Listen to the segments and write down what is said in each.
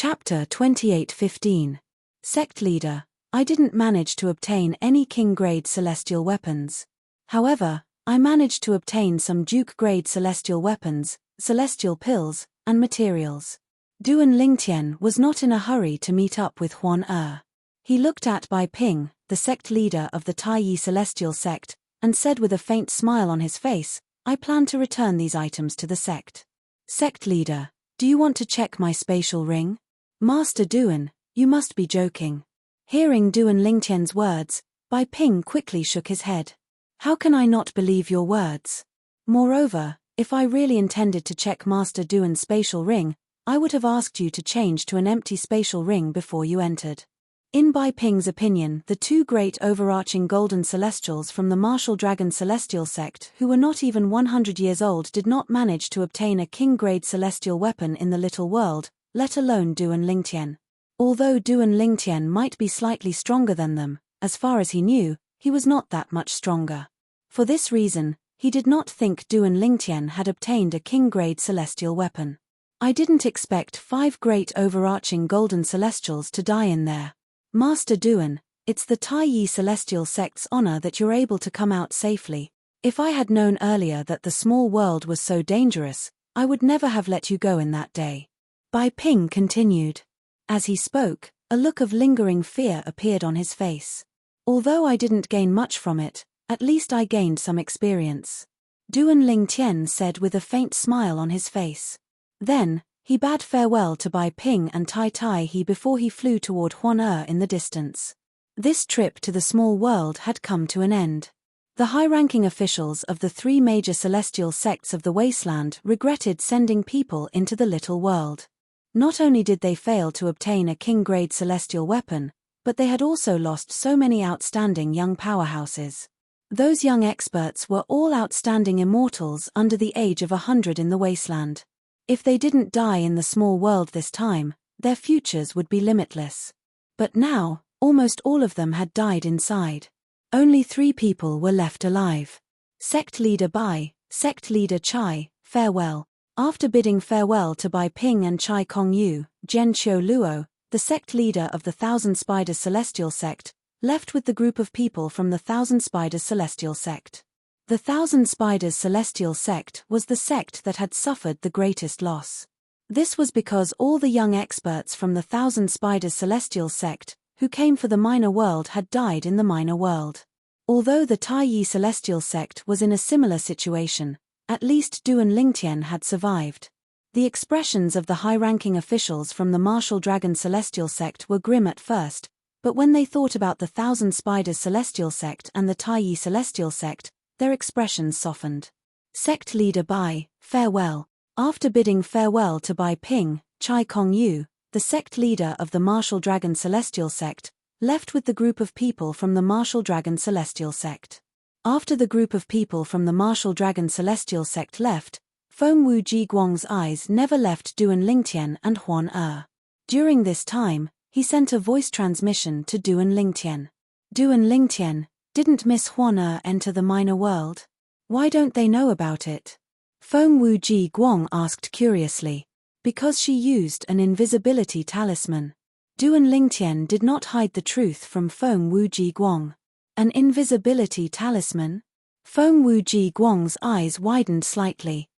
Chapter 28:15. Sect Leader. I didn't manage to obtain any king-grade celestial weapons. However, I managed to obtain some duke-grade celestial weapons, celestial pills, and materials. Duan Lingtian was not in a hurry to meet up with Huan Er. He looked at Bai Ping, the sect leader of the Taiyi celestial sect, and said with a faint smile on his face, I plan to return these items to the sect. Sect Leader, do you want to check my spatial ring? Master Duan, you must be joking. Hearing Duan Lingtian's words, Bai Ping quickly shook his head. How can I not believe your words? Moreover, if I really intended to check Master Duan's spatial ring, I would have asked you to change to an empty spatial ring before you entered. In Bai Ping's opinion, the two great overarching golden celestials from the martial dragon celestial sect who were not even 100 years old did not manage to obtain a king-grade celestial weapon in the little world, let alone Duan Lingtian. Although Duan Lingtian might be slightly stronger than them, as far as he knew, he was not that much stronger. For this reason, he did not think Duan Lingtian had obtained a king-grade celestial weapon. I didn't expect 5 great overarching golden celestials to die in there. Master Duan, it's the Taiyi celestial sect's honor that you're able to come out safely. If I had known earlier that the small world was so dangerous, I would never have let you go in that day. Bai Ping continued. As he spoke, a look of lingering fear appeared on his face. Although I didn't gain much from it, at least I gained some experience. Duan Lingtian said with a faint smile on his face. Then, he bade farewell to Bai Ping and Tai He before he flew toward Huan Er in the distance. This trip to the small world had come to an end. The high-ranking officials of the 3 major celestial sects of the wasteland regretted sending people into the little world. Not only did they fail to obtain a king-grade celestial weapon, but they had also lost so many outstanding young powerhouses. Those young experts were all outstanding immortals under the age of 100 in the wasteland. If they didn't die in the small world this time, their futures would be limitless. But now, almost all of them had died inside. Only 3 people were left alive. Sect Leader Bai, Sect Leader Chai, farewell. After bidding farewell to Bai Ping and Chai Kongyu, Zhen Qiu Luo, the sect leader of the Thousand Spiders Celestial Sect, left with the group of people from the Thousand Spiders Celestial Sect. The Thousand Spiders Celestial Sect was the sect that had suffered the greatest loss. This was because all the young experts from the Thousand Spiders Celestial Sect, who came for the minor world, had died in the minor world. Although the Taiyi Celestial Sect was in a similar situation, at least Duan Lingtian had survived. The expressions of the high-ranking officials from the Martial Dragon Celestial Sect were grim at first, but when they thought about the Thousand Spiders Celestial Sect and the Taiyi Celestial Sect, their expressions softened. Sect Leader Bai, farewell. After bidding farewell to Bai Ping, Chai Kongyu, the sect leader of the Martial Dragon Celestial Sect, left with the group of people from the Martial Dragon Celestial Sect. After the group of people from the Martial Dragon Celestial Sect left, Feng Wu Jiguang's eyes never left Duan Lingtian and Huan Er. During this time, he sent a voice transmission to Duan Lingtian. Duan Lingtian, didn't Miss Huan Er enter the minor world? Why don't they know about it? Feng Wu Jiguang asked curiously. Because she used an invisibility talisman. Duan Lingtian did not hide the truth from Feng Wu Jiguang. An invisibility talisman? Feng Wu Jiguang's eyes widened slightly.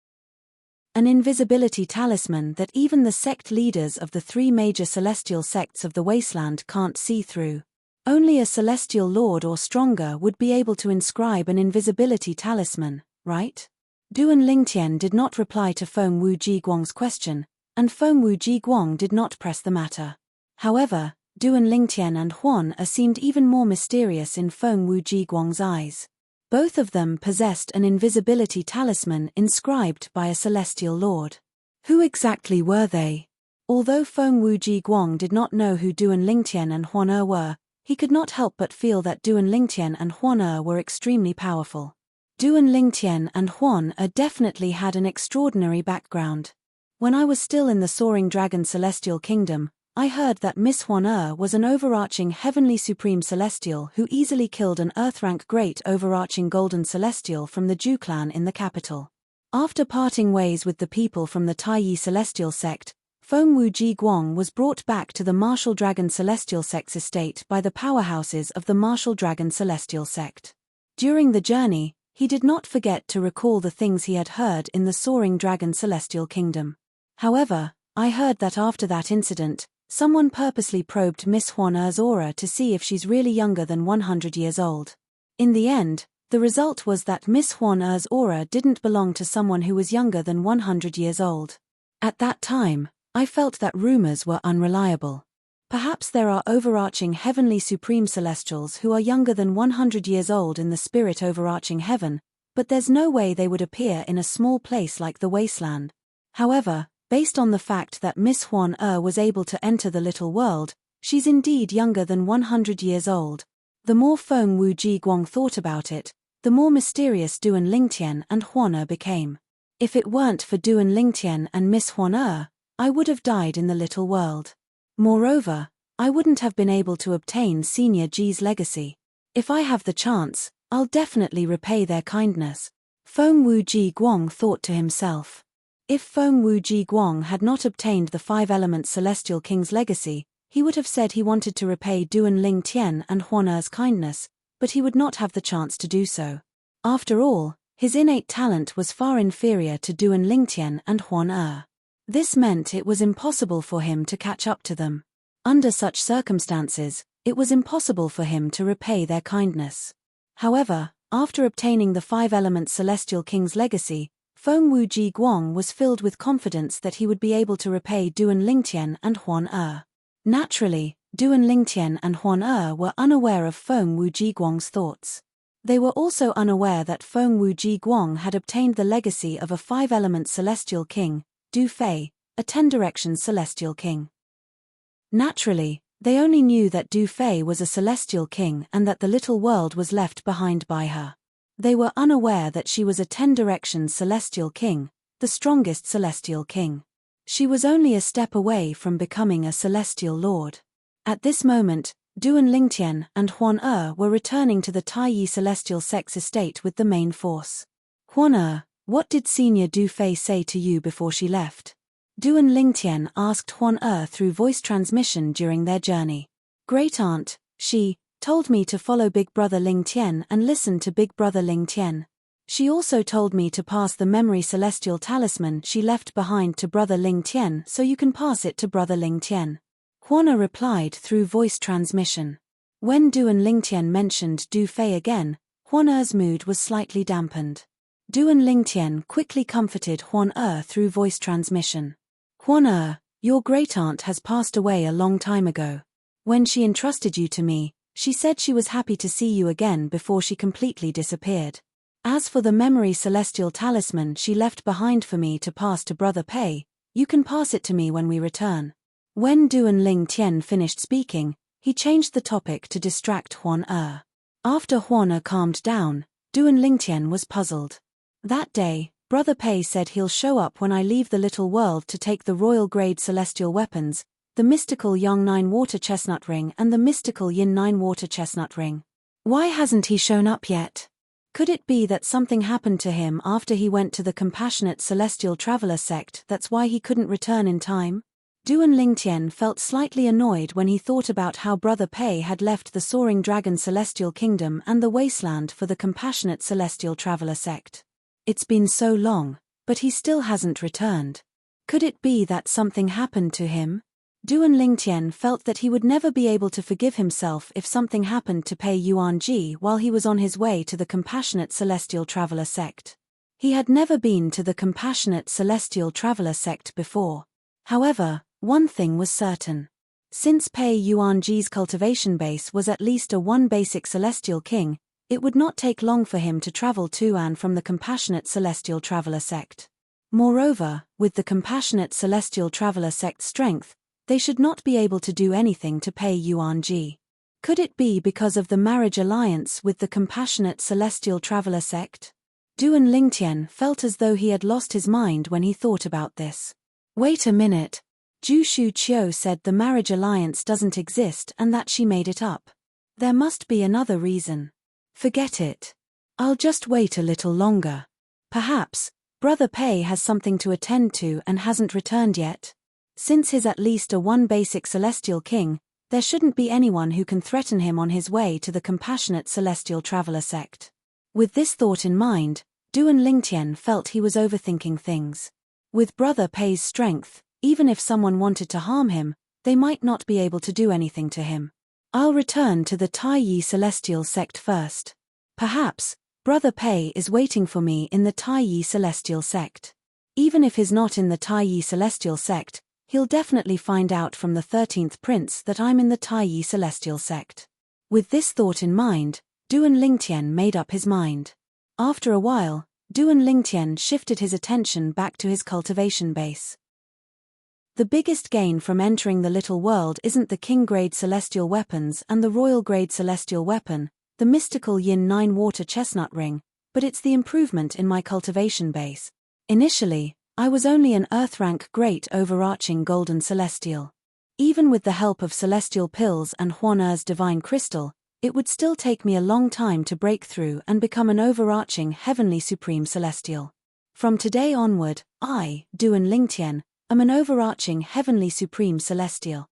An invisibility talisman that even the sect leaders of the 3 major celestial sects of the wasteland can't see through. Only a celestial lord or stronger would be able to inscribe an invisibility talisman, right? Duan Lingtian did not reply to Feng Wu Jiguang's question, and Feng Wu Jiguang did not press the matter. However, Duan Lingtian and Huan Er seemed even more mysterious in Feng Wu Jiguang's eyes. Both of them possessed an invisibility talisman inscribed by a celestial lord. Who exactly were they? Although Feng Wu Jiguang did not know who Duan Lingtian and Huan Er were, he could not help but feel that Duan Lingtian and Huan Er were extremely powerful. Duan Lingtian and Huan Er definitely had an extraordinary background. When I was still in the Soaring Dragon Celestial Kingdom, I heard that Miss Huan Er was an overarching heavenly supreme celestial who easily killed an Earth-rank great overarching golden celestial from the Ju clan in the capital. After parting ways with the people from the Taiyi Celestial Sect, Feng Wuji Guang was brought back to the Martial Dragon Celestial Sect's estate by the powerhouses of the Martial Dragon Celestial Sect. During the journey, he did not forget to recall the things he had heard in the Soaring Dragon Celestial Kingdom. However, I heard that after that incident, someone purposely probed Miss Huan Er's aura to see if she's really younger than 100 years old. In the end, the result was that Miss Huan Er's aura didn't belong to someone who was younger than 100 years old. At that time, I felt that rumors were unreliable. Perhaps there are overarching heavenly supreme celestials who are younger than 100 years old in the spirit overarching heaven, but there's no way they would appear in a small place like the wasteland. However, based on the fact that Miss Huan Er was able to enter the little world, she's indeed younger than 100 years old. The more Feng Wuji Guang thought about it, the more mysterious Duan Lingtian and Huan Er became. If it weren't for Duan Lingtian and Miss Huan Er, I would have died in the little world. Moreover, I wouldn't have been able to obtain Senior Ji's legacy. If I have the chance, I'll definitely repay their kindness. Feng Wuji Guang thought to himself. If Feng Wuji Guang had not obtained the five-element Celestial King's legacy, he would have said he wanted to repay Duan Lingtian and Huan Er's kindness, but he would not have the chance to do so. After all, his innate talent was far inferior to Duan Lingtian and Huan Er. This meant it was impossible for him to catch up to them. Under such circumstances, it was impossible for him to repay their kindness. However, after obtaining the five-element Celestial King's legacy, Feng Wuji Guang was filled with confidence that he would be able to repay Duan Lingtian and Huan Er. Naturally, Duan Lingtian and Huan Er were unaware of Feng Wuji Guang's thoughts. They were also unaware that Feng Wuji Guang had obtained the legacy of a five-element Celestial King, defy, a 10-direction Celestial King. Naturally, they only knew that defy was a Celestial King and that the little world was left behind by her. They were unaware that she was a 10-direction Celestial King, the strongest Celestial King. She was only a step away from becoming a Celestial Lord. At this moment, Duan Lingtian and Huan Er were returning to the Taiyi Celestial Sect's estate with the main force. Huan Er, what did Senior Defei say to you before she left? Duan Lingtian asked Huan Er through voice transmission during their journey. Great Aunt, she told me to follow Big Brother Lingtian and listen to Big Brother Lingtian. She also told me to pass the memory celestial talisman she left behind to Brother Lingtian so you can pass it to Brother Lingtian. Huan Er replied through voice transmission. When Duan Lingtian mentioned Du Fei again, Huan Er's mood was slightly dampened. Duan Lingtian quickly comforted Huan Er through voice transmission. Huan Er, your great-aunt has passed away a long time ago. When she entrusted you to me, she said she was happy to see you again before she completely disappeared. As for the memory celestial talisman she left behind for me to pass to Brother Pei, you can pass it to me when we return. When Duan Lingtian finished speaking, he changed the topic to distract Huan Er. After Huan Er calmed down, Duan Lingtian was puzzled. That day, Brother Pei said he'll show up when I leave the little world to take the royal grade celestial weapons, the mystical Yang 9 water chestnut ring and the mystical Yin 9 water chestnut ring. Why hasn't he shown up yet? Could it be that something happened to him after he went to the compassionate celestial traveler sect, that's why he couldn't return in time? Duan Lingtian felt slightly annoyed when he thought about how Brother Pei had left the Soaring Dragon Celestial Kingdom and the Wasteland for the compassionate celestial traveler sect. It's been so long, but he still hasn't returned. Could it be that something happened to him? Duan Lingtian felt that he would never be able to forgive himself if something happened to Pei Yuanji while he was on his way to the compassionate celestial traveler sect. He had never been to the compassionate celestial traveler sect before. However, one thing was certain. Since Pei Yuanji's cultivation base was at least a one basic celestial king, it would not take long for him to travel to and from the compassionate celestial traveler sect. Moreover, with the compassionate celestial traveler sect's strength, they should not be able to do anything to Pei Yuanji. Could it be because of the marriage alliance with the compassionate celestial traveler sect? Duan Lingtian felt as though he had lost his mind when he thought about this. Wait a minute. Ju Shu Qiu said the marriage alliance doesn't exist and that she made it up. There must be another reason. Forget it. I'll just wait a little longer. Perhaps, Brother Pei has something to attend to and hasn't returned yet. Since he's at least a one basic celestial king, there shouldn't be anyone who can threaten him on his way to the compassionate celestial traveler sect. With this thought in mind, Duan Lingtian felt he was overthinking things. With Brother Pei's strength, even if someone wanted to harm him, they might not be able to do anything to him. I'll return to the Tai Yi celestial sect first. Perhaps Brother Pei is waiting for me in the Tai Yi celestial sect. Even if he's not in the Tai Yi celestial sect, he'll definitely find out from the 13th prince that I'm in the Tai Yi celestial sect. With this thought in mind, Duan Lingtian made up his mind. After a while, Duan Lingtian shifted his attention back to his cultivation base. The biggest gain from entering the little world isn't the king-grade celestial weapons and the royal-grade celestial weapon, the mystical Yin 9 water chestnut ring, but it's the improvement in my cultivation base. Initially, I was only an earth-rank great overarching golden celestial. Even with the help of celestial pills and Huan-Er's divine crystal, it would still take me a long time to break through and become an overarching heavenly supreme celestial. From today onward, I, Duan Lingtian, am an overarching heavenly supreme celestial.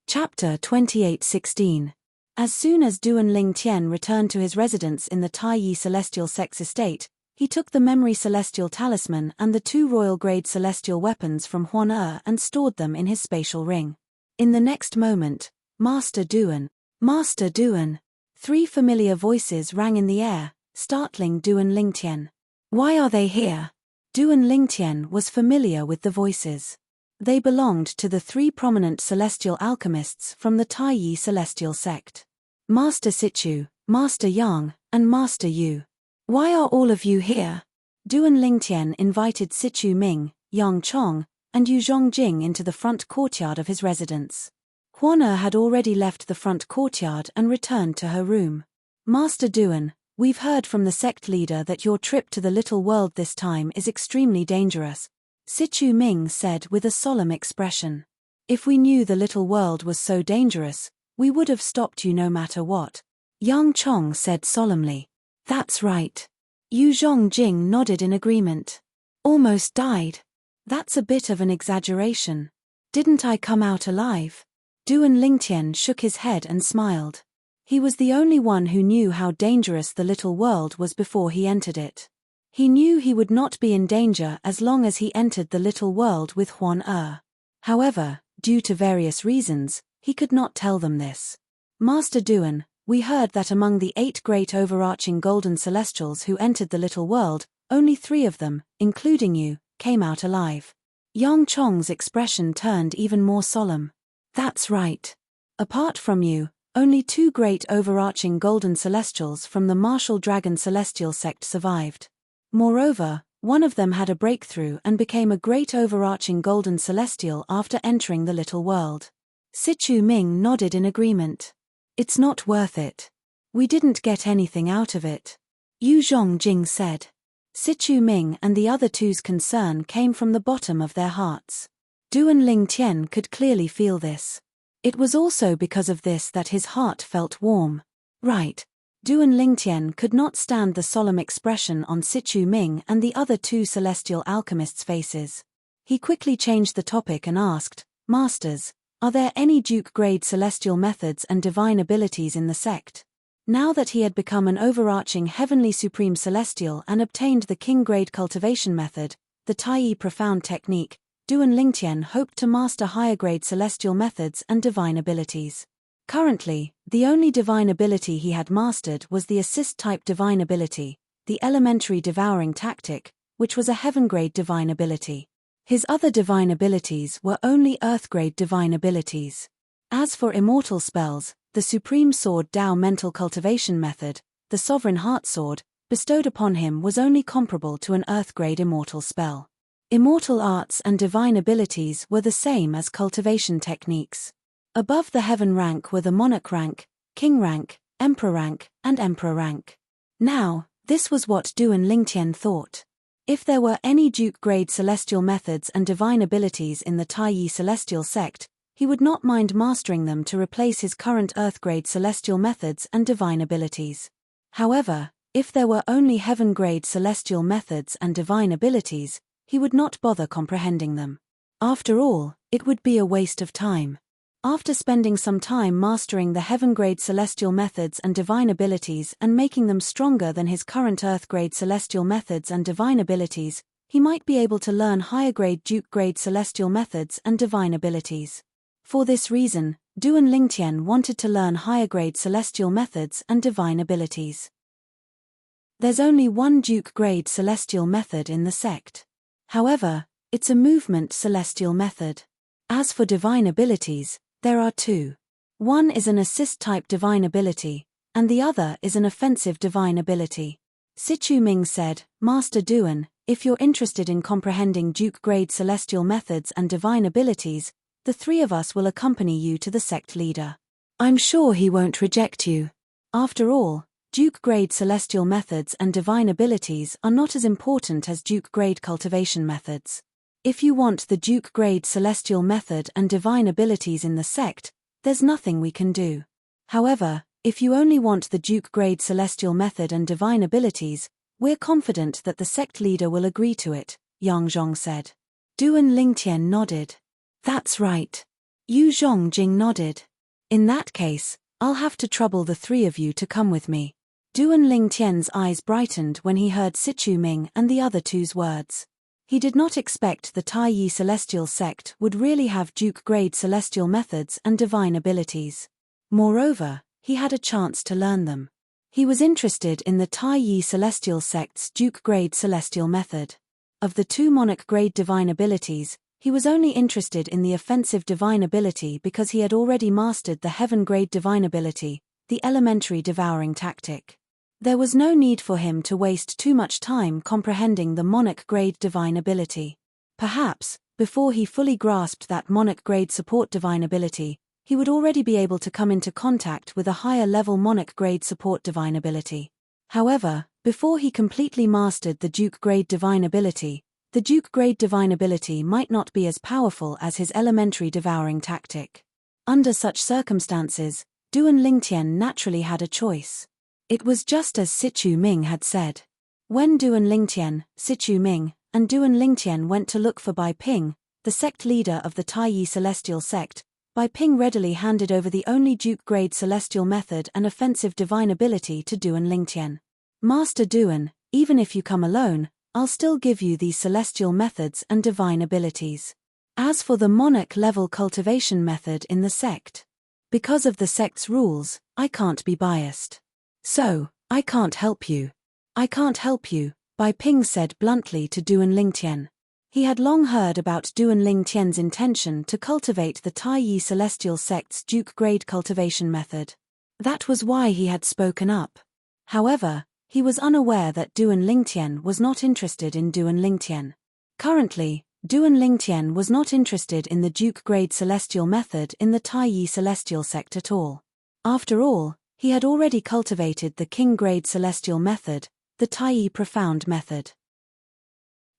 Chapter 28:16. As soon as Duan Lingtian returned to his residence in the Tai Yi celestial sex estate, he took the memory celestial talisman and the 2 royal-grade celestial weapons from Huan-Er and stored them in his spatial ring. In the next moment, Master Duan! Master Duan! 3 familiar voices rang in the air, startling Duan Lingtian. Why are they here? Duan Lingtian was familiar with the voices. They belonged to the 3 prominent celestial alchemists from the Tai Yi celestial sect. Master Sichu, Master Yang, and Master Yu. Why are all of you here? Duan Lingtian invited Sichu Ming, Yang Chong, and Yu Zhongjing into the front courtyard of his residence. Huan-Er had already left the front courtyard and returned to her room. Master Duan, we've heard from the sect leader that your trip to the little world this time is extremely dangerous, Sichu Ming said with a solemn expression. If we knew the little world was so dangerous, we would have stopped you no matter what. Yang Chong said solemnly. That's right. Yu Zhongjing nodded in agreement. Almost died. That's a bit of an exaggeration. Didn't I come out alive? Duan Lingtian shook his head and smiled. He was the only one who knew how dangerous the little world was before he entered it. He knew he would not be in danger as long as he entered the little world with Huan-Er. However, due to various reasons, he could not tell them this. Master Duan, we heard that among the 8 great overarching golden celestials who entered the little world, only 3 of them, including you, came out alive. Yang Chong's expression turned even more solemn. That's right. Apart from you, only 2 great overarching golden celestials from the martial dragon celestial sect survived. Moreover, one of them had a breakthrough and became a great overarching golden celestial after entering the little world. Sichu Ming nodded in agreement. It's not worth it. We didn't get anything out of it. Yu Zhongjing said. Sichu Ming and the other 2's concern came from the bottom of their hearts. Duan Lingtian could clearly feel this. It was also because of this that his heart felt warm. Right. Duan Lingtian could not stand the solemn expression on Sichu Ming and the other 2 celestial alchemists' faces. He quickly changed the topic and asked, Masters, are there any Duke-grade celestial methods and divine abilities in the sect? Now that he had become an overarching heavenly supreme celestial and obtained the king-grade cultivation method, the Tai Yi profound technique, Duan Lingtian hoped to master higher-grade celestial methods and divine abilities. Currently, the only divine ability he had mastered was the assist-type divine ability, the elementary devouring tactic, which was a heaven-grade divine ability. His other divine abilities were only earth-grade divine abilities. As for immortal spells, the Supreme Sword Dao mental cultivation method, the Sovereign Heart Sword, bestowed upon him was only comparable to an earth-grade immortal spell. Immortal arts and divine abilities were the same as cultivation techniques. Above the heaven rank were the Monarch rank, King rank, Emperor rank, and Emperor rank. Now, this was what Duan Lingtian thought. If there were any Duke-grade celestial methods and divine abilities in the Tai Yi celestial sect, he would not mind mastering them to replace his current earth-grade celestial methods and divine abilities. However, if there were only heaven-grade celestial methods and divine abilities, he would not bother comprehending them. After all, it would be a waste of time. After spending some time mastering the heaven-grade celestial methods and divine abilities and making them stronger than his current earth-grade celestial methods and divine abilities, he might be able to learn higher-grade Duke-grade celestial methods and divine abilities. For this reason, Duan Lingtian wanted to learn higher-grade celestial methods and divine abilities. There's only one Duke-grade celestial method in the sect. However, it's a movement celestial method. As for divine abilities, there are two. One is an assist-type divine ability, and the other is an offensive divine ability. Sichu Ming said, Master Duan, if you're interested in comprehending Duke-grade celestial methods and divine abilities, the three of us will accompany you to the sect leader. I'm sure he won't reject you. After all, Duke-grade celestial methods and divine abilities are not as important as Duke-grade cultivation methods. If you want the Duke-grade celestial method and divine abilities in the sect, there's nothing we can do. However, if you only want the Duke-grade celestial method and divine abilities, we're confident that the sect leader will agree to it, Yang Zhong said. Duan Lingtian nodded. That's right. Yu Zhongjing nodded. In that case, I'll have to trouble the three of you to come with me. Duan Lingtian's eyes brightened when he heard Sichu Ming and the other two's words. He did not expect the Tai Yi Celestial Sect would really have Duke-grade celestial methods and divine abilities. Moreover, he had a chance to learn them. He was interested in the Tai Yi Celestial Sect's Duke-grade celestial method. Of the two Monarch-grade divine abilities, he was only interested in the offensive divine ability because he had already mastered the heaven-grade divine ability, the elementary devouring tactic. There was no need for him to waste too much time comprehending the Monarch-grade divine ability. Perhaps, before he fully grasped that Monarch-grade support divine ability, he would already be able to come into contact with a higher-level Monarch-grade support divine ability. However, before he completely mastered the Duke-grade divine ability, the Duke-grade divine ability might not be as powerful as his elementary devouring tactic. Under such circumstances, Duan Lingtian naturally had a choice. It was just as Sichu Ming had said. When Duan Lingtian, Sichu Ming, and Duan Lingtian went to look for Bai Ping, the sect leader of the Tai Yi Celestial Sect, Bai Ping readily handed over the only Duke-grade celestial method and offensive divine ability to Duan Lingtian. Master Duan, even if you come alone, I'll still give you these celestial methods and divine abilities. As for the Monarch-level cultivation method in the sect, because of the sect's rules, I can't be biased. So, I can't help you. I can't help you, Bai Ping said bluntly to Duan Lingtian. He had long heard about Duan Lingtian's intention to cultivate the Tai Yi Celestial Sect's Duke-grade cultivation method. That was why he had spoken up. However, he was unaware that Duan Lingtian was not interested in Duan Lingtian. Currently, Duan Lingtian was not interested in the Duke-grade celestial method in the Tai Yi Celestial Sect at all. After all, he had already cultivated the King-grade celestial method, the Tai Yi Profound method.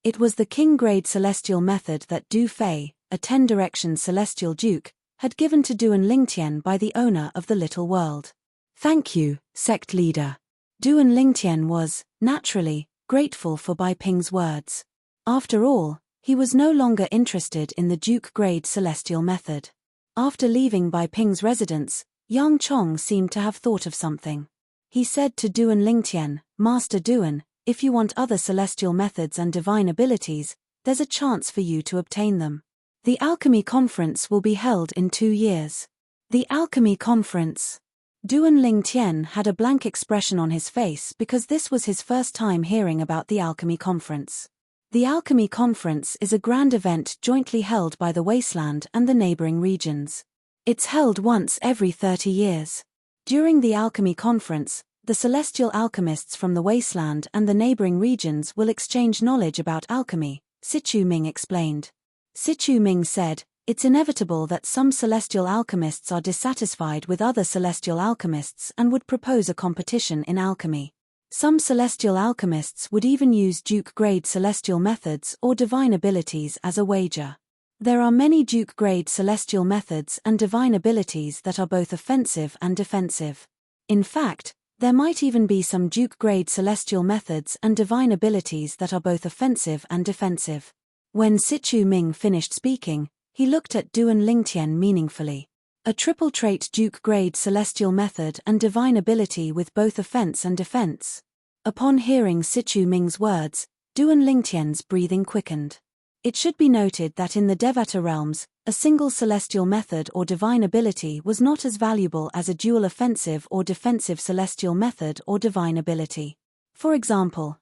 It was the King-grade celestial method that Du Fei, a 10-direction celestial duke, had given to Duan Lingtian by the owner of the Little World. Thank you, sect leader. Duan Lingtian was, naturally, grateful for Bai Ping's words. After all, he was no longer interested in the Duke-grade celestial method. After leaving Bai Ping's residence, Yang Chong seemed to have thought of something. He said to Duan Lingtian, Master Duan, if you want other celestial methods and divine abilities, there's a chance for you to obtain them. The Alchemy Conference will be held in 2 years. The Alchemy Conference. Duan Lingtian had a blank expression on his face because this was his first time hearing about the Alchemy Conference. The Alchemy Conference is a grand event jointly held by the Wasteland and the neighboring regions. It's held once every 30 years. During the Alchemy Conference, the celestial alchemists from the Wasteland and the neighboring regions will exchange knowledge about alchemy, Sichu Ming explained. Sichu Ming said, it's inevitable that some celestial alchemists are dissatisfied with other celestial alchemists and would propose a competition in alchemy. Some celestial alchemists would even use Duke-grade celestial methods or divine abilities as a wager. There are many Duke-grade celestial methods and divine abilities that are both offensive and defensive. In fact, there might even be some Duke-grade celestial methods and divine abilities that are both offensive and defensive. When Sichu Ming finished speaking, he looked at Duan Lingtian meaningfully. A triple trait Duke grade celestial method and divine ability with both offense and defense. Upon hearing Sichu Ming's words, Duan Lingtian's breathing quickened. It should be noted that in the Devata realms, a single celestial method or divine ability was not as valuable as a dual offensive or defensive celestial method or divine ability. For example,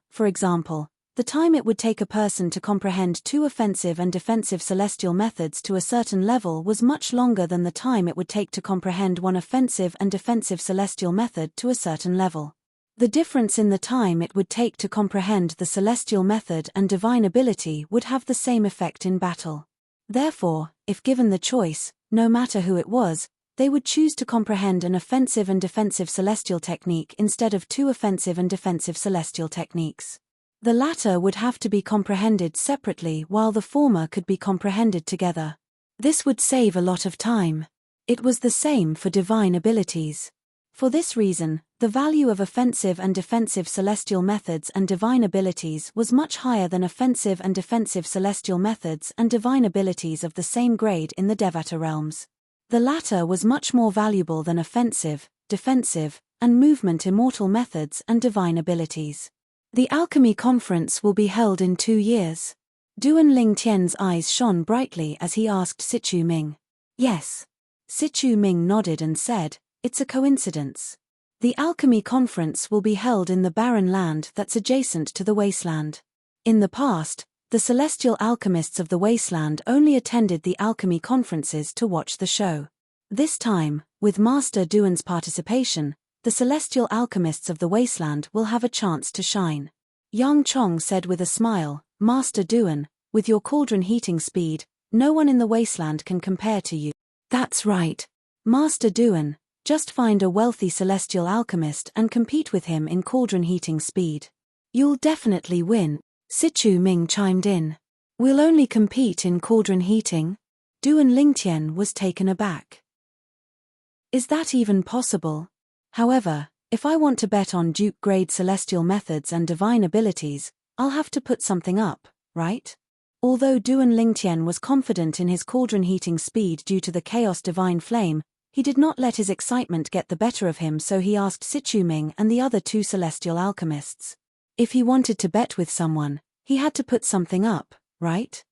the time it would take a person to comprehend two offensive and defensive celestial methods to a certain level was much longer than the time it would take to comprehend one offensive and defensive celestial method to a certain level. The difference in the time it would take to comprehend the celestial method and divine ability would have the same effect in battle. Therefore, if given the choice, no matter who it was, they would choose to comprehend an offensive and defensive celestial technique instead of two offensive and defensive celestial techniques. The latter would have to be comprehended separately while the former could be comprehended together. This would save a lot of time. It was the same for divine abilities. For this reason, the value of offensive and defensive celestial methods and divine abilities was much higher than offensive and defensive celestial methods and divine abilities of the same grade in the Devata realms. The latter was much more valuable than offensive, defensive, and movement immortal methods and divine abilities. The Alchemy Conference will be held in 2 years. Duan Lingtian's eyes shone brightly as he asked Sichu Ming. Yes. Sichu Ming nodded and said, "It's a coincidence. The Alchemy Conference will be held in the barren land that's adjacent to the wasteland. In the past, the celestial alchemists of the wasteland only attended the alchemy conferences to watch the show. This time, with Master Duan's participation, the celestial alchemists of the wasteland will have a chance to shine." Yang Chong said with a smile, "Master Duan, with your cauldron heating speed, no one in the wasteland can compare to you." "That's right. Master Duan, just find a wealthy celestial alchemist and compete with him in cauldron heating speed. You'll definitely win," Sichu Ming chimed in. "We'll only compete in cauldron heating?" Duan Lingtian was taken aback. "Is that even possible? However, if I want to bet on Duke-grade celestial methods and divine abilities, I'll have to put something up, right?" Although Duan Lingtian was confident in his cauldron heating speed due to the Chaos Divine Flame, he did not let his excitement get the better of him, so he asked Sichu Ming and the other 2 celestial alchemists. If he wanted to bet with someone, he had to put something up, right?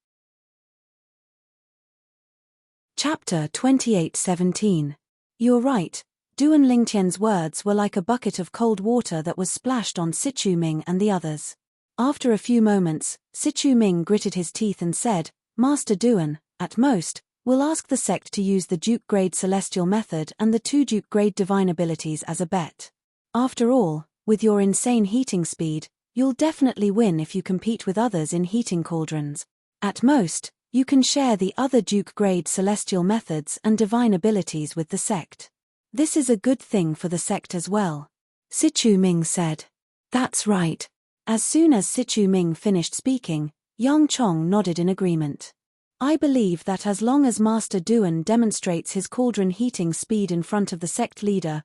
Chapter 28:17. You're right. Duan Lingtian's words were like a bucket of cold water that was splashed on Sichu Ming and the others. After a few moments, Sichu Ming gritted his teeth and said, "Master Duan, at most, we'll ask the sect to use the Duke-grade celestial method and the 2 Duke-grade divine abilities as a bet. After all, with your insane heating speed, you'll definitely win if you compete with others in heating cauldrons. At most, you can share the other Duke-grade celestial methods and divine abilities with the sect. This is a good thing for the sect as well." Sichu Ming said. "That's right." As soon as Sichu Ming finished speaking, Yang Chong nodded in agreement. "I believe that as long as Master Duan demonstrates his cauldron heating speed in front of the sect leader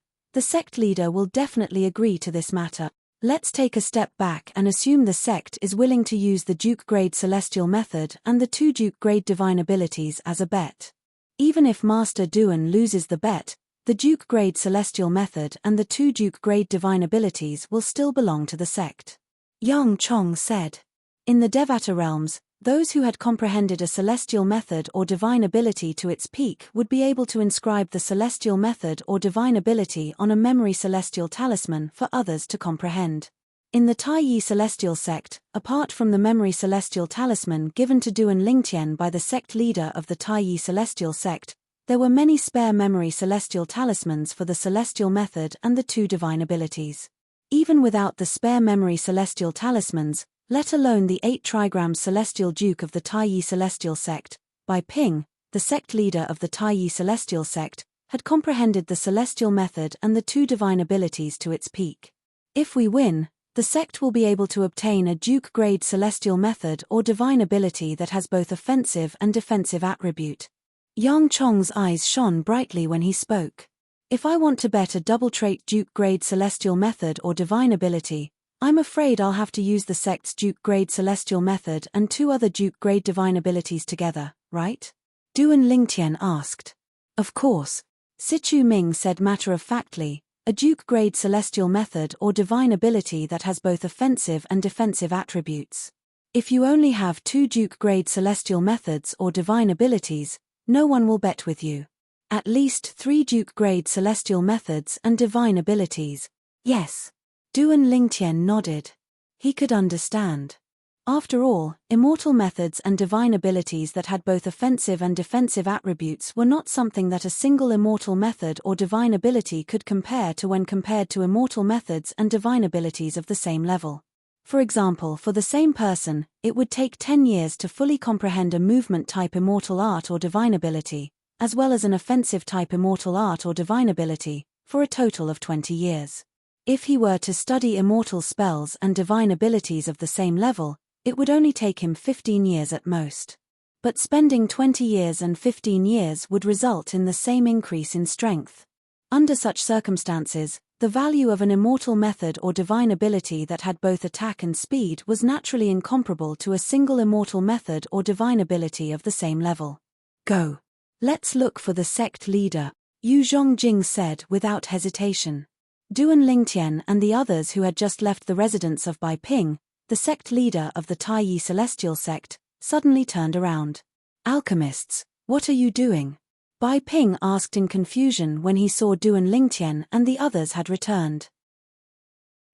will definitely agree to this matter. Let's take a step back and assume the sect is willing to use the Duke-grade celestial method and the 2 Duke-grade divine abilities as a bet. Even if Master Duan loses the bet, the Duke-grade celestial method and the 2 Duke-grade divine abilities will still belong to the sect." Yang Chong said. In the Devata realms, those who had comprehended a celestial method or divine ability to its peak would be able to inscribe the celestial method or divine ability on a memory celestial talisman for others to comprehend. In the Taiyi celestial sect, apart from the memory celestial talisman given to Duan Lingtian by the sect leader of the Taiyi celestial sect, there were many spare memory celestial talismans for the celestial method and the 2 divine abilities. Even without the spare memory celestial talismans, let alone the 8 trigrams celestial duke of the Taiyi celestial sect, Bai Ping, the sect leader of the Taiyi celestial sect, had comprehended the celestial method and the 2 divine abilities to its peak. If we win, the sect will be able to obtain a Duke-grade celestial method or divine ability that has both offensive and defensive attribute. Yang Chong's eyes shone brightly when he spoke. "If I want to bet a double-trait Duke-grade celestial method or divine ability, I'm afraid I'll have to use the sect's Duke-grade celestial method and 2 other Duke-grade divine abilities together, right? Duan Lingtian asked. Of course. Sichu Ming said matter-of-factly, a Duke-grade celestial method or divine ability that has both offensive and defensive attributes. If you only have 2 Duke-grade celestial methods or divine abilities, no one will bet with you. At least 3 Duke-grade celestial methods and divine abilities. Yes. Duan Lingtian nodded. He could understand. After all, immortal methods and divine abilities that had both offensive and defensive attributes were not something that a single immortal method or divine ability could compare to when compared to immortal methods and divine abilities of the same level. For example, for the same person, it would take 10 years to fully comprehend a movement-type immortal art or divine ability, as well as an offensive-type immortal art or divine ability, for a total of 20 years. If he were to study immortal spells and divine abilities of the same level, it would only take him 15 years at most. But spending 20 years and 15 years would result in the same increase in strength. Under such circumstances, the value of an immortal method or divine ability that had both attack and speed was naturally incomparable to a single immortal method or divine ability of the same level. Go. Let's look for the sect leader, Yu Zhongjing said without hesitation. Duan Lingtian and the others who had just left the residence of Bai Ping, the sect leader of the Taiyi Celestial sect, suddenly turned around. Alchemists, what are you doing? Bai Ping asked in confusion when he saw Duan Lingtian and the others had returned.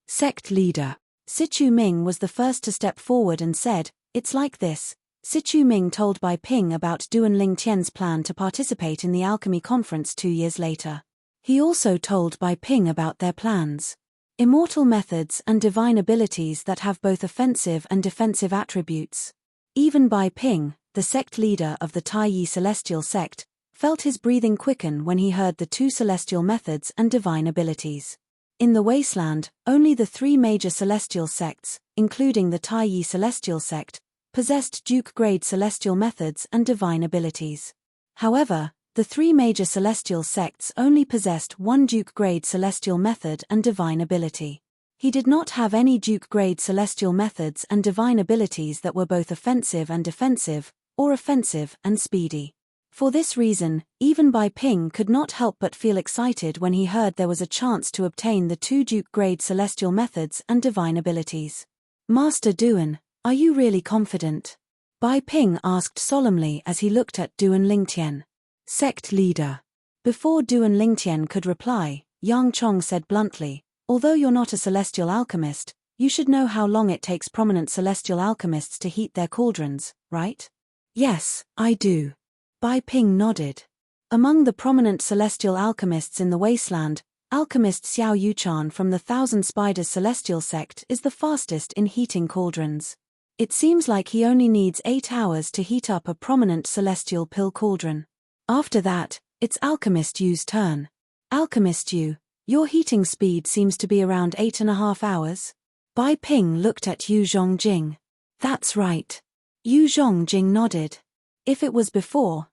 Sect leader. Sichu Ming was the first to step forward and said, "It's like this." Sichu Ming told Bai Ping about Duan Lingtian's plan to participate in the alchemy conference 2 years later. He also told Bai Ping about their plans. Immortal methods and divine abilities that have both offensive and defensive attributes. Even Bai Ping, the sect leader of the Taiyi Celestial sect, felt his breathing quicken when he heard the 2 celestial methods and divine abilities. In the wasteland, only the 3 major celestial sects, including the Taiyi Celestial sect, possessed Duke-grade celestial methods and divine abilities. However, the 3 major celestial sects only possessed 1 Duke-grade celestial method and divine ability. He did not have any Duke-grade celestial methods and divine abilities that were both offensive and defensive, or offensive and speedy. For this reason, even Bai Ping could not help but feel excited when he heard there was a chance to obtain the 2 Duke-grade celestial methods and divine abilities. Master Duan, are you really confident? Bai Ping asked solemnly as he looked at Duan Lingtian. Sect leader. Before Duan Lingtian could reply, Yang Chong said bluntly, "Although you're not a celestial alchemist, you should know how long it takes prominent celestial alchemists to heat their cauldrons, right?" "Yes, I do." Bai Ping nodded. Among the prominent celestial alchemists in the wasteland, alchemist Xiao Yuchan from the Thousand Spiders Celestial sect is the fastest in heating cauldrons. It seems like he only needs 8 hours to heat up a prominent celestial pill cauldron. After that, it's Alchemist Yu's turn. Alchemist Yu, your heating speed seems to be around 8.5 hours. Bai Ping looked at Yu Zhongjing. That's right. Yu Zhongjing nodded. If it was before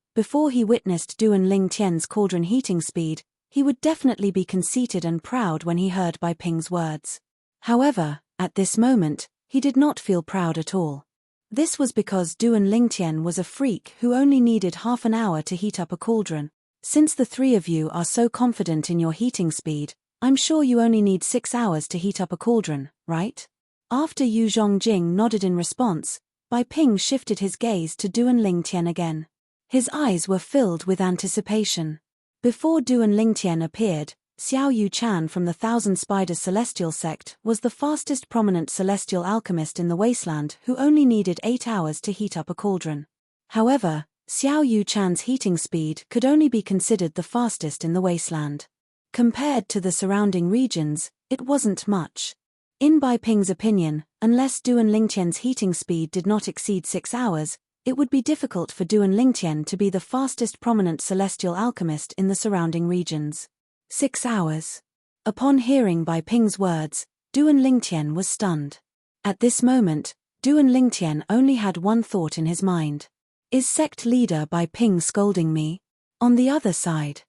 he witnessed Duan Lingtian's cauldron heating speed, he would definitely be conceited and proud when he heard Bai Ping's words. However, at this moment, he did not feel proud at all. This was because Duan Lingtian was a freak who only needed half an hour to heat up a cauldron. Since the 3 of you are so confident in your heating speed, I'm sure you only need 6 hours to heat up a cauldron, right? After Yu Zhongjing nodded in response, Bai Ping shifted his gaze to Duan Lingtian again. His eyes were filled with anticipation. Before Duan Lingtian appeared, Xiao Yuchan from the Thousand Spiders Celestial sect was the fastest prominent celestial alchemist in the wasteland who only needed 8 hours to heat up a cauldron. However, Xiao Yuchan's heating speed could only be considered the fastest in the wasteland. Compared to the surrounding regions, it wasn't much. In Bai Ping's opinion, unless Duan Lingtian's heating speed did not exceed 6 hours, it would be difficult for Duan Lingtian to be the fastest prominent celestial alchemist in the surrounding regions. 6 hours. Upon hearing Bai Ping's words, Duan Lingtian was stunned. At this moment, Duan Lingtian only had one thought in his mind. Is sect leader Bai Ping scolding me? On the other side.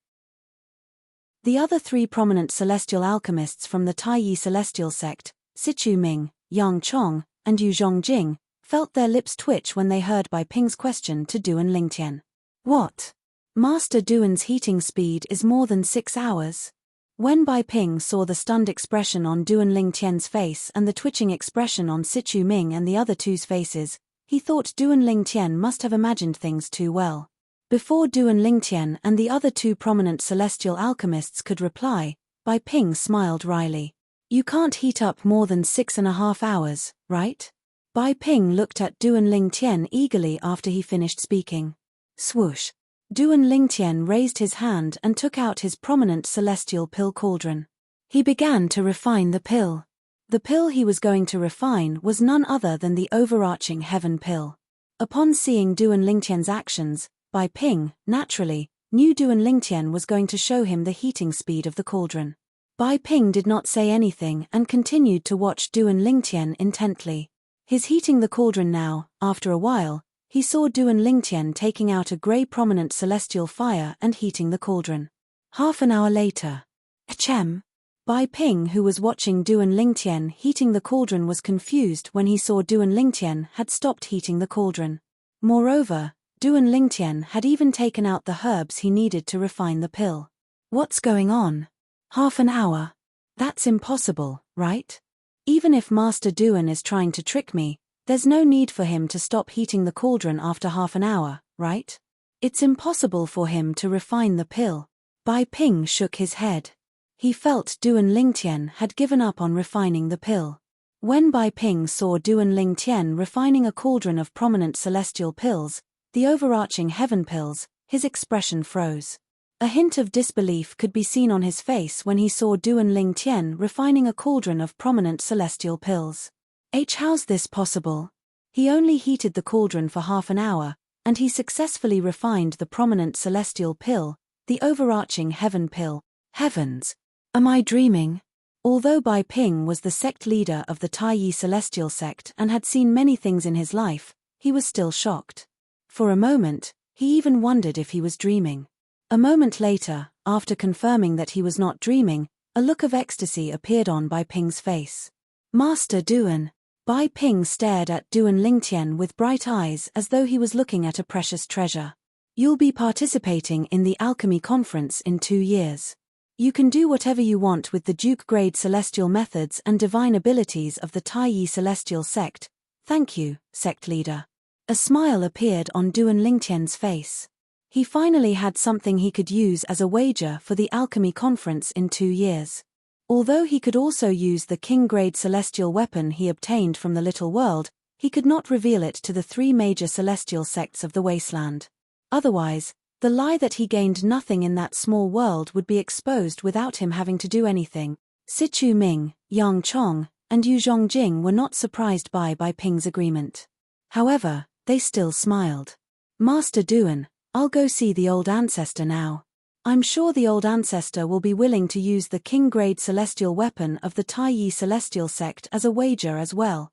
The other 3 prominent celestial alchemists from the Taiyi Celestial sect, Sichu Ming, Yang Chong, and Yu Zhongjing, felt their lips twitch when they heard Bai Ping's question to Duan Lingtian. What? Master Duan's heating speed is more than 6 hours. When Bai Ping saw the stunned expression on Duan Lingtian's face and the twitching expression on Sichu Ming and the other two's faces, he thought Duan Lingtian must have imagined things too well. Before Duan Lingtian and the other two prominent celestial alchemists could reply, Bai Ping smiled wryly. You can't heat up more than 6.5 hours, right? Bai Ping looked at Duan Lingtian eagerly after he finished speaking. Swoosh. Duan Lingtian raised his hand and took out his prominent celestial pill cauldron. He began to refine the pill. The pill he was going to refine was none other than the overarching heaven pill. Upon seeing Duan Lingtian's actions, Bai Ping, naturally, knew Duan Lingtian was going to show him the heating speed of the cauldron. Bai Ping did not say anything and continued to watch Duan Lingtian intently. His heating the cauldron now, after a while, he saw Duan Lingtian taking out a grey prominent celestial fire and heating the cauldron. Half an hour later. Achem. Bai Ping, who was watching Duan Lingtian heating the cauldron, was confused when he saw Duan Lingtian had stopped heating the cauldron. Moreover, Duan Lingtian had even taken out the herbs he needed to refine the pill. What's going on? Half an hour? That's impossible, right? Even if Master Duan is trying to trick me, there's no need for him to stop heating the cauldron after half an hour, right? It's impossible for him to refine the pill. Bai Ping shook his head. He felt Duan Lingtian had given up on refining the pill. When Bai Ping saw Duan Lingtian refining a cauldron of prominent celestial pills, the overarching heaven pills, his expression froze. A hint of disbelief could be seen on his face when he saw Duan Lingtian refining a cauldron of prominent celestial pills. How's this possible? He only heated the cauldron for half an hour, and he successfully refined the prominent celestial pill, the overarching heaven pill. Heavens! Am I dreaming? Although Bai Ping was the sect leader of the Taiyi celestial sect and had seen many things in his life, he was still shocked. For a moment, he even wondered if he was dreaming. A moment later, after confirming that he was not dreaming, a look of ecstasy appeared on Bai Ping's face. Master Duan. Bai Ping stared at Duan Lingtian with bright eyes as though he was looking at a precious treasure. You'll be participating in the alchemy conference in 2 years. You can do whatever you want with the Duke-grade celestial methods and divine abilities of the Taiyi celestial sect. Thank you, sect leader. A smile appeared on Duan Lingtian's face. He finally had something he could use as a wager for the alchemy conference in 2 years. Although he could also use the king-grade celestial weapon he obtained from the little world, he could not reveal it to the 3 major celestial sects of the wasteland. Otherwise, the lie that he gained nothing in that small world would be exposed without him having to do anything. Sichu Ming, Yang Chong, and Yu Zhongjing were not surprised by Bai Ping's agreement. However, they still smiled. Master Duan, I'll go see the old ancestor now. I'm sure the old ancestor will be willing to use the king-grade celestial weapon of the Taiyi celestial sect as a wager as well.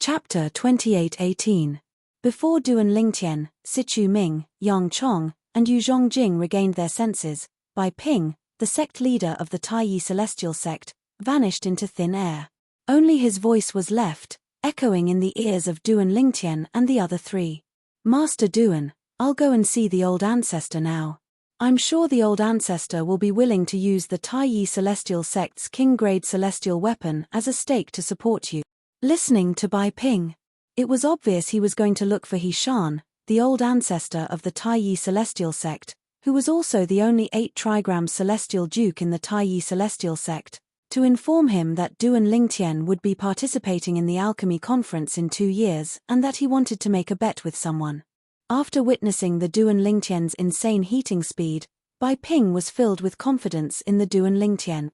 Chapter 28:18. Before Duan Lingtian, Sichu Ming, Yang Chong, and Yu Zhongjing regained their senses, Bai Ping, the sect leader of the Taiyi celestial sect, vanished into thin air. Only his voice was left, echoing in the ears of Duan Lingtian and the other 3. Master Duan, I'll go and see the old ancestor now. I'm sure the old ancestor will be willing to use the Taiyi celestial sect's king-grade celestial weapon as a stake to support you. Listening to Bai Ping, it was obvious he was going to look for Hishan, the old ancestor of the Taiyi celestial sect, who was also the only 8 trigram celestial duke in the Taiyi celestial sect, to inform him that Duan Lingtian would be participating in the alchemy conference in 2 years and that he wanted to make a bet with someone. After witnessing the Duan Lingtian's insane heating speed, Bai Ping was filled with confidence in the Duan Lingtian.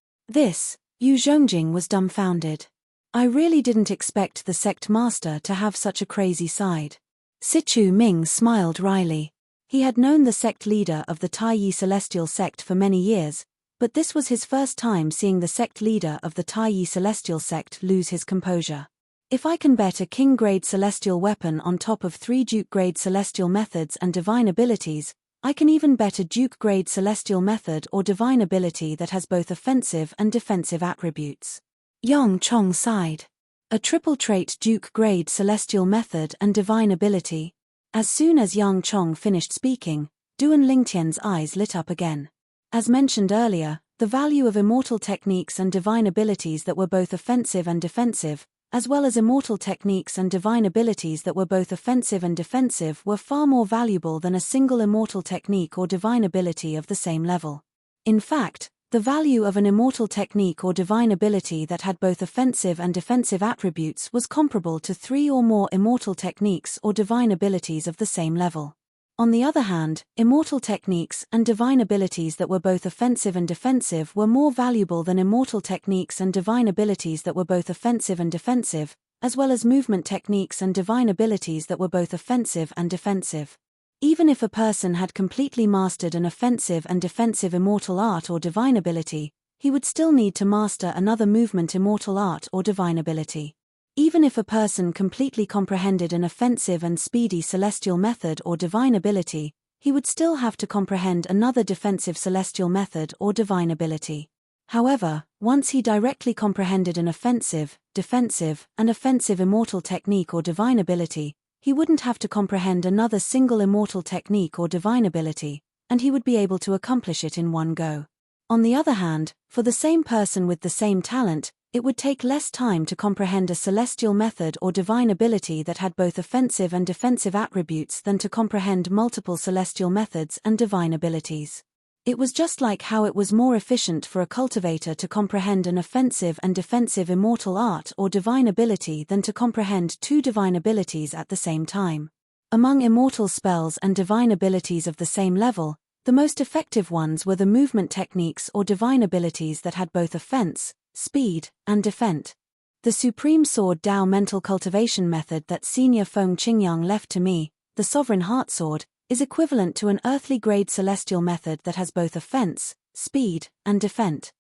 Yu Zhongjing was dumbfounded. I really didn't expect the sect master to have such a crazy side. Sichu Ming smiled wryly. He had known the sect leader of the Taiyi celestial sect for many years, but this was his first time seeing the sect leader of the Taiyi celestial sect lose his composure. If I can bet a king-grade celestial weapon on top of 3 duke-grade celestial methods and divine abilities, I can even bet a Duke-grade celestial method or divine ability that has both offensive and defensive attributes. Yang Chong sighed. A triple trait Duke-grade celestial method and divine ability. As soon as Yang Chong finished speaking, Duan Lingtian's eyes lit up again. As mentioned earlier, the value of immortal techniques and divine abilities that were both offensive and defensive, as well as immortal techniques and divine abilities that were both offensive and defensive, were far more valuable than a single immortal technique or divine ability of the same level. In fact, the value of an immortal technique or divine ability that had both offensive and defensive attributes was comparable to 3 or more immortal techniques or divine abilities of the same level. On the other hand, immortal techniques and divine abilities that were both offensive and defensive were more valuable than immortal techniques and divine abilities that were both offensive and defensive, as well as movement techniques and divine abilities that were both offensive and defensive. Even if a person had completely mastered an offensive and defensive immortal art or divine ability, he would still need to master another movement immortal art or divine ability. Even if a person completely comprehended an offensive and speedy celestial method or divine ability, he would still have to comprehend another defensive celestial method or divine ability. However, once he directly comprehended an offensive, defensive, and offensive immortal technique or divine ability, he wouldn't have to comprehend another single immortal technique or divine ability, and he would be able to accomplish it in one go. On the other hand, for the same person with the same talent, it would take less time to comprehend a celestial method or divine ability that had both offensive and defensive attributes than to comprehend multiple celestial methods and divine abilities. It was just like how it was more efficient for a cultivator to comprehend an offensive and defensive immortal art or divine ability than to comprehend 2 divine abilities at the same time. Among immortal spells and divine abilities of the same level, the most effective ones were the movement techniques or divine abilities that had both offense, speed, and defense. The Supreme Sword Dao mental cultivation method that Senior Feng Qingyang left to me, the Sovereign Heart Sword, is equivalent to an earthly grade celestial method that has both offense, speed, and defense.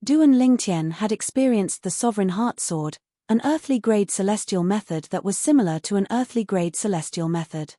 Duan Lingtian had experienced the Sovereign Heart Sword, an earthly grade celestial method that was similar to an earthly grade celestial method.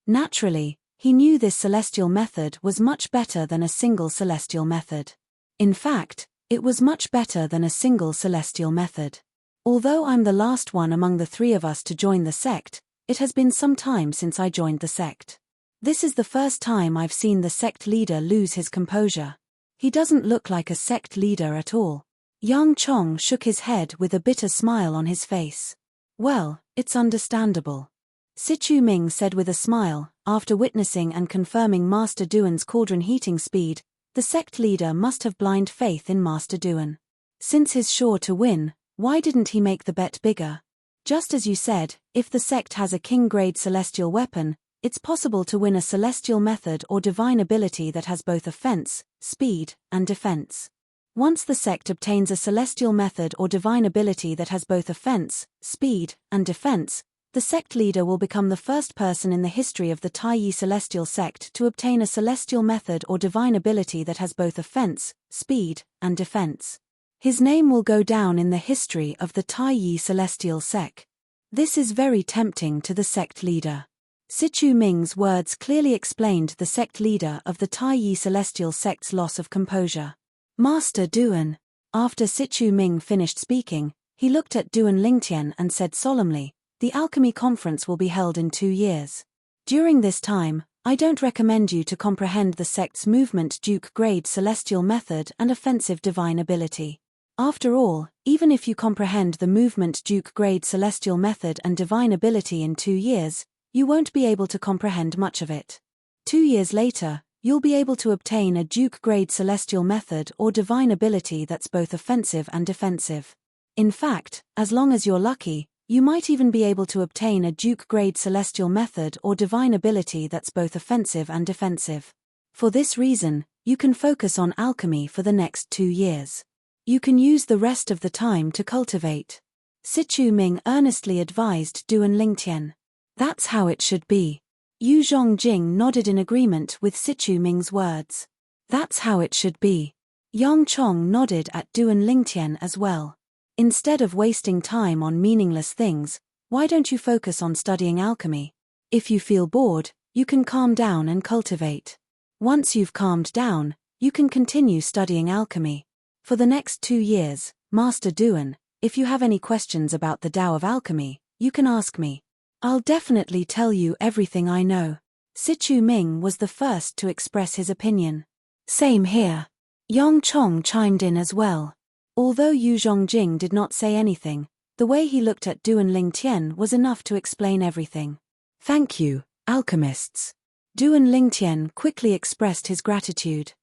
Naturally, he knew this celestial method was much better than a single celestial method. In fact, it was much better than a single celestial method. Although I'm the last one among the 3 of us to join the sect, it has been some time since I joined the sect. This is the first time I've seen the sect leader lose his composure. He doesn't look like a sect leader at all. Yang Chong shook his head with a bitter smile on his face. Well, it's understandable. Sichu Ming said with a smile, after witnessing and confirming Master Duan's cauldron heating speed, the sect leader must have blind faith in Master Duan. Since he's sure to win, why didn't he make the bet bigger? Just as you said, if the sect has a king-grade celestial weapon, it's possible to win a celestial method or divine ability that has both offense, speed, and defense. Once the sect obtains a celestial method or divine ability that has both offense, speed, and defense, the sect leader will become the first person in the history of the Taiyi celestial sect to obtain a celestial method or divine ability that has both offense, speed, and defense. His name will go down in the history of the Taiyi celestial sect. This is very tempting to the sect leader. Sichu Ming's words clearly explained the sect leader of the Taiyi celestial sect's loss of composure. Master Duan. After Sichu Ming finished speaking, he looked at Duan Lingtian and said solemnly, "The alchemy conference will be held in 2 years. During this time, I don't recommend you to comprehend the sect's movement Duke-grade celestial method and offensive divine ability. After all, even if you comprehend the movement Duke-grade celestial method and divine ability in 2 years, you won't be able to comprehend much of it. 2 years later, you'll be able to obtain a Duke-grade celestial method or divine ability that's both offensive and defensive. In fact, as long as you're lucky, you might even be able to obtain a Duke-grade celestial method or divine ability that's both offensive and defensive. For this reason, you can focus on alchemy for the next 2 years. You can use the rest of the time to cultivate." Sichu Ming earnestly advised Duan Lingtian. "That's how it should be." Yu Zhongjing nodded in agreement with Sichu Ming's words. "That's how it should be." Yang Chong nodded at Duan Lingtian as well. "Instead of wasting time on meaningless things, why don't you focus on studying alchemy? If you feel bored, You can calm down and cultivate. Once you've calmed down, you can continue studying alchemy. For the next 2 years, Master Duan, if you have any questions about the Tao of alchemy, you can ask me. I'll definitely tell you everything I know. Sichu Ming was the first to express his opinion. Same here. Yang Chong chimed in as well. Although Yu Zhongjing did not say anything, the way he looked at Duan Lingtian was enough to explain everything. Thank you, alchemists. Duan Lingtian quickly expressed his gratitude.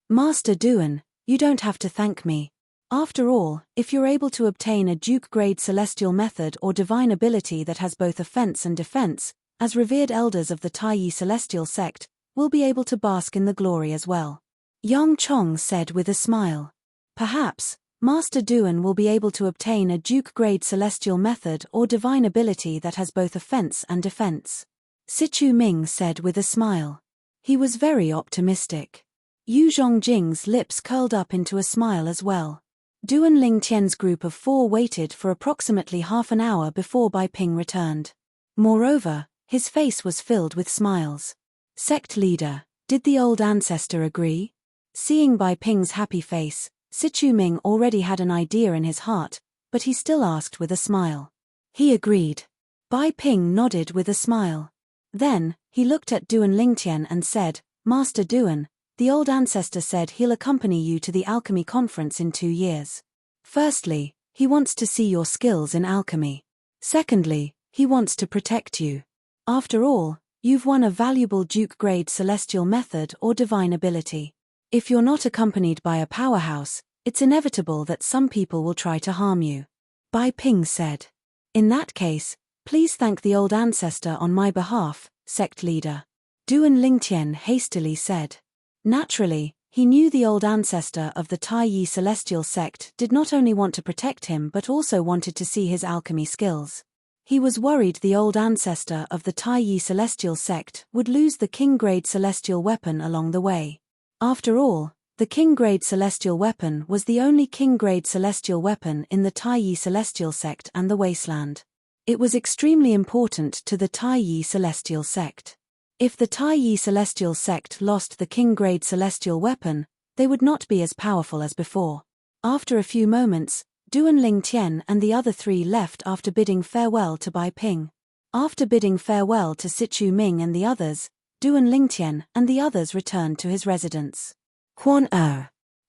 Master Duan, you don't have to thank me. After all, if you're able to obtain a Duke-grade celestial method or divine ability that has both offense and defense, as revered elders of the Taiyi celestial sect, we'll be able to bask in the glory as well. Yang Chong said with a smile. Perhaps, Master Duan will be able to obtain a Duke-grade celestial method or divine ability that has both offense and defense. Sichu Ming said with a smile. He was very optimistic. Yu Zhongjing's lips curled up into a smile as well. Duan Lingtian's group of 4 waited for approximately half an hour before Bai Ping returned. Moreover, his face was filled with smiles. Sect leader, did the old ancestor agree? Seeing Bai Ping's happy face, Sichu Ming already had an idea in his heart, but he still asked with a smile. He agreed. Bai Ping nodded with a smile. Then, he looked at Duan Lingtian and said, Master Duan, the old ancestor said he'll accompany you to the alchemy conference in 2 years. Firstly, he wants to see your skills in alchemy. Secondly, he wants to protect you. After all, you've won a valuable Duke-grade celestial method or divine ability. If you're not accompanied by a powerhouse, it's inevitable that some people will try to harm you. Bai Ping said. In that case, please thank the old ancestor on my behalf, sect leader. Duan Lingtian hastily said. Naturally, he knew the old ancestor of the Taiyi celestial sect did not only want to protect him but also wanted to see his alchemy skills. He was worried the old ancestor of the Taiyi celestial sect would lose the king-grade celestial weapon along the way. After all, the king-grade celestial weapon was the only king-grade celestial weapon in the Taiyi celestial sect and the wasteland. It was extremely important to the Taiyi celestial sect. If the Taiyi celestial sect lost the king-grade celestial weapon, they would not be as powerful as before. After a few moments, Duan Lingtian and the other 3 left after bidding farewell to Bai Ping. After bidding farewell to Sichu Ming and the others, Duan Lingtian and the others returned to his residence. Huan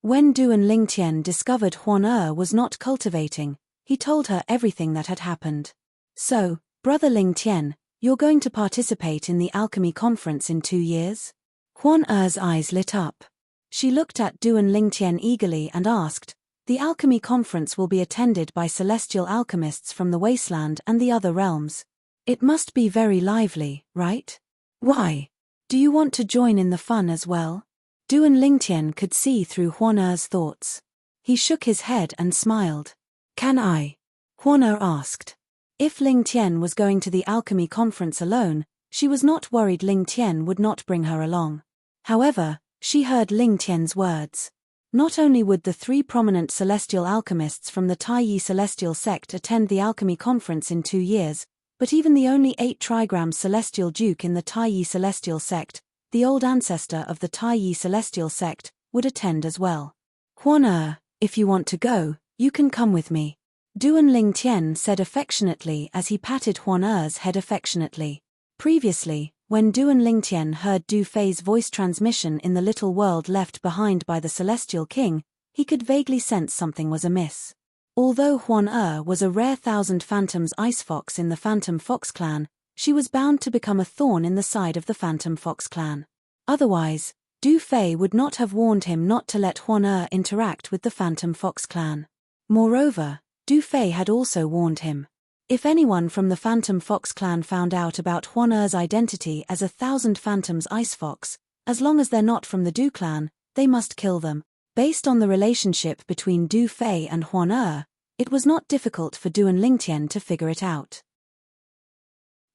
When Duan Lingtian discovered Huan was not cultivating, he told her everything that had happened. So, Brother Lingtian, you're going to participate in the alchemy conference in 2 years? Huan-Er's eyes lit up. She looked at Duan Lingtian eagerly and asked, the alchemy conference will be attended by celestial alchemists from the wasteland and the other realms. It must be very lively, right? Why? Do you want to join in the fun as well? Duan Lingtian could see through Huan-Er's thoughts. He shook his head and smiled. Can I? Huan-Er asked. If Lingtian was going to the alchemy conference alone, she was not worried Lingtian would not bring her along. However, she heard Lingtian's words. Not only would the 3 prominent celestial alchemists from the Taiyi celestial sect attend the alchemy conference in 2 years, but even the only 8 trigram celestial duke in the Taiyi celestial sect, the old ancestor of the Taiyi celestial sect, would attend as well. Huan-Er, if you want to go, you can come with me. Duan Lingtian said affectionately as he patted Huan-Er's head affectionately. Previously, when Duan Lingtian heard Du Fei's voice transmission in the little world left behind by the Celestial King, he could vaguely sense something was amiss. Although Huan-Er was a rare Thousand Phantoms ice fox in the Phantom Fox clan, she was bound to become a thorn in the side of the Phantom Fox clan. Otherwise, Du Fei would not have warned him not to let Huan-Er interact with the Phantom Fox clan. Moreover, Du Fei had also warned him. If anyone from the Phantom Fox clan found out about Huan-Er's identity as a Thousand Phantoms ice fox, as long as they're not from the Du clan, they must kill them. Based on the relationship between Du Fei and Huan-Er, it was not difficult for Duan Lingtian to figure it out.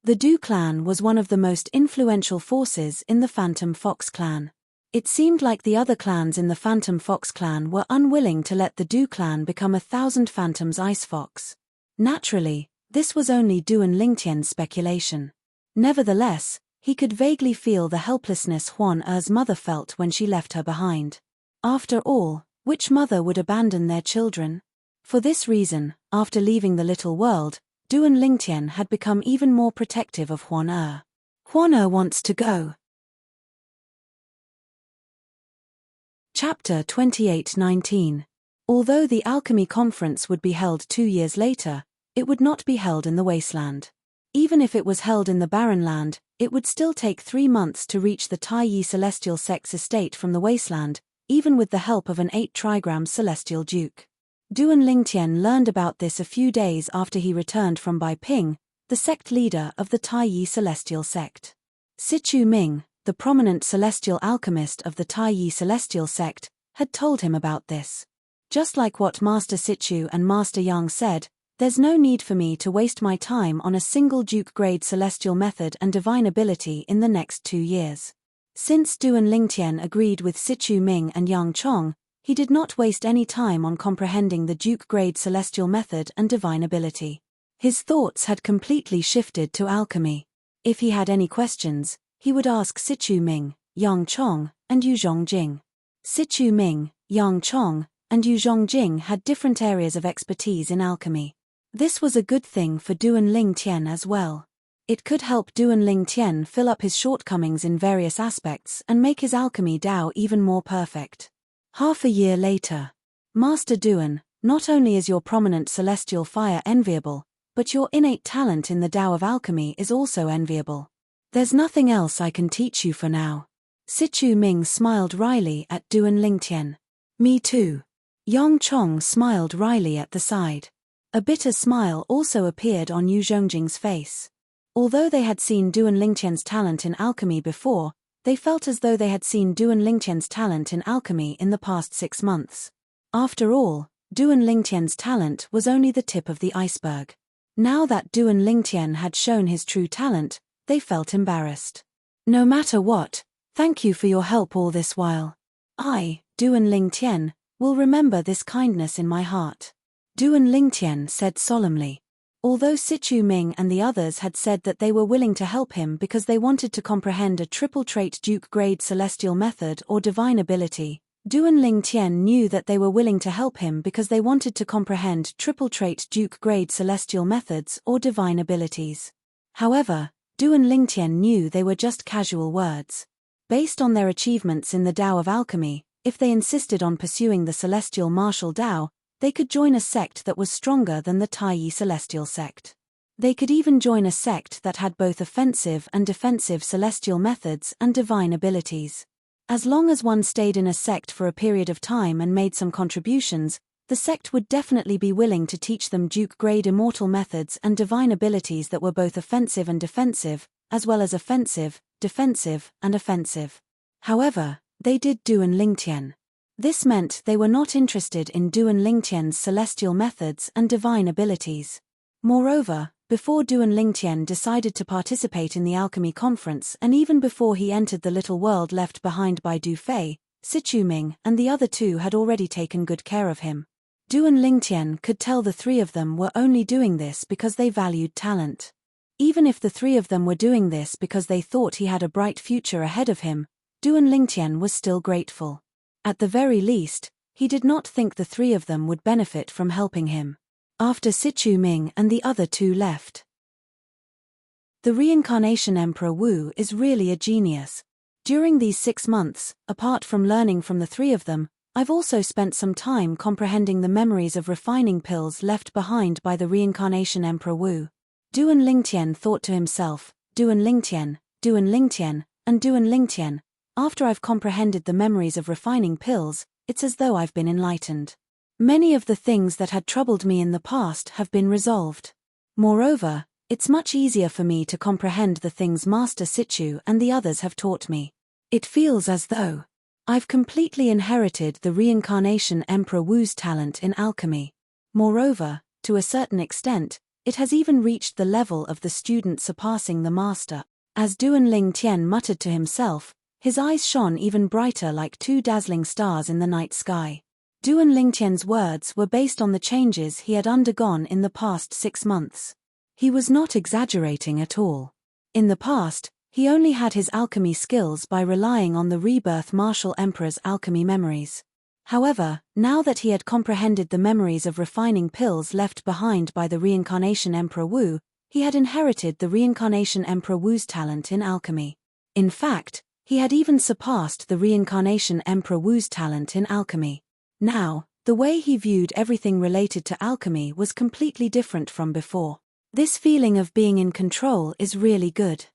The Du clan was one of the most influential forces in the Phantom Fox clan. It seemed like the other clans in the Phantom Fox clan were unwilling to let the Du clan become a Thousand Phantoms ice fox. Naturally, this was only Duan Lingtian's speculation. Nevertheless, he could vaguely feel the helplessness Huan Er's mother felt when she left her behind. After all, which mother would abandon their children? For this reason, after leaving the little world, Duan Lingtian had become even more protective of Huan Er. Huan Er wants to go. Chapter 28:19. Although the alchemy conference would be held 2 years later, it would not be held in the wasteland. Even if it was held in the barren land, it would still take 3 months to reach the Taiyi celestial sect's estate from the wasteland, even with the help of an 8-trigram celestial duke. Duan Lingtian learned about this a few days after he returned from Bai Ping, the sect leader of the Taiyi celestial sect. Sichu Ming, the prominent celestial alchemist of the Taiyi celestial sect, had told him about this. Just like what Master Sichu and Master Yang said, there's no need for me to waste my time on a single duke-grade celestial method and divine ability in the next 2 years. Since Duan Lingtian agreed with Sichu Ming and Yang Chong, he did not waste any time on comprehending the duke-grade celestial method and divine ability. His thoughts had completely shifted to alchemy. If he had any questions, he would ask Sichu Ming, Yang Chong, and Yu Zhongjing. Sichu Ming, Yang Chong, and Yu Zhongjing had different areas of expertise in alchemy. This was a good thing for Duan Lingtian as well. It could help Duan Lingtian fill up his shortcomings in various aspects and make his alchemy Dao even more perfect. Half a year later. Master Duan, not only is your prominent celestial fire enviable, but your innate talent in the Dao of alchemy is also enviable. There's nothing else I can teach you for now. Sichu Ming smiled wryly at Duan Lingtian. Me too. Yang Chong smiled wryly at the side. A bitter smile also appeared on Yu Zhongjing's face. Although they had seen Duan Lingtian's talent in alchemy before, they felt as though they had seen Duan Lingtian's talent in alchemy in the past 6 months. After all, Duan Lingtian's talent was only the tip of the iceberg. Now that Duan Lingtian had shown his true talent, they felt embarrassed. No matter what, thank you for your help all this while. I, Duan Lingtian, will remember this kindness in my heart. Duan Lingtian said solemnly. Although Sichu Ming and the others had said that they were willing to help him because they wanted to comprehend a triple-trait duke-grade celestial method or divine ability, Duan Lingtian knew that they were willing to help him because they wanted to comprehend triple-trait duke-grade celestial methods or divine abilities. However, Duan Lingtian knew they were just casual words. Based on their achievements in the Dao of alchemy, if they insisted on pursuing the celestial martial Dao, they could join a sect that was stronger than the Taiyi celestial sect. They could even join a sect that had both offensive and defensive celestial methods and divine abilities. As long as one stayed in a sect for a period of time and made some contributions, the sect would definitely be willing to teach them duke-grade immortal methods and divine abilities that were both offensive and defensive, as well as offensive, defensive, and offensive. However, they did Duan Lingtian. This meant they were not interested in Duan Lingtian's celestial methods and divine abilities. Moreover, before Duan Lingtian decided to participate in the alchemy conference and even before he entered the little world left behind by Du Fei, Sichu Ming and the other 2 had already taken good care of him. Duan Lingtian could tell the 3 of them were only doing this because they valued talent. Even if the 3 of them were doing this because they thought he had a bright future ahead of him, Duan Lingtian was still grateful. At the very least, he did not think the 3 of them would benefit from helping him. After Sichu Ming and the other 2 left. The reincarnation Emperor Wu is really a genius. During these 6 months, apart from learning from the 3 of them, I've also spent some time comprehending the memories of refining pills left behind by the reincarnation Emperor Wu. Duan Lingtian thought to himself, Duan Lingtian, Duan Lingtian, and Duan Lingtian. After I've comprehended the memories of refining pills, it's as though I've been enlightened. Many of the things that had troubled me in the past have been resolved. Moreover, it's much easier for me to comprehend the things Master Sichu and the others have taught me. It feels as though I've completely inherited the reincarnation Emperor Wu's talent in alchemy. Moreover, to a certain extent, it has even reached the level of the student surpassing the master. As Duan Lingtian muttered to himself, his eyes shone even brighter like 2 dazzling stars in the night sky. Duan Lingtian's words were based on the changes he had undergone in the past 6 months. He was not exaggerating at all. In the past, he only had his alchemy skills by relying on the rebirth martial emperor's alchemy memories. However, now that he had comprehended the memories of refining pills left behind by the reincarnation Emperor Wu, he had inherited the reincarnation Emperor Wu's talent in alchemy. In fact, he had even surpassed the reincarnation Emperor Wu's talent in alchemy. Now, the way he viewed everything related to alchemy was completely different from before. This feeling of being in control is really good.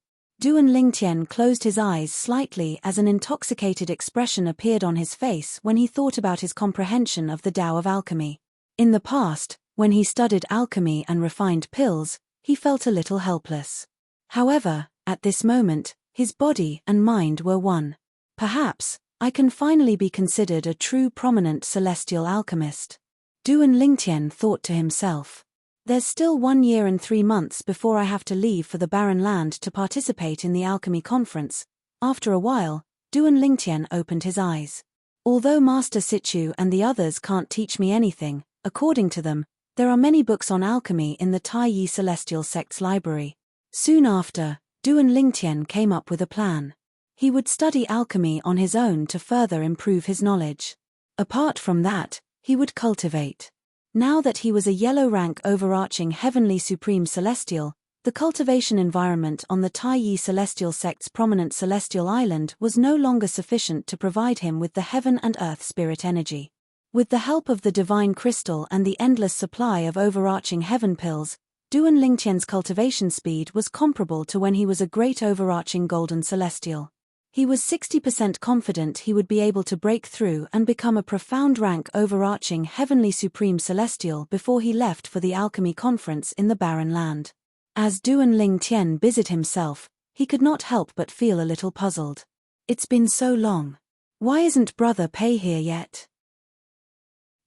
Duan Lingtian closed his eyes slightly as an intoxicated expression appeared on his face when he thought about his comprehension of the Tao of alchemy. In the past, when he studied alchemy and refined pills, he felt a little helpless. However, at this moment, his body and mind were one. Perhaps, I can finally be considered a true prominent celestial alchemist. Duan Lingtian thought to himself. There's still 1 year and 3 months before I have to leave for the Barren Land to participate in the alchemy conference. After a while, Duan Lingtian opened his eyes. Although Master Situ and the others can't teach me anything, according to them, there are many books on alchemy in the Tai Yi Celestial Sect's library. Soon after, Duan Lingtian came up with a plan. He would study alchemy on his own to further improve his knowledge. Apart from that, he would cultivate. Now that he was a yellow rank overarching heavenly supreme celestial, the cultivation environment on the Tai Yi Celestial Sect's prominent celestial island was no longer sufficient to provide him with the heaven and earth spirit energy. With the help of the divine crystal and the endless supply of overarching heaven pills, Duan Lingtian's cultivation speed was comparable to when he was a great overarching golden celestial. He was 60% confident he would be able to break through and become a profound rank overarching heavenly supreme celestial before he left for the alchemy conference in the Barren Land. As Duan Lingtian busied himself, he could not help but feel a little puzzled. It's been so long. Why isn't Brother Pei here yet?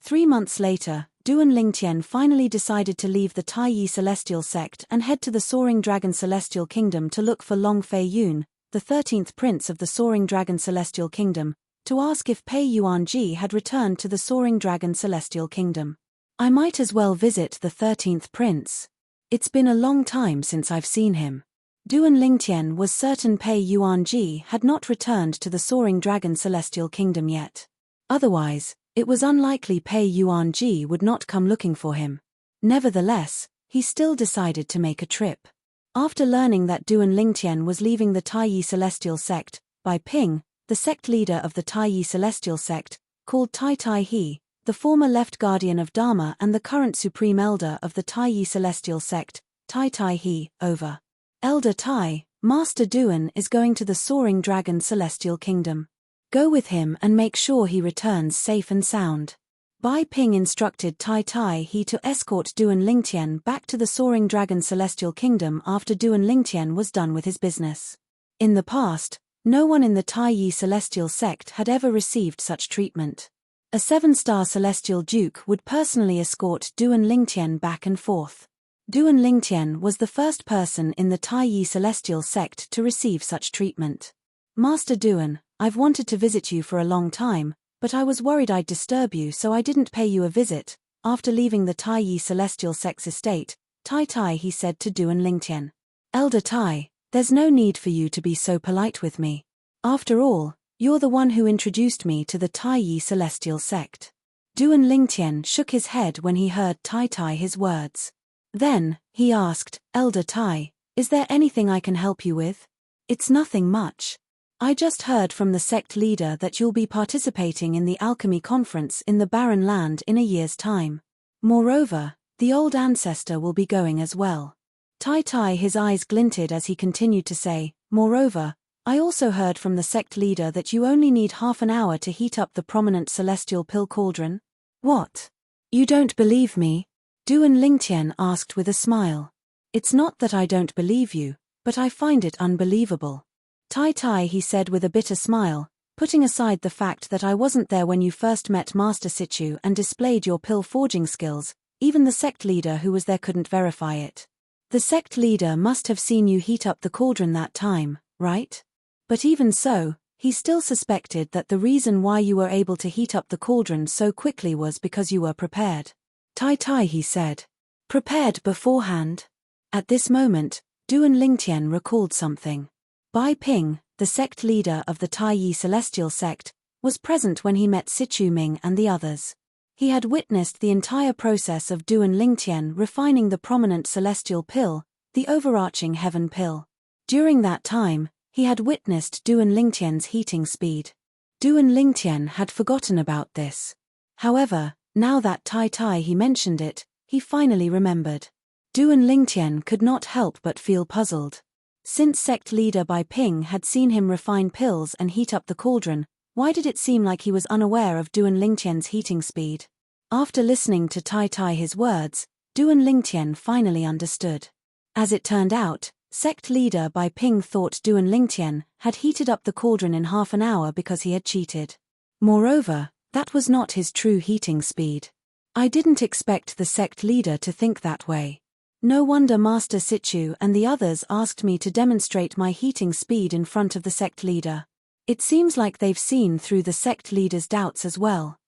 3 months later, Duan Lingtian finally decided to leave the Tai Yi Celestial Sect and head to the Soaring Dragon Celestial Kingdom to look for Long Fei Yun, the 13th Prince of the Soaring Dragon Celestial Kingdom, to ask if Pei Yuanji had returned to the Soaring Dragon Celestial Kingdom. I might as well visit the 13th Prince. It's been a long time since I've seen him. Duan Lingtian was certain Pei Yuanji had not returned to the Soaring Dragon Celestial Kingdom yet. Otherwise, it was unlikely Pei Yuanji would not come looking for him. Nevertheless, he still decided to make a trip. After learning that Duan Lingtian was leaving the Tai Yi Celestial Sect, Bai Ping, the sect leader of the Tai Yi Celestial Sect, called Tai Tai He, the former left guardian of Dharma and the current supreme elder of the Tai Yi Celestial Sect, Tai Tai He, over. Elder Tai, Master Duan is going to the Soaring Dragon Celestial Kingdom. Go with him and make sure he returns safe and sound. Bai Ping instructed Tai Tai He to escort Duan Lingtian back to the Soaring Dragon Celestial Kingdom after Duan Lingtian was done with his business. In the past, no one in the Tai Yi Celestial Sect had ever received such treatment. A 7-star Celestial Duke would personally escort Duan Lingtian back and forth. Duan Lingtian was the first person in the Tai Yi Celestial Sect to receive such treatment. Master Duan, I've wanted to visit you for a long time, but I was worried I'd disturb you so I didn't pay you a visit. After leaving the Tai Yi Celestial Sect's estate, Tai Tai He said to Duan Lingtian. Elder Tai, there's no need for you to be so polite with me. After all, you're the one who introduced me to the Tai Yi Celestial Sect. Duan Lingtian shook his head when he heard Tai Tai He's words. Then, he asked, Elder Tai, is there anything I can help you with? It's nothing much. I just heard from the sect leader that you'll be participating in the alchemy conference in the Barren Land in a year's time. Moreover, the old ancestor will be going as well. Tai Tai His eyes glinted as he continued to say, moreover, I also heard from the sect leader that you only need half an hour to heat up the prominent celestial pill cauldron. What? You don't believe me? Duan Lingtian asked with a smile. It's not that I don't believe you, but I find it unbelievable. Tai Tai He said with a bitter smile, putting aside the fact that I wasn't there when you first met Master Situ and displayed your pill forging skills, even the sect leader who was there couldn't verify it. The sect leader must have seen you heat up the cauldron that time, right? But even so, he still suspected that the reason why you were able to heat up the cauldron so quickly was because you were prepared. Tai Tai He said. Prepared beforehand? At this moment, Duan Lingtian recalled something. Bai Ping, the sect leader of the Tai Yi celestial sect, was present when he met Sichu Ming and the others. He had witnessed the entire process of Duan Lingtian refining the prominent celestial pill, the overarching heaven pill. During that time, he had witnessed Duan Lingtian's heating speed. Duan Lingtian had forgotten about this. However, now that Tai he mentioned it, he finally remembered. Duan Lingtian could not help but feel puzzled. Since sect leader Bai Ping had seen him refine pills and heat up the cauldron, why did it seem like he was unaware of Duan Lingtian's heating speed? After listening to Tai his words, Duan Lingtian finally understood. As it turned out, sect leader Bai Ping thought Duan Lingtian had heated up the cauldron in half an hour because he had cheated. Moreover, that was not his true heating speed. I didn't expect the sect leader to think that way. No wonder Master Sichu and the others asked me to demonstrate my heating speed in front of the sect leader. It seems like they've seen through the sect leader's doubts as well.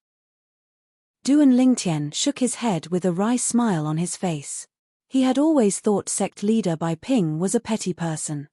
Duan Lingtian shook his head with a wry smile on his face. He had always thought sect leader Bai Ping was a petty person.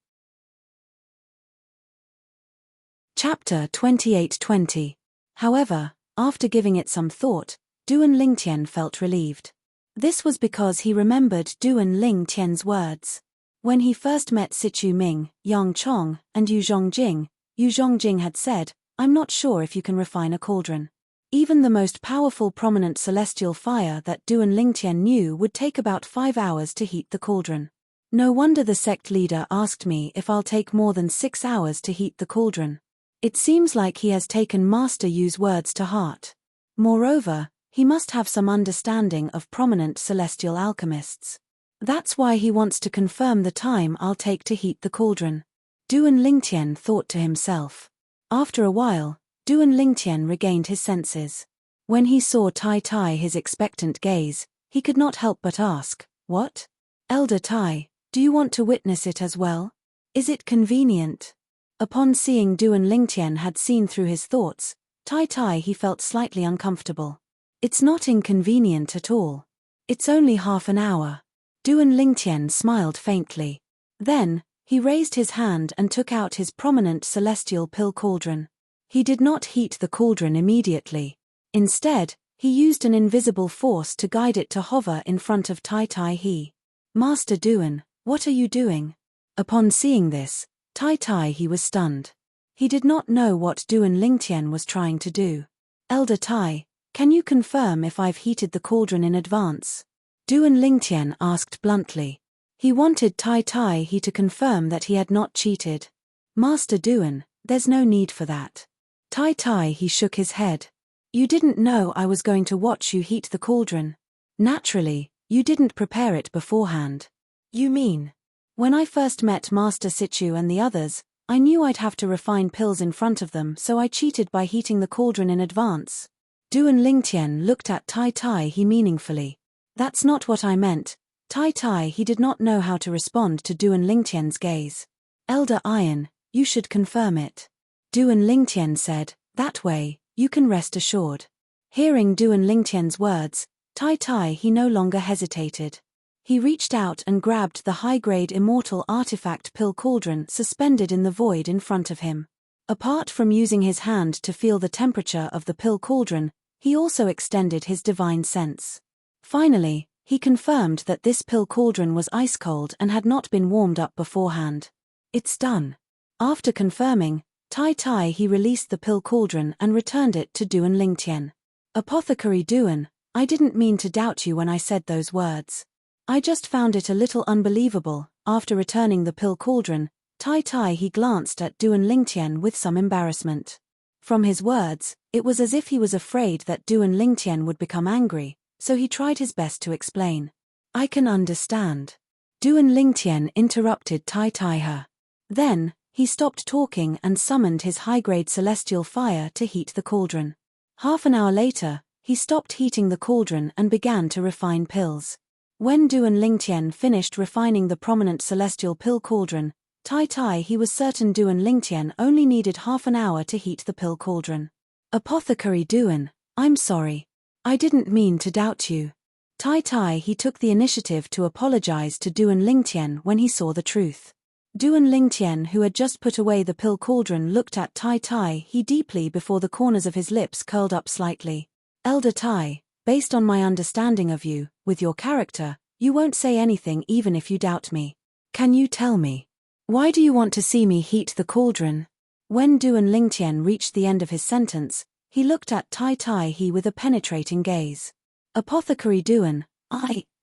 Chapter 28:20. However, after giving it some thought, Duan Lingtian felt relieved. This was because he remembered Duan Lingtian's words. When he first met Sichu Ming, Yang Chong, and Yu Zhongjing had said, "I'm not sure if you can refine a cauldron." Even the most powerful prominent celestial fire that Duan Lingtian knew would take about 5 hours to heat the cauldron. No wonder the sect leader asked me if I'll take more than 6 hours to heat the cauldron. It seems like he has taken Master Yu's words to heart. Moreover, he must have some understanding of prominent celestial alchemists. That's why he wants to confirm the time I'll take to heat the cauldron. Duan Lingtian thought to himself. After a while, Duan Lingtian regained his senses. When he saw Tai his expectant gaze, he could not help but ask, "What? Elder Tai, do you want to witness it as well? Is it convenient?" Upon seeing Duan Lingtian had seen through his thoughts, Tai he felt slightly uncomfortable. "It's not inconvenient at all. It's only half an hour." Duan Lingtian smiled faintly. Then, he raised his hand and took out his prominent celestial pill cauldron. He did not heat the cauldron immediately. Instead, he used an invisible force to guide it to hover in front of Tai he. "Master Duan, what are you doing?" Upon seeing this, Tai he was stunned. He did not know what Duan Lingtian was trying to do. "Elder Tai, can you confirm if I've heated the cauldron in advance?" Duan Lingtian asked bluntly. He wanted Tai he to confirm that he had not cheated. "Master Duan, there's no need for that." Tai he shook his head. "You didn't know I was going to watch you heat the cauldron. Naturally, you didn't prepare it beforehand." "You mean?" "When I first met Master Sichu and the others, I knew I'd have to refine pills in front of them, so I cheated by heating the cauldron in advance." Duan Lingtian looked at Tai he meaningfully. "That's not what I meant." Tai he did not know how to respond to Duan Lingtian's gaze. "Elder Iron, you should confirm it." Duan Lingtian said, "That way, you can rest assured." Hearing Duan Lingtian's words, Tai he no longer hesitated. He reached out and grabbed the high-grade immortal artifact pill cauldron suspended in the void in front of him. Apart from using his hand to feel the temperature of the pill cauldron, he also extended his divine sense. Finally, he confirmed that this pill cauldron was ice-cold and had not been warmed up beforehand. "It's done." After confirming, Tai he released the pill cauldron and returned it to Duan Lingtian. "Apothecary Duan, I didn't mean to doubt you when I said those words. I just found it a little unbelievable." After returning the pill cauldron, Tai he glanced at Duan Lingtian with some embarrassment. From his words, it was as if he was afraid that Duan Lingtian would become angry, so he tried his best to explain. "I can understand." Duan Lingtian interrupted Tai her. Then, he stopped talking and summoned his high-grade celestial fire to heat the cauldron. Half an hour later, he stopped heating the cauldron and began to refine pills. When Duan Lingtian finished refining the prominent celestial pill cauldron, Tai he was certain Duan Lingtian only needed half an hour to heat the pill cauldron. "Apothecary Duan, I'm sorry. I didn't mean to doubt you." Tai Tai he took the initiative to apologize to Duan Lingtian when he saw the truth. Duan Lingtian, who had just put away the pill cauldron, looked at Tai Tai he deeply before the corners of his lips curled up slightly. Elder Tai, based on my understanding of you, with your character, you won't say anything even if you doubt me. Can you tell me? Why do you want to see me heat the cauldron? When Duan Lingtian reached the end of his sentence, he looked at Tai Tai he with a penetrating gaze. Apothecary Duan,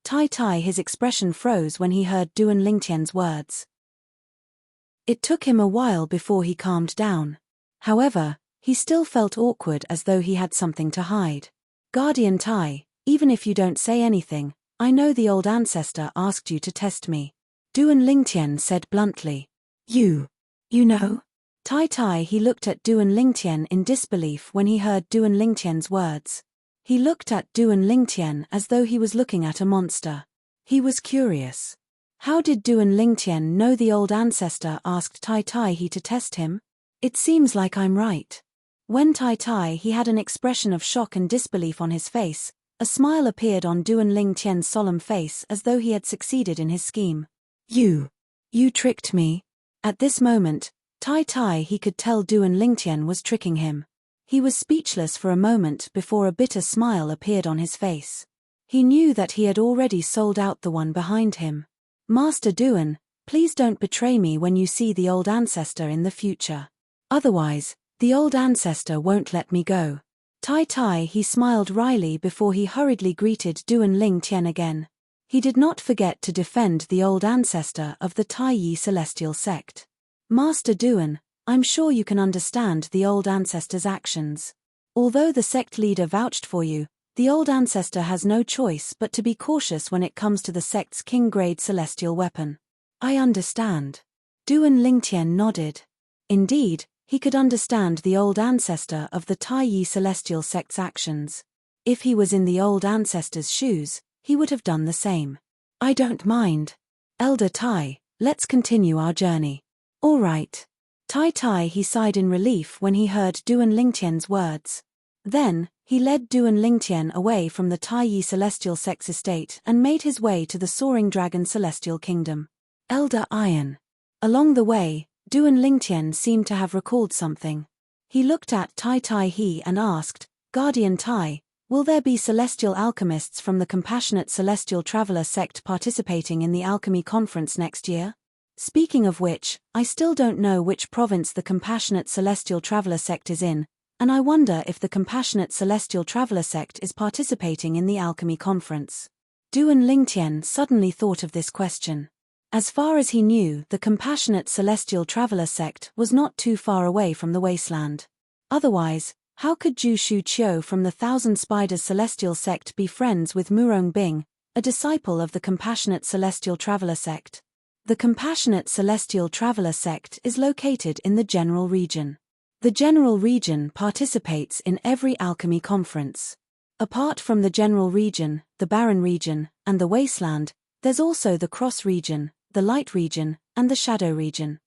Tai Tai his expression froze when he heard Duan Lingtian's words. It took him a while before he calmed down. However, he still felt awkward as though he had something to hide. Guardian Tai, even if you don't say anything, I know the old ancestor asked you to test me. Duan Lingtian said bluntly. You know? Tai Tai he looked at Duan Lingtian in disbelief when he heard Duan Lingtian's words. He looked at Duan Lingtian as though he was looking at a monster. He was curious. How did Duan Lingtian know the old ancestor asked Tai Tai he to test him? It seems like I'm right. When Tai Tai he had an expression of shock and disbelief on his face, a smile appeared on Duan Lingtian's solemn face as though he had succeeded in his scheme. You tricked me. At this moment, Tai Tai he could tell Duan Lingtian was tricking him. He was speechless for a moment before a bitter smile appeared on his face. He knew that he had already sold out the one behind him. Master Duan, please don't betray me when you see the old ancestor in the future. Otherwise, the old ancestor won't let me go. Tai Tai he smiled wryly before he hurriedly greeted Duan Lingtian again. He did not forget to defend the old ancestor of the Tai Yi celestial sect. Master Duan, I'm sure you can understand the old ancestor's actions. Although the sect leader vouched for you, the old ancestor has no choice but to be cautious when it comes to the sect's king-grade celestial weapon. I understand. Duan Lingtian nodded. Indeed, he could understand the old ancestor of the Tai Yi celestial sect's actions. If he was in the old ancestor's shoes, he would have done the same. I don't mind. Elder Tai, let's continue our journey. All right. Tai Tai he sighed in relief when he heard Duan Lingtian's words. Then, he led Duan Lingtian away from the Tai Yi celestial sect's estate and made his way to the soaring dragon celestial kingdom. Elder Iron. Along the way, Duan Lingtian seemed to have recalled something. He looked at Tai Tai he and asked, Guardian Tai, will there be celestial alchemists from the Compassionate Celestial Traveler sect participating in the alchemy conference next year? Speaking of which, I still don't know which province the Compassionate Celestial Traveler sect is in, and I wonder if the Compassionate Celestial Traveler sect is participating in the alchemy conference. Duan Lingtian suddenly thought of this question. As far as he knew, the Compassionate Celestial Traveler sect was not too far away from the wasteland. Otherwise, how could Ju Shu Qiu from the Thousand Spiders Celestial sect be friends with Murong Bing, a disciple of the Compassionate Celestial Traveler sect? The Compassionate Celestial Traveler sect is located in the General Region. The General Region participates in every alchemy conference. Apart from the General Region, the Barren Region, and the Wasteland, there's also the Cross Region, the Light Region, and the Shadow Region.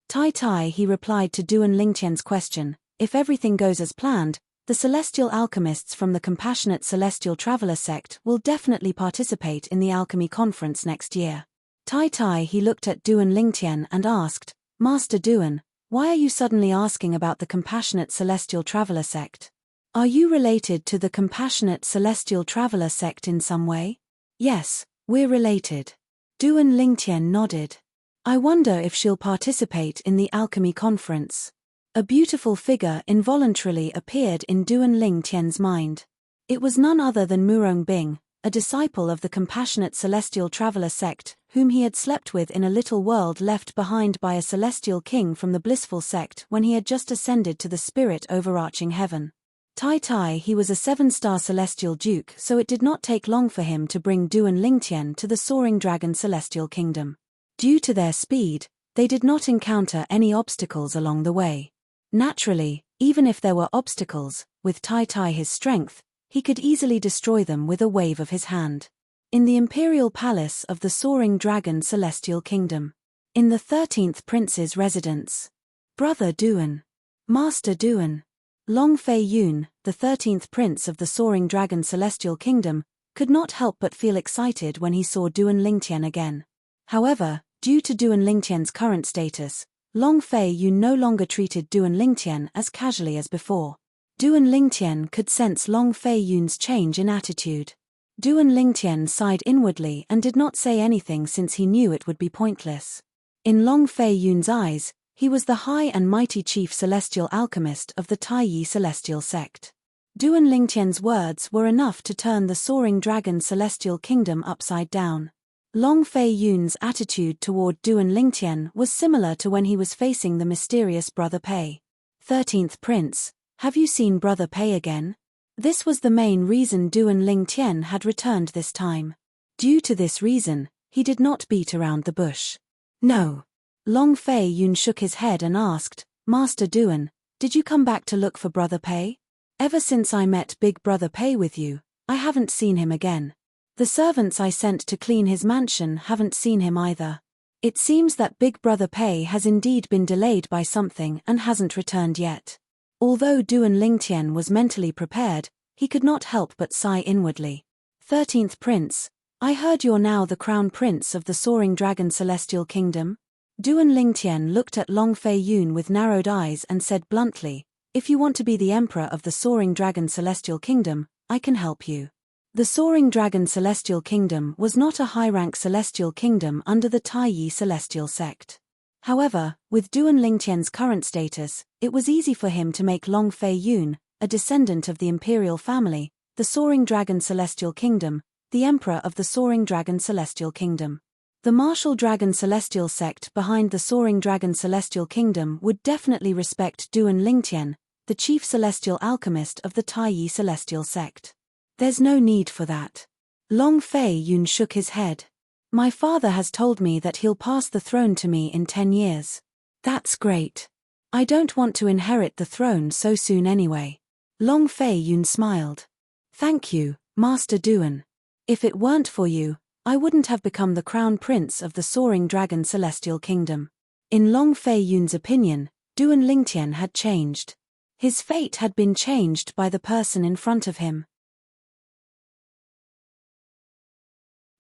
Tai Tai he replied to Duan Lingtian's question, if everything goes as planned, the celestial alchemists from the Compassionate Celestial Traveler sect will definitely participate in the alchemy conference next year. Tai Tai he looked at Duan Lingtian and asked, Master Duan, why are you suddenly asking about the Compassionate Celestial Traveler sect? Are you related to the Compassionate Celestial Traveler sect in some way? Yes, we're related. Duan Lingtian nodded. I wonder if she'll participate in the alchemy conference. A beautiful figure involuntarily appeared in Duan Lingtian's mind. It was none other than Murong Bing, a disciple of the Compassionate Celestial Traveler sect, whom he had slept with in a little world left behind by a celestial king from the blissful sect when he had just ascended to the spirit overarching heaven. Tai Tai he was a 7-star celestial duke, so it did not take long for him to bring Duan Lingtian to the soaring dragon celestial kingdom. Due to their speed, they did not encounter any obstacles along the way. Naturally, even if there were obstacles, with Tai Tai his strength, he could easily destroy them with a wave of his hand. In the imperial palace of the soaring dragon celestial kingdom. In the 13th prince's residence. Brother Duan. Master Duan. Long Fei Yun, the 13th prince of the soaring dragon celestial kingdom, could not help but feel excited when he saw Duan Lingtian again. However, due to Duan Lingtian's current status, Long Fei Yun no longer treated Duan Lingtian as casually as before. Duan Lingtian could sense Long Fei Yun's change in attitude. Duan Lingtian sighed inwardly and did not say anything since he knew it would be pointless. In Long Fei Yun's eyes, he was the high and mighty chief celestial alchemist of the Taiyi celestial sect. Duan Lingtian's words were enough to turn the soaring dragon celestial kingdom upside down. Long Fei Yun's attitude toward Duan Lingtian was similar to when he was facing the mysterious Brother Pei. 13th Prince, have you seen Brother Pei again? This was the main reason Duan Lingtian had returned this time. Due to this reason, he did not beat around the bush. No. Long Fei Yun shook his head and asked, Master Duan, did you come back to look for Brother Pei? Ever since I met Big Brother Pei with you, I haven't seen him again. The servants I sent to clean his mansion haven't seen him either. It seems that Big Brother Pei has indeed been delayed by something and hasn't returned yet. Although Duan Lingtian was mentally prepared, he could not help but sigh inwardly. 13th Prince, I heard you're now the crown prince of the soaring dragon celestial kingdom? Duan Lingtian looked at Long Fei Yun with narrowed eyes and said bluntly, if you want to be the emperor of the soaring dragon celestial kingdom, I can help you. The soaring dragon celestial kingdom was not a high-rank celestial kingdom under the Taiyi celestial sect. However, with Duan Lingtian's current status, it was easy for him to make Long Fei Yun, a descendant of the imperial family, the soaring dragon celestial kingdom, the emperor of the soaring dragon celestial kingdom. The martial dragon celestial sect behind the soaring dragon celestial kingdom would definitely respect Duan Lingtian, the chief celestial alchemist of the Taiyi celestial sect. There's no need for that. Long Fei Yun shook his head. My father has told me that he'll pass the throne to me in 10 years. That's great. I don't want to inherit the throne so soon anyway. Long Fei Yun smiled. Thank you, Master Duan. If it weren't for you, I wouldn't have become the crown prince of the soaring dragon celestial kingdom. In Long Fei Yun's opinion, Duan Lingtian had changed. His fate had been changed by the person in front of him.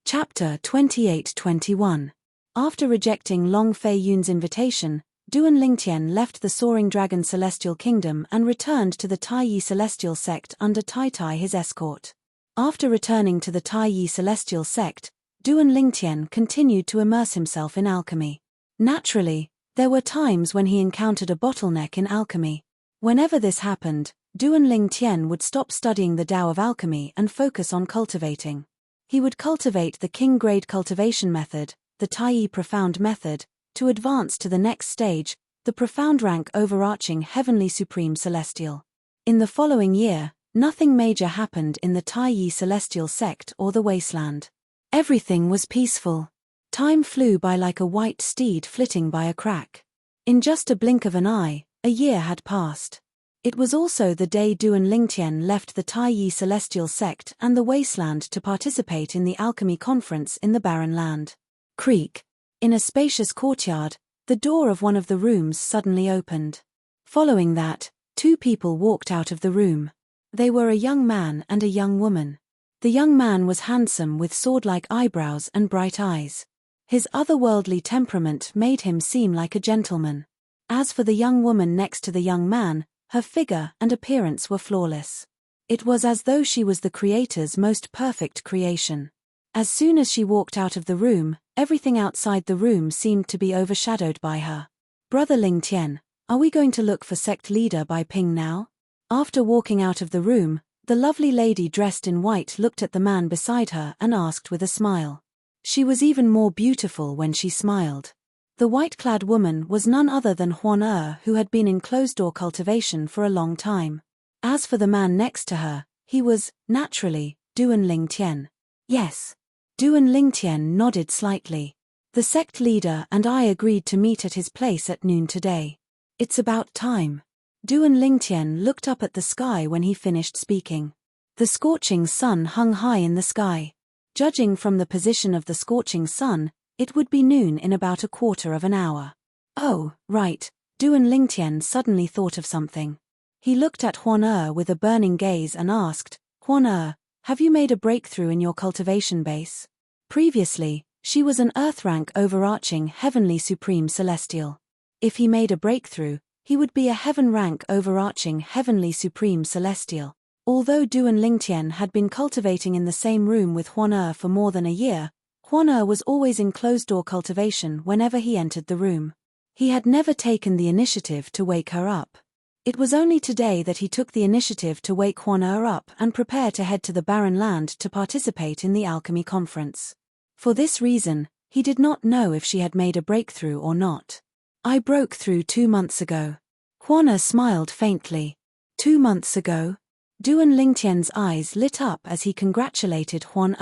Chapter 28-21. After rejecting Long Fei Yun's invitation, Duan Lingtian left the soaring dragon celestial kingdom and returned to the Taiyi celestial sect under Tai Tai his escort. After returning to the Taiyi celestial sect, Duan Lingtian continued to immerse himself in alchemy. Naturally, there were times when he encountered a bottleneck in alchemy. Whenever this happened, Duan Lingtian would stop studying the Tao of alchemy and focus on cultivating. He would cultivate the king-grade cultivation method, the Taiyi profound method, to advance to the next stage, the profound rank overarching heavenly supreme celestial. In the following year, nothing major happened in the Taiyi celestial sect or the wasteland. Everything was peaceful. Time flew by like a white steed flitting by a crack. In just a blink of an eye, a year had passed. It was also the day Duan Lingtian left the Taiyi celestial sect and the wasteland to participate in the alchemy conference in the barren land. Creak. In a spacious courtyard, the door of one of the rooms suddenly opened. Following that, two people walked out of the room. They were a young man and a young woman. The young man was handsome with sword-like eyebrows and bright eyes. His otherworldly temperament made him seem like a gentleman. As for the young woman next to the young man, her figure and appearance were flawless. It was as though she was the Creator's most perfect creation. As soon as she walked out of the room, everything outside the room seemed to be overshadowed by her. Brother Lingtian, are we going to look for sect leader Bai Ping now? After walking out of the room, the lovely lady dressed in white looked at the man beside her and asked with a smile. She was even more beautiful when she smiled. The white-clad woman was none other than Huan who had been in closed-door cultivation for a long time. As for the man next to her, he was, naturally, Duan Lingtian. Yes. Duan Lingtian nodded slightly. The sect leader and I agreed to meet at his place at noon today. It's about time. Duan Lingtian looked up at the sky when he finished speaking. The scorching sun hung high in the sky. Judging from the position of the scorching sun, it would be noon in about a quarter of an hour. Oh, right, Duan Lingtian suddenly thought of something. He looked at Huan with a burning gaze and asked, Huan, Have you made a breakthrough in your cultivation base? Previously, she was an Earth rank overarching Heavenly Supreme Celestial. If he made a breakthrough, he would be a Heaven rank overarching Heavenly Supreme Celestial. Although Duan Lingtian had been cultivating in the same room with Huan for more than a year, Huan was always in closed-door cultivation whenever he entered the room. He had never taken the initiative to wake her up. It was only today that he took the initiative to wake Huan up and prepare to head to the Barren Land to participate in the alchemy conference. For this reason, he did not know if she had made a breakthrough or not. I broke through 2 months ago. Huan smiled faintly. 2 months ago? Duan Lingtian's eyes lit up as he congratulated Huan.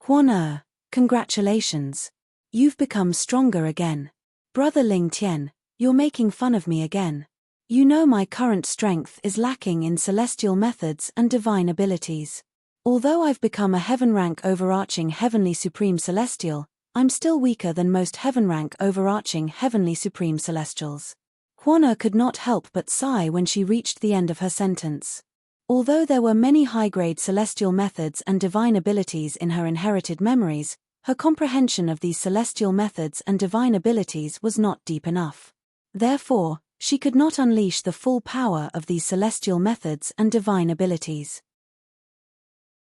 Huan, congratulations. You've become stronger again. Brother Lingtian, you're making fun of me again. You know my current strength is lacking in celestial methods and divine abilities. Although I've become a Heaven rank overarching Heavenly Supreme Celestial, I'm still weaker than most Heaven rank overarching Heavenly Supreme Celestials. Huan could not help but sigh when she reached the end of her sentence. Although there were many high-grade celestial methods and divine abilities in her inherited memories, her comprehension of these celestial methods and divine abilities was not deep enough. Therefore, she could not unleash the full power of these celestial methods and divine abilities.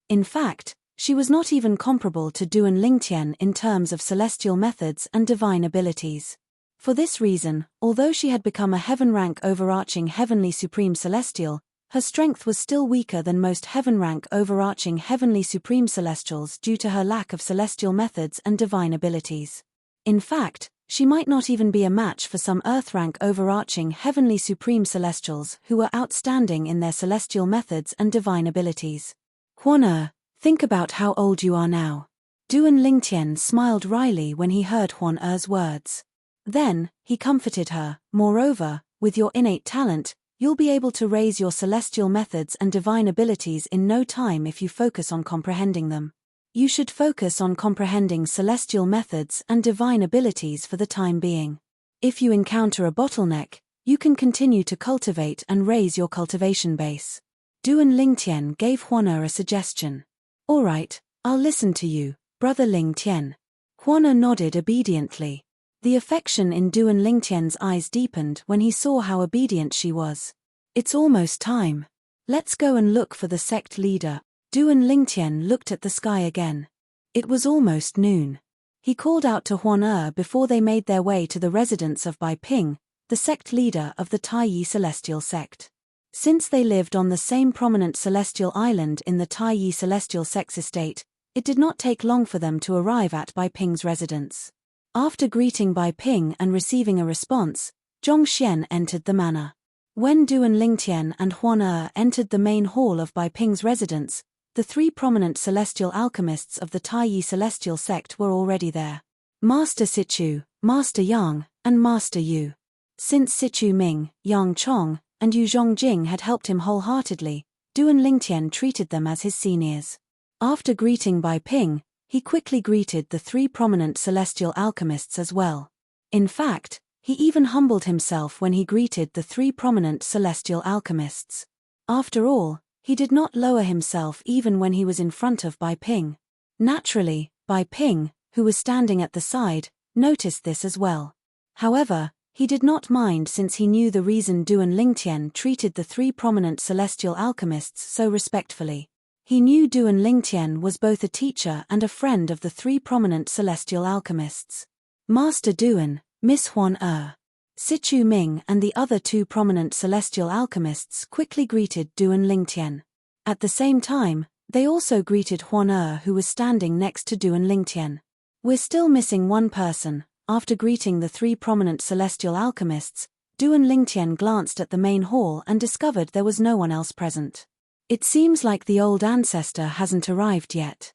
In fact, she was not even comparable to Duan Lingtian in terms of celestial methods and divine abilities. For this reason, although she had become a Heaven rank overarching Heavenly Supreme Celestial, her strength was still weaker than most Heaven rank overarching Heavenly Supreme Celestials due to her lack of celestial methods and divine abilities. In fact, she might not even be a match for some Earth rank overarching Heavenly Supreme Celestials who were outstanding in their celestial methods and divine abilities. Huan, think about how old you are now. Duan Lingtian smiled wryly when he heard Huan's words. Then, he comforted her, moreover, with your innate talent, you'll be able to raise your celestial methods and divine abilities in no time if you focus on comprehending them. You should focus on comprehending celestial methods and divine abilities for the time being. If you encounter a bottleneck, you can continue to cultivate and raise your cultivation base. Duan Lingtian gave Huan a suggestion. Alright, I'll listen to you, Brother Lingtian. Huan nodded obediently. The affection in Duan Lingtian's eyes deepened when he saw how obedient she was. It's almost time. Let's go and look for the sect leader. Duan Lingtian looked at the sky again. It was almost noon. He called out to Huan before they made their way to the residence of Bai Ping, the sect leader of the Taiyi Celestial sect. Since they lived on the same prominent celestial island in the Taiyi Celestial Sect's estate, it did not take long for them to arrive at Bai Ping's residence. After greeting Bai Ping and receiving a response, Zhong Xian entered the manor. When Duan Lingtian and Huan entered the main hall of Bai Ping's residence, the 3 prominent celestial alchemists of the Taiyi Celestial sect were already there. Master Sichu, Master Yang, and Master Yu. Since Sichu Ming, Yang Chong, and Yu Zhongjing had helped him wholeheartedly, Duan Lingtian treated them as his seniors. After greeting Bai Ping, he quickly greeted the 3 prominent celestial alchemists as well. In fact, he even humbled himself when he greeted the 3 prominent celestial alchemists. After all, he did not lower himself even when he was in front of Bai Ping. Naturally, Bai Ping, who was standing at the side, noticed this as well. However, he did not mind since he knew the reason Duan Lingtian treated the 3 prominent celestial alchemists so respectfully. He knew Duan Lingtian was both a teacher and a friend of the 3 prominent celestial alchemists. Master Duan, Miss Huan, Sichu Ming and the other 2 prominent celestial alchemists quickly greeted Duan Lingtian. At the same time, they also greeted Huan who was standing next to Duan Lingtian. We're still missing one person. After greeting the 3 prominent celestial alchemists, Duan Lingtian glanced at the main hall and discovered there was no one else present. It seems like the old ancestor hasn't arrived yet.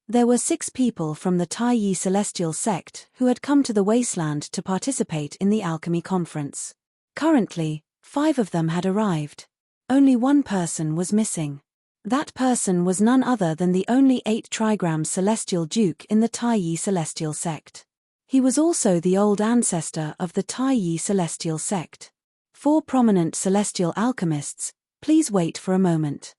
There were 6 people from the Taiyi Celestial sect who had come to the wasteland to participate in the alchemy conference. Currently, 5 of them had arrived. Only one person was missing. That person was none other than the only 8 trigram celestial duke in the Taiyi Celestial sect. He was also the old ancestor of the Taiyi Celestial sect. 4 prominent celestial alchemists, please wait for a moment.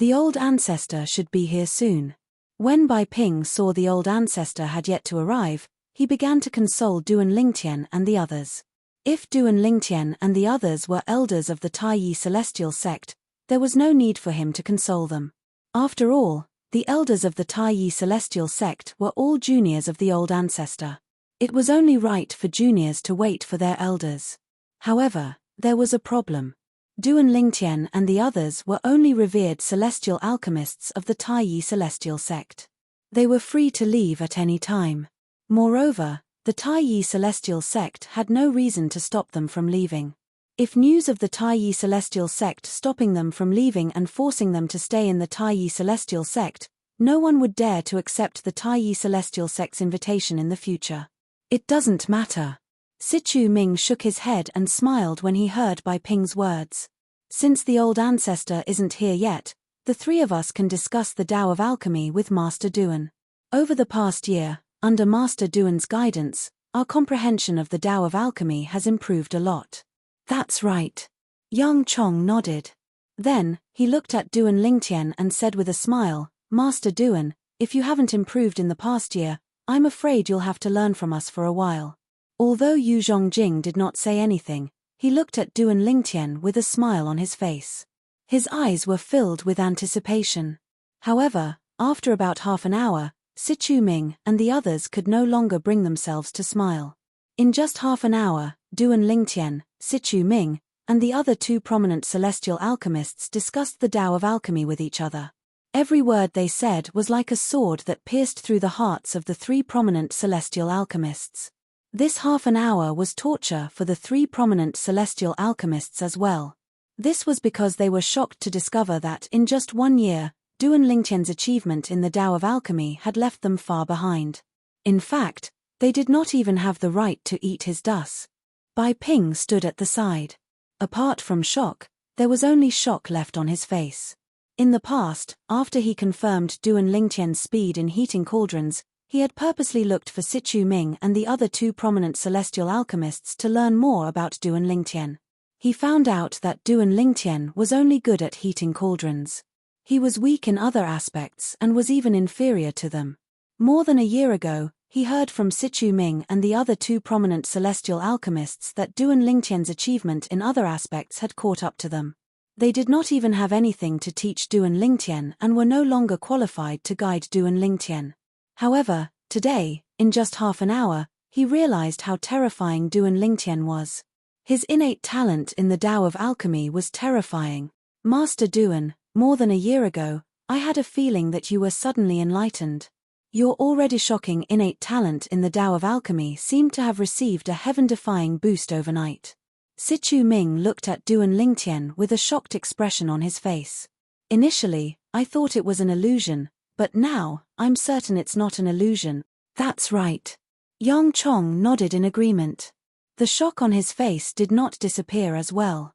The old ancestor should be here soon. When Bai Ping saw the old ancestor had yet to arrive, he began to console Duan Lingtian and the others. If Duan Lingtian and the others were elders of the Taiyi celestial sect, there was no need for him to console them. After all, the elders of the Taiyi celestial sect were all juniors of the old ancestor. It was only right for juniors to wait for their elders. However, there was a problem. Duan Lingtian and the others were only revered celestial alchemists of the Taiyi celestial sect. They were free to leave at any time. Moreover, the Taiyi celestial sect had no reason to stop them from leaving. If news of the Taiyi celestial sect stopping them from leaving and forcing them to stay in the Taiyi celestial sect, no one would dare to accept the Taiyi celestial sect's invitation in the future. It doesn't matter. Sichu Ming shook his head and smiled when he heard Bai Ping's words. Since the old ancestor isn't here yet, the three of us can discuss the Tao of Alchemy with Master Duan. Over the past year, under Master Duan's guidance, our comprehension of the Tao of Alchemy has improved a lot. That's right. Yang Chong nodded. Then, he looked at Duan Lingtian and said with a smile, Master Duan, if you haven't improved in the past year, I'm afraid you'll have to learn from us for a while. Although Yu Zhongjing did not say anything, he looked at Duan Lingtian with a smile on his face. His eyes were filled with anticipation. However, after about half an hour, Sichu Ming and the others could no longer bring themselves to smile. In just half an hour, Duan Lingtian, Sichu Ming, and the other two prominent celestial alchemists discussed the Tao of Alchemy with each other. Every word they said was like a sword that pierced through the hearts of the three prominent celestial alchemists. This half an hour was torture for the three prominent celestial alchemists as well. This was because they were shocked to discover that in just 1 year, Duan Lingtian's achievement in the Tao of Alchemy had left them far behind. In fact, they did not even have the right to eat his dust. Bai Ping stood at the side. Apart from shock, there was only shock left on his face. In the past, after he confirmed Duan Lingtian's speed in heating cauldrons, he had purposely looked for Sichu Ming and the other two prominent celestial alchemists to learn more about Duan Lingtian. He found out that Duan Lingtian was only good at heating cauldrons. He was weak in other aspects and was even inferior to them. More than a year ago, he heard from Sichu Ming and the other two prominent celestial alchemists that Duan Lingtian's achievement in other aspects had caught up to them. They did not even have anything to teach Duan Lingtian and were no longer qualified to guide Duan Lingtian. However, today, in just half an hour, he realized how terrifying Duan Lingtian was. His innate talent in the Tao of Alchemy was terrifying. Master Duan, more than a year ago, I had a feeling that you were suddenly enlightened. Your already shocking innate talent in the Tao of Alchemy seemed to have received a heaven-defying boost overnight. Sichu Ming looked at Duan Lingtian with a shocked expression on his face. Initially, I thought it was an illusion, but now, I'm certain it's not an illusion. That's right. Yang Chong nodded in agreement. The shock on his face did not disappear as well.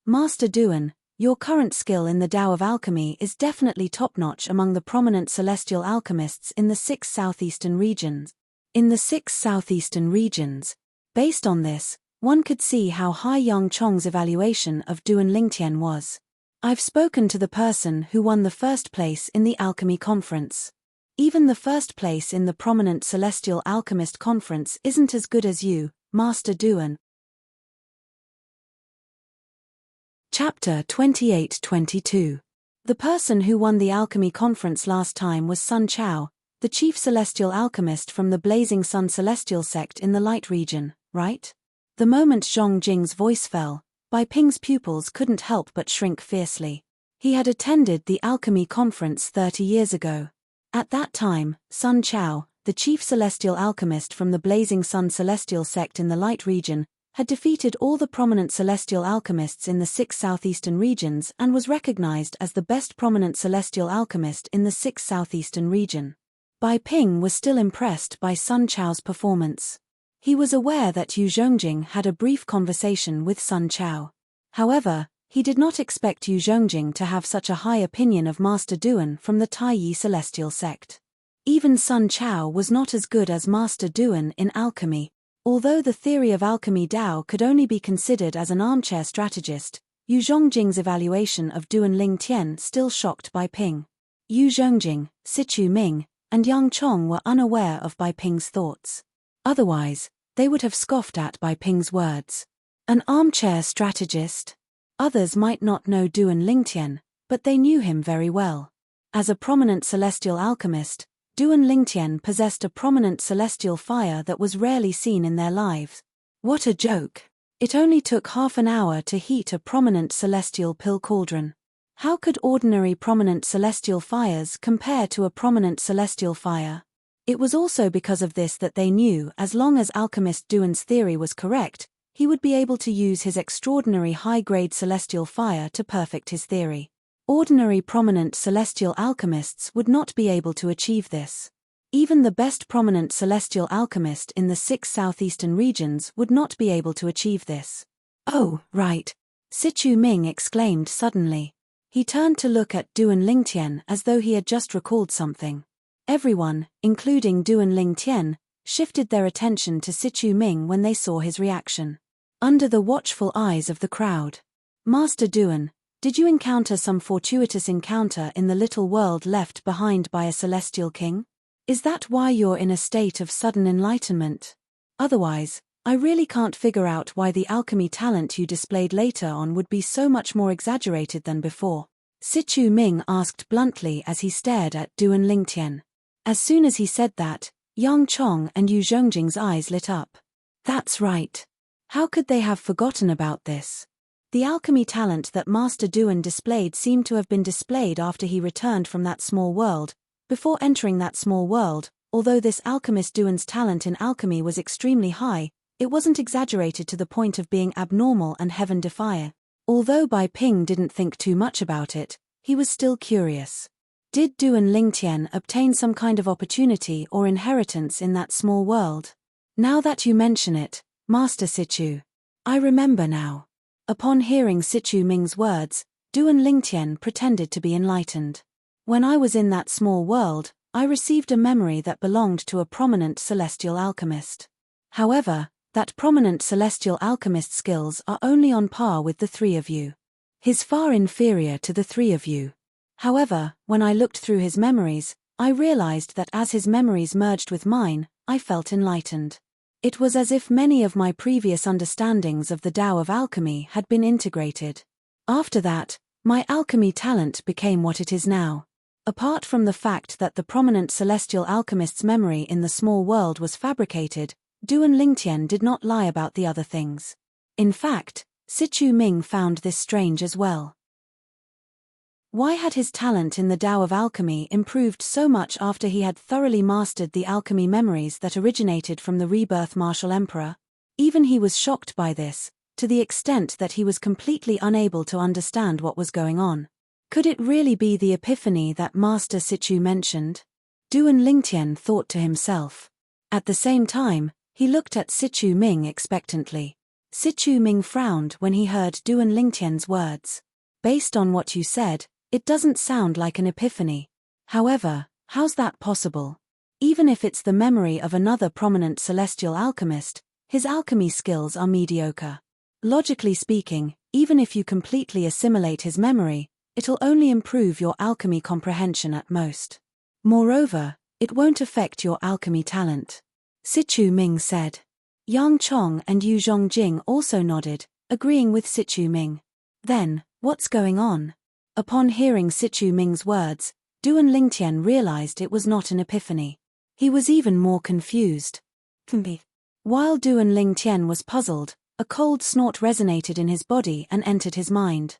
Master Duan, your current skill in the Tao of Alchemy is definitely top-notch among the prominent celestial alchemists in the 6 southeastern regions. Based on this, one could see how high Yang Chong's evaluation of Duan Lingtian was. I've spoken to the person who won the first place in the Alchemy Conference. Even the first place in the prominent Celestial Alchemist Conference isn't as good as you, Master Duan. Chapter 28-22. The person who won the Alchemy Conference last time was Sun Chao, the chief celestial alchemist from the Blazing Sun Celestial Sect in the Light region, right? The moment Zhong Jing's voice fell, Bai Ping's pupils couldn't help but shrink fiercely. He had attended the Alchemy Conference 30 years ago. At that time, Sun Chao, the chief celestial alchemist from the Blazing Sun Celestial Sect in the Light region, had defeated all the prominent celestial alchemists in the 6 southeastern regions and was recognized as the best prominent celestial alchemist in the 6 southeastern region. Bai Ping was still impressed by Sun Chao's performance. He was aware that Yu Zhongjing had a brief conversation with Sun Chao. However, he did not expect Yu Zhongjing to have such a high opinion of Master Duan from the Taiyi Celestial Sect. Even Sun Chao was not as good as Master Duan in alchemy. Although the theory of alchemy Tao could only be considered as an armchair strategist, Yu Zhongjing's evaluation of Duan Lingtian still shocked Bai Ping. Yu Zhongjing, Sichu Ming, and Yang Chong were unaware of Bai Ping's thoughts. Otherwise, they would have scoffed at Bai Ping's words. An armchair strategist? Others might not know Duan Lingtian, but they knew him very well. As a prominent celestial alchemist, Duan Lingtian possessed a prominent celestial fire that was rarely seen in their lives. What a joke! It only took half an hour to heat a prominent celestial pill cauldron. How could ordinary prominent celestial fires compare to a prominent celestial fire? It was also because of this that they knew as long as alchemist Duan's theory was correct, he would be able to use his extraordinary high-grade celestial fire to perfect his theory. Ordinary prominent celestial alchemists would not be able to achieve this. Even the best prominent celestial alchemist in the 6 southeastern regions would not be able to achieve this. Oh, right. Sichu Ming exclaimed suddenly. He turned to look at Duan Lingtian as though he had just recalled something. Everyone, including Duan Lingtian, shifted their attention to Sichu Ming when they saw his reaction. Under the watchful eyes of the crowd. Master Duan, did you encounter some fortuitous encounter in the little world left behind by a celestial king? Is that why you're in a state of sudden enlightenment? Otherwise, I really can't figure out why the alchemy talent you displayed later on would be so much more exaggerated than before. Sichu Ming asked bluntly as he stared at Duan Lingtian. As soon as he said that, Yang Chong and Yu Zhongjing's eyes lit up. That's right. How could they have forgotten about this? The alchemy talent that Master Duan displayed seemed to have been displayed after he returned from that small world. Before entering that small world, although this alchemist Duan's talent in alchemy was extremely high, it wasn't exaggerated to the point of being abnormal and heaven-defying. Although Bai Ping didn't think too much about it, he was still curious. Did Duan Lingtian obtain some kind of opportunity or inheritance in that small world? Now that you mention it, Master Sichu, I remember now. Upon hearing Sichu Ming's words, Duan Lingtian pretended to be enlightened. When I was in that small world, I received a memory that belonged to a prominent celestial alchemist. However, that prominent celestial alchemist skills are only on par with the 3 of you. He's far inferior to the 3 of you. However, when I looked through his memories, I realized that as his memories merged with mine, I felt enlightened. It was as if many of my previous understandings of the Tao of alchemy had been integrated. After that, my alchemy talent became what it is now. Apart from the fact that the prominent celestial alchemist's memory in the small world was fabricated, Duan Lingtian did not lie about the other things. In fact, Sichu Ming found this strange as well. Why had his talent in the Tao of alchemy improved so much after he had thoroughly mastered the alchemy memories that originated from the rebirth martial emperor? Even he was shocked by this, to the extent that he was completely unable to understand what was going on. Could it really be the epiphany that Master Sichu mentioned? Duan Lingtian thought to himself. At the same time, he looked at Sichu Ming expectantly. Sichu Ming frowned when he heard Duan Lingtian's words. Based on what you said, it doesn't sound like an epiphany. However, how's that possible? Even if it's the memory of another prominent celestial alchemist, his alchemy skills are mediocre. Logically speaking, even if you completely assimilate his memory, it'll only improve your alchemy comprehension at most. Moreover, it won't affect your alchemy talent. Sichu Ming said. Yang Chong and Yu Zhongjing also nodded, agreeing with Sichu Ming. Then, what's going on? Upon hearing Sichu Ming's words, Duan Lingtian realized it was not an epiphany. He was even more confused. While Duan Lingtian was puzzled, a cold snort resonated in his body and entered his mind.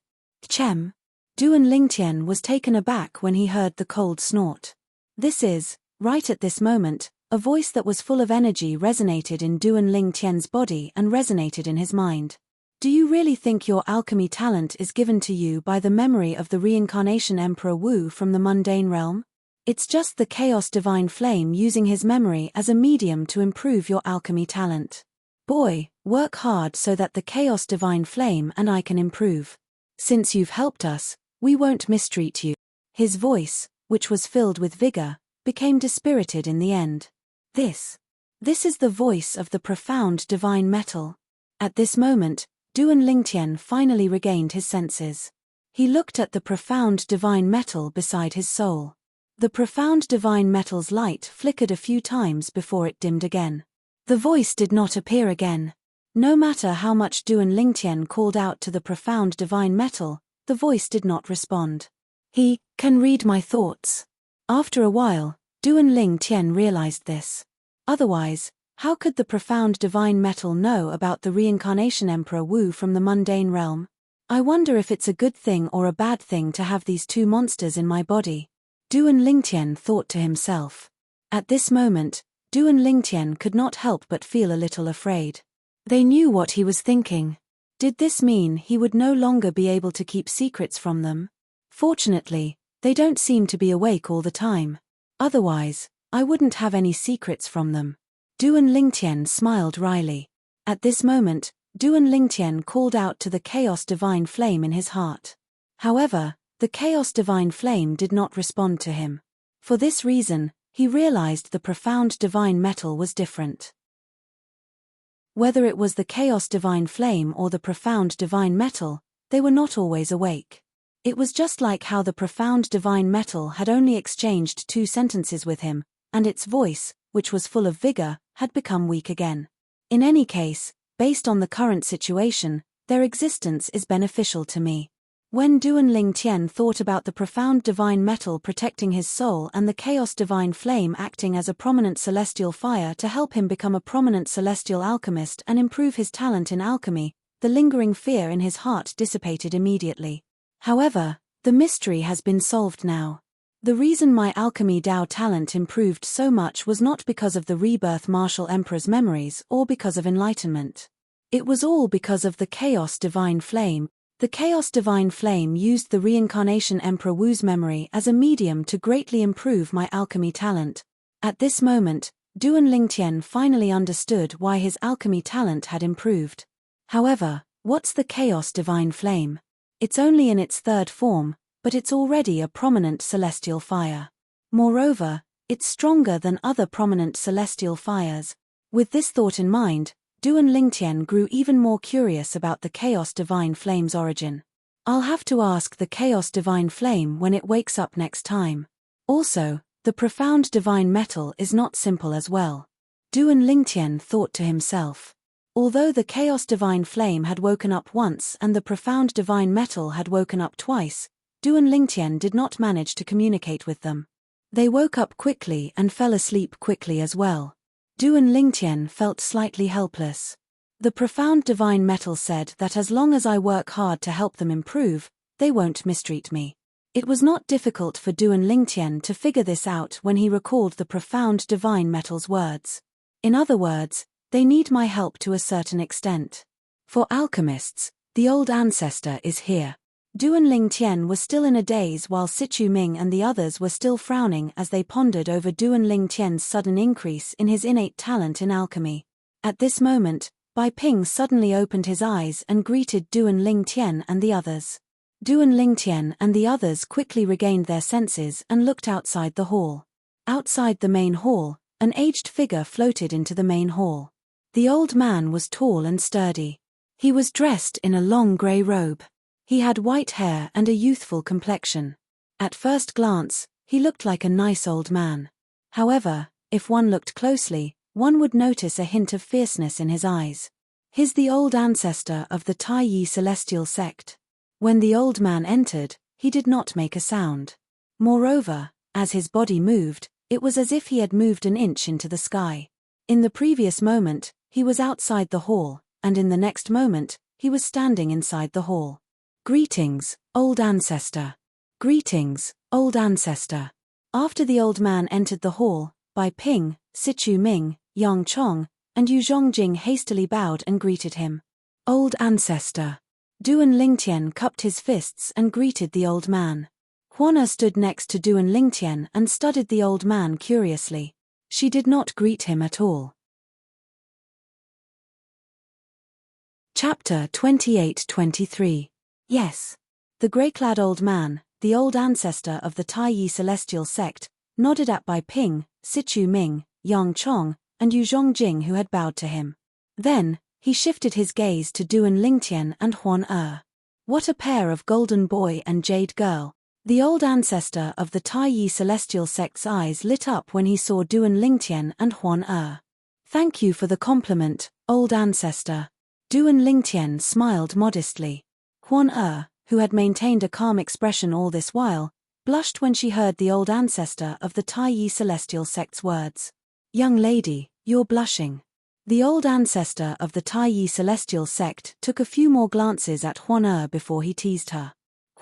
Chem. Duan Lingtian was taken aback when he heard the cold snort. This is, right at this moment, a voice that was full of energy resonated in Duan Lingtian's body and resonated in his mind. Do you really think your alchemy talent is given to you by the memory of the reincarnation Emperor Wu from the mundane realm? It's just the Chaos Divine Flame using his memory as a medium to improve your alchemy talent. Boy, work hard so that the Chaos Divine Flame and I can improve. Since you've helped us, we won't mistreat you. His voice, which was filled with vigor, became dispirited in the end. This is the voice of the profound divine metal. At this moment, Duan Lingtian finally regained his senses. He looked at the profound divine metal beside his soul. The profound divine metal's light flickered a few times before it dimmed again. The voice did not appear again. No matter how much Duan Lingtian called out to the profound divine metal, the voice did not respond. He can read my thoughts. After a while, Duan Lingtian realized this. Otherwise, how could the profound divine metal know about the reincarnation Emperor Wu from the mundane realm? I wonder if it's a good thing or a bad thing to have these two monsters in my body. Duan Lingtian thought to himself. At this moment, Duan Lingtian could not help but feel a little afraid. They knew what he was thinking. Did this mean he would no longer be able to keep secrets from them? Fortunately, they don't seem to be awake all the time. Otherwise, I wouldn't have any secrets from them. Duan Lingtian smiled wryly. At this moment, Duan Lingtian called out to the chaos divine flame in his heart. However, the chaos divine flame did not respond to him. For this reason, he realized the profound divine metal was different. Whether it was the chaos divine flame or the profound divine metal, they were not always awake. It was just like how the profound divine metal had only exchanged 2 sentences with him, and its voice, which was full of vigor, had become weak again. In any case, based on the current situation, their existence is beneficial to me. When Duan Lingtian thought about the profound divine metal protecting his soul and the chaos divine flame acting as a prominent celestial fire to help him become a prominent celestial alchemist and improve his talent in alchemy, the lingering fear in his heart dissipated immediately. However, the mystery has been solved now. The reason my alchemy Dao talent improved so much was not because of the rebirth martial emperor's memories or because of enlightenment. It was all because of the chaos divine flame. The chaos divine flame used the reincarnation Emperor Wu's memory as a medium to greatly improve my alchemy talent. At this moment, Duan Lingtian finally understood why his alchemy talent had improved. However, what's the chaos divine flame? It's only in its 3rd form, but it's already a prominent celestial fire. Moreover, it's stronger than other prominent celestial fires. With this thought in mind, Duan Lingtian grew even more curious about the Chaos Divine Flame's origin. I'll have to ask the Chaos Divine Flame when it wakes up next time. Also, the profound divine metal is not simple as well. Duan Lingtian thought to himself. Although the Chaos Divine Flame had woken up once and the profound divine metal had woken up twice, Duan Lingtian did not manage to communicate with them. They woke up quickly and fell asleep quickly as well. Duan Lingtian felt slightly helpless. The profound divine metal said that as long as I work hard to help them improve, they won't mistreat me. It was not difficult for Duan Lingtian to figure this out when he recalled the profound divine metal's words. In other words, they need my help to a certain extent. For alchemists, the old ancestor is here. Duan Lingtian was still in a daze while Sichu Ming and the others were still frowning as they pondered over Duan Lingtian's sudden increase in his innate talent in alchemy. At this moment, Bai Ping suddenly opened his eyes and greeted Duan Lingtian and the others. Duan Lingtian and the others quickly regained their senses and looked outside the hall. Outside the main hall, an aged figure floated into the main hall. The old man was tall and sturdy. He was dressed in a long grey robe. He had white hair and a youthful complexion. At first glance, he looked like a nice old man. However, if one looked closely, one would notice a hint of fierceness in his eyes. He's the old ancestor of the Tai Yi celestial sect. When the old man entered, he did not make a sound. Moreover, as his body moved, it was as if he had moved an inch into the sky. In the previous moment, he was outside the hall, and in the next moment, he was standing inside the hall. Greetings, old ancestor. Greetings, old ancestor. After the old man entered the hall, Bai Ping, Sichu Ming, Yang Chong, and Yu Zhongjing hastily bowed and greeted him. Old ancestor. Duan Lingtian cupped his fists and greeted the old man. Huana stood next to Duan Lingtian and studied the old man curiously. She did not greet him at all. Chapter 28-23. Yes. The grey-clad old man, the old ancestor of the Tai Yi celestial sect, nodded at Bai Ping, Sichu Ming, Yang Chong, and Yu Zhongjing who had bowed to him. Then, He shifted his gaze to Duan Lingtian and Huan What a pair of golden boy and jade girl. The old ancestor of the Taiyi celestial sect's eyes lit up when he saw Duan Lingtian and Huan Thank you for the compliment, old ancestor. Duan Lingtian smiled modestly. Huan who had maintained a calm expression all this while, blushed when she heard the old ancestor of the Taiyi celestial sect's words. Young lady, you're blushing. The old ancestor of the Taiyi celestial sect took a few more glances at Huan before he teased her.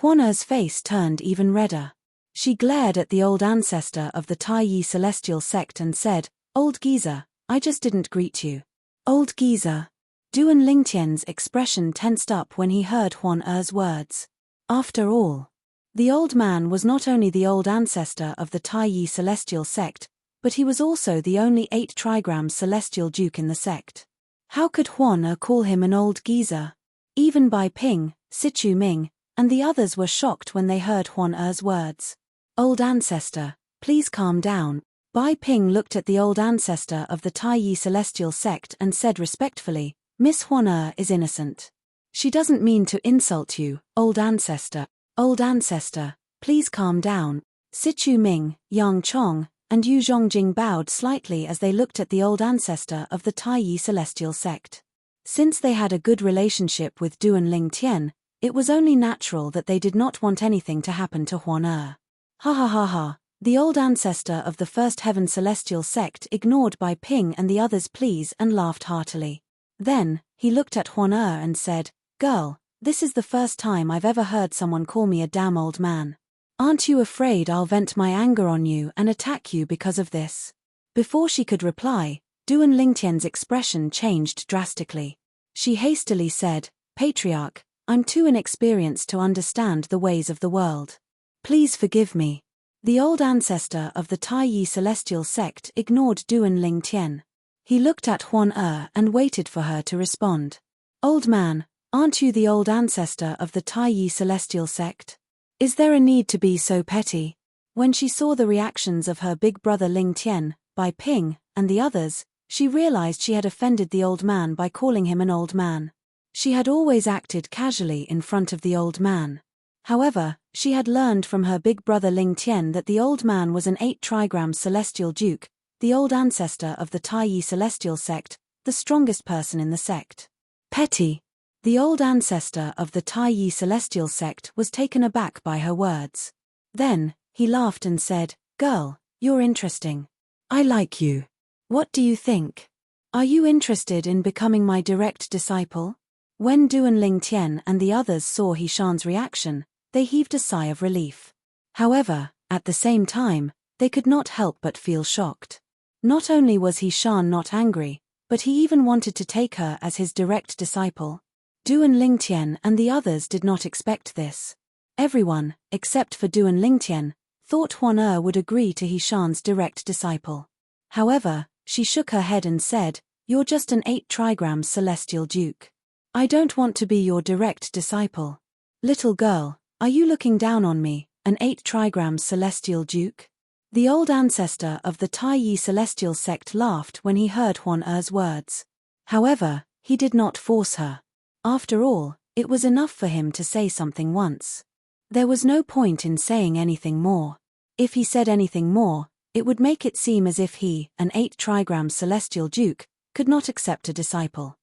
Huan face turned even redder. She glared at the old ancestor of the Taiyi celestial sect and said, Old geezer, I just didn't greet you. Old geezer. Duan Lingtian's expression tensed up when he heard Huan words. After all, the old man was not only the old ancestor of the Taiyi celestial sect, but he was also the only 8 trigram celestial duke in the sect. How could Huan call him an old geezer? Even Bai Ping, Sichu Ming, and the others were shocked when they heard Huan words. Old ancestor, please calm down. Bai Ping looked at the old ancestor of the Taiyi celestial sect and said respectfully, Miss Huan is innocent. She doesn't mean to insult you, old ancestor. Old ancestor, please calm down. Sichu Ming, Yang Chong, and Yu Zhongjing bowed slightly as they looked at the old ancestor of the Taiyi celestial sect. Since they had a good relationship with Duan Lingtian, it was only natural that they did not want anything to happen to Huan Ha ha ha ha. The old ancestor of the First Heaven celestial sect ignored Bai Ping and the others' pleas and laughed heartily. Then, he looked at Huan and said, Girl, this is the first time I've ever heard someone call me a damn old man. Aren't you afraid I'll vent my anger on you and attack you because of this? Before she could reply, Duan Lingtian's expression changed drastically. She hastily said, Patriarch, I'm too inexperienced to understand the ways of the world. Please forgive me. The old ancestor of the Taiyi celestial sect ignored Duan Lingtian. He looked at Huan and waited for her to respond. Old man, aren't you the old ancestor of the Taiyi celestial sect? Is there a need to be so petty? When she saw the reactions of her big brother Lingtian, Bai Ping, and the others, she realized she had offended the old man by calling him an old man. She had always acted casually in front of the old man. However, she had learned from her big brother Lingtian that the old man was an 8 trigram celestial duke, the old ancestor of the Taiyi celestial sect, the strongest person in the sect. Petty. The old ancestor of the Taiyi celestial sect was taken aback by her words. Then, he laughed and said, Girl, you're interesting. I like you. What do you think? Are you interested in becoming my direct disciple? When Duan Lingtian and the others saw Hishan's reaction, they heaved a sigh of relief. However, at the same time, they could not help but feel shocked. Not only was Hishan not angry, but he even wanted to take her as his direct disciple. Duan Lingtian and the others did not expect this. Everyone, except for Duan Lingtian, thought Huan would agree to Hishan's direct disciple. However, she shook her head and said, You're just an 8 trigram celestial duke. I don't want to be your direct disciple. Little girl, are you looking down on me, an 8 trigram celestial duke? The old ancestor of the Taiyi celestial sect laughed when he heard Huan words. However, he did not force her. After all, it was enough for him to say something once. There was no point in saying anything more. If he said anything more, it would make it seem as if he, an 8 trigram celestial duke, could not accept a disciple.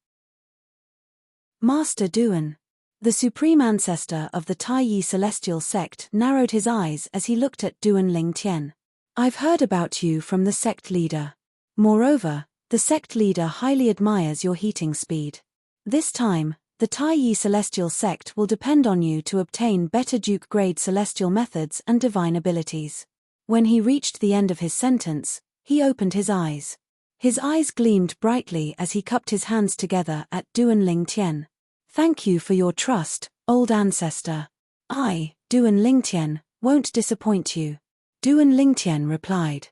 Master Duan. The supreme ancestor of the Taiyi celestial sect narrowed his eyes as he looked at Duan Lingtian. I've heard about you from the sect leader. Moreover, the sect leader highly admires your heating speed. This time, the Taiyi celestial sect will depend on you to obtain better duke-grade celestial methods and divine abilities. When he reached the end of his sentence, he opened his eyes. His eyes gleamed brightly as he cupped his hands together at Duan Lingtian. Thank you for your trust, old ancestor. I, Duan Lingtian, won't disappoint you. Duan Lingtian replied.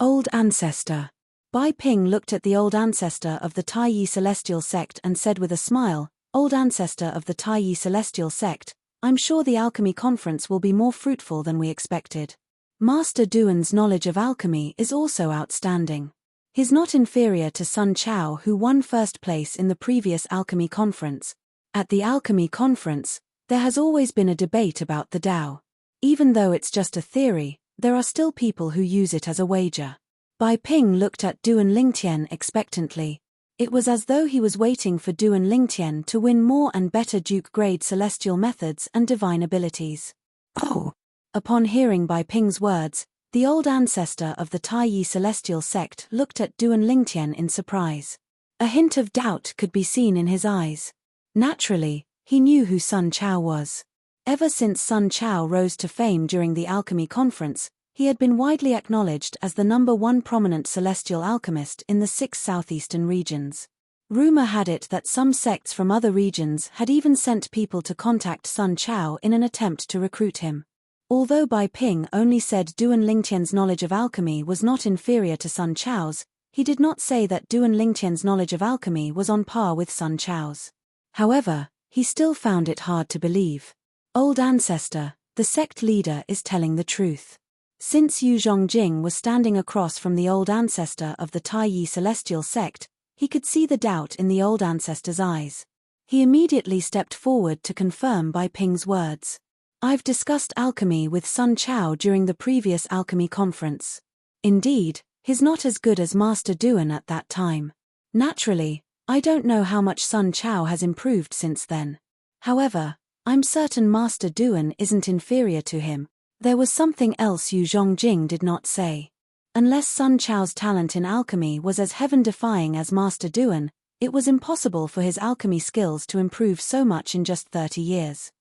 Old ancestor. Bai Ping looked at the old ancestor of the Taiyi celestial sect and said with a smile, Old ancestor of the Taiyi celestial sect, I'm sure the alchemy conference will be more fruitful than we expected. Master Duan's knowledge of alchemy is also outstanding. He's not inferior to Sun Chao, who won first place in the previous alchemy conference. At the alchemy conference, there has always been a debate about the Tao. Even though it's just a theory, there are still people who use it as a wager. Bai Ping looked at Duan Lingtian expectantly. It was as though he was waiting for Duan Lingtian to win more and better Duke-grade celestial methods and divine abilities. Oh! Upon hearing Bai Ping's words, the old ancestor of the Taiyi celestial sect looked at Duan Lingtian in surprise. A hint of doubt could be seen in his eyes. Naturally, he knew who Sun Chao was. Ever since Sun Chao rose to fame during the alchemy conference, he had been widely acknowledged as the #1 prominent celestial alchemist in the 6 southeastern regions. Rumor had it that some sects from other regions had even sent people to contact Sun Chao in an attempt to recruit him. Although Bai Ping only said Duan Lingtian's knowledge of alchemy was not inferior to Sun Chao's, he did not say that Duan Lingtian's knowledge of alchemy was on par with Sun Chao's. However, he still found it hard to believe. Old ancestor, the sect leader is telling the truth. Since Yu Zhongjing was standing across from the old ancestor of the Taiyi celestial sect, he could see the doubt in the old ancestor's eyes. He immediately stepped forward to confirm Bai Ping's words. I've discussed alchemy with Sun Chao during the previous alchemy conference. Indeed, he's not as good as Master Duan at that time. Naturally, I don't know how much Sun Chao has improved since then. However, I'm certain Master Duan isn't inferior to him. There was something else Yu Zhongjing did not say. Unless Sun Chao's talent in alchemy was as heaven-defying as Master Duan, it was impossible for his alchemy skills to improve so much in just 30 years.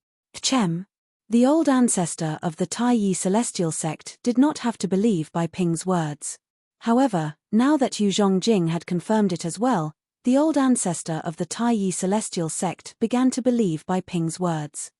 Chem. The old ancestor of the Taiyi celestial sect did not have to believe Bai Ping's words. However, now that Yu Zhongjing had confirmed it as well, the old ancestor of the Taiyi celestial sect began to believe Bai Ping's words.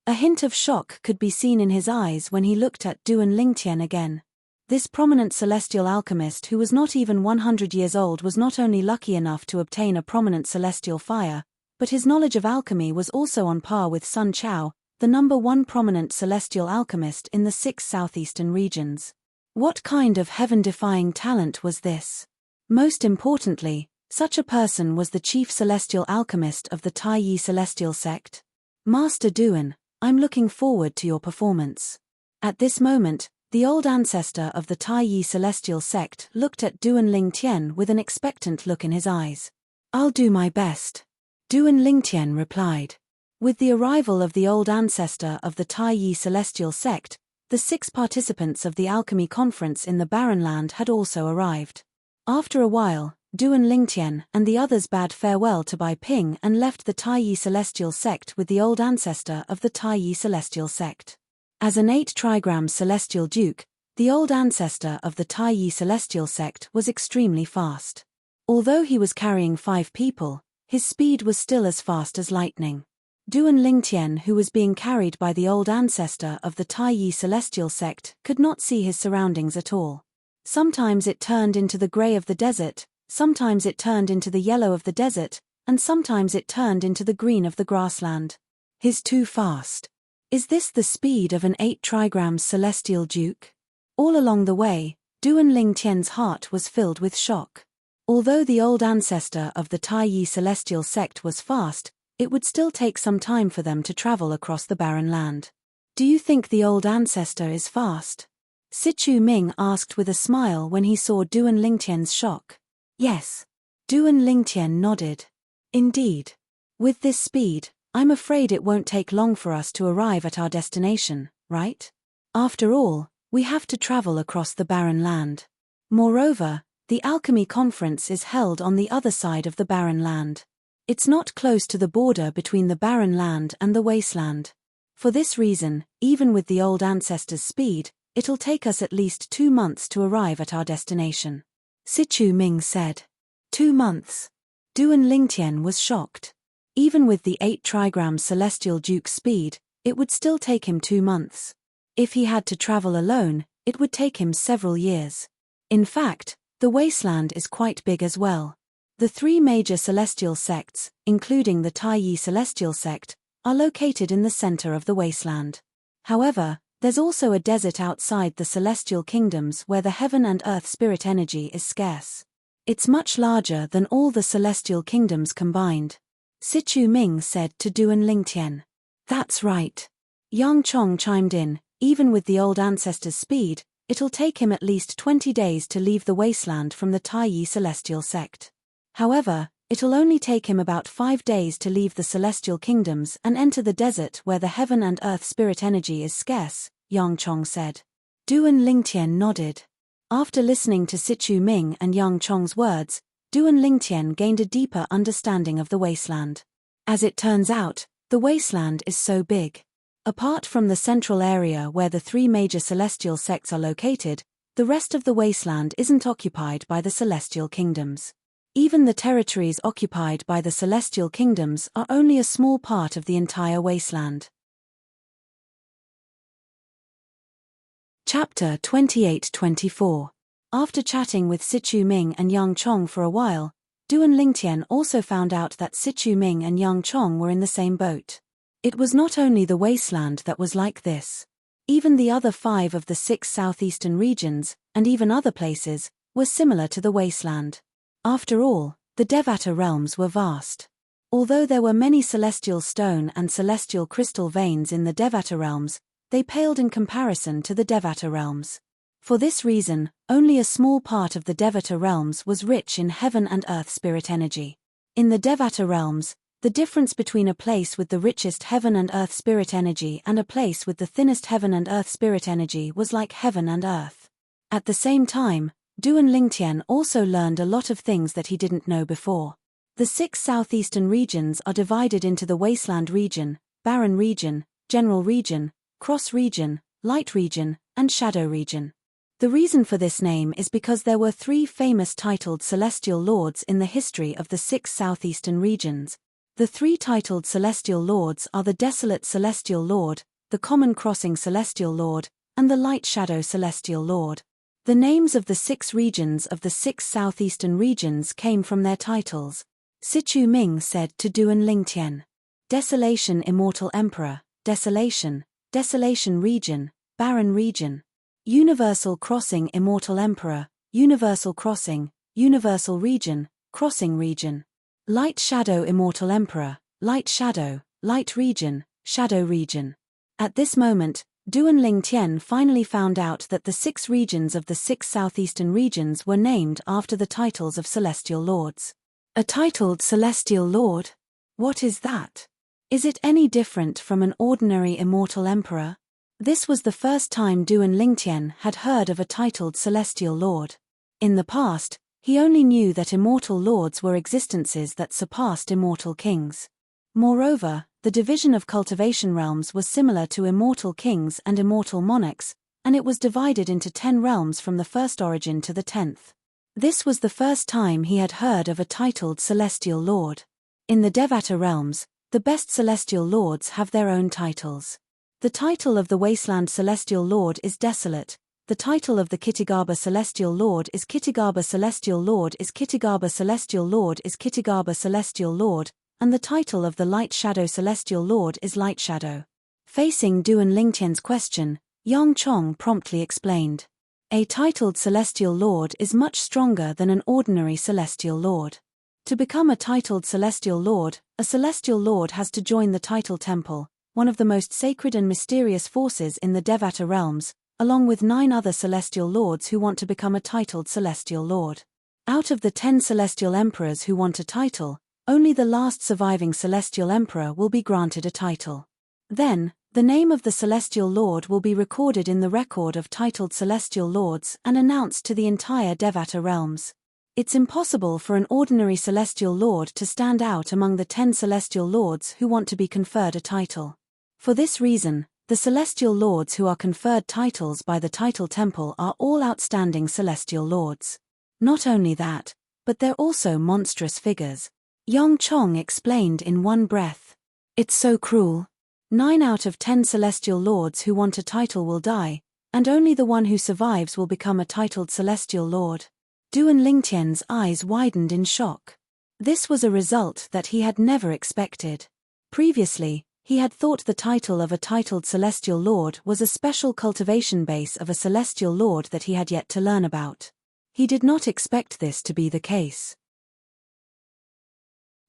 A hint of shock could be seen in his eyes when he looked at Duan Lingtian again. This prominent celestial alchemist who was not even 100 years old was not only lucky enough to obtain a prominent celestial fire, but his knowledge of alchemy was also on par with Sun Chao, the #1 prominent celestial alchemist in the 6 southeastern regions. What kind of heaven-defying talent was this? Most importantly, such a person was the chief celestial alchemist of the Taiyi celestial sect. Master Duan, I'm looking forward to your performance. At this moment, the old ancestor of the Taiyi celestial sect looked at Duan Lingtian with an expectant look in his eyes. I'll do my best. Duan Lingtian replied. With the arrival of the old ancestor of the Taiyi celestial sect, the 6 participants of the alchemy conference in the Barren Land had also arrived. After a while, Duan Lingtian and the others bade farewell to Bai Ping and left the Taiyi celestial sect with the old ancestor of the Taiyi celestial sect. As an 8 trigram celestial duke, the old ancestor of the Taiyi celestial sect was extremely fast. Although he was carrying 5 people, his speed was still as fast as lightning. Duan Lingtian, who was being carried by the old ancestor of the Taiyi celestial sect, could not see his surroundings at all. Sometimes it turned into the grey of the desert, sometimes it turned into the yellow of the desert, and sometimes it turned into the green of the grassland. He's too fast. Is this the speed of an 8 trigrams celestial duke? All along the way, Duan Lingtian's heart was filled with shock. Although the old ancestor of the Taiyi celestial sect was fast, it would still take some time for them to travel across the barren land. Do you think the old ancestor is fast? Sichu Ming asked with a smile when he saw Duan Lingtian's shock. Yes. Duan Lingtian nodded. Indeed. With this speed, I'm afraid it won't take long for us to arrive at our destination, right? After all, we have to travel across the barren land. Moreover, the alchemy conference is held on the other side of the barren land. It's not close to the border between the barren land and the wasteland. For this reason, even with the old ancestor's speed, it'll take us at least 2 months to arrive at our destination. Sichu Ming said. 2 months. Duan Lingtian was shocked. Even with the 8 trigrams celestial duke's speed, it would still take him 2 months. If he had to travel alone, it would take him several years. In fact, the wasteland is quite big as well. The 3 major celestial sects, including the Taiyi celestial sect, are located in the center of the wasteland. However, There's also a desert outside the celestial kingdoms where the heaven and earth spirit energy is scarce. It's much larger than all the celestial kingdoms combined. Sichu Ming said to Duan Lingtian. That's right. Yang Chong chimed in, even with the old ancestor's speed, it'll take him at least 20 days to leave the wasteland from the Taiyi celestial sect. However, it'll only take him about 5 days to leave the celestial kingdoms and enter the desert where the heaven and earth spirit energy is scarce, Yang Chong said. Duan Lingtian nodded. After listening to Sichu Ming and Yang Chong's words, Duan Lingtian gained a deeper understanding of the wasteland. As it turns out, the wasteland is so big. Apart from the central area where the 3 major celestial sects are located, the rest of the wasteland isn't occupied by the celestial kingdoms. Even the territories occupied by the celestial kingdoms are only a small part of the entire wasteland. Chapter 28-24. After chatting with Sichu Ming and Yang Chong for a while, Duan Lingtian also found out that Sichu Ming and Yang Chong were in the same boat. It was not only the wasteland that was like this. Even the other 5 of the 6 southeastern regions, and even other places, were similar to the wasteland. After all, the Devata realms were vast. Although there were many celestial stone and celestial crystal veins in the Devata realms, they paled in comparison to the Devata realms. For this reason, only a small part of the Devata realms was rich in heaven and earth spirit energy. In the Devata realms, the difference between a place with the richest heaven and earth spirit energy and a place with the thinnest heaven and earth spirit energy was like heaven and earth. At the same time, Duan Lingtian also learned a lot of things that he didn't know before. The 6 southeastern regions are divided into the Wasteland region, Barren region, General region, Cross region, Light region, and Shadow region. The reason for this name is because there were 3 famous titled celestial lords in the history of the 6 southeastern regions. The 3 titled celestial lords are the Desolate Celestial Lord, the Common Crossing Celestial Lord, and the Light Shadow Celestial Lord. The names of the 6 regions of the 6 southeastern regions came from their titles. Sichu Ming said to Duan Lingtian. Desolation Immortal Emperor, Desolation, Desolation Region, Barren Region. Universal Crossing Immortal Emperor, Universal Crossing, Universal Region, Crossing Region. Light Shadow Immortal Emperor, Light Shadow, Light Region, Shadow Region. At this moment, Duan Lingtian finally found out that the 6 regions of the 6 southeastern regions were named after the titles of celestial lords. A titled celestial lord? What is that? Is it any different from an ordinary immortal emperor? This was the first time Duan Lingtian had heard of a titled celestial lord. In the past, he only knew that immortal lords were existences that surpassed immortal kings. Moreover, the division of cultivation realms was similar to immortal kings and immortal monarchs, and it was divided into 10 realms from the first origin to the 10th. This was the first time he had heard of a titled celestial lord. In the Devata realms, the best celestial lords have their own titles. The title of the Wasteland Celestial Lord is Desolate, the title of the Kittigaba Celestial Lord is Kittigaba Celestial Lord is Kittigaba Celestial Lord is Kittigaba Celestial Lord, and the title of the Light Shadow Celestial Lord is Light Shadow. Facing Duan Lingtian's question, Yang Chong promptly explained. A titled Celestial Lord is much stronger than an ordinary Celestial Lord. To become a titled Celestial Lord, a Celestial Lord has to join the Title Temple, one of the most sacred and mysterious forces in the Devata realms, along with 9 other Celestial Lords who want to become a titled Celestial Lord. Out of the 10 Celestial Emperors who want a title, only the last surviving Celestial Emperor will be granted a title. Then, the name of the Celestial Lord will be recorded in the record of titled Celestial Lords and announced to the entire Devata realms. It's impossible for an ordinary Celestial Lord to stand out among the 10 Celestial Lords who want to be conferred a title. For this reason, the Celestial Lords who are conferred titles by the Title Temple are all outstanding Celestial Lords. Not only that, but they're also monstrous figures. Yang Chong explained in one breath. It's so cruel. 9 out of 10 Celestial Lords who want a title will die, and only the one who survives will become a titled Celestial Lord. Duan Lingtian's eyes widened in shock. This was a result that he had never expected. Previously, He had thought the title of a titled celestial lord was a special cultivation base of a celestial lord that he had yet to learn about. He did not expect this to be the case.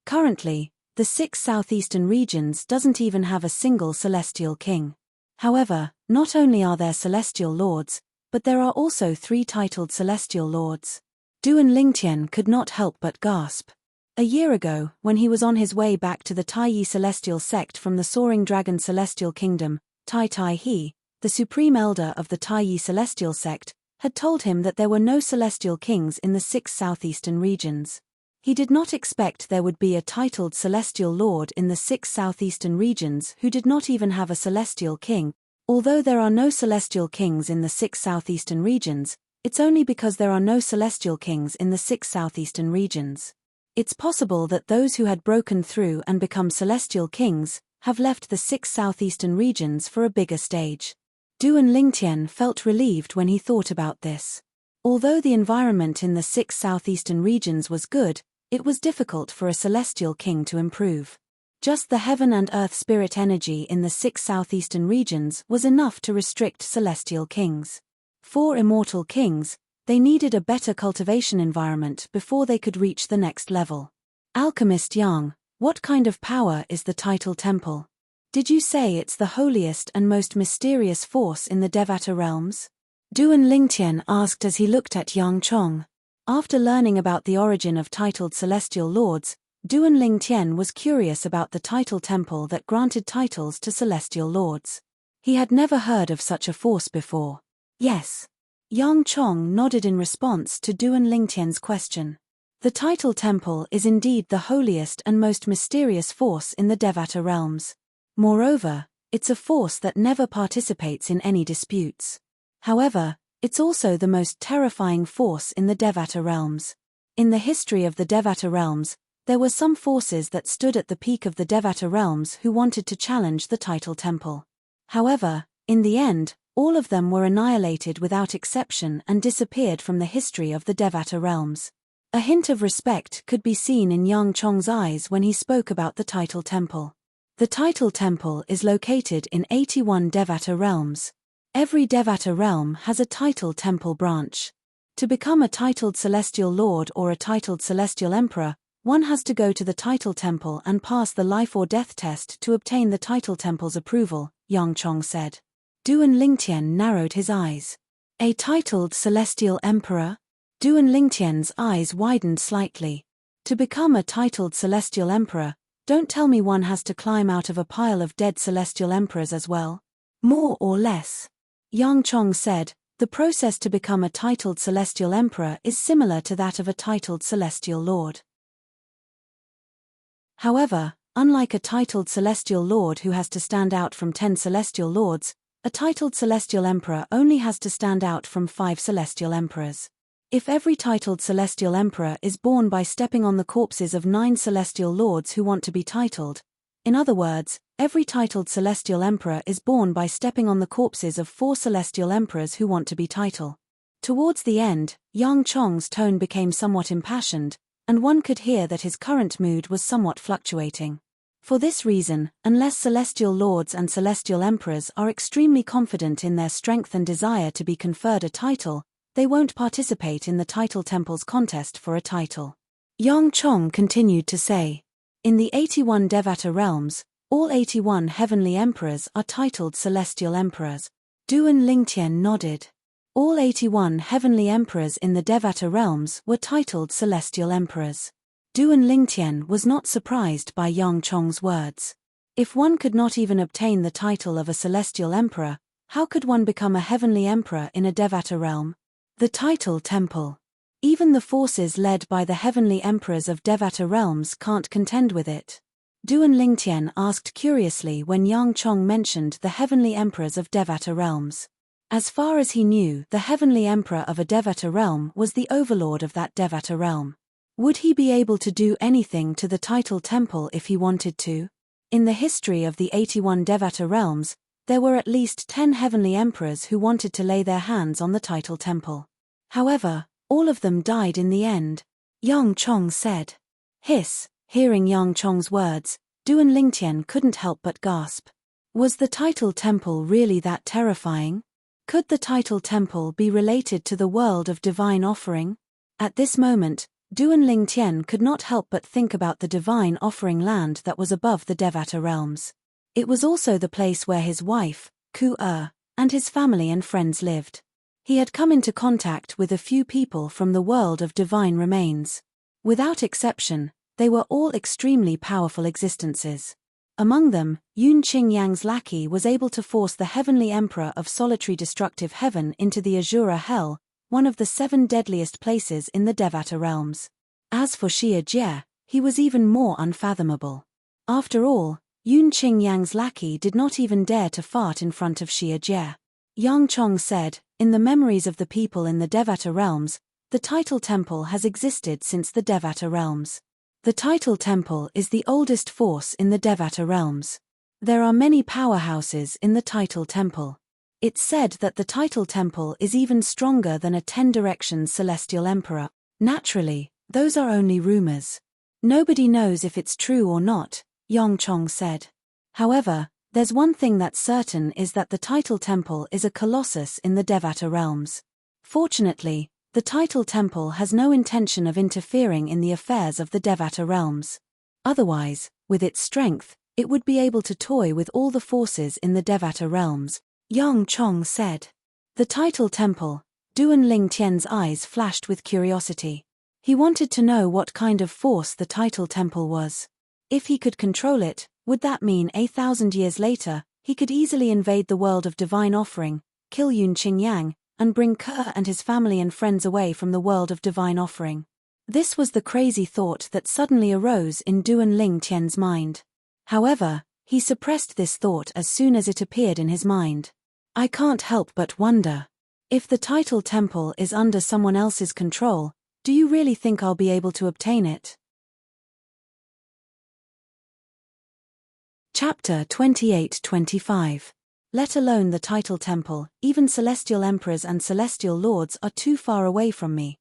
Currently, the 6 southeastern regions doesn't even have a single celestial king. However, not only are there celestial lords, but there are also 3 titled celestial lords. Duan Lingtian could not help but gasp. A year ago, when he was on his way back to the Taiyi celestial sect from the Soaring Dragon Celestial Kingdom, Tai He, the supreme elder of the Taiyi celestial sect, had told him that there were no celestial kings in the 6 southeastern regions. He did not expect there would be a titled celestial lord in the 6 southeastern regions who did not even have a celestial king. Although there are no celestial kings in the 6 southeastern regions, it's only because there are no celestial kings in the 6 southeastern regions. It's possible that those who had broken through and become celestial kings have left the 6 southeastern regions for a bigger stage. Duan Lingtian felt relieved when he thought about this. Although the environment in the 6 southeastern regions was good, it was difficult for a celestial king to improve. Just the heaven and earth spirit energy in the 6 southeastern regions was enough to restrict celestial kings. For immortal kings, they needed a better cultivation environment before they could reach the next level. Alchemist Yang, what kind of power is the title temple? Did you say it's the holiest and most mysterious force in the Devata realms? Duan Lingtian asked as he looked at Yang Chong. After learning about the origin of titled celestial lords, Duan Lingtian was curious about the title temple that granted titles to celestial lords. He had never heard of such a force before. Yes. Yang Chong nodded in response to Duan Lingtian's question. The title temple is indeed the holiest and most mysterious force in the Devata realms. Moreover, it's a force that never participates in any disputes. However, it's also the most terrifying force in the Devata realms. In the history of the Devata realms, there were some forces that stood at the peak of the Devata realms who wanted to challenge the title temple. However, in the end, all of them were annihilated without exception and disappeared from the history of the Devata realms. A hint of respect could be seen in Yang Chong's eyes when he spoke about the title temple. The title temple is located in 81 Devata realms. Every Devata realm has a title temple branch. To become a titled celestial lord or a titled celestial emperor, one has to go to the title temple and pass the life or death test to obtain the title temple's approval, Yang Chong said. Duan Lingtian narrowed his eyes. A titled celestial emperor? Duan Lingtian's eyes widened slightly. To become a titled celestial emperor, don't tell me one has to climb out of a pile of dead celestial emperors as well. More or less. Yang Chong said, the process to become a titled celestial emperor is similar to that of a titled celestial lord. However, unlike a titled celestial lord who has to stand out from 10 celestial lords, a titled celestial emperor only has to stand out from 5 celestial emperors. If every titled celestial emperor is born by stepping on the corpses of 9 celestial lords who want to be titled, in other words, every titled celestial emperor is born by stepping on the corpses of 4 celestial emperors who want to be titled. Towards the end, Yang Chong's tone became somewhat impassioned, and one could hear that his current mood was somewhat fluctuating. For this reason, unless celestial lords and celestial emperors are extremely confident in their strength and desire to be conferred a title, they won't participate in the title temple's contest for a title. Yang Chong continued to say, in the 81 Devata realms, all 81 heavenly emperors are titled celestial emperors. Duan Lingtian nodded. All 81 heavenly emperors in the Devata realms were titled celestial emperors. Duan Lingtian was not surprised by Yang Chong's words. If one could not even obtain the title of a celestial emperor, how could one become a heavenly emperor in a Devata realm? The title temple. Even the forces led by the heavenly emperors of Devata realms can't contend with it. Duan Lingtian asked curiously when Yang Chong mentioned the heavenly emperors of Devata realms. As far as he knew, the heavenly emperor of a Devata realm was the overlord of that Devata realm. Would he be able to do anything to the title temple if he wanted to? In the history of the 81 Devata realms, there were at least 10 heavenly emperors who wanted to lay their hands on the title temple. However, all of them died in the end. Yang Chong said. Hiss. Hearing Yang Chong's words, Duan Lingtian couldn't help but gasp. Was the title temple really that terrifying? Could the title temple be related to the world of divine offering? At this moment, Duan Lingtian could not help but think about the divine offering land that was above the Devata realms. It was also the place where his wife, Ku-er, and his family and friends lived. He had come into contact with a few people from the world of divine remains. Without exception, they were all extremely powerful existences. Among them, Yun Qingyang's lackey was able to force the heavenly emperor of solitary destructive heaven into the Azura Hell, one of the 7 deadliest places in the Devata realms. As for Xia Jie, he was even more unfathomable. After all, Yun Qingyang's lackey did not even dare to fart in front of Xia Jie. Yang Chong said, in the memories of the people in the Devata realms, the title temple has existed since the Devata realms. The title temple is the oldest force in the Devata realms. There are many powerhouses in the title temple. It's said that the title temple is even stronger than a 10 Directions celestial emperor. Naturally, those are only rumors. Nobody knows if it's true or not, Yang Chong said. However, there's one thing that's certain is that the title temple is a colossus in the Devata realms. Fortunately, the title temple has no intention of interfering in the affairs of the Devata realms. Otherwise, with its strength, it would be able to toy with all the forces in the Devata realms, Yang Chong said. The title temple, Duan Lingtian's eyes flashed with curiosity. He wanted to know what kind of force the title temple was. If he could control it, would that mean 1,000 years later, he could easily invade the world of divine offering, kill Yun Qingyang, and bring Ke and his family and friends away from the world of divine offering? This was the crazy thought that suddenly arose in Duan Lingtian's mind. However, he suppressed this thought as soon as it appeared in his mind. I can't help but wonder. If the title temple is under someone else's control, do you really think I'll be able to obtain it? Chapter 28-25. Let alone the title temple, even celestial emperors and celestial lords are too far away from me.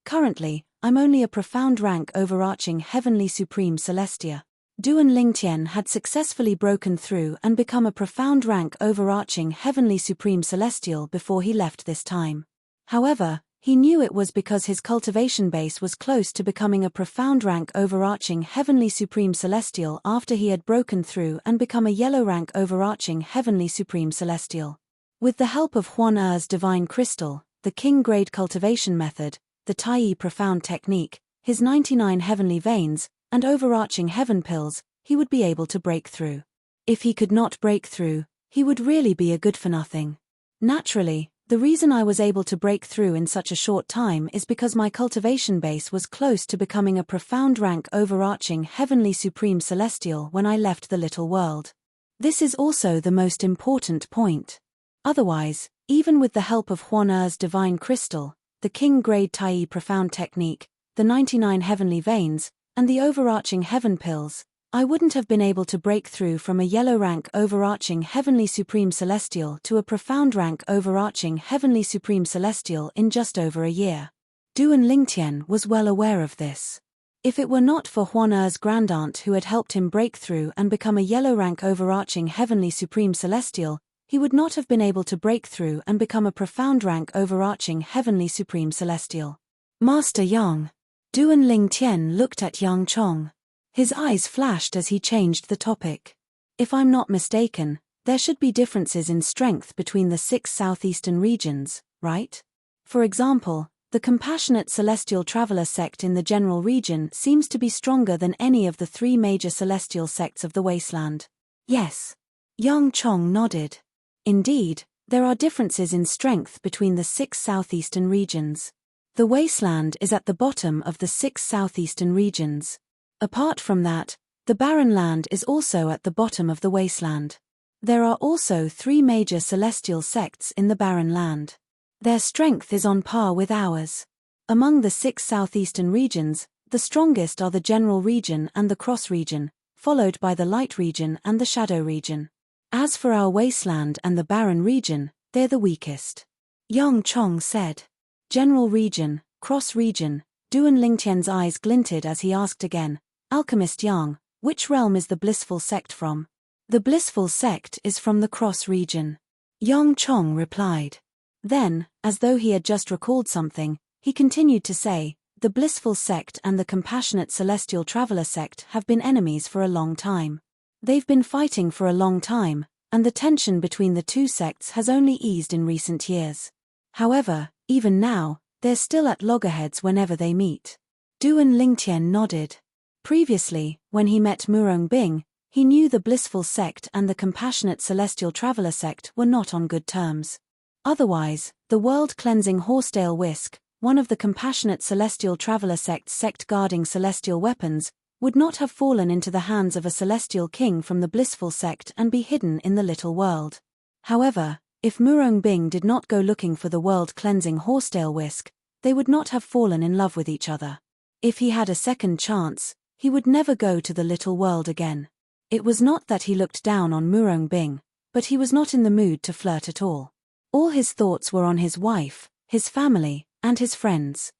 Currently, I'm only a profound rank overarching heavenly supreme celestia. Duan Lingtian had successfully broken through and become a profound rank overarching heavenly supreme celestial before he left this time. However, he knew it was because his cultivation base was close to becoming a profound rank overarching heavenly supreme celestial after he had broken through and become a yellow rank overarching heavenly supreme celestial. With the help of Huan Er's divine crystal, the king grade cultivation method, the Tai profound technique, his 99 heavenly veins, and overarching heaven pills, he would be able to break through. If he could not break through, he would really be a good-for-nothing. Naturally, the reason I was able to break through in such a short time is because my cultivation base was close to becoming a profound rank overarching heavenly supreme celestial when I left the little world. This is also the most important point. Otherwise, even with the help of Huan Er's divine crystal, the king grade Tai profound technique, the 99 heavenly veins, and the overarching heaven pills, I wouldn't have been able to break through from a yellow rank overarching heavenly supreme celestial to a profound rank overarching heavenly supreme celestial in just over a year. Duan Lingtian was well aware of this. If it were not for Huan Er's grandaunt who had helped him break through and become a yellow rank overarching heavenly supreme celestial, he would not have been able to break through and become a profound rank overarching heavenly supreme celestial. Master Yang. Duan Lingtian looked at Yang Chong. His eyes flashed as he changed the topic. If I'm not mistaken, there should be differences in strength between the 6 southeastern regions, right? For example, the compassionate celestial traveler sect in the general region seems to be stronger than any of the 3 major celestial sects of the wasteland. Yes. Yang Chong nodded. Indeed, there are differences in strength between the 6 southeastern regions. The wasteland is at the bottom of the 6 southeastern regions. Apart from that, the barren land is also at the bottom of the wasteland. There are also 3 major celestial sects in the barren land. Their strength is on par with ours. Among the 6 southeastern regions, the strongest are the general region and the cross region, followed by the light region and the shadow region. As for our wasteland and the barren region, they're the weakest. Yang Chong said. General region, cross region. Duan Lingtian's eyes glinted as he asked again, Alchemist Yang, Which realm is the blissful sect from? The blissful sect is from the Cross region. Yang Chong replied. Then, as though he had just recalled something, he continued to say, the blissful sect and the compassionate celestial traveler sect have been enemies for a long time. They've been fighting for a long time, and the tension between the two sects has only eased in recent years. However, even now, they're still at loggerheads whenever they meet. Duan Lingtian nodded. Previously, when he met Murong Bing, he knew the blissful sect and the compassionate celestial traveler sect were not on good terms. Otherwise, the world-cleansing Horsetail Whisk, one of the compassionate celestial traveler sect's sect guarding celestial weapons, would not have fallen into the hands of a celestial king from the blissful sect and be hidden in the little world. However, if Murong Bing did not go looking for the world-cleansing Horsetail Whisk, they would not have fallen in love with each other. If he had a second chance, he would never go to the little world again. It was not that he looked down on Murong Bing, but he was not in the mood to flirt at all. All his thoughts were on his wife, his family, and his friends.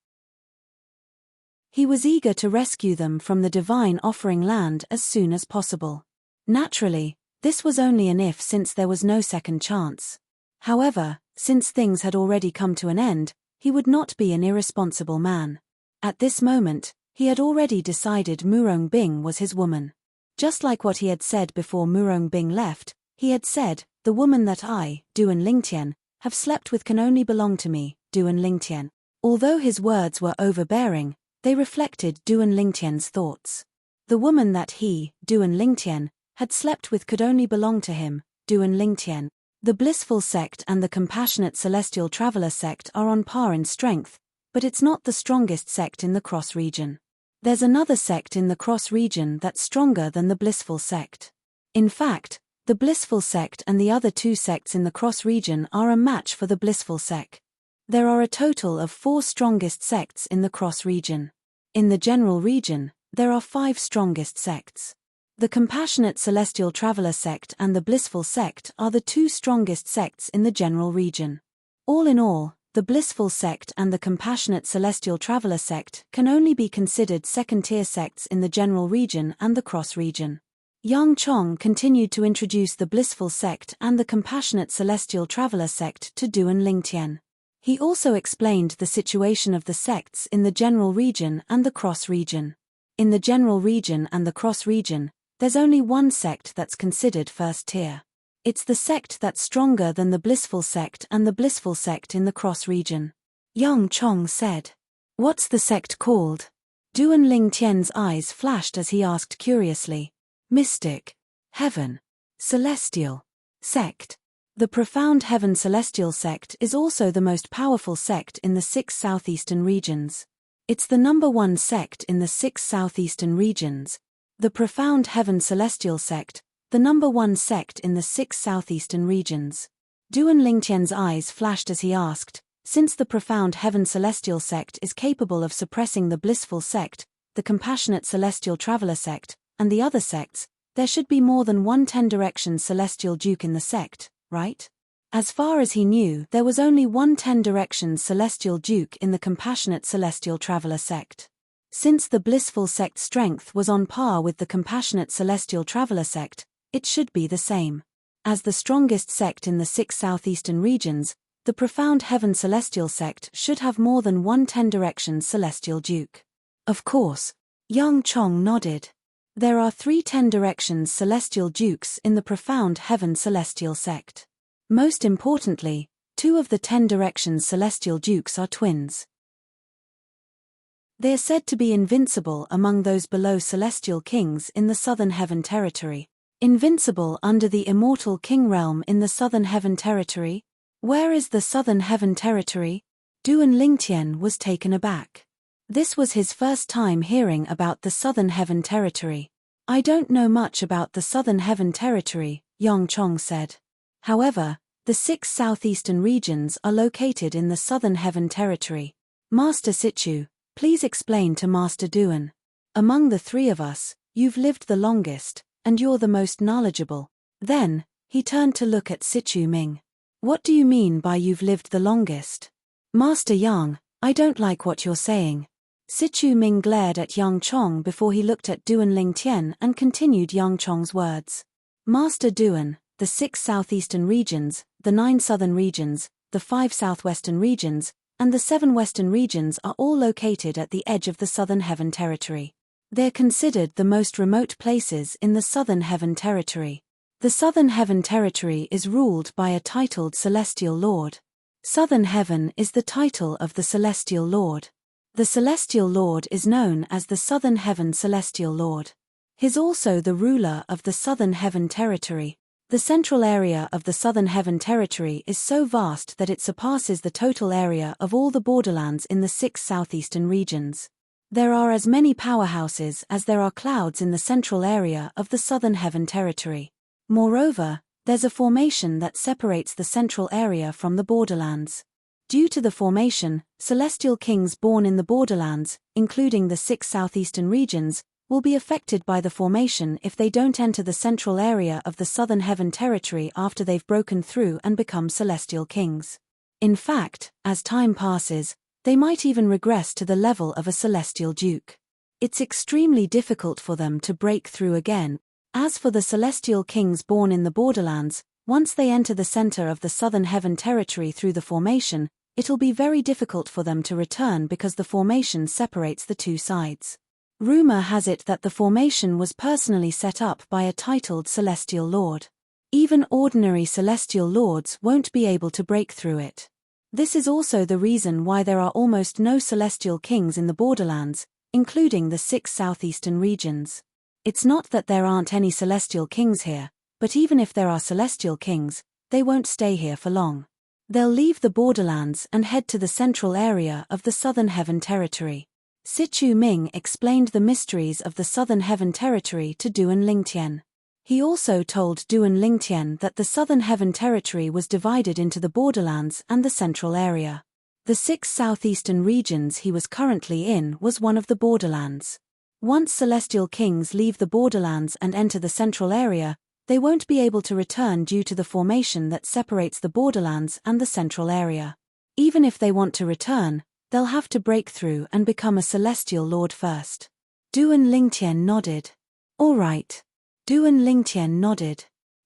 He was eager to rescue them from the divine offering land as soon as possible. Naturally, this was only an if since there was no second chance. However, since things had already come to an end, he would not be an irresponsible man. At this moment, he had already decided Murong Bing was his woman. Just like what he had said before Murong Bing left, he had said, the woman that I, Duan Lingtian, have slept with can only belong to me, Duan Lingtian. Although his words were overbearing, they reflected Duan Lingtian's thoughts. The woman that he, Duan Lingtian, had slept with could only belong to him, Duan Lingtian. The blissful sect and the compassionate celestial traveler sect are on par in strength, but it's not the strongest sect in the Cross region. There's another sect in the Cross region that's stronger than the blissful sect. In fact, the blissful sect and the other two sects in the Cross region are a match for the blissful sect. There are a total of 4 strongest sects in the Cross region. In the general region, there are 5 strongest sects. The compassionate celestial traveler sect and the blissful sect are the 2 strongest sects in the general region. All in all, the blissful sect and the compassionate celestial traveler sect can only be considered second-tier sects in the general region and the Cross region. Yang Chong continued to introduce the blissful sect and the compassionate celestial traveler sect to Duan Lingtian. He also explained the situation of the sects in the general region and the Cross region. In the general region and the Cross region, there's only one sect that's considered first tier. It's the sect that's stronger than the blissful sect and the blissful sect in the Cross region. Yang Chong said. What's the sect called? Duan Lingtian's eyes flashed as he asked curiously. Mystic. Heaven. Celestial. Sect. The Profound Heaven Celestial Sect is also the most powerful sect in the 6 southeastern regions. It's the number 1 sect in the 6 southeastern regions. The Profound Heaven Celestial Sect, the number 1 sect in the 6 southeastern regions. Duan Lingtian's eyes flashed as he asked, since the Profound Heaven Celestial Sect is capable of suppressing the blissful sect, the compassionate celestial traveler sect, and the other sects, there should be more than one 10 directions celestial duke in the sect, right? As far as he knew, there was only one 10 directions celestial duke in the compassionate celestial traveler sect. Since the blissful sect's strength was on par with the compassionate celestial traveler sect, it should be the same. As the strongest sect in the 6 southeastern regions, the Profound Heaven Celestial Sect should have more than one 10 directions celestial duke. Of course. Yang Chong nodded. There are 3 10 directions celestial dukes in the Profound Heaven Celestial Sect. Most importantly, 2 of the 10 directions celestial dukes are twins. They are said to be invincible among those below celestial kings in the Southern Heaven Territory. Invincible under the immortal king realm in the Southern Heaven Territory? Where is the Southern Heaven Territory? Duan Lingtian was taken aback. This was his first time hearing about the Southern Heaven Territory. I don't know much about the Southern Heaven Territory, Yang Chong said. However, the 6 southeastern regions are located in the Southern Heaven Territory. Master Sichu, please explain to Master Duan. Among the 3 of us, you've lived the longest, and you're the most knowledgeable. Then, he turned to look at Sichu Ming. What do you mean by you've lived the longest? Master Yang, I don't like what you're saying. Sichu Ming glared at Yang Chong before he looked at Duan Lingtian and continued Yang Chong's words. Master Duan, the 6 southeastern regions, the 9 southern regions, the 5 southwestern regions, and the 7 western regions are all located at the edge of the Southern Heaven Territory. They're considered the most remote places in the Southern Heaven Territory. The Southern Heaven Territory is ruled by a titled Celestial Lord. Southern Heaven is the title of the Celestial Lord. The Celestial Lord is known as the Southern Heaven Celestial Lord. He's also the ruler of the Southern Heaven Territory. The central area of the Southern Heaven Territory is so vast that it surpasses the total area of all the borderlands in the 6 southeastern regions. There are as many powerhouses as there are clouds in the central area of the Southern Heaven Territory. Moreover, there's a formation that separates the central area from the borderlands. Due to the formation, celestial kings born in the borderlands, including the 6 southeastern regions, will be affected by the formation if they don't enter the central area of the Southern Heaven Territory after they've broken through and become celestial kings. In fact, as time passes, they might even regress to the level of a celestial duke. It's extremely difficult for them to break through again. As for the celestial kings born in the borderlands, once they enter the center of the Southern Heaven Territory through the formation, it'll be very difficult for them to return because the formation separates the two sides. Rumor has it that the formation was personally set up by a titled Celestial Lord. Even ordinary Celestial Lords won't be able to break through it. This is also the reason why there are almost no Celestial Kings in the borderlands, including the 6 southeastern regions. It's not that there aren't any Celestial Kings here, but even if there are Celestial Kings, they won't stay here for long. They'll leave the borderlands and head to the central area of the Southern Heaven Territory. Sichu Ming explained the mysteries of the Southern Heaven Territory to Duan Lingtian. He also told Duan Lingtian that the Southern Heaven Territory was divided into the borderlands and the central area. The 6 southeastern regions he was currently in was one of the borderlands. Once Celestial Kings leave the borderlands and enter the central area, they won't be able to return due to the formation that separates the borderlands and the central area. Even if they want to return, they'll have to break through and become a Celestial Lord first. Duan Lingtian nodded. All right. Duan Lingtian nodded.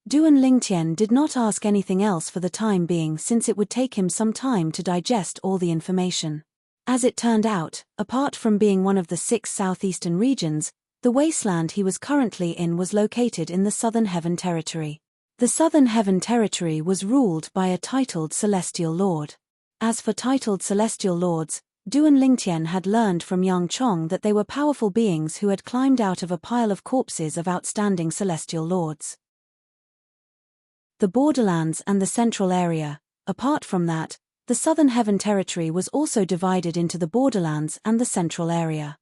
Duan Lingtian did not ask anything else for the time being since it would take him some time to digest all the information. As it turned out, apart from being one of the 6 southeastern regions, the wasteland he was currently in was located in the Southern Heaven Territory. The Southern Heaven Territory was ruled by a titled Celestial Lord. As for titled Celestial Lords, Duan Lingtian had learned from Yang Chong that they were powerful beings who had climbed out of a pile of corpses of outstanding Celestial Lords. The borderlands and the central area. Apart from that, the Southern Heaven Territory was also divided into the borderlands and the central area.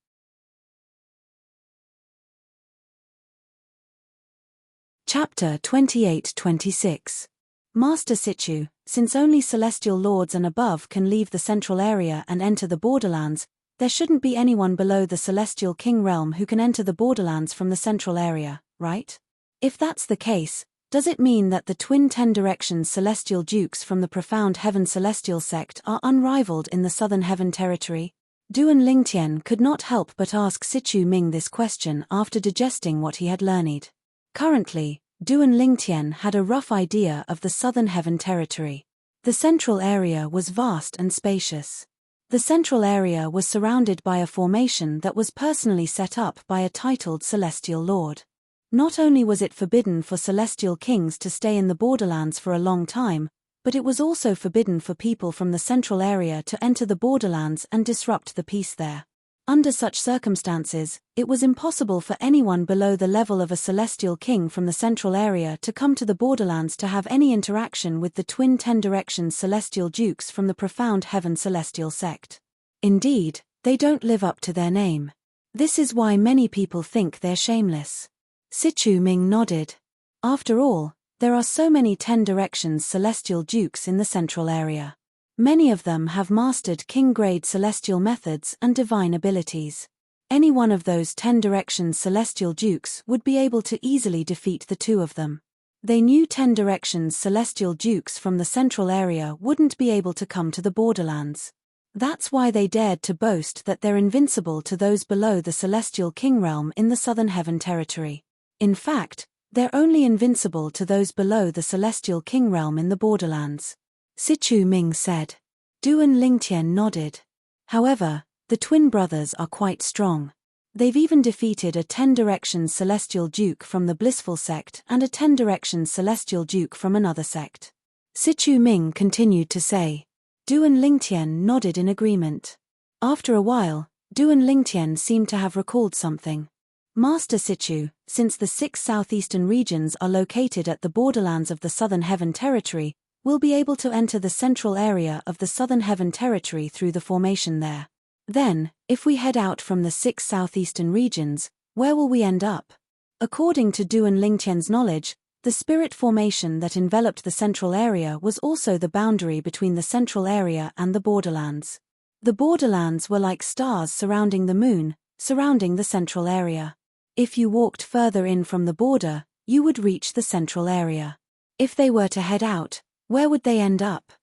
Chapter 28-26. Master Sichu, since only Celestial Lords and above can leave the central area and enter the borderlands, there shouldn't be anyone below the Celestial King realm who can enter the borderlands from the central area, right? If that's the case, does it mean that the twin 10 Directions Celestial Dukes from the Profound Heaven Celestial sect are unrivaled in the Southern Heaven Territory? Duan Lingtian could not help but ask Sichu Ming this question after digesting what he had learned. Currently, Duan Lingtian had a rough idea of the Southern Heaven Territory. The central area was vast and spacious. The central area was surrounded by a formation that was personally set up by a titled Celestial Lord. Not only was it forbidden for Celestial Kings to stay in the borderlands for a long time, but it was also forbidden for people from the central area to enter the borderlands and disrupt the peace there. Under such circumstances, it was impossible for anyone below the level of a Celestial King from the central area to come to the borderlands to have any interaction with the twin 10 Directions Celestial Dukes from the Profound Heaven Celestial sect. Indeed, they don't live up to their name. This is why many people think they're shameless. Sichu Ming nodded. After all, there are so many 10 Directions Celestial Dukes in the central area. Many of them have mastered king-grade celestial methods and divine abilities. Any one of those 10 Directions Celestial Dukes would be able to easily defeat the two of them. They knew 10 Directions Celestial Dukes from the central area wouldn't be able to come to the borderlands. That's why they dared to boast that they're invincible to those below the celestial king realm in the southern heaven territory. In fact, they're only invincible to those below the celestial king realm in the borderlands. Sichu Ming said. Duan Lingtian nodded. However, the twin brothers are quite strong. They've even defeated a 10 Directions Celestial Duke from the Blissful sect and a 10 Directions Celestial Duke from another sect. Sichu Ming continued to say. Duan Lingtian nodded in agreement. After a while, Duan Lingtian seemed to have recalled something. Master Sichu, since the 6 southeastern regions are located at the borderlands of the Southern Heaven Territory, we'll be able to enter the central area of the Southern Heaven Territory through the formation there. Then, if we head out from the 6 southeastern regions, where will we end up? According to Duan Lingtian's knowledge, the spirit formation that enveloped the central area was also the boundary between the central area and the borderlands. The borderlands were like stars surrounding the moon, surrounding the central area. If you walked further in from the border, you would reach the central area. If they were to head out, where would they end up?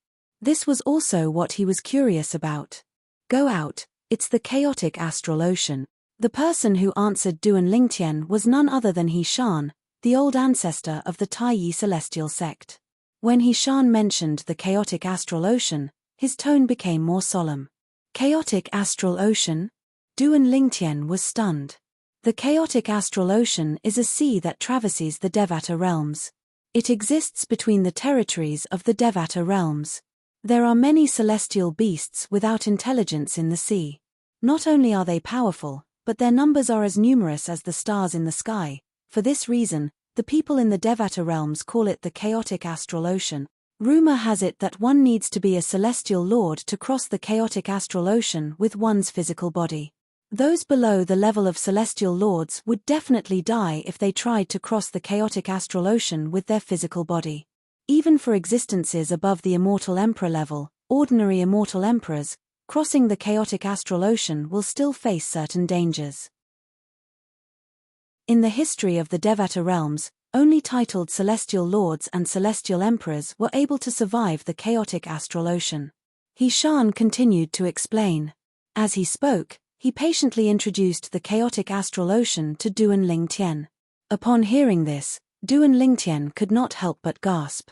This was also what he was curious about. Go out, it's the chaotic astral ocean. The person who answered Duan Lingtian was none other than He Shan, the old ancestor of the Taiyi celestial sect. When He Shan mentioned the chaotic astral ocean, his tone became more solemn. Chaotic astral ocean? Duan Lingtian was stunned. The chaotic astral ocean is a sea that traverses the Devata realms. It exists between the territories of the Devata realms. There are many celestial beasts without intelligence in the sea. Not only are they powerful, but their numbers are as numerous as the stars in the sky. For this reason, the people in the Devata realms call it the chaotic astral ocean. Rumor has it that one needs to be a celestial lord to cross the chaotic astral ocean with one's physical body. Those below the level of celestial lords would definitely die if they tried to cross the chaotic astral ocean with their physical body. Even for existences above the immortal emperor level, ordinary immortal emperors, crossing the chaotic astral ocean will still face certain dangers. In the history of the Devata realms, only titled celestial lords and celestial emperors were able to survive the chaotic astral ocean. He Shan continued to explain. As he spoke, he patiently introduced the chaotic astral ocean to Duan Lingtian. Upon hearing this, Duan Lingtian could not help but gasp.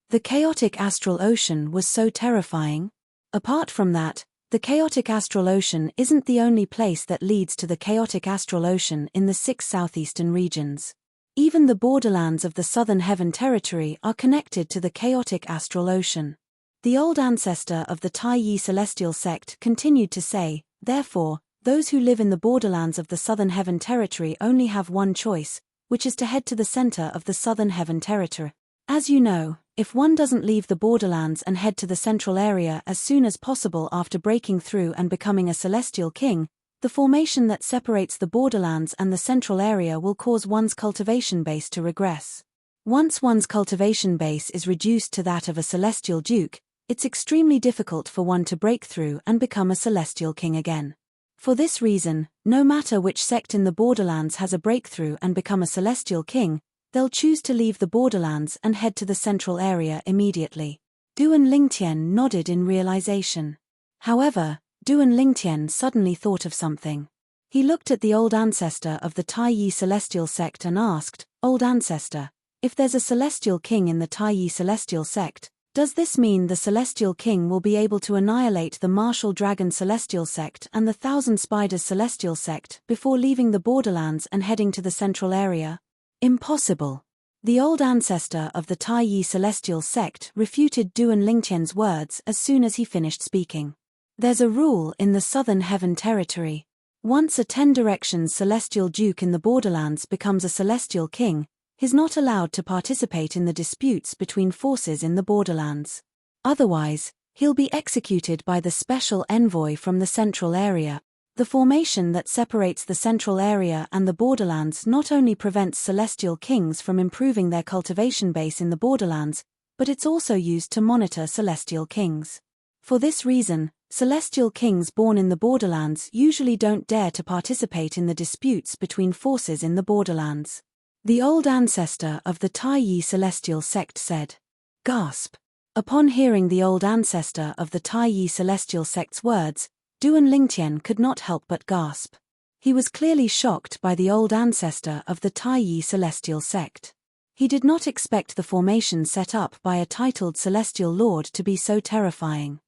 The chaotic astral ocean was so terrifying. Apart from that, the chaotic astral ocean isn't the only place that leads to the chaotic astral ocean in the 6 southeastern regions. Even the borderlands of the Southern Heaven Territory are connected to the chaotic astral ocean. The old ancestor of the Taiyi celestial sect continued to say, therefore, those who live in the borderlands of the Southern Heaven Territory only have one choice, which is to head to the center of the Southern Heaven Territory. As you know, if one doesn't leave the borderlands and head to the central area as soon as possible after breaking through and becoming a celestial king, the formation that separates the borderlands and the central area will cause one's cultivation base to regress. Once one's cultivation base is reduced to that of a celestial duke, it's extremely difficult for one to break through and become a celestial king again. For this reason, no matter which sect in the borderlands has a breakthrough and become a celestial king, they'll choose to leave the borderlands and head to the central area immediately. Duan Lingtian nodded in realization. However, Duan Lingtian suddenly thought of something. He looked at the old ancestor of the Taiyi celestial sect and asked, Old ancestor, if there's a celestial king in the Taiyi celestial sect, does this mean the celestial king will be able to annihilate the martial dragon celestial sect and the thousand spiders celestial sect before leaving the borderlands and heading to the central area? Impossible. The old ancestor of the Taiyi celestial sect refuted Duan Lingtian's words as soon as he finished speaking. There's a rule in the Southern Heaven Territory. Once a 10 Directions celestial duke in the borderlands becomes a celestial king, he's not allowed to participate in the disputes between forces in the borderlands. Otherwise, he'll be executed by the special envoy from the central area. The formation that separates the central area and the borderlands not only prevents celestial kings from improving their cultivation base in the borderlands, but it's also used to monitor celestial kings. For this reason, celestial kings born in the borderlands usually don't dare to participate in the disputes between forces in the borderlands. The old ancestor of the Taiyi celestial sect said. Gasp. Upon hearing the old ancestor of the Tai Yi celestial sect's words, Duan Lingtian could not help but gasp. He was clearly shocked by the old ancestor of the Tai Yi celestial sect. He did not expect the formation set up by a titled celestial lord to be so terrifying.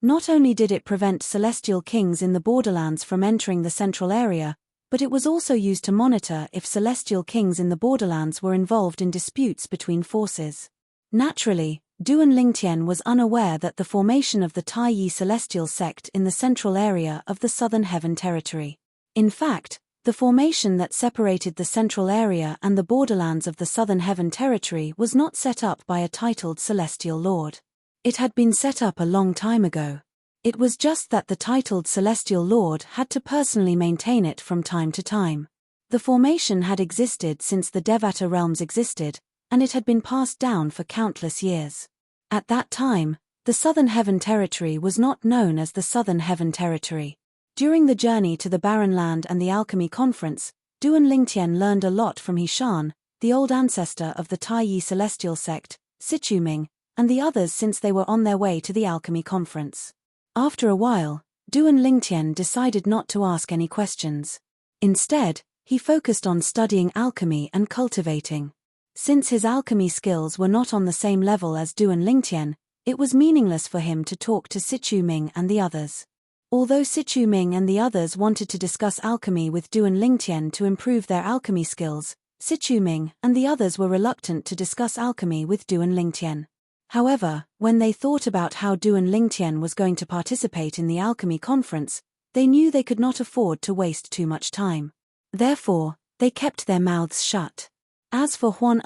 Not only did it prevent celestial kings in the borderlands from entering the central area, but it was also used to monitor if celestial kings in the borderlands were involved in disputes between forces. Naturally, Duan Lingtian was unaware that the formation of the Tai Yi celestial sect in the central area of the Southern Heaven territory. In fact, the formation that separated the central area and the borderlands of the Southern Heaven territory was not set up by a titled celestial lord. It had been set up a long time ago. It was just that the titled celestial lord had to personally maintain it from time to time. The formation had existed since the Devata realms existed, and it had been passed down for countless years. At that time, the Southern Heaven territory was not known as the Southern Heaven territory. During the journey to the Barren Land and the Alchemy Conference, Duan Lingtian learned a lot from Hishan, the old ancestor of the Tai Yi celestial sect, Sichuming, and the others since they were on their way to the Alchemy Conference. After a while, Duan Lingtian decided not to ask any questions. Instead, he focused on studying alchemy and cultivating. Since his alchemy skills were not on the same level as Duan Lingtian, it was meaningless for him to talk to Sichuming and the others. Although Sichuming and the others wanted to discuss alchemy with Duan Lingtian to improve their alchemy skills, Sichuming and the others were reluctant to discuss alchemy with Duan Lingtian. However, when they thought about how Duan Lingtian was going to participate in the Alchemy Conference, they knew they could not afford to waste too much time. Therefore, they kept their mouths shut. As for Huan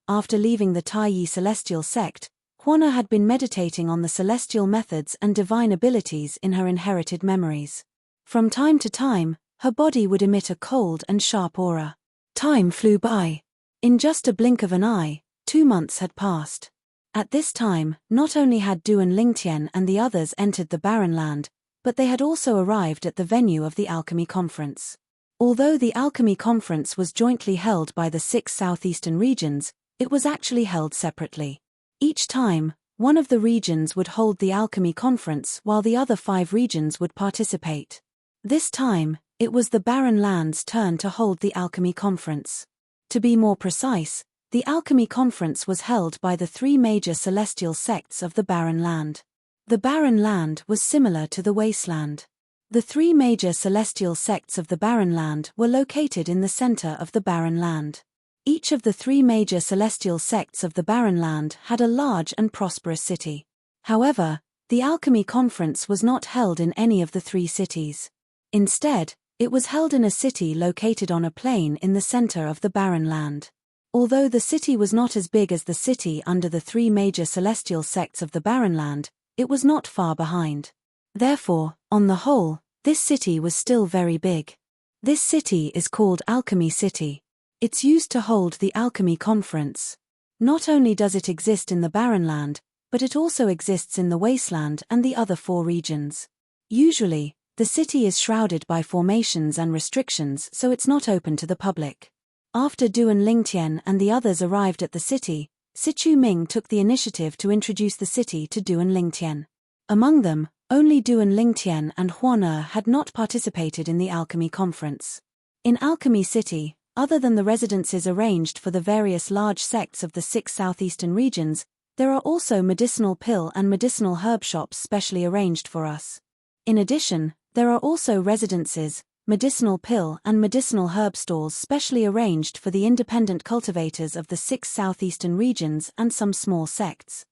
after leaving the Tai Yi celestial sect, Huan had been meditating on the celestial methods and divine abilities in her inherited memories. From time to time, her body would emit a cold and sharp aura. Time flew by. In just a blink of an eye, 2 months had passed. At this time, not only had Duan Lingtian and the others entered the Barren Land, but they had also arrived at the venue of the Alchemy Conference. Although the Alchemy Conference was jointly held by the 6 southeastern regions, it was actually held separately. Each time, one of the regions would hold the Alchemy Conference while the other 5 regions would participate. This time, it was the Barren Land's turn to hold the Alchemy Conference. To be more precise, the Alchemy Conference was held by the 3 major celestial sects of the Barren Land. The Barren Land was similar to the Wasteland. The 3 major celestial sects of the Barren Land were located in the center of the Barren Land. Each of the 3 major celestial sects of the Barren Land had a large and prosperous city. However, the Alchemy Conference was not held in any of the 3 cities. Instead, it was held in a city located on a plain in the center of the Barren Land. Although the city was not as big as the city under the 3 major celestial sects of the Barren Land, it was not far behind. Therefore, on the whole, this city was still very big. This city is called Alchemy City. It's used to hold the Alchemy Conference. Not only does it exist in the Barren Land, but it also exists in the Wasteland and the other 4 regions. Usually, the city is shrouded by formations and restrictions, so it's not open to the public. After Duan Lingtian and the others arrived at the city, Sichuming took the initiative to introduce the city to Duan Lingtian. Among them, only Duan Lingtian and Huan had not participated in the Alchemy Conference. In Alchemy City, other than the residences arranged for the various large sects of the 6 southeastern regions, there are also medicinal pill and medicinal herb shops specially arranged for us. In addition, there are also residences, medicinal pill and medicinal herb stalls specially arranged for the independent cultivators of the 6 southeastern regions and some small sects.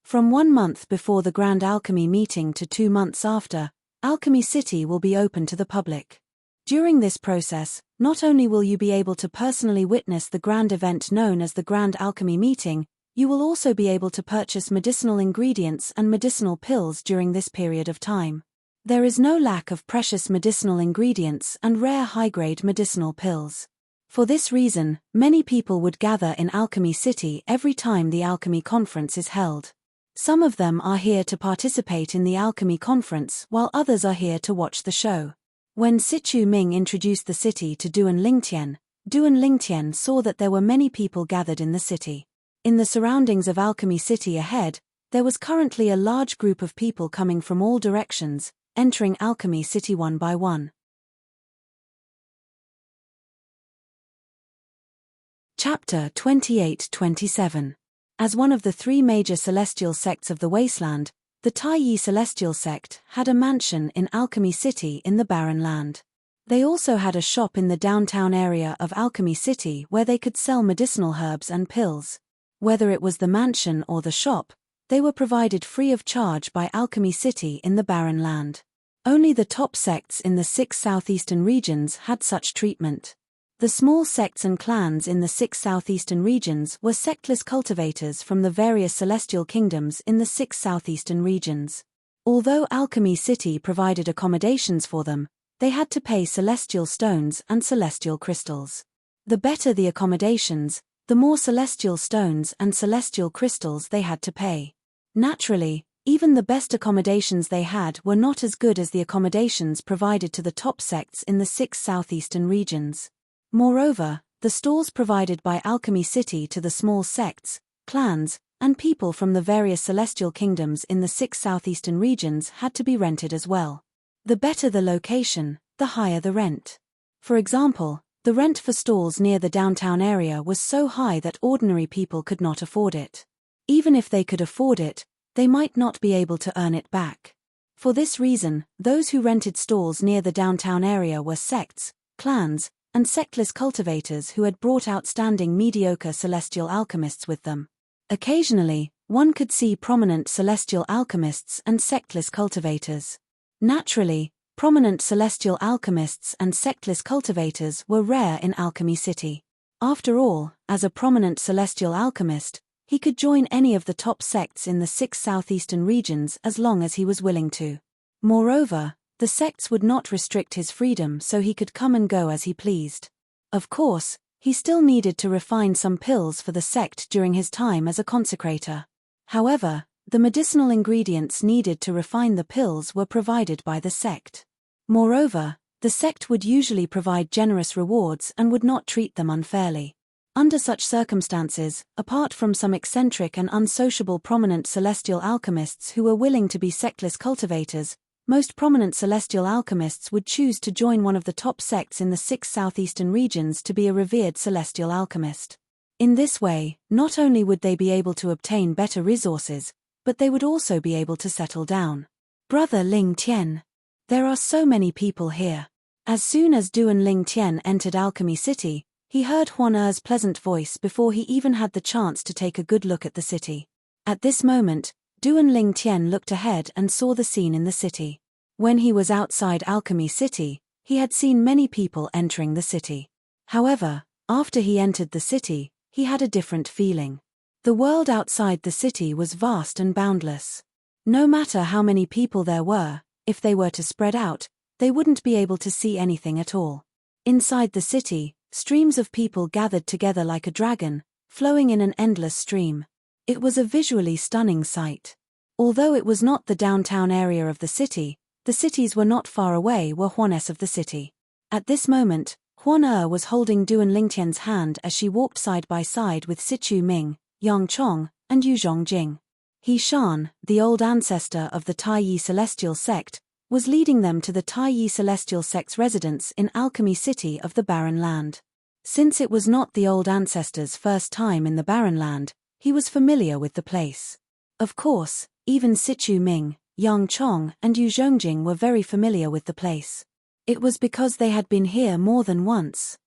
From 1 month before the Grand Alchemy meeting to 2 months after, Alchemy City will be open to the public. During this process, not only will you be able to personally witness the grand event known as the Grand Alchemy meeting, you will also be able to purchase medicinal ingredients and medicinal pills during this period of time. There is no lack of precious medicinal ingredients and rare high-grade medicinal pills. For this reason, many people would gather in Alchemy City every time the Alchemy Conference is held. Some of them are here to participate in the Alchemy Conference while others are here to watch the show. When Sichuming introduced the city to Duan Lingtian, Duan Lingtian saw that there were many people gathered in the city. In the surroundings of Alchemy City ahead, there was currently a large group of people coming from all directions, entering Alchemy City one by one. Chapter 28-27. As one of the three major celestial sects of the Wasteland, the Taiyi Celestial Sect had a mansion in Alchemy City in the Barren Land. They also had a shop in the downtown area of Alchemy City where they could sell medicinal herbs and pills. Whether it was the mansion or the shop, they were provided free of charge by Alchemy City in the Barren Land. Only the top sects in the 6 southeastern regions had such treatment. The small sects and clans in the 6 southeastern regions were sectless cultivators from the various celestial kingdoms in the 6 southeastern regions. Although Alchemy City provided accommodations for them, they had to pay celestial stones and celestial crystals. The better the accommodations, the more celestial stones and celestial crystals they had to pay. Naturally, even the best accommodations they had were not as good as the accommodations provided to the top sects in the 6 southeastern regions. Moreover, the stores provided by Alchemy City to the small sects, clans, and people from the various celestial kingdoms in the 6 southeastern regions had to be rented as well. The better the location, the higher the rent. For example, the rent for stalls near the downtown area was so high that ordinary people could not afford it. Even if they could afford it, they might not be able to earn it back. For this reason, those who rented stalls near the downtown area were sects, clans, and sectless cultivators who had brought outstanding mediocre celestial alchemists with them. Occasionally, one could see prominent celestial alchemists and sectless cultivators. Naturally, prominent celestial alchemists and sectless cultivators were rare in Alchemy City. After all, as a prominent celestial alchemist, he could join any of the top sects in the 6 southeastern regions as long as he was willing to. Moreover, the sects would not restrict his freedom so he could come and go as he pleased. Of course, he still needed to refine some pills for the sect during his time as a consecrator. However, the medicinal ingredients needed to refine the pills were provided by the sect. Moreover, the sect would usually provide generous rewards and would not treat them unfairly. Under such circumstances, apart from some eccentric and unsociable prominent celestial alchemists who were willing to be sectless cultivators, most prominent celestial alchemists would choose to join one of the top sects in the 6 southeastern regions to be a revered celestial alchemist. In this way, not only would they be able to obtain better resources, but they would also be able to settle down. Brother Ling Tian. There are so many people here. As soon as Duan Ling Tian entered Alchemy City, he heard Huan Er's pleasant voice before he even had the chance to take a good look at the city. At this moment, Duan Ling Tian looked ahead and saw the scene in the city. When he was outside Alchemy City, he had seen many people entering the city. However, after he entered the city, he had a different feeling. The world outside the city was vast and boundless. No matter how many people there were, if they were to spread out, they wouldn't be able to see anything at all. Inside the city, streams of people gathered together like a dragon, flowing in an endless stream. It was a visually stunning sight. Although it was not the downtown area of the cities were not far away were Huanes of the city. At this moment, Huan Er was holding Duan Lingtian's hand as she walked side by side with Sichu Ming, Yang Chong, and Yu Zhongjing. He Shan, the old ancestor of the Taiyi Celestial Sect, was leading them to the Taiyi Celestial Sect's residence in Alchemy City of the Barren Land. Since it was not the old ancestor's first time in the Barren Land, he was familiar with the place. Of course, even Sichu Ming, Yang Chong, and Yu Zhongjing were very familiar with the place. It was because they had been here more than once.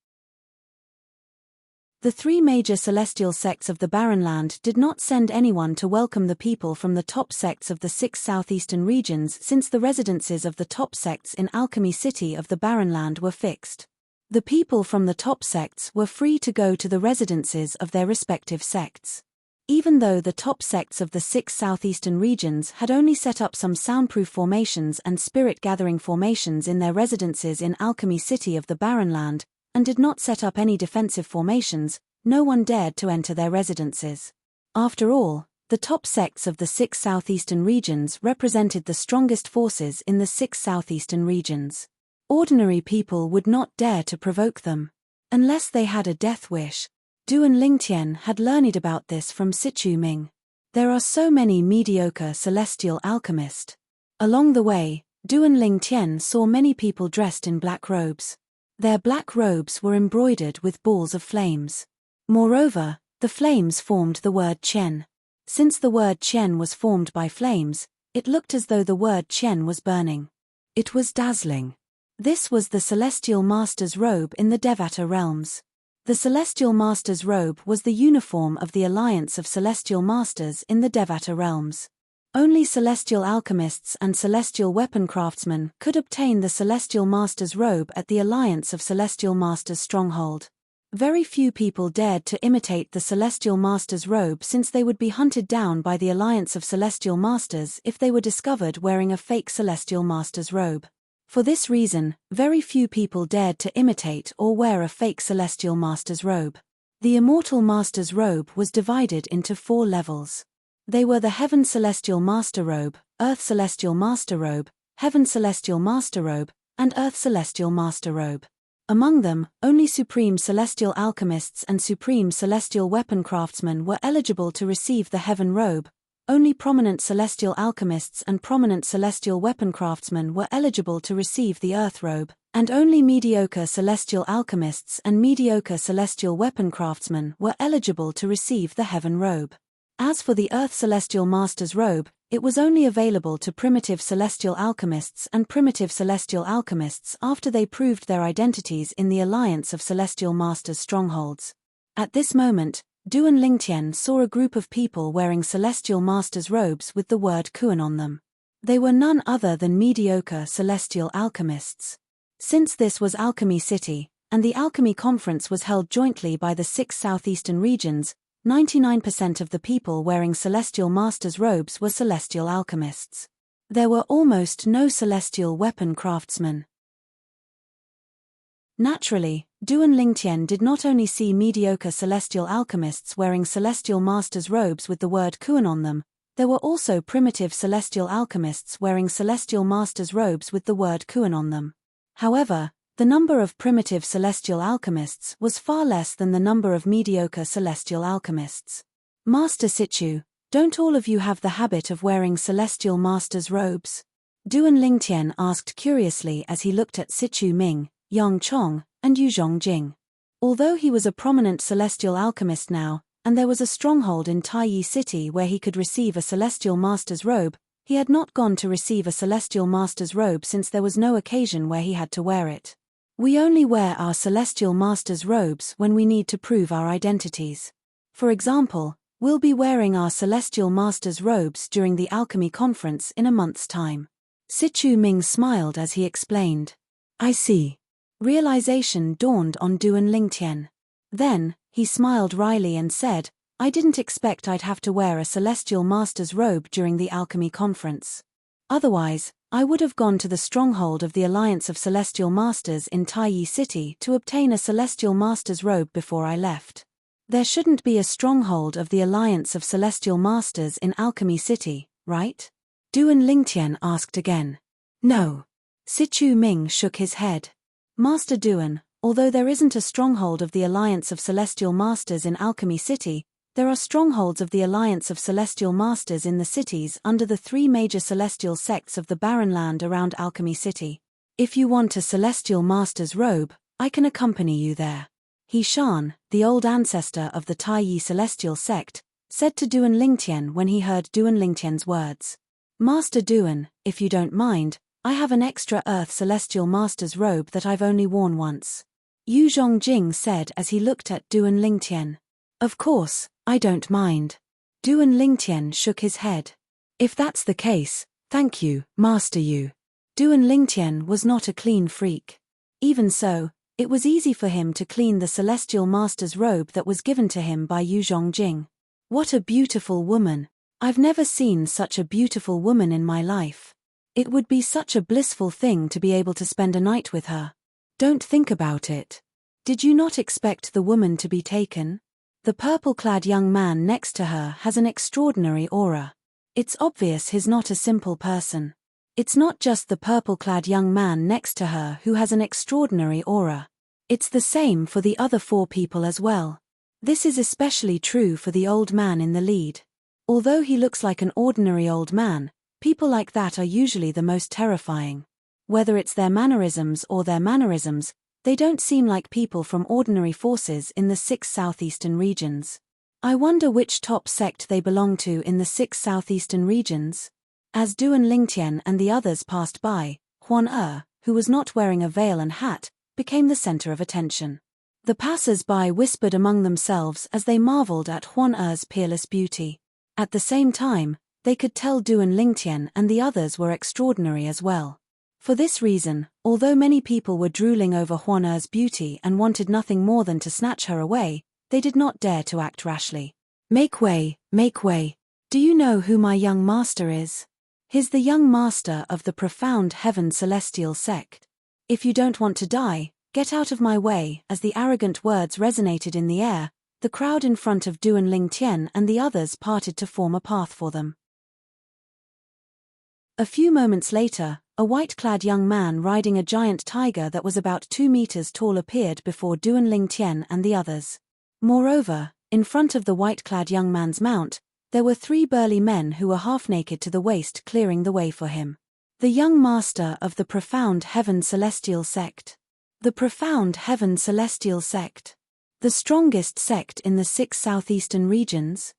The three major celestial sects of the Barren Land did not send anyone to welcome the people from the top sects of the 6 southeastern regions since the residences of the top sects in Alchemy City of the Barren Land were fixed. The people from the top sects were free to go to the residences of their respective sects. Even though the top sects of the 6 southeastern regions had only set up some soundproof formations and spirit-gathering formations in their residences in Alchemy City of the Barren Land, and did not set up any defensive formations, no one dared to enter their residences. After all, the top sects of the 6 southeastern regions represented the strongest forces in the 6 southeastern regions. Ordinary people would not dare to provoke them. Unless they had a death wish. Duan Lingtian had learned about this from Sichu Ming. There are so many mediocre celestial alchemists. Along the way, Duan Lingtian saw many people dressed in black robes. Their black robes were embroidered with balls of flames. Moreover, the flames formed the word Chen. Since the word Chen was formed by flames, it looked as though the word Chen was burning. It was dazzling. This was the Celestial Master's robe in the Devata realms. The Celestial Master's robe was the uniform of the Alliance of Celestial Masters in the Devata realms. Only celestial alchemists and celestial weapon craftsmen could obtain the Celestial Master's robe at the Alliance of Celestial Masters stronghold. Very few people dared to imitate the Celestial Master's robe since they would be hunted down by the Alliance of Celestial Masters if they were discovered wearing a fake Celestial Master's robe. For this reason, very few people dared to imitate or wear a fake Celestial Master's robe. The Immortal Master's robe was divided into 4 levels. They were the Heaven Celestial Master Robe, Earth Celestial Master Robe, Heaven Celestial Master Robe, and Earth Celestial Master Robe. Among them, only Supreme Celestial Alchemists and Supreme Celestial Weapon Craftsmen were eligible to receive the Heaven Robe. Only prominent Celestial Alchemists and prominent Celestial Weapon Craftsmen were eligible to receive the Earth Robe, and only mediocre Celestial Alchemists and mediocre Celestial Weapon Craftsmen were eligible to receive the Heaven Robe. As for the Earth Celestial Master's robe, it was only available to primitive Celestial Alchemists and primitive Celestial Alchemists after they proved their identities in the Alliance of Celestial Masters strongholds. At this moment, Duan Lingtian saw a group of people wearing Celestial Masters robes with the word Kuan on them. They were none other than mediocre Celestial Alchemists. Since this was Alchemy City, and the Alchemy Conference was held jointly by the 6 southeastern regions, 99% of the people wearing Celestial Masters robes were Celestial Alchemists. There were almost no Celestial Weapon Craftsmen. Naturally, Duan Lingtian did not only see mediocre Celestial Alchemists wearing Celestial Masters robes with the word Kuan on them, there were also primitive Celestial Alchemists wearing Celestial Masters robes with the word Kuan on them. However, the number of primitive Celestial Alchemists was far less than the number of mediocre Celestial Alchemists. Master Sichu, don't all of you have the habit of wearing Celestial Masters robes? Duan Lingtian asked curiously as he looked at Sichu Ming, Yang Chong, and Yu Zhongjing. Although he was a prominent Celestial Alchemist now, and there was a stronghold in Taiyi City where he could receive a Celestial Master's robe, he had not gone to receive a Celestial Master's robe since there was no occasion where he had to wear it. We only wear our Celestial Master's robes when we need to prove our identities. For example, we'll be wearing our Celestial Master's robes during the Alchemy Conference in a month's time. Sichu Ming smiled as he explained. I see. Realization dawned on Duan Lingtian. Then, he smiled wryly and said, I didn't expect I'd have to wear a Celestial Master's robe during the Alchemy Conference. Otherwise, I would have gone to the stronghold of the Alliance of Celestial Masters in Taiyi City to obtain a Celestial Master's robe before I left. There shouldn't be a stronghold of the Alliance of Celestial Masters in Alchemy City, right? Duan Lingtian asked again. No. Sichu Ming shook his head. Master Duan, although there isn't a stronghold of the Alliance of Celestial Masters in Alchemy City, there are strongholds of the Alliance of Celestial Masters in the cities under the 3 major celestial sects of the barren land around Alchemy City. If you want a Celestial Master's robe, I can accompany you there. He Shan, the old ancestor of the Taiyi celestial sect, said to Duan Lingtian when he heard Duan Lingtian's words. Master Duan, if you don't mind, I have an extra Earth Celestial Master's robe that I've only worn once. Yu Zhongjing said as he looked at Duan Lingtian. Of course, I don't mind. Duan Lingtian shook his head. If that's the case, thank you, Master Yu. Duan Lingtian was not a clean freak. Even so, it was easy for him to clean the Celestial Master's robe that was given to him by Yu Zhongjing. What a beautiful woman. I've never seen such a beautiful woman in my life. It would be such a blissful thing to be able to spend a night with her. Don't think about it. Did you not expect the woman to be taken? The purple-clad young man next to her has an extraordinary aura. It's obvious he's not a simple person. It's not just the purple-clad young man next to her who has an extraordinary aura. It's the same for the other 4 people as well. This is especially true for the old man in the lead. Although he looks like an ordinary old man, people like that are usually the most terrifying. Whether it's their mannerisms or their mannerisms, they don't seem like people from ordinary forces in the 6 southeastern regions. I wonder which top sect they belong to in the 6 southeastern regions. As Duan Lingtian and the others passed by, Huan who was not wearing a veil and hat, became the center of attention. The passers-by whispered among themselves as they marveled at Huan peerless beauty. At the same time, they could tell Duan Lingtian and the others were extraordinary as well. For this reason, although many people were drooling over Huan beauty and wanted nothing more than to snatch her away, they did not dare to act rashly. Make way, make way. Do you know who my young master is? He's the young master of the profound heaven celestial sect. If you don't want to die, get out of my way. As the arrogant words resonated in the air, the crowd in front of Duan Lingtian and the others parted to form a path for them. A few moments later, a white-clad young man riding a giant tiger that was about 2 meters tall appeared before Duan Lingtian and the others. Moreover, in front of the white-clad young man's mount, there were 3 burly men who were half-naked to the waist clearing the way for him. The young master of the profound heaven celestial sect. The profound heaven celestial sect. The strongest sect in the 6 southeastern regions.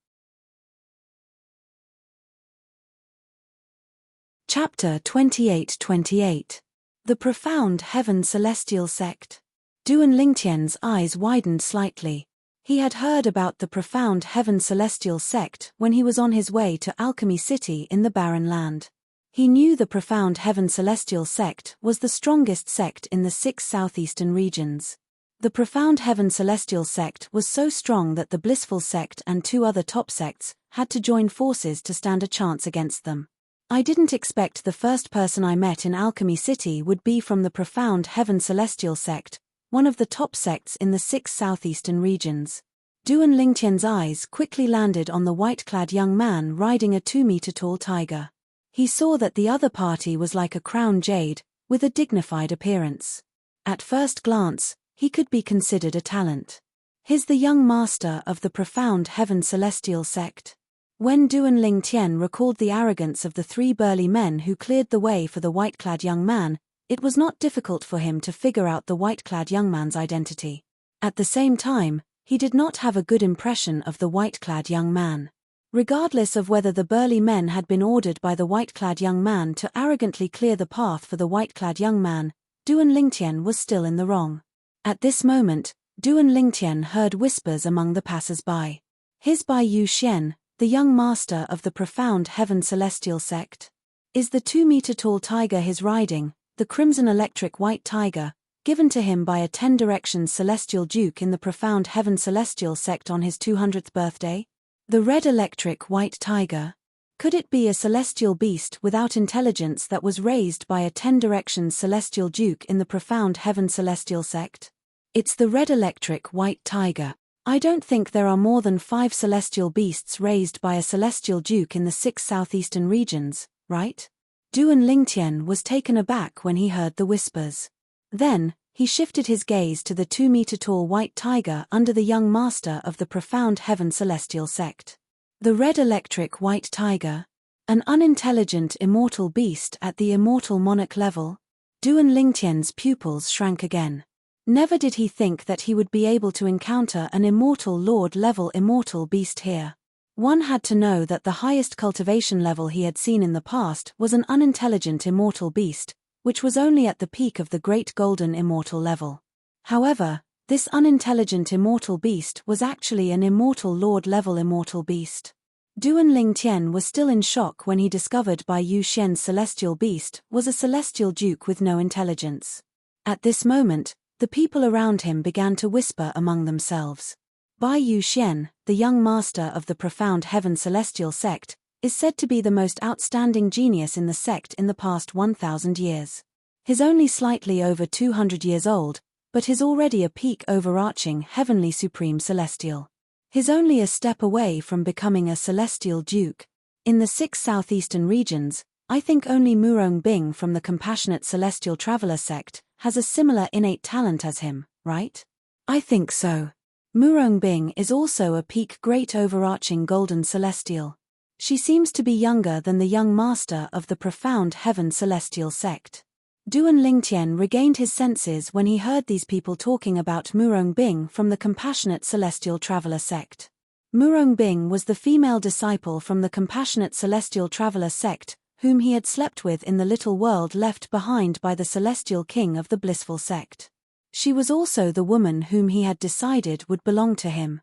Chapter 28-28. The profound heaven celestial sect. Duan Lingtian's eyes widened slightly. He had heard about the profound heaven celestial sect when he was on his way to Alchemy City in the Barren Land. He knew the profound heaven celestial sect was the strongest sect in the 6 southeastern regions. The profound heaven celestial sect was so strong that the blissful sect and 2 other top sects had to join forces to stand a chance against them. I didn't expect the first person I met in Alchemy City would be from the profound heaven celestial sect, one of the top sects in the 6 southeastern regions. Duan Lingtian's eyes quickly landed on the white-clad young man riding a 2-meter-tall tiger. He saw that the other party was like a crowned jade, with a dignified appearance. At first glance, he could be considered a talent. He's the young master of the profound heaven celestial sect. When Duan Lingtian recalled the arrogance of the 3 burly men who cleared the way for the white-clad young man, it was not difficult for him to figure out the white-clad young man's identity. At the same time, he did not have a good impression of the white-clad young man. Regardless of whether the burly men had been ordered by the white-clad young man to arrogantly clear the path for the white-clad young man, Duan Lingtian was still in the wrong. At this moment, Duan Lingtian heard whispers among the passers-by. His Bai Yu Xian, the young master of the profound heaven celestial sect. Is the 2-meter-tall tiger his riding, the crimson electric white tiger, given to him by a 10 Directions celestial duke in the profound heaven celestial sect on his 200th birthday? The red electric white tiger? Could it be a celestial beast without intelligence that was raised by a 10 Directions celestial duke in the profound heaven celestial sect? It's the red electric white tiger. I don't think there are more than 5 celestial beasts raised by a celestial duke in the 6 southeastern regions, right? Duan Lingtian was taken aback when he heard the whispers. Then, he shifted his gaze to the 2-meter-tall white tiger under the young master of the profound heaven celestial sect. The red electric white tiger? An unintelligent immortal beast at the immortal monarch level? Duan Lingtian's pupils shrank again. Never did he think that he would be able to encounter an immortal lord-level immortal beast here. One had to know that the highest cultivation level he had seen in the past was an unintelligent immortal beast, which was only at the peak of the great golden immortal level. However, this unintelligent immortal beast was actually an immortal lord-level immortal beast. Duan Lingtian was still in shock when he discovered Bai Yu Xian's celestial beast was a celestial duke with no intelligence. At this moment, the people around him began to whisper among themselves. Bai Yu Xian, the young master of the profound heaven celestial sect, is said to be the most outstanding genius in the sect in the past 1,000 years. He's only slightly over 200 years old, but he's already a peak overarching heavenly supreme celestial. He's only a step away from becoming a celestial duke. In the 6 southeastern regions, I think only Murong Bing from the Compassionate Celestial Traveler sect has a similar innate talent as him, right? I think so. Murong Bing is also a peak great overarching golden celestial. She seems to be younger than the young master of the Profound Heaven Celestial sect. Duan Lingtian regained his senses when he heard these people talking about Murong Bing from the Compassionate Celestial Traveler sect. Murong Bing was the female disciple from the Compassionate Celestial Traveler sect, whom he had slept with in the little world left behind by the Celestial King of the Blissful sect. She was also the woman whom he had decided would belong to him.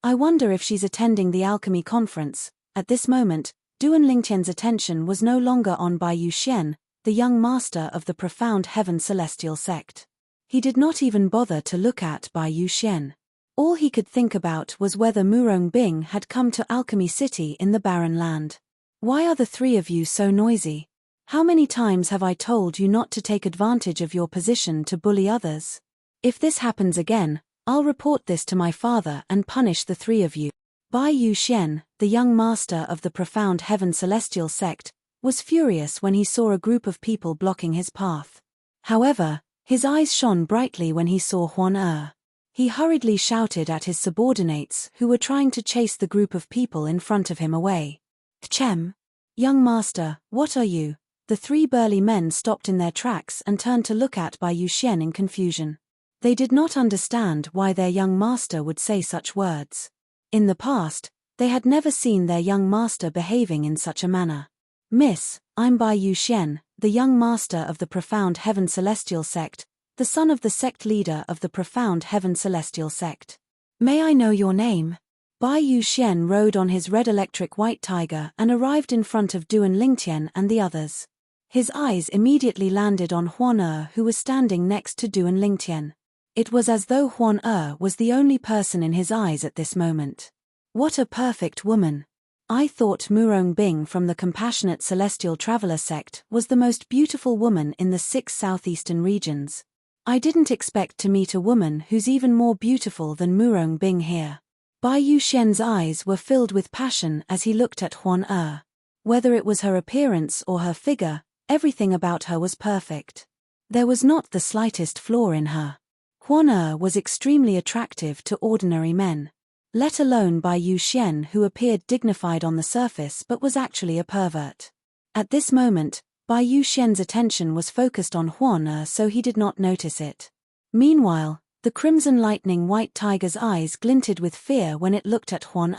I wonder if she's attending the alchemy conference. At this moment, Duan Lingtian's attention was no longer on Bai Yuxian, the young master of the Profound Heaven Celestial sect. He did not even bother to look at Bai Yuxian. All he could think about was whether Murong Bing had come to Alchemy City in the Barren Land. Why are the three of you so noisy? How many times have I told you not to take advantage of your position to bully others? If this happens again, I'll report this to my father and punish the three of you. Bai Yuxian, the young master of the Profound Heaven Celestial sect, was furious when he saw a group of people blocking his path. However, his eyes shone brightly when he saw Huan. He hurriedly shouted at his subordinates who were trying to chase the group of people in front of him away. Chem? Young master, what are you? The three burly men stopped in their tracks and turned to look at Bai Yuxian in confusion. They did not understand why their young master would say such words. In the past, they had never seen their young master behaving in such a manner. Miss, I'm Bai Yuxian, the young master of the Profound Heaven Celestial sect, the son of the sect leader of the Profound Heaven Celestial sect. May I know your name? Bai Yuxian rode on his red electric white tiger and arrived in front of Duan Lingtian and the others. His eyes immediately landed on Huan, who was standing next to Duan Lingtian. It was as though Huan was the only person in his eyes at this moment. What a perfect woman! I thought Murong Bing from the Compassionate Celestial Traveler sect was the most beautiful woman in the 6 southeastern regions. I didn't expect to meet a woman who's even more beautiful than Murong Bing here. Bai Yuxian's eyes were filled with passion as he looked at Huan. Whether it was her appearance or her figure, everything about her was perfect. There was not the slightest flaw in her. Huan was extremely attractive to ordinary men. Let alone Bai Yuxian, who appeared dignified on the surface but was actually a pervert. At this moment, Bai Yuxian's attention was focused on Huan, so he did not notice it. Meanwhile, the crimson lightning white tiger's eyes glinted with fear when it looked at Huan.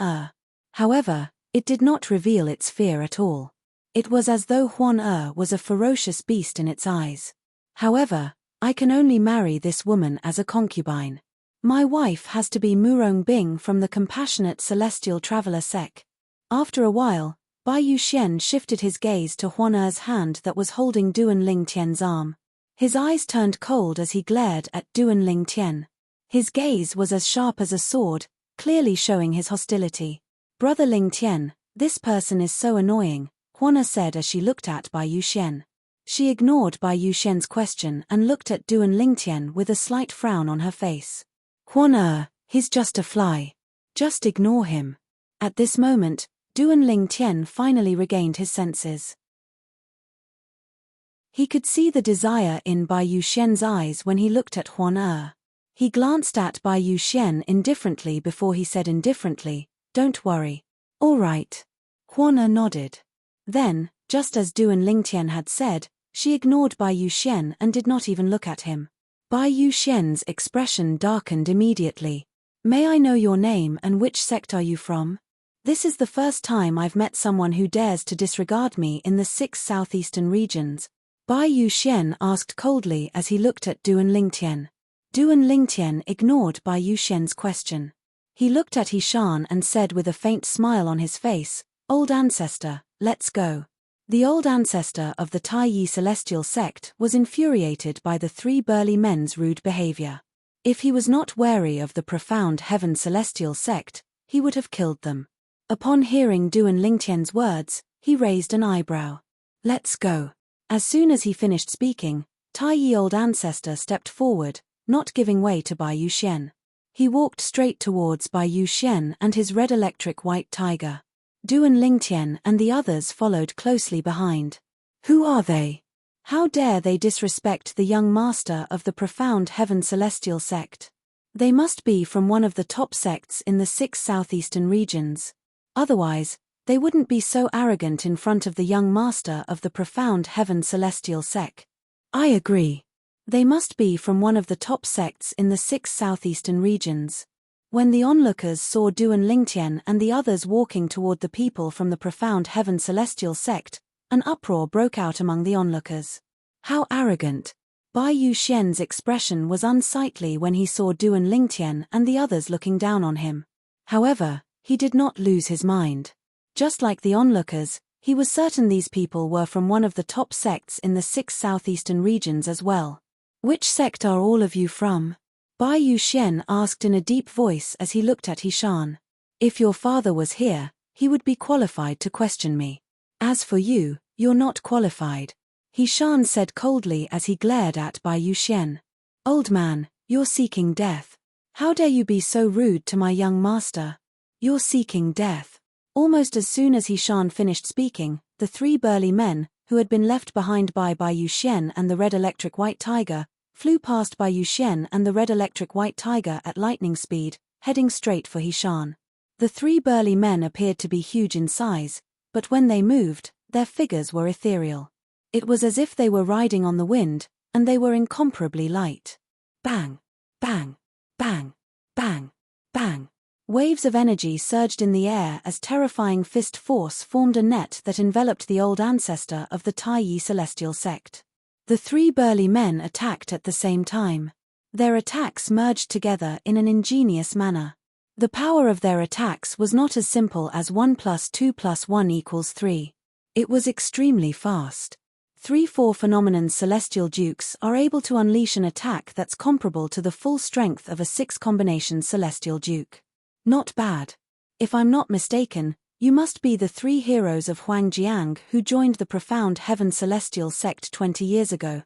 However, it did not reveal its fear at all. It was as though Huan was a ferocious beast in its eyes. However, I can only marry this woman as a concubine. My wife has to be Murong Bing from the Compassionate Celestial Traveler sect. After a while, Bai Yuxian shifted his gaze to Huan's hand that was holding Duan Lingtian's arm. His eyes turned cold as he glared at Duan Lingtian. His gaze was as sharp as a sword, clearly showing his hostility. Brother Lingtian, this person is so annoying, Huan said as she looked at Bai Yuxian. She ignored Bai Yuxian's question and looked at Duan Lingtian with a slight frown on her face. Huan, he's just a fly. Just ignore him. At this moment, Duan Lingtian finally regained his senses. He could see the desire in Bai Yuxian's eyes when he looked at Huan. He glanced at Bai Yuxian indifferently before he said indifferently, "Don't worry." "All right." Huan nodded. Then, just as Duan Lingtian had said, she ignored Bai Yuxian and did not even look at him. Bai Yuxian's expression darkened immediately. "May I know your name and which sect are you from? This is the first time I've met someone who dares to disregard me in the 6 southeastern regions." Bai Yuxian asked coldly as he looked at Duan Lingtian. Duan Lingtian ignored Bai Yuxian's question. He looked at Hishan and said with a faint smile on his face, "Old ancestor, let's go." The old ancestor of the Taiyi Celestial sect was infuriated by the 3 burly men's rude behavior. If he was not wary of the Profound Heaven Celestial sect, he would have killed them. Upon hearing Duan Lingtian's words, he raised an eyebrow. "Let's go." As soon as he finished speaking, Taiyi old ancestor stepped forward, not giving way to Bai Yuxian. He walked straight towards Bai Yuxian and his red electric white tiger. Du and Lingtian and the others followed closely behind. Who are they? How dare they disrespect the young master of the profound heaven celestial sect? They must be from one of the top sects in the 6 southeastern regions. Otherwise, they wouldn't be so arrogant in front of the young master of the profound heaven celestial sect. I agree. They must be from one of the top sects in the 6 southeastern regions. When the onlookers saw Du and Lingtian and the others walking toward the people from the profound heaven celestial sect, an uproar broke out among the onlookers. How arrogant! Bai Yuxian's expression was unsightly when he saw Du and Lingtian and the others looking down on him. However, he did not lose his mind. Just like the onlookers, he was certain these people were from one of the top sects in the 6 southeastern regions as well. Which sect are all of you from? Bai Yuxian asked in a deep voice as he looked at Hishan. If your father was here, he would be qualified to question me. As for you, you're not qualified. Hishan said coldly as he glared at Bai Yuxian. Old man, you're seeking death. How dare you be so rude to my young master? You're seeking death. Almost as soon as Hishan finished speaking, the 3 burly men, who had been left behind by Bai Yuxian and the red electric white tiger, flew past Bai Yuxian and the red electric white tiger at lightning speed, heading straight for Hishan. The 3 burly men appeared to be huge in size, but when they moved, their figures were ethereal. It was as if they were riding on the wind, and they were incomparably light. Bang! Bang! Bang! Bang! Bang! Waves of energy surged in the air as terrifying fist force formed a net that enveloped the old ancestor of the Tai Yi celestial sect. The 3 burly men attacked at the same time. Their attacks merged together in an ingenious manner. The power of their attacks was not as simple as 1 + 2 + 1 = 3. It was extremely fast. 3-4 phenomenon's celestial dukes are able to unleash an attack that's comparable to the full strength of a 6 combination celestial duke. Not bad. If I'm not mistaken, you must be the 3 heroes of Huangjiang who joined the profound heaven celestial sect 20 years ago.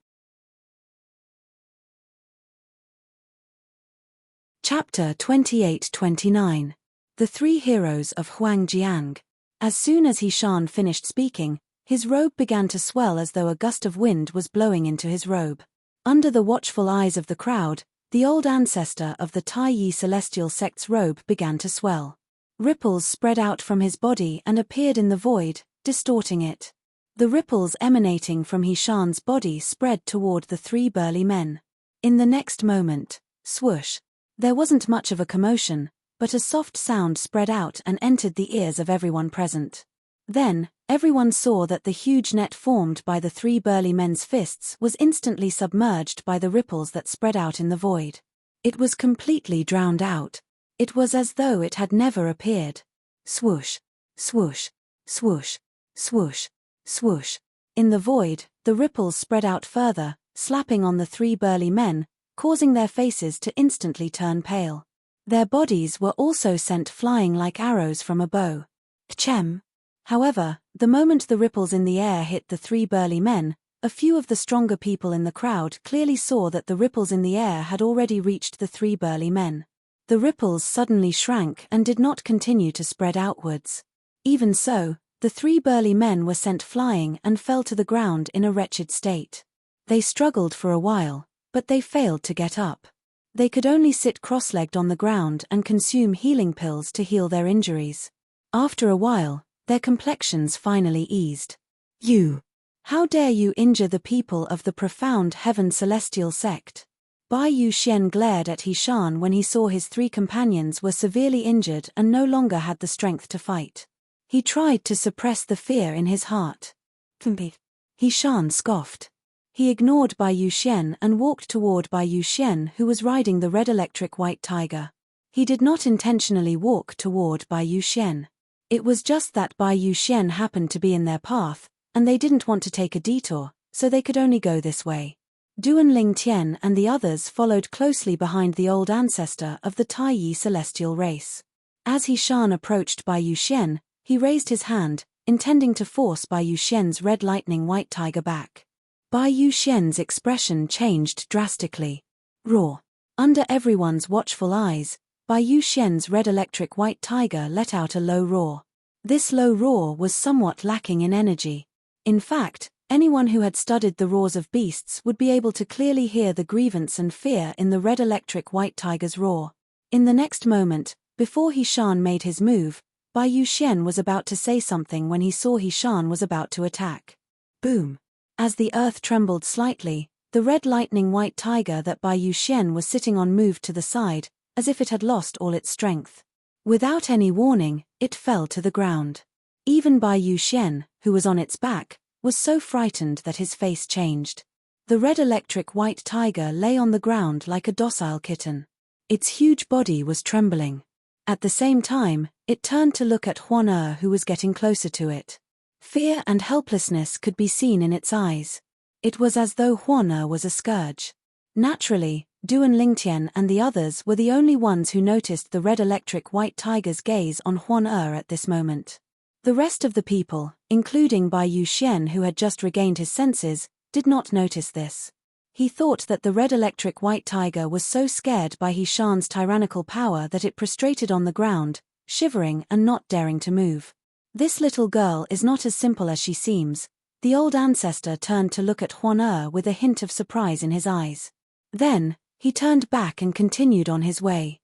Chapter 28-29. The 3 heroes of Huangjiang. As soon as Hishan finished speaking, his robe began to swell as though a gust of wind was blowing into his robe. Under the watchful eyes of the crowd, the old ancestor of the Tai Yi celestial sect's robe began to swell. Ripples spread out from his body and appeared in the void, distorting it. The ripples emanating from Hishan's body spread toward the 3 burly men. In the next moment, swoosh. There wasn't much of a commotion, but a soft sound spread out and entered the ears of everyone present. Then, everyone saw that the huge net formed by the 3 burly men's fists was instantly submerged by the ripples that spread out in the void. It was completely drowned out. It was as though it had never appeared. Swoosh, swoosh, swoosh, swoosh, swoosh. In the void, the ripples spread out further, slapping on the 3 burly men, causing their faces to instantly turn pale. Their bodies were also sent flying like arrows from a bow. Kchem. However, the moment the ripples in the air hit the 3 burly men, a few of the stronger people in the crowd clearly saw that the ripples in the air had already reached the 3 burly men. The ripples suddenly shrank and did not continue to spread outwards. Even so, the 3 burly men were sent flying and fell to the ground in a wretched state. They struggled for a while, but they failed to get up. They could only sit cross-legged on the ground and consume healing pills to heal their injuries. After a while, their complexions finally eased. You! How dare you injure the people of the profound heaven celestial sect? Bai Yuxian glared at Hishan when he saw his 3 companions were severely injured and no longer had the strength to fight. He tried to suppress the fear in his heart. Hishan scoffed. He ignored Bai Yuxian and walked toward Bai Yuxian, who was riding the red electric white tiger. He did not intentionally walk toward Bai Yuxian. It was just that Bai Yuxian happened to be in their path, and they didn't want to take a detour, so they could only go this way. Du and Lingtian and the others followed closely behind the old ancestor of the Tai Yi celestial race. As Hishan approached Bai Yuxian, he raised his hand, intending to force Bai Yuxian's red lightning white tiger back. Bai Yuxian's expression changed drastically. Roar. Under everyone's watchful eyes, Bai Yuxian's red electric white tiger let out a low roar. This low roar was somewhat lacking in energy. In fact, anyone who had studied the roars of beasts would be able to clearly hear the grievance and fear in the red electric white tiger's roar. In the next moment, before Hishan made his move, Bai Yuxian was about to say something when he saw Hishan was about to attack. Boom! As the earth trembled slightly, the red lightning white tiger that Bai Yuxian was sitting on moved to the side, as if it had lost all its strength. Without any warning, it fell to the ground. Even Bai Yuxian, who was on its back, was so frightened that his face changed. The red electric white tiger lay on the ground like a docile kitten. Its huge body was trembling. At the same time, it turned to look at Huan who was getting closer to it. Fear and helplessness could be seen in its eyes. It was as though Huan was a scourge. Naturally, Duan Lingtian and the others were the only ones who noticed the red electric white tiger's gaze on Huan at this moment. The rest of the people, including Bai Yuxian who had just regained his senses, did not notice this. He thought that the red electric white tiger was so scared by Hishan's tyrannical power that it prostrated on the ground, shivering and not daring to move. This little girl is not as simple as she seems. The old ancestor turned to look at Huan with a hint of surprise in his eyes. Then, he turned back and continued on his way.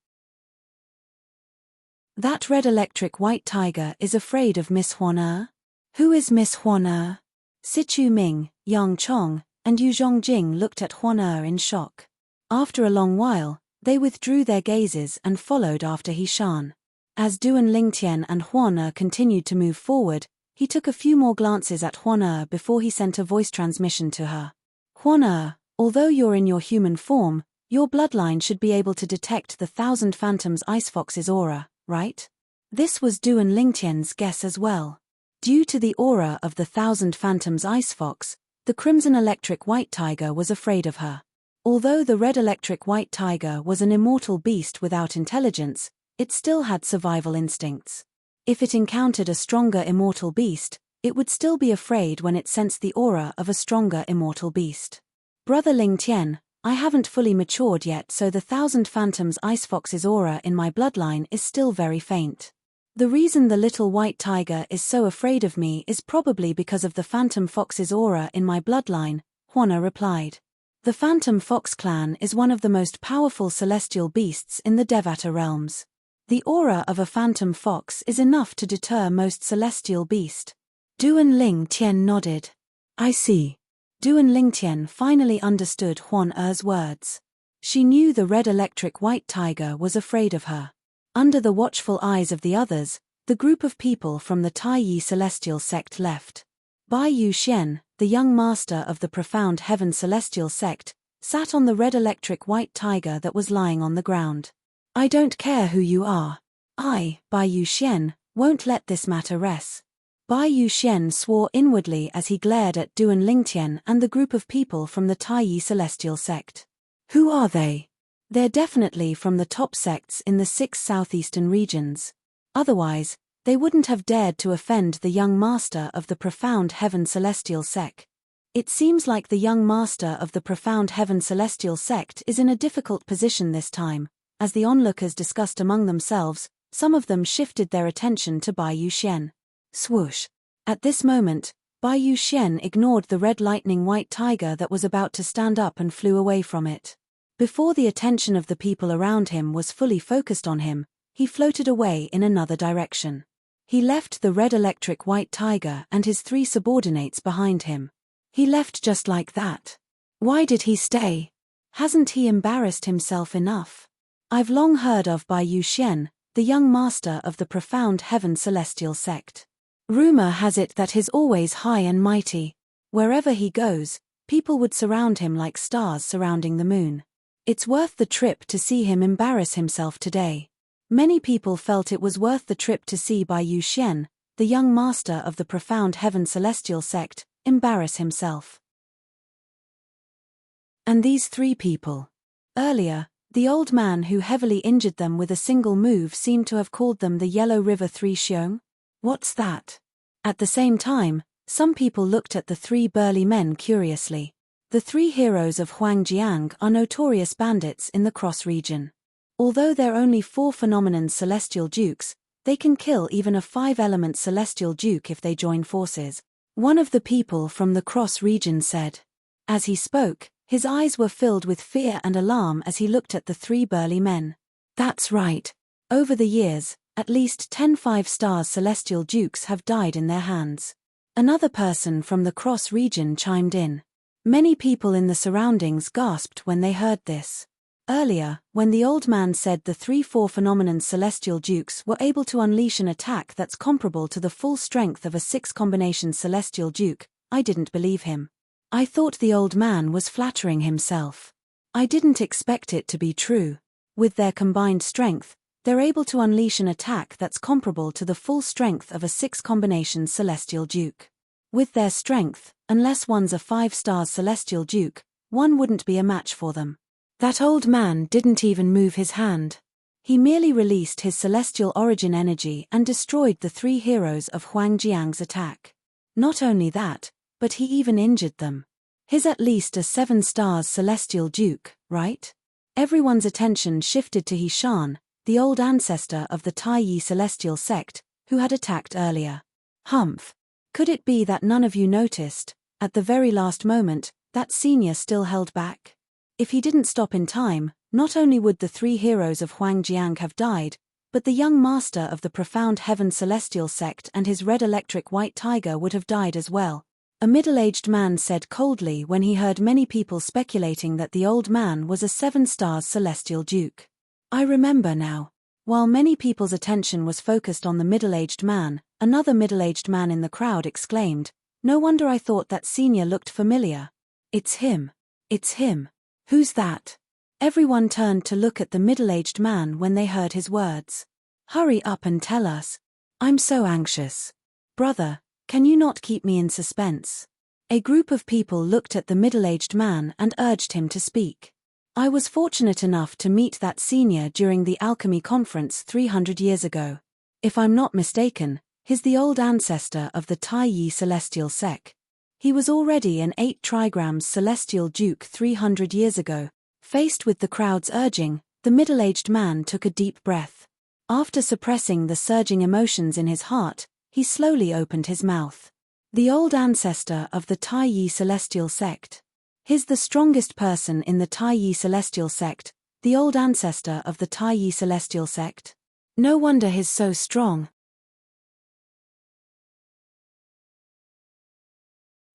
That red electric white tiger is afraid of Miss Huan? Who is Miss Huan? Sichu Ming, Yang Chong, and Yu Zhongjing looked at Huan in shock. After a long while, they withdrew their gazes and followed after Hishan. As Duan Lingtian and Huan continued to move forward, he took a few more glances at Huan before he sent a voice transmission to her. Huan, although you're in your human form, your bloodline should be able to detect the Thousand Phantoms Ice Fox's aura, right? This was Duan Lingtian's guess as well. Due to the aura of the Thousand Phantoms Ice Fox, the crimson electric white tiger was afraid of her. Although the red electric white tiger was an immortal beast without intelligence, it still had survival instincts. If it encountered a stronger immortal beast, it would still be afraid when it sensed the aura of a stronger immortal beast. Brother Lingtian, I haven't fully matured yet, so the Thousand Phantoms Ice Fox's aura in my bloodline is still very faint. The reason the little white tiger is so afraid of me is probably because of the Phantom Fox's aura in my bloodline, Huan replied. The Phantom Fox clan is one of the most powerful celestial beasts in the Devata realms. The aura of a Phantom Fox is enough to deter most celestial beast. Duan Lingtian nodded. I see. Duan Lingtian finally understood Huan words. She knew the red electric white tiger was afraid of her. Under the watchful eyes of the others, the group of people from the Taiyi celestial sect left. Bai Yuxian, the young master of the profound heaven celestial sect, sat on the red electric white tiger that was lying on the ground. I don't care who you are. I, Bai Yuxian, won't let this matter rest. Bai Yuxian swore inwardly as he glared at Duan Lingtian and the group of people from the Taiyi celestial sect. Who are they? They're definitely from the top sects in the 6 southeastern regions. Otherwise, they wouldn't have dared to offend the young master of the profound heaven celestial sect. It seems like the young master of the profound heaven celestial sect is in a difficult position this time. As the onlookers discussed among themselves, some of them shifted their attention to Bai Yuxian. Swoosh. At this moment, Bai Yuxian ignored the red lightning white tiger that was about to stand up and flew away from it. Before the attention of the people around him was fully focused on him, he floated away in another direction. He left the red electric white tiger and his 3 subordinates behind him. He left just like that. Why did he stay? Hasn't he embarrassed himself enough? I've long heard of Bai Yuxian, the young master of the profound heaven celestial sect. Rumor has it that he's always high and mighty. Wherever he goes, people would surround him like stars surrounding the moon. It's worth the trip to see him embarrass himself today. Many people felt it was worth the trip to see Bai Yuxian, the young master of the profound heaven celestial sect, embarrass himself. And these 3 people. Earlier, the old man who heavily injured them with a single move seemed to have called them the Yellow River 3 Xiong. What's that? At the same time, some people looked at the 3 burly men curiously. The 3 heroes of Huangjiang are notorious bandits in the Cross region. Although they're only 4 phenomenon celestial dukes, They can kill even a 5-element celestial duke if they join forces. One of the people from the Cross region said. As he spoke, his eyes were filled with fear and alarm as he looked at the 3 burly men. That's right. Over the years, at least 10 5-star celestial dukes have died in their hands. Another person from the Cross region chimed in. Many people in the surroundings gasped when they heard this. Earlier, when the old man said the 3-4 phenomenon celestial dukes were able to unleash an attack that's comparable to the full strength of a 6 combination celestial duke, I didn't believe him. I thought the old man was flattering himself. I didn't expect it to be true. With their combined strength, they're able to unleash an attack that's comparable to the full strength of a 6 combination celestial duke. With their strength, unless one's a 5-star celestial duke, one wouldn't be a match for them. That old man didn't even move his hand. He merely released his celestial origin energy and destroyed the 3 heroes of Huang Jiang's attack. Not only that, but he even injured them. He's at least a 7-star celestial duke, right? Everyone's attention shifted to Hishan, the old ancestor of the Taiyi celestial sect, who had attacked earlier. Humph. Could it be that none of you noticed, at the very last moment, that senior still held back? If he didn't stop in time, not only would the 3 heroes of Huang Jiang have died, but the young master of the Profound Heaven celestial sect and his red electric white tiger would have died as well. A middle-aged man said coldly when he heard many people speculating that the old man was a 7-star celestial duke. I remember now. While many people's attention was focused on the middle-aged man, another middle-aged man in the crowd exclaimed, "No wonder I thought that senior looked familiar. It's him. It's him. Who's that?" Everyone turned to look at the middle-aged man when they heard his words. "Hurry up and tell us. I'm so anxious. Brother, can you not keep me in suspense?" A group of people looked at the middle-aged man and urged him to speak. I was fortunate enough to meet that senior during the alchemy conference 300 years ago. If I'm not mistaken, he's the old ancestor of the Taiyi celestial sect. He was already an 8 trigrams celestial duke 300 years ago. Faced with the crowd's urging, the middle-aged man took a deep breath. After suppressing the surging emotions in his heart, he slowly opened his mouth. The old ancestor of the Taiyi celestial sect. He's the strongest person in the Taiyi celestial sect, the old ancestor of the Taiyi celestial sect. No wonder he's so strong.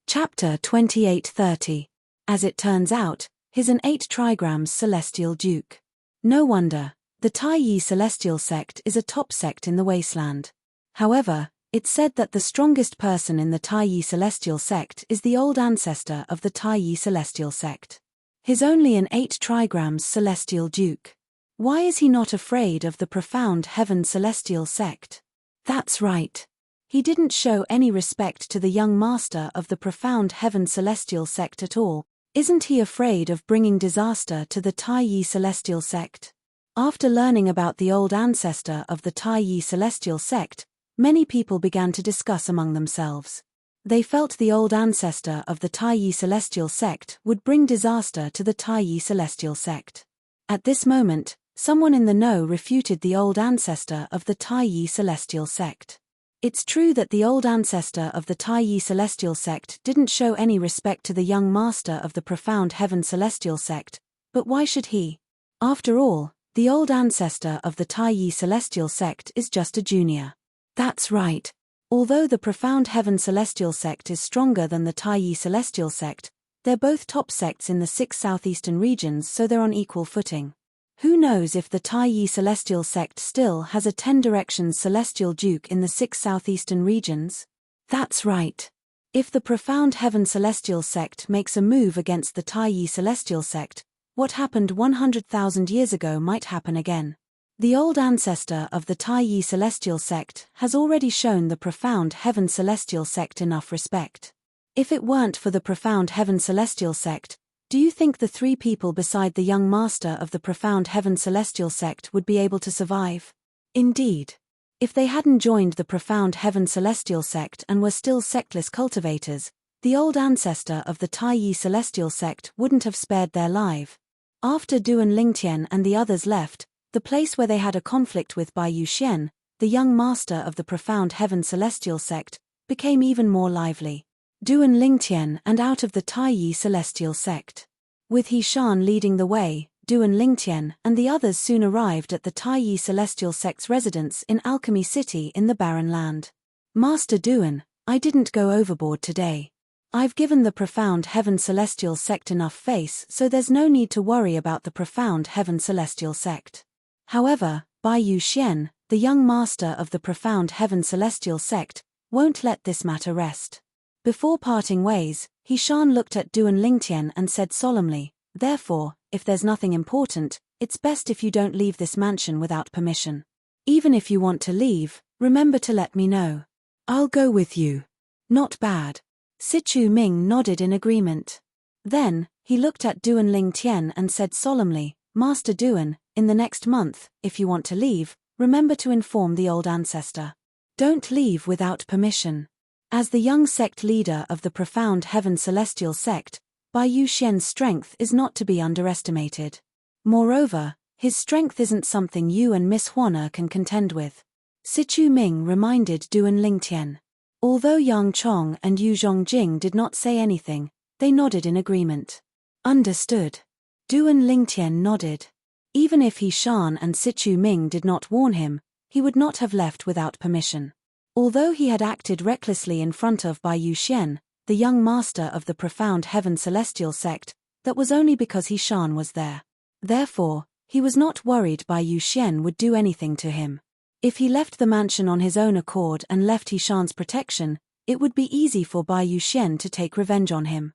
Chapter 28:30. As it turns out, he's an 8 trigrams celestial duke. No wonder. The Taiyi celestial sect is a top sect in the wasteland. However, it's said that the strongest person in the Taiyi celestial sect is the old ancestor of the Taiyi celestial sect. He's only an 8 trigrams celestial duke. Why is he not afraid of the Profound Heaven celestial sect? That's right. He didn't show any respect to the young master of the Profound Heaven celestial sect at all. Isn't he afraid of bringing disaster to the Taiyi celestial sect? After learning about the old ancestor of the Taiyi celestial sect, many people began to discuss among themselves. They felt the old ancestor of the Taiyi celestial sect would bring disaster to the Taiyi celestial sect. At this moment, someone in the know refuted the old ancestor of the Taiyi celestial sect. It's true that the old ancestor of the Taiyi celestial sect didn't show any respect to the young master of the Profound Heaven celestial sect, but why should he? After all, the old ancestor of the Taiyi celestial sect is just a junior. That's right. Although the Profound Heaven celestial sect is stronger than the Taiyi celestial sect, they're both top sects in the 6 southeastern regions, so they're on equal footing. Who knows if the Taiyi celestial sect still has a 10 directions celestial duke in the 6 southeastern regions? That's right. If the Profound Heaven celestial sect makes a move against the Taiyi celestial sect, what happened 100,000 years ago might happen again. The old ancestor of the Taiyi celestial sect has already shown the Profound Heaven celestial sect enough respect. If it weren't for the Profound Heaven celestial sect, do you think the 3 people beside the young master of the Profound Heaven celestial sect would be able to survive? Indeed. If they hadn't joined the Profound Heaven celestial sect and were still sectless cultivators, the old ancestor of the Taiyi celestial sect wouldn't have spared their life. After Du and Lingtian and the others left, the place where they had a conflict with Bai Yuxian, the young master of the profound heaven celestial sect, became even more lively. Duan Lingtian and out of the Taiyi celestial sect. With He Shan leading the way, Duan Lingtian and the others soon arrived at the Taiyi celestial sect's residence in Alchemy City in the Barren Land. Master Duan, I didn't go overboard today. I've given the profound heaven celestial sect enough face, so there's no need to worry about the profound heaven celestial sect. However, Bai Yu Xian, the young master of the profound heaven celestial sect, won't let this matter rest. Before parting ways, He Shan looked at Duan Lingtian and said solemnly, therefore, if there's nothing important, it's best if you don't leave this mansion without permission. Even if you want to leave, remember to let me know. I'll go with you. Not bad. Sichu Ming nodded in agreement. Then, he looked at Duan Lingtian and said solemnly, Master Duan, in the next month, if you want to leave, remember to inform the old ancestor. Don't leave without permission. As the young sect leader of the profound heaven celestial sect, Bai Yu Xian's strength is not to be underestimated. Moreover, his strength isn't something you and Miss Huana can contend with. Sichu Ming reminded Duan Lingtian. Although Yang Chong and Yu Zhongjing did not say anything, they nodded in agreement. Understood. Duan Lingtian nodded. Even if He Shan and Sichu Ming did not warn him, he would not have left without permission. Although he had acted recklessly in front of Bai Yu Xian, the young master of the profound heaven celestial sect, that was only because He Shan was there. Therefore, he was not worried Bai Yu Xian would do anything to him. If he left the mansion on his own accord and left He Shan's protection, it would be easy for Bai Yu Xian to take revenge on him.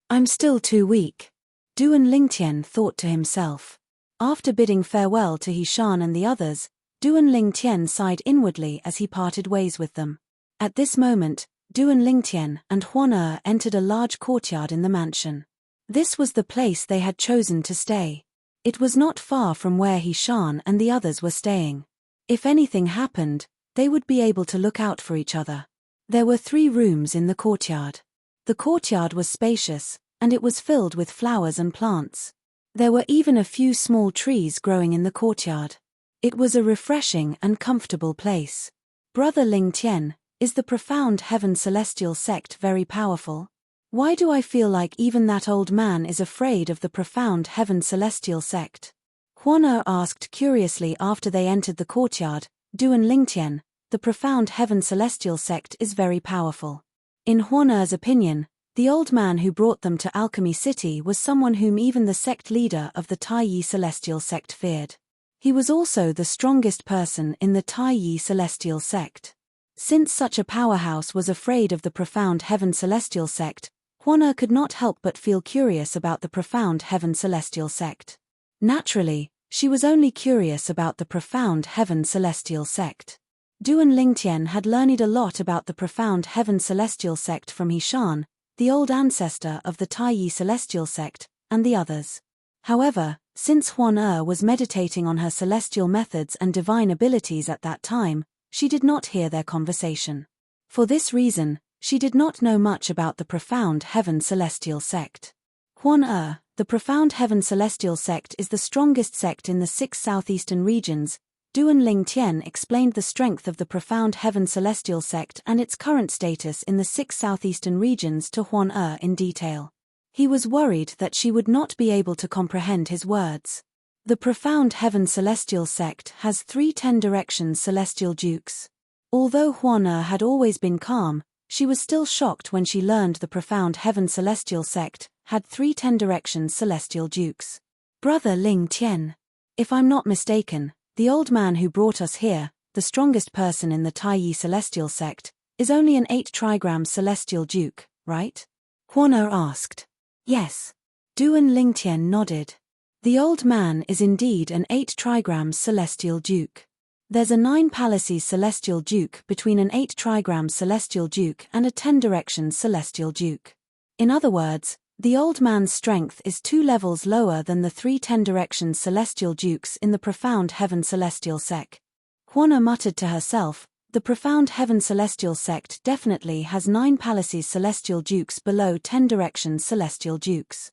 I'm still too weak. Duan Lingtian thought to himself. After bidding farewell to He Shan and the others, Duan Lingtian sighed inwardly as he parted ways with them. At this moment, Duan Lingtian and Huan entered a large courtyard in the mansion. This was the place they had chosen to stay. It was not far from where He Shan and the others were staying. If anything happened, they would be able to look out for each other. There were 3 rooms in the courtyard. The courtyard was spacious, and it was filled with flowers and plants. There were even a few small trees growing in the courtyard. It was a refreshing and comfortable place. Brother Lingtian, is the profound heaven celestial sect very powerful? Why do I feel like even that old man is afraid of the profound heaven celestial sect? Huan asked curiously after they entered the courtyard. Duan Lingtian, the profound heaven celestial sect is very powerful. In Huan's opinion, the old man who brought them to Alchemy City was someone whom even the sect leader of the Taiyi celestial sect feared. He was also the strongest person in the Taiyi celestial sect. Since such a powerhouse was afraid of the profound heaven celestial sect, Huan could not help but feel curious about the profound heaven celestial sect. Naturally, she was only curious about the profound heaven celestial sect. Duan Lingtian had learned a lot about the profound heaven celestial sect from He Shan, the old ancestor of the Taiyi celestial sect, and the others. However, since Huan was meditating on her celestial methods and divine abilities at that time, she did not hear their conversation. For this reason, she did not know much about the profound heaven celestial sect. Huan the profound heaven celestial sect is the strongest sect in the 6 southeastern regions. Duan Lingtian explained the strength of the profound heaven celestial sect and its current status in the 6 southeastern regions to Huan in detail. He was worried that she would not be able to comprehend his words. The profound heaven celestial sect has 3 10 directions celestial dukes. Although Huan had always been calm, she was still shocked when she learned the profound heaven celestial sect had 3 10 directions celestial dukes. Brother Lingtian, if I'm not mistaken, the old man who brought us here, the strongest person in the Taiyi celestial sect, is only an 8 trigram celestial duke, right? Huan asked. Yes. Duan Lingtian nodded. The old man is indeed an 8 trigrams celestial duke. There's a 9 palaces celestial duke between an 8 trigrams celestial duke and a 10 directions celestial duke. In other words, the old man's strength is 2 levels lower than the 3 10 directions celestial dukes in the profound heaven celestial sect. Huan muttered to herself, the profound heaven celestial sect definitely has 9 palaces celestial dukes below 10 directions celestial dukes.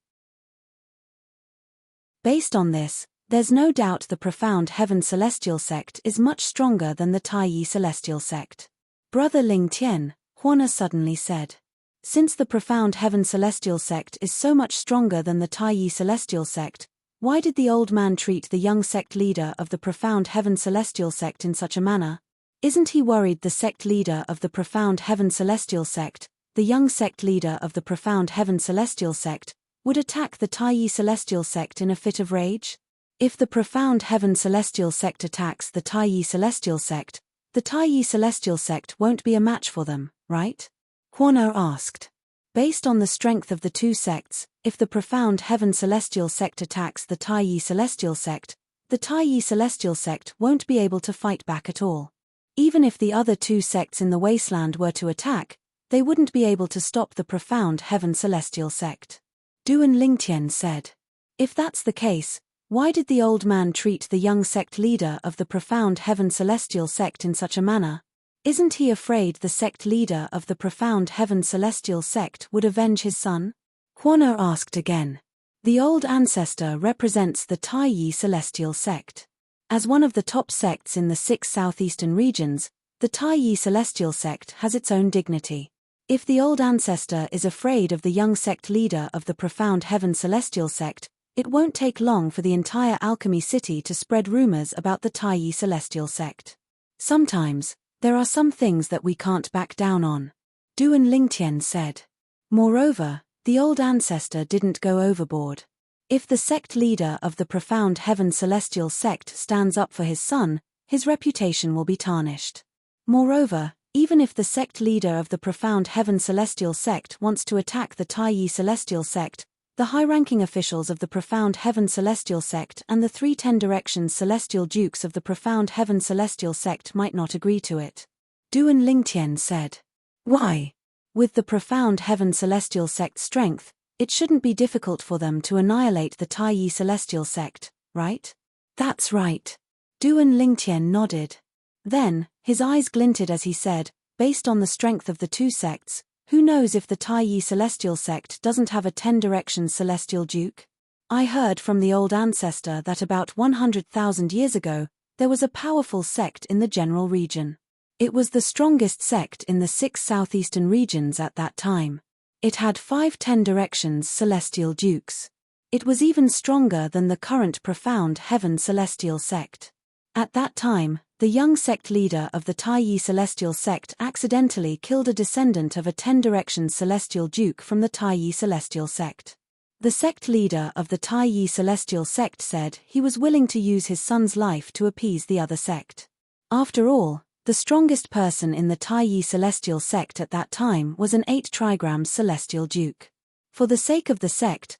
Based on this, There's no doubt the profound heaven celestial sect is much stronger than the Taiyi celestial sect. Brother Ling Tian, Huana suddenly said. Since the profound heaven celestial sect is so much stronger than the Taiyi celestial sect, why did the old man treat the young sect leader of the profound heaven celestial sect in such a manner? Isn't he worried the sect leader of the profound heaven celestial sect, the young sect leader of the profound heaven celestial sect, would attack the Taiyi celestial sect in a fit of rage? If the profound heaven celestial sect attacks the Taiyi celestial sect, the Taiyi celestial sect won't be a match for them, right? Huano asked. Based on the strength of the two sects, if the profound heaven celestial sect attacks the Taiyi celestial sect, the Taiyi celestial sect won't be able to fight back at all. Even if the other two sects in the wasteland were to attack, they wouldn't be able to stop the profound heaven celestial sect. Duan Lingtian said. If that's the case, why did the old man treat the young sect leader of the profound heaven celestial sect in such a manner? Isn't he afraid the sect leader of the profound heaven celestial sect would avenge his son? Huano asked again. The old ancestor represents the Taiyi celestial sect. As one of the top sects in the 6 southeastern regions, the Taiyi celestial sect has its own dignity. If the old ancestor is afraid of the young sect leader of the profound heaven celestial sect, it won't take long for the entire alchemy city to spread rumors about the Taiyi celestial sect. Sometimes, there are some things that we can't back down on, Duan Lingtian said. Moreover, the old ancestor didn't go overboard. If the sect leader of the profound heaven celestial sect stands up for his son, his reputation will be tarnished. Moreover, even if the sect leader of the profound heaven celestial sect wants to attack the Taiyi celestial sect, the high-ranking officials of the profound heaven celestial sect and the 3 Ten Directions celestial dukes of the profound heaven celestial sect might not agree to it. Duan Lingtian said. Why? With the profound heaven celestial sect's strength, it shouldn't be difficult for them to annihilate the Taiyi celestial sect, right? That's right. Duan Lingtian nodded. Then, his eyes glinted as he said, based on the strength of the two sects, who knows if the Taiyi celestial sect doesn't have a 10 Directions celestial duke? I heard from the old ancestor that about 100,000 years ago, there was a powerful sect in the general region. It was the strongest sect in the 6 southeastern regions at that time. It had 5 10 Directions celestial dukes. It was even stronger than the current profound heaven celestial sect. At that time, the young sect leader of the Taiyi celestial sect accidentally killed a descendant of a 10 Directions celestial duke from the Taiyi celestial sect. The sect leader of the Taiyi celestial sect said he was willing to use his son's life to appease the other sect. After all, the strongest person in the Taiyi celestial sect at that time was an 8 trigrams celestial duke. For the sake of the sect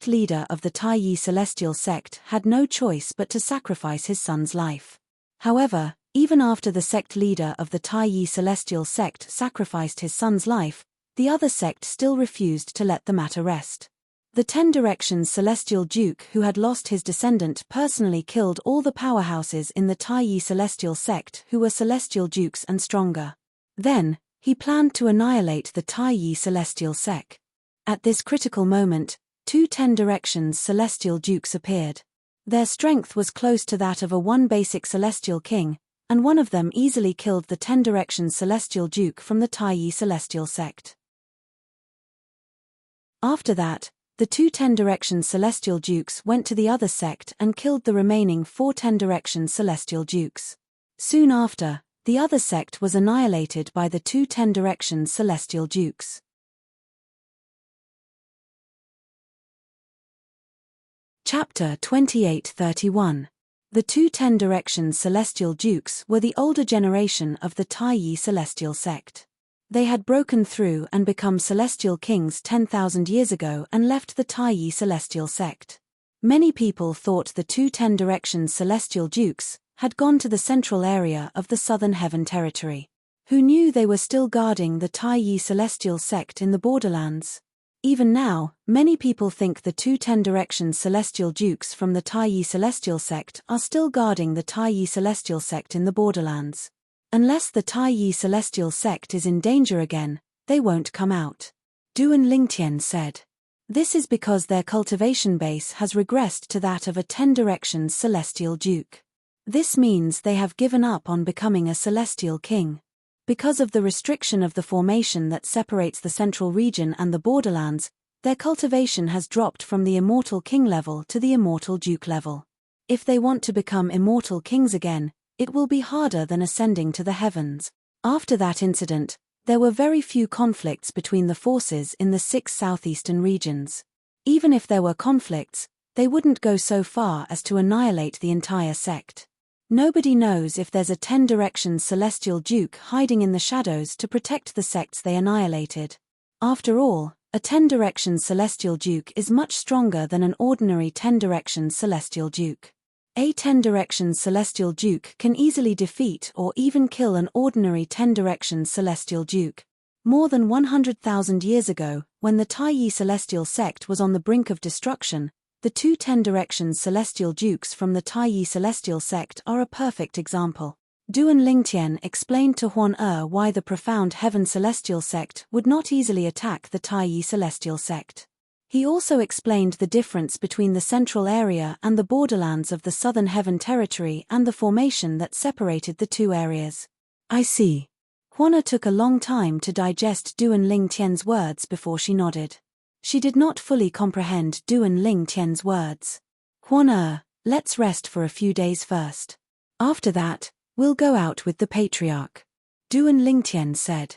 leader of the Taiyi celestial sect had no choice but to sacrifice his son's life. However, even after the sect leader of the Taiyi celestial sect sacrificed his son's life, the other sect still refused to let the matter rest. The 10 Directions celestial duke who had lost his descendant personally killed all the powerhouses in the Taiyi celestial sect who were celestial dukes and stronger. Then, he planned to annihilate the Taiyi celestial sect. At this critical moment, 2 10 Directions celestial dukes appeared. Their strength was close to that of a one basic celestial king, and one of them easily killed the 10 Directions celestial duke from the Taiyi celestial sect. After that, the 2 10 Directions celestial dukes went to the other sect and killed the remaining 4 10 Directions celestial dukes. Soon after, the other sect was annihilated by the 2 10 Directions celestial dukes. Chapter 28-31. The 2 10 Directions celestial dukes were the older generation of the Taiyi celestial sect. They had broken through and become celestial kings 10,000 years ago and left the Taiyi celestial sect. Many people thought the 2 10 Directions celestial dukes had gone to the central area of the southern heaven territory. Who knew they were still guarding the Taiyi celestial sect in the borderlands? Even now, many people think the 2 10 Directions celestial dukes from the Taiyi celestial sect are still guarding the Taiyi celestial sect in the borderlands. Unless the Taiyi celestial sect is in danger again, they won't come out. Duan Lingtian said. This is because their cultivation base has regressed to that of a 10 directions celestial duke. This means they have given up on becoming a celestial king. Because of the restriction of the formation that separates the central region and the borderlands, their cultivation has dropped from the immortal king level to the immortal duke level. If they want to become immortal kings again, it will be harder than ascending to the heavens. After that incident, there were very few conflicts between the forces in the 6 southeastern regions. Even if there were conflicts, they wouldn't go so far as to annihilate the entire sect. Nobody knows if there's a 10 directions celestial duke hiding in the shadows to protect the sects they annihilated. After all, a 10 directions celestial duke is much stronger than an ordinary 10 directions celestial duke. A 10 directions celestial duke can easily defeat or even kill an ordinary 10 directions celestial duke. More than 100,000 years ago, when the Taiyi celestial sect was on the brink of destruction, the two 10 directions celestial dukes from the Taiyi celestial sect are a perfect example. Duan Lingtian explained to Huan why the profound heaven celestial sect would not easily attack the Taiyi celestial sect. He also explained the difference between the central area and the borderlands of the southern heaven territory and the formation that separated the two areas. I see. Huan took a long time to digest Duan Lingtian's words before she nodded. She did not fully comprehend Duan Lingtian's words. Huan, let's rest for a few days first. After that, we'll go out with the patriarch. Duan Lingtian said.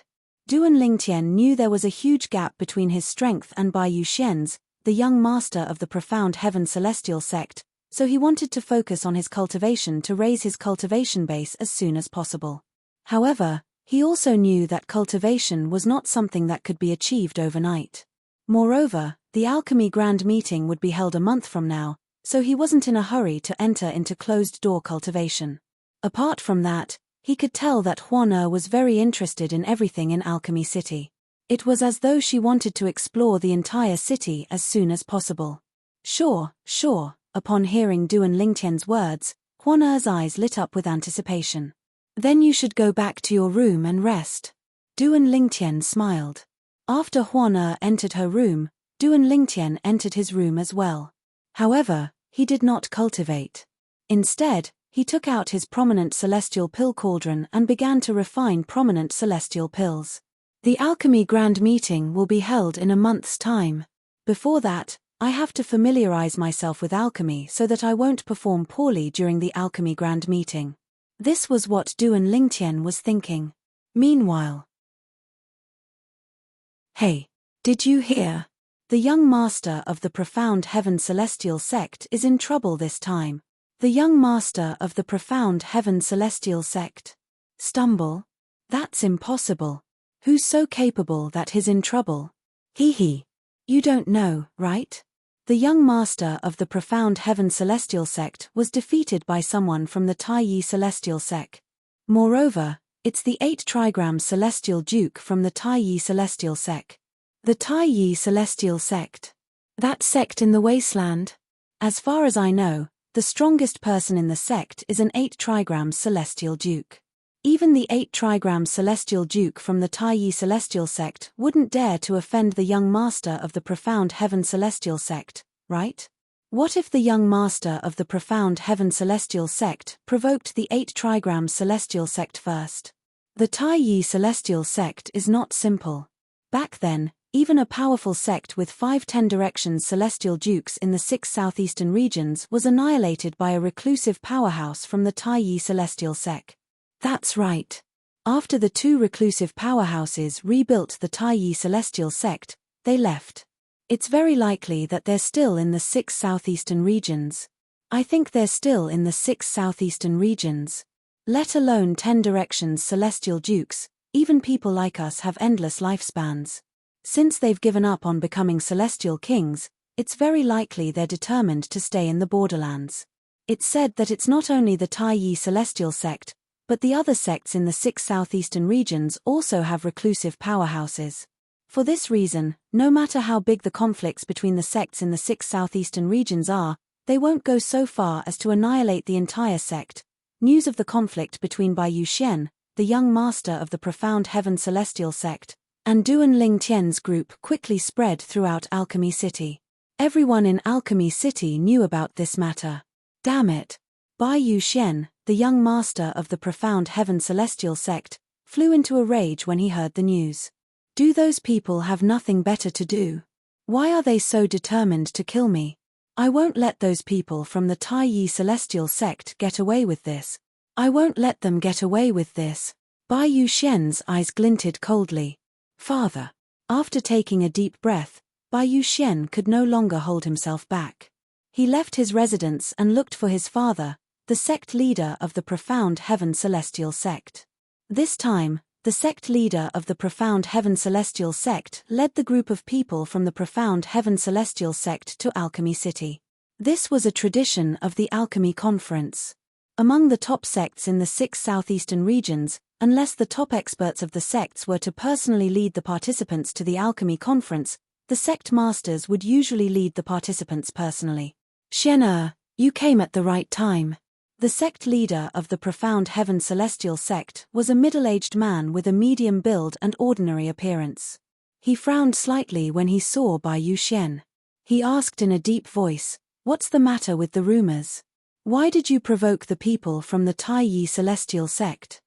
Duan Lingtian knew there was a huge gap between his strength and Bai Yuxian's, the young master of the profound heaven celestial sect, so he wanted to focus on his cultivation to raise his cultivation base as soon as possible. However, he also knew that cultivation was not something that could be achieved overnight. Moreover, the alchemy grand meeting would be held a month from now, so he wasn't in a hurry to enter into closed-door cultivation. Apart from that, he could tell that Huan was very interested in everything in Alchemy City. It was as though she wanted to explore the entire city as soon as possible. Sure. Upon hearing Duan Lingtian's words, Huan's eyes lit up with anticipation. Then you should go back to your room and rest. Duan Lingtian smiled. After Huan entered her room, Duan Lingtian entered his room as well. However, he did not cultivate. Instead, he took out his prominent celestial pill cauldron and began to refine prominent celestial pills. The alchemy grand meeting will be held in a month's time. Before that, I have to familiarize myself with alchemy so that I won't perform poorly during the alchemy grand meeting. This was what Duan Lingtian was thinking. Meanwhile, hey, did you hear? The young master of the profound heaven celestial sect is in trouble this time. The young master of the profound heaven celestial sect. Stumble? That's impossible. Who's so capable that he's in trouble? Hee. You don't know, right? The young master of the profound heaven celestial sect was defeated by someone from the Taiyi celestial sect. Moreover, it's the 8 trigram celestial duke from the Taiyi celestial sect. The Taiyi celestial sect. That sect in the wasteland? As far as I know, the strongest person in the sect is an 8 trigram celestial duke. Even the 8 trigram celestial duke from the Taiyi celestial sect wouldn't dare to offend the young master of the profound heaven celestial sect, right? What if the young master of the profound heaven celestial sect provoked the 8 trigram celestial sect first? The Taiyi celestial sect is not simple. Back then, even a powerful sect with 5 10 directions celestial dukes in the 6 southeastern regions was annihilated by a reclusive powerhouse from the Taiyi celestial sect. That's right. After the 2 reclusive powerhouses rebuilt the Taiyi celestial sect, they left. It's very likely that they're still in the 6 southeastern regions. I think they're still in the 6 southeastern regions. Let alone 10 directions celestial dukes, even people like us have endless lifespans. Since they've given up on becoming celestial kings, it's very likely they're determined to stay in the borderlands. It's said that it's not only the Taiyi celestial sect, but the other sects in the 6 southeastern regions also have reclusive powerhouses. For this reason, no matter how big the conflicts between the sects in the 6 southeastern regions are, they won't go so far as to annihilate the entire sect. News of the conflict between Bai Yuxian, the young master of the profound heaven celestial sect, and Duan Ling Tian's group quickly spread throughout Alchemy City. Everyone in Alchemy City knew about this matter. Damn it! Bai Yuxian, the young master of the Profound Heaven Celestial Sect, flew into a rage when he heard the news. Do those people have nothing better to do? Why are they so determined to kill me? I won't let those people from the Tai Yi Celestial Sect get away with this. I won't let them get away with this. Bai Yuxian's eyes glinted coldly. Father. After taking a deep breath, Bai Yuxian could no longer hold himself back. He left his residence and looked for his father, the sect leader of the Profound Heaven Celestial Sect. This time, the sect leader of the Profound Heaven Celestial Sect led the group of people from the Profound Heaven Celestial Sect to Alchemy City. This was a tradition of the Alchemy Conference. Among the top sects in the 6 southeastern regions, unless the top experts of the sects were to personally lead the participants to the Alchemy Conference, the sect masters would usually lead the participants personally. Xian, you came at the right time. The sect leader of the Profound Heaven Celestial Sect was a middle-aged man with a medium build and ordinary appearance. He frowned slightly when he saw Bai Yuxian. He asked in a deep voice, "What's the matter with the rumors? Why did you provoke the people from the Tai Yi Celestial Sect?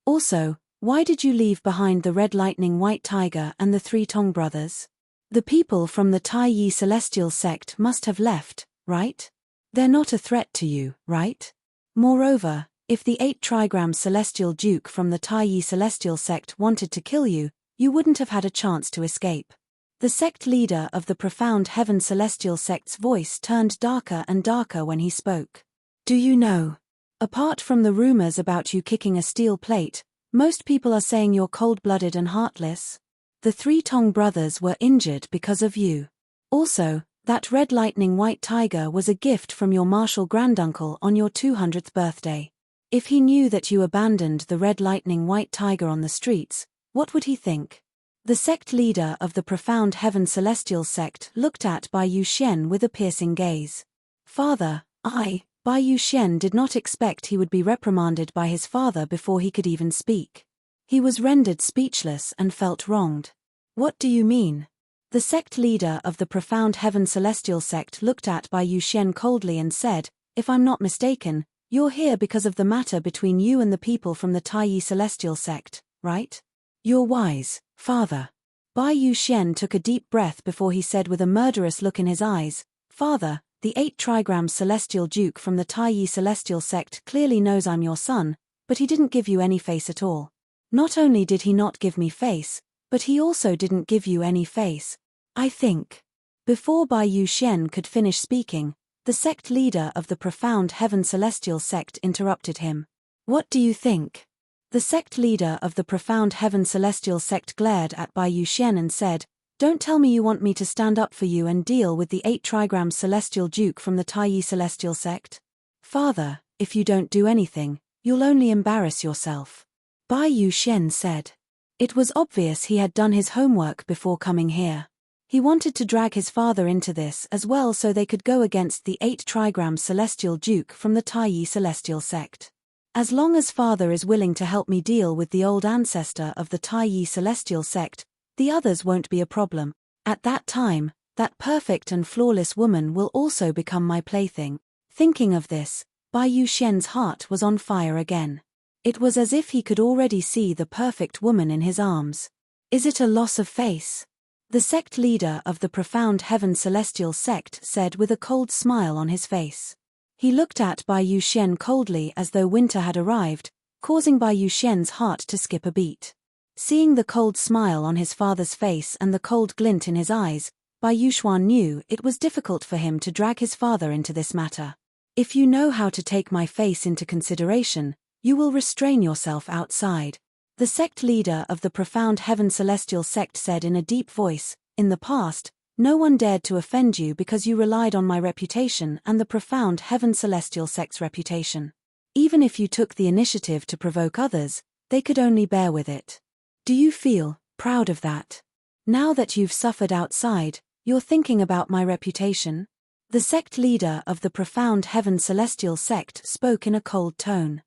Also, why did you leave behind the Red Lightning White Tiger and the 3 Tong brothers? The people from the Tai Yi Celestial Sect must have left, right? They're not a threat to you, right? Moreover, if the 8 trigram Celestial Duke from the Tai Yi Celestial Sect wanted to kill you, you wouldn't have had a chance to escape." The sect leader of the Profound Heaven Celestial Sect's voice turned darker and darker when he spoke. "Do you know? Apart from the rumors about you kicking a steel plate, most people are saying you're cold-blooded and heartless. The 3 Tong brothers were injured because of you. Also, that Red Lightning White Tiger was a gift from your martial granduncle on your 200th birthday. If he knew that you abandoned the Red Lightning White Tiger on the streets, what would he think?" The sect leader of the Profound Heaven Celestial Sect looked at Bai Yuxian with a piercing gaze. "Father, Bai Yuxian did not expect he would be reprimanded by his father before he could even speak. He was rendered speechless and felt wronged. "What do you mean?" The sect leader of the Profound Heaven Celestial Sect looked at Bai Yuxian coldly and said, "If I'm not mistaken, you're here because of the matter between you and the people from the Tai Yi Celestial Sect, right? You're wise, father." Bai Yuxian took a deep breath before he said with a murderous look in his eyes, "Father, the 8 trigram Celestial Duke from the Tai Yi Celestial Sect clearly knows I'm your son, but he didn't give you any face at all. Not only did he not give me face, but he also didn't give you any face. I think." Before Bai Yuxian could finish speaking, the sect leader of the Profound Heaven Celestial Sect interrupted him. "What do you think?" The sect leader of the Profound Heaven Celestial Sect glared at Bai Yuxian and said, "Don't tell me you want me to stand up for you and deal with the 8 trigram Celestial Duke from the Tai Yi Celestial Sect? Father, if you don't do anything, you'll only embarrass yourself." Bai Yuxian said. It was obvious he had done his homework before coming here. He wanted to drag his father into this as well so they could go against the 8 trigram Celestial Duke from the Tai Yi Celestial Sect. "As long as father is willing to help me deal with the old ancestor of the Tai Yi Celestial Sect, the others won't be a problem. At that time, that perfect and flawless woman will also become my plaything." Thinking of this, Bai Yuxian's heart was on fire again. It was as if he could already see the perfect woman in his arms. "Is it a loss of face?" The sect leader of the Profound Heaven Celestial Sect said with a cold smile on his face. He looked at Bai Yuxian coldly as though winter had arrived, causing Bai Yuxian's heart to skip a beat. Seeing the cold smile on his father's face and the cold glint in his eyes, Bai Yuxian knew it was difficult for him to drag his father into this matter. "If you know how to take my face into consideration, you will restrain yourself outside," the sect leader of the Profound Heaven Celestial Sect said in a deep voice. "In the past, no one dared to offend you because you relied on my reputation and the Profound Heaven Celestial Sect's reputation. Even if you took the initiative to provoke others, they could only bear with it. Do you feel proud of that? Now that you've suffered outside, you're thinking about my reputation?" The sect leader of the Profound Heaven Celestial Sect spoke in a cold tone.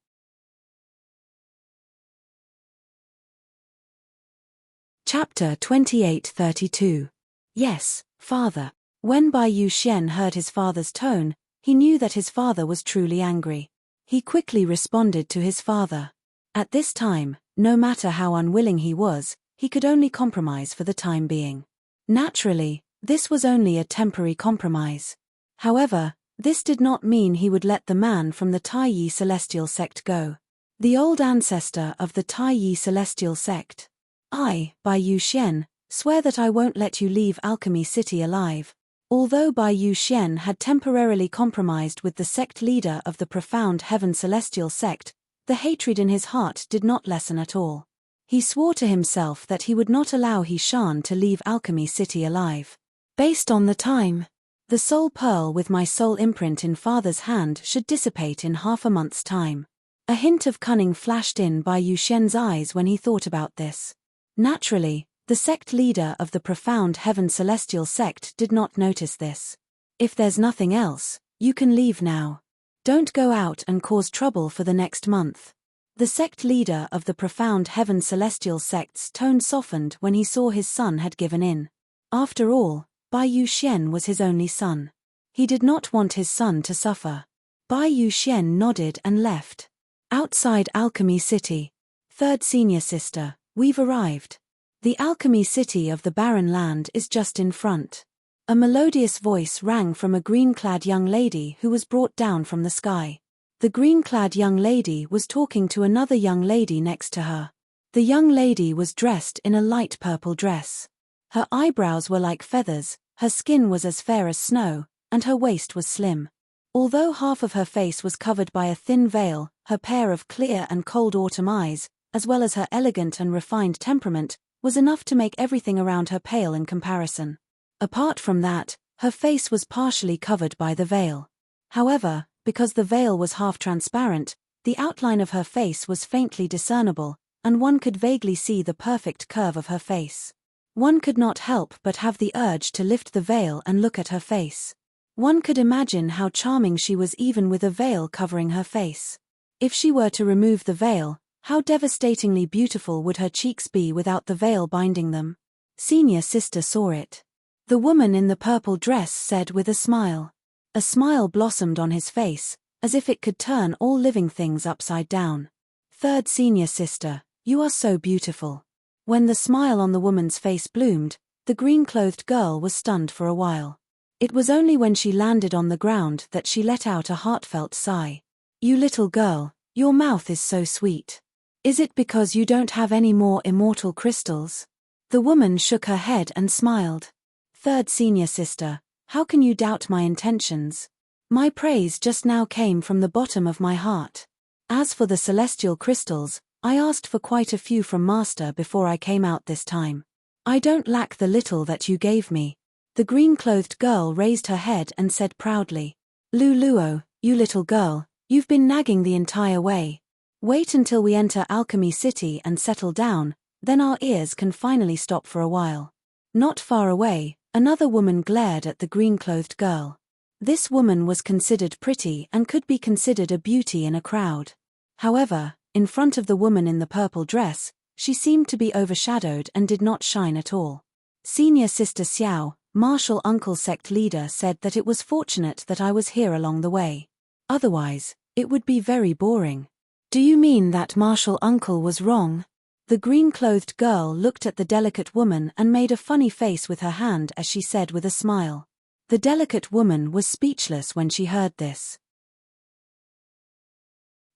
Chapter 28:32. Yes, father. When Bai Yuxian heard his father's tone, he knew that his father was truly angry. He quickly responded to his father. At this time, no matter how unwilling he was, he could only compromise for the time being. Naturally, this was only a temporary compromise. However, this did not mean he would let the man from the Tai Yi celestial sect go. The old ancestor of the Tai Yi celestial sect. I, Bai Yuxian, swear that I won't let you leave Alchemy City alive. Although Bai Yuxian had temporarily compromised with the sect leader of the Profound Heaven Celestial sect, the hatred in his heart did not lessen at all. He swore to himself that he would not allow He Shan to leave Alchemy City alive. Based on the time, the soul pearl with my soul imprint in father's hand should dissipate in half a month's time. A hint of cunning flashed in Bai Yuxian's eyes when he thought about this. Naturally, the sect leader of the Profound Heaven Celestial sect did not notice this. If there's nothing else, you can leave now. Don't go out and cause trouble for the next month. The sect leader of the Profound Heaven Celestial sect's tone softened when he saw his son had given in. After all, Bai Yuxian was his only son. He did not want his son to suffer. Bai Yuxian nodded and left. Outside Alchemy City. Third senior sister, we've arrived. The Alchemy City of the Barren Land is just in front. A melodious voice rang from a green-clad young lady who was brought down from the sky. The green-clad young lady was talking to another young lady next to her. The young lady was dressed in a light purple dress. Her eyebrows were like feathers, her skin was as fair as snow, and her waist was slim. Although half of her face was covered by a thin veil, her pair of clear and cold autumn eyes, as well as her elegant and refined temperament, was enough to make everything around her pale in comparison. Apart from that, her face was partially covered by the veil. However, because the veil was half transparent, the outline of her face was faintly discernible, and one could vaguely see the perfect curve of her face. One could not help but have the urge to lift the veil and look at her face. One could imagine how charming she was even with a veil covering her face. If she were to remove the veil, how devastatingly beautiful would her cheeks be without the veil binding them? Senior sister saw it. The woman in the purple dress said with a smile. A smile blossomed on his face, as if it could turn all living things upside down. Third senior sister, you are so beautiful. When the smile on the woman's face bloomed, the green-clothed girl was stunned for a while. It was only when she landed on the ground that she let out a heartfelt sigh. You little girl, your mouth is so sweet. Is it because you don't have any more immortal crystals? The woman shook her head and smiled. Third senior sister, how can you doubt my intentions? My praise just now came from the bottom of my heart. As for the celestial crystals, I asked for quite a few from Master before I came out this time. I don't lack the little that you gave me. The green-clothed girl raised her head and said proudly. Luluo, you little girl, you've been nagging the entire way. Wait until we enter Alchemy City and settle down, then our ears can finally stop for a while. Not far away, another woman glared at the green-clothed girl. This woman was considered pretty and could be considered a beauty in a crowd. However, in front of the woman in the purple dress, she seemed to be overshadowed and did not shine at all. Senior sister Xiao, martial uncle sect leader, said that it was fortunate that I was here along the way. Otherwise, it would be very boring. Do you mean that martial uncle was wrong? The green-clothed girl looked at the delicate woman and made a funny face with her hand as she said with a smile. The delicate woman was speechless when she heard this.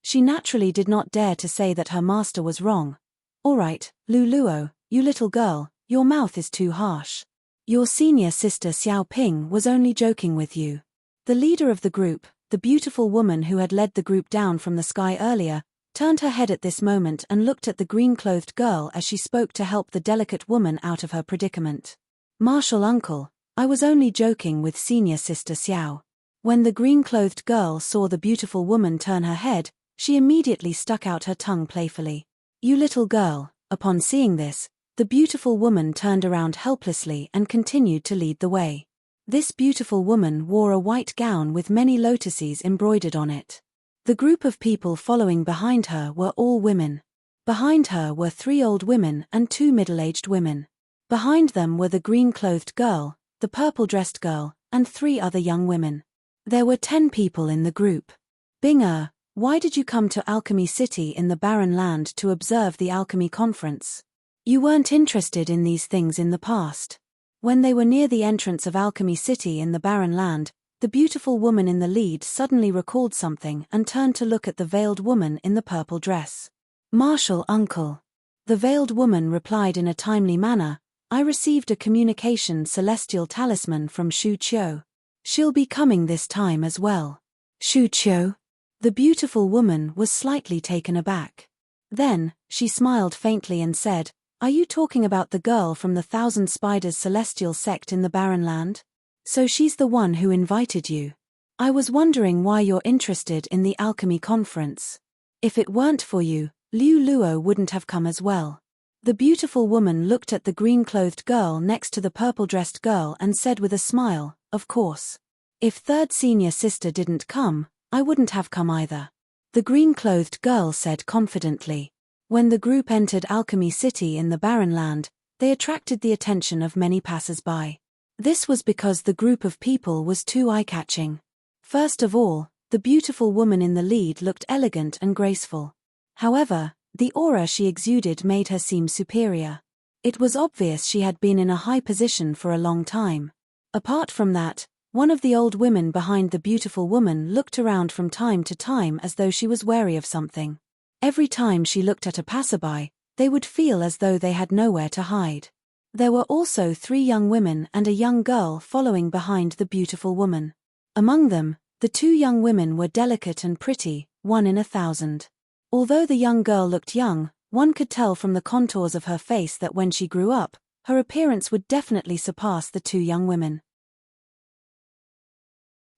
She naturally did not dare to say that her master was wrong. All right, Luluo, you little girl, your mouth is too harsh. Your senior sister Xiao Ping was only joking with you. The leader of the group, the beautiful woman who had led the group down from the sky earlier, turned her head at this moment and looked at the green-clothed girl as she spoke to help the delicate woman out of her predicament. Martial uncle, I was only joking with senior sister Xiao. When the green-clothed girl saw the beautiful woman turn her head, she immediately stuck out her tongue playfully. You little girl. Upon seeing this, the beautiful woman turned around helplessly and continued to lead the way. This beautiful woman wore a white gown with many lotuses embroidered on it. The group of people following behind her were all women. Behind her were 3 old women and 2 middle-aged women. Behind them were the green-clothed girl, the purple-dressed girl, and 3 other young women. There were 10 people in the group. Bing, why did you come to Alchemy City in the Barren Land to observe the Alchemy Conference? You weren't interested in these things in the past. When they were near the entrance of Alchemy City in the Barren Land, the beautiful woman in the lead suddenly recalled something and turned to look at the veiled woman in the purple dress. Marshal uncle. The veiled woman replied in a timely manner, I received a communication celestial talisman from Shu Qiu. She'll be coming this time as well. Shu Qiu? The beautiful woman was slightly taken aback. Then, she smiled faintly and said, Are you talking about the girl from the Thousand Spiders celestial sect in the Barren Land? So she's the one who invited you. I was wondering why you're interested in the alchemy conference. If it weren't for you, Liu Luo wouldn't have come as well. The beautiful woman looked at the green-clothed girl next to the purple-dressed girl and said with a smile, Of course. If third senior sister didn't come, I wouldn't have come either. The green-clothed girl said confidently. When the group entered Alchemy City in the Barren Land, they attracted the attention of many passers-by. This was because the group of people was too eye-catching. First of all, the beautiful woman in the lead looked elegant and graceful. However, the aura she exuded made her seem superior. It was obvious she had been in a high position for a long time. Apart from that, one of the old women behind the beautiful woman looked around from time to time as though she was wary of something. Every time she looked at a passerby, they would feel as though they had nowhere to hide. There were also 3 young women and a young girl following behind the beautiful woman. Among them, the 2 young women were delicate and pretty, 1 in 1,000. Although the young girl looked young, one could tell from the contours of her face that when she grew up, her appearance would definitely surpass the 2 young women.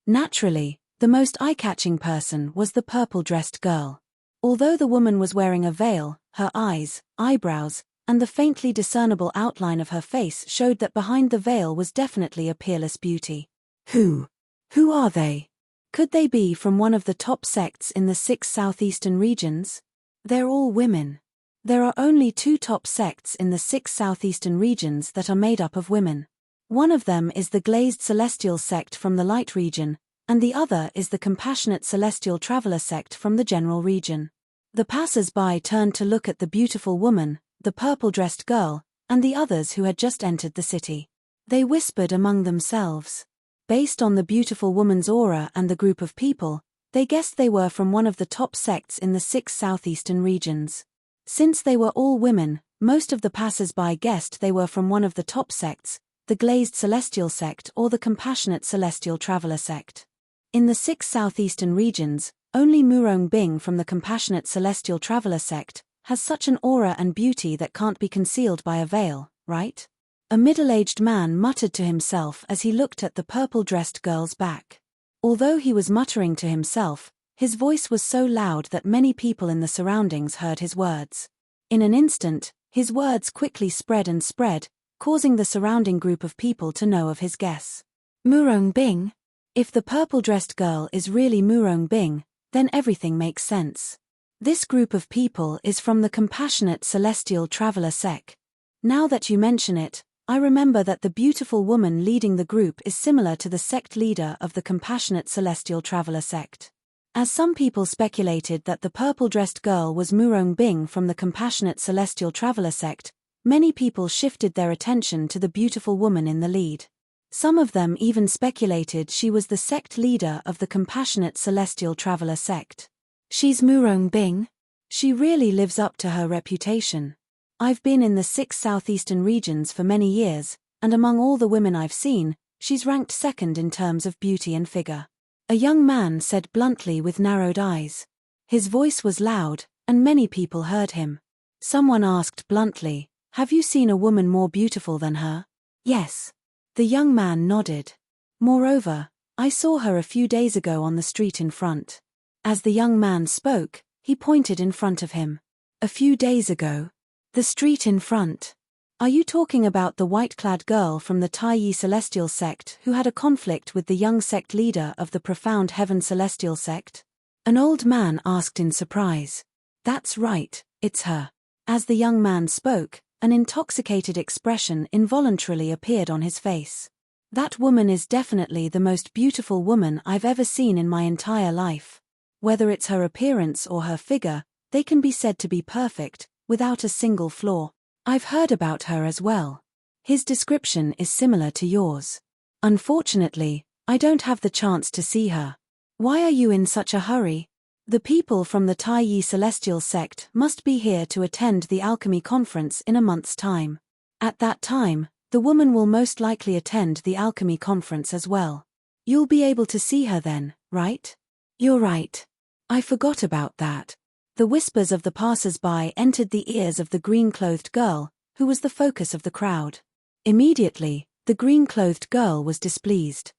Naturally, the most eye-catching person was the purple-dressed girl. Although the woman was wearing a veil, her eyes, eyebrows, and the faintly discernible outline of her face showed that behind the veil was definitely a peerless beauty. Who are they? Could they be from one of the top sects in the 6 southeastern regions? They're all women. There are only 2 top sects in the 6 southeastern regions that are made up of women. One of them is the Glazed Celestial sect from the Light region, and the other is the Compassionate Celestial Traveler sect from the General region. The passers-by turned to look at the beautiful woman, the purple-dressed girl, and the others who had just entered the city. They whispered among themselves. Based on the beautiful woman's aura and the group of people, they guessed they were from one of the top sects in the 6 southeastern regions. Since they were all women, most of the passers-by guessed they were from one of the top sects, the Glazed Celestial sect or the Compassionate Celestial Traveler sect. In the 6 southeastern regions, only Murong Bing from the Compassionate Celestial Traveler sect has such an aura and beauty that can't be concealed by a veil, right? A middle-aged man muttered to himself as he looked at the purple-dressed girl's back. Although he was muttering to himself, his voice was so loud that many people in the surroundings heard his words. In an instant, his words quickly spread and spread, causing the surrounding group of people to know of his guess. Murong Bing? If the purple-dressed girl is really Murong Bing, then everything makes sense. This group of people is from the Compassionate Celestial Traveler sect. Now that you mention it, I remember that the beautiful woman leading the group is similar to the sect leader of the Compassionate Celestial Traveler sect. As some people speculated that the purple-dressed girl was Murong Bing from the Compassionate Celestial Traveler sect, many people shifted their attention to the beautiful woman in the lead. Some of them even speculated she was the sect leader of the Compassionate Celestial Traveler sect. She's Murong Bing? She really lives up to her reputation. I've been in the 6 southeastern regions for many years, and among all the women I've seen, she's ranked second in terms of beauty and figure. A young man said bluntly with narrowed eyes. His voice was loud, and many people heard him. Someone asked bluntly, Have you seen a woman more beautiful than her? Yes. The young man nodded. Moreover, I saw her a few days ago on the street in front. As the young man spoke, he pointed in front of him. A few days ago? The street in front. Are you talking about the white-clad girl from the Taiyi Celestial sect who had a conflict with the young sect leader of the Profound Heaven Celestial sect? An old man asked in surprise. That's right, it's her. As the young man spoke, an intoxicated expression involuntarily appeared on his face. That woman is definitely the most beautiful woman I've ever seen in my entire life. Whether it's her appearance or her figure, they can be said to be perfect, without a single flaw. I've heard about her as well. His description is similar to yours. Unfortunately, I don't have the chance to see her. Why are you in such a hurry? The people from the Taiyi Celestial sect must be here to attend the alchemy conference in a month's time. At that time, the woman will most likely attend the alchemy conference as well. You'll be able to see her then, right? You're right. I forgot about that. The whispers of the passers-by entered the ears of the green-clothed girl, who was the focus of the crowd. Immediately, the green-clothed girl was displeased.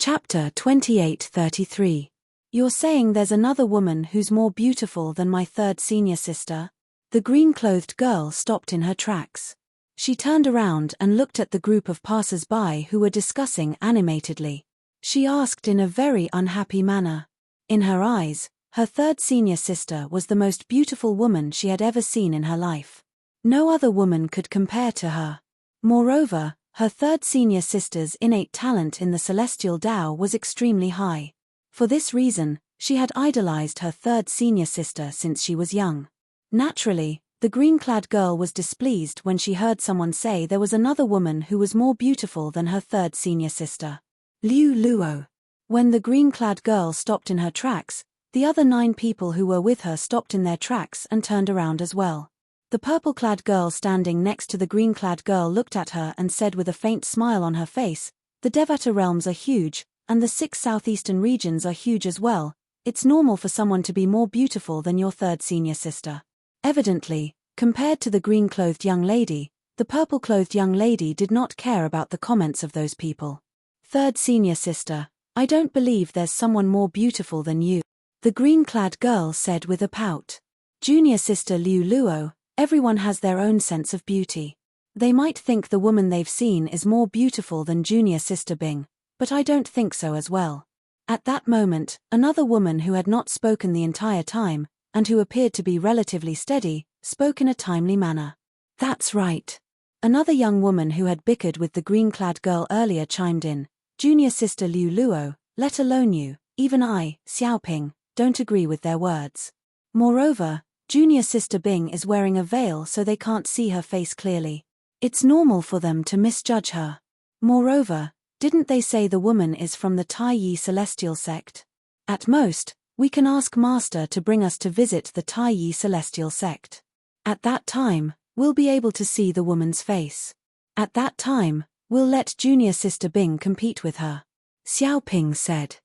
Chapter 28:33. You're saying there's another woman who's more beautiful than my third senior sister? The green-clothed girl stopped in her tracks. She turned around and looked at the group of passers-by who were discussing animatedly. She asked in a very unhappy manner. In her eyes, her third senior sister was the most beautiful woman she had ever seen in her life. No other woman could compare to her. Moreover, her third senior sister's innate talent in the celestial Tao was extremely high. For this reason, she had idolized her third senior sister since she was young. Naturally, the green-clad girl was displeased when she heard someone say there was another woman who was more beautiful than her third senior sister. Liu Luo. When the green-clad girl stopped in her tracks, the other 9 people who were with her stopped in their tracks and turned around as well. The purple-clad girl standing next to the green-clad girl looked at her and said with a faint smile on her face, "The Devata realms are huge, and the 6 southeastern regions are huge as well. It's normal for someone to be more beautiful than your third senior sister." Evidently, compared to the green-clothed young lady, the purple-clothed young lady did not care about the comments of those people. "Third senior sister, I don't believe there's someone more beautiful than you," the green-clad girl said with a pout. "Junior sister Liu Luo, everyone has their own sense of beauty. They might think the woman they've seen is more beautiful than junior sister Bing, but I don't think so as well." At that moment, another woman who had not spoken the entire time, and who appeared to be relatively steady, spoke in a timely manner. "That's right." Another young woman who had bickered with the green-clad girl earlier chimed in. "Junior sister Liu Luo, let alone you, even I, Xiaoping, don't agree with their words. Moreover, junior sister Bing is wearing a veil so they can't see her face clearly. It's normal for them to misjudge her. Moreover, didn't they say the woman is from the Taiyi Celestial sect? At most, we can ask Master to bring us to visit the Taiyi Celestial sect. At that time, we'll be able to see the woman's face. At that time, we'll let junior sister Bing compete with her," Xiaoping said.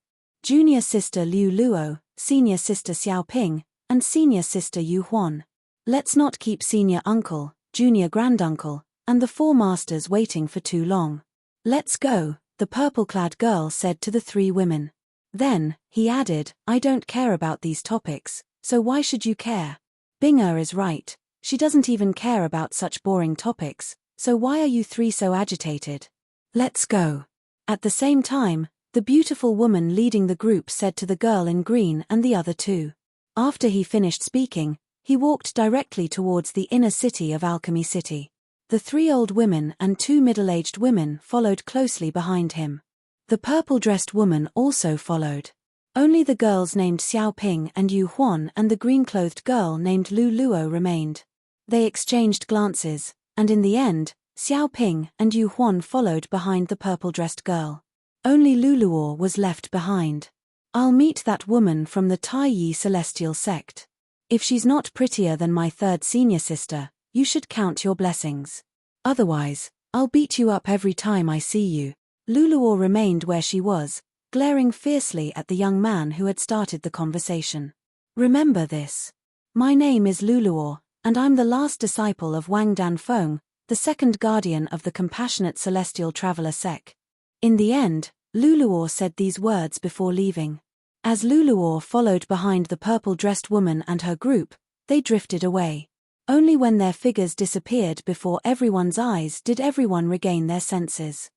Junior sister Liu Luo, senior sister Xiaoping, and senior sister Yu Huan. Let's not keep senior uncle, junior granduncle, and the 4 masters waiting for too long. "Let's go," the purple-clad girl said to the 3 women. Then, he added, "I don't care about these topics, so why should you care? Binger is right, she doesn't even care about such boring topics, so why are you 3 so agitated? Let's go." At the same time, the beautiful woman leading the group said to the girl in green and the other 2. After he finished speaking, he walked directly towards the inner city of Alchemy City. The 3 old women and 2 middle-aged women followed closely behind him. The purple-dressed woman also followed. Only the girls named Xiaoping and Yu Huan and the green-clothed girl named Lu Luo remained. They exchanged glances, and in the end, Xiaoping and Yu Huan followed behind the purple-dressed girl. Only Lu Luo was left behind. "I'll meet that woman from the Taiyi Celestial sect. If she's not prettier than my third senior sister, you should count your blessings. Otherwise, I'll beat you up every time I see you." Lu Luo remained where she was, glaring fiercely at the young man who had started the conversation. "Remember this. My name is Lu Luo, and I'm the last disciple of Wang Danfeng, the second guardian of the compassionate celestial traveler sect." In the end, Lu Luo said these words before leaving. As Lu Luo followed behind the purple-dressed woman and her group, they drifted away. Only when their figures disappeared before everyone's eyes did everyone regain their senses.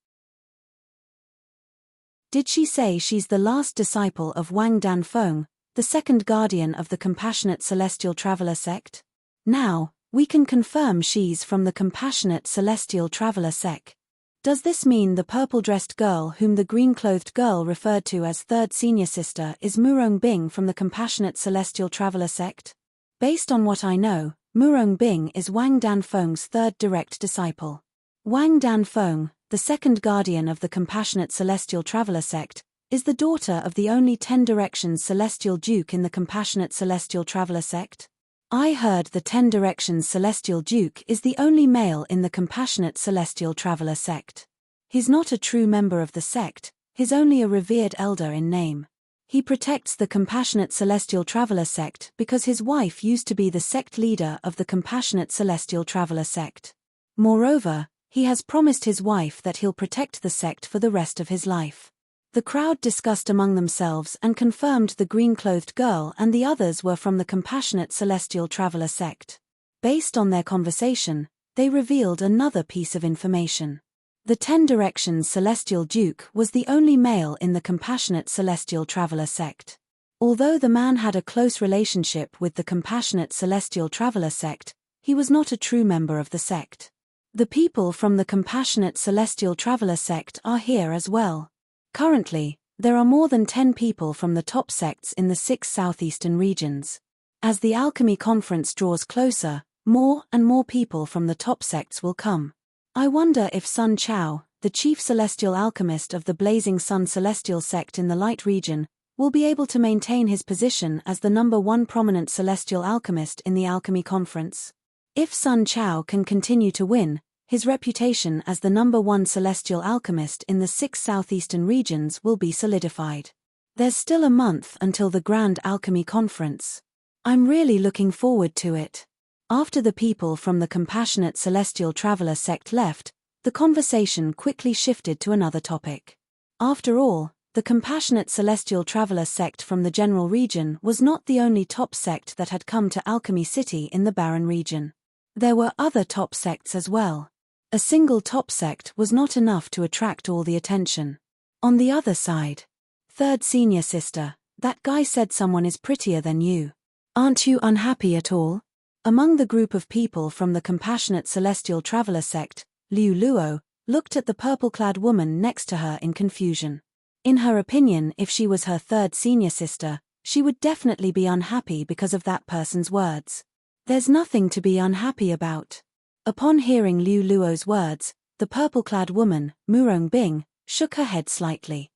"Did she say she's the last disciple of Wang Danfeng, the second guardian of the Compassionate Celestial Traveler sect? Now, we can confirm she's from the Compassionate Celestial Traveler sect. Does this mean the purple-dressed girl whom the green-clothed girl referred to as third senior sister is Murong Bing from the Compassionate Celestial Traveler sect? Based on what I know, Murong Bing is Wang Danfeng's third direct disciple. Wang Danfeng, the second guardian of the Compassionate Celestial Traveler sect, is the daughter of the only 10 Directions Celestial Duke in the Compassionate Celestial Traveler sect. I heard the 10 Directions Celestial Duke is the only male in the Compassionate Celestial Traveler sect. He's not a true member of the sect, he's only a revered elder in name. He protects the Compassionate Celestial Traveler sect because his wife used to be the sect leader of the Compassionate Celestial Traveler sect. Moreover, he has promised his wife that he'll protect the sect for the rest of his life. The crowd discussed among themselves and confirmed the green-clothed girl and the others were from the Compassionate Celestial Traveler sect. Based on their conversation, they revealed another piece of information. The 10 Directions Celestial Duke was the only male in the Compassionate Celestial Traveler sect. Although the man had a close relationship with the Compassionate Celestial Traveler sect, he was not a true member of the sect. The people from the Compassionate Celestial Traveler sect are here as well. Currently, there are more than 10 people from the top sects in the 6 southeastern regions. As the alchemy conference draws closer, more and more people from the top sects will come. I wonder if Sun Chao, the chief celestial alchemist of the Blazing Sun Celestial sect in the Light region, will be able to maintain his position as the number 1 prominent celestial alchemist in the alchemy conference. If Sun Chao can continue to win, his reputation as the number 1 celestial alchemist in the 6 southeastern regions will be solidified. There's still a month until the Grand Alchemy Conference. I'm really looking forward to it. After the people from the Compassionate Celestial Traveler sect left, the conversation quickly shifted to another topic. After all, the Compassionate Celestial Traveler sect from the general region was not the only top sect that had come to Alchemy City in the Barren region. There were other top sects as well. A single top sect was not enough to attract all the attention. On the other side, third senior sister, that guy said someone is prettier than you. Aren't you unhappy at all? Among the group of people from the Compassionate Celestial Traveler sect, Liu Luo looked at the purple-clad woman next to her in confusion. In her opinion, if she was her third senior sister, she would definitely be unhappy because of that person's words. There's nothing to be unhappy about. Upon hearing Liu Luo's words, the purple-clad woman, Murong Bing, shook her head slightly.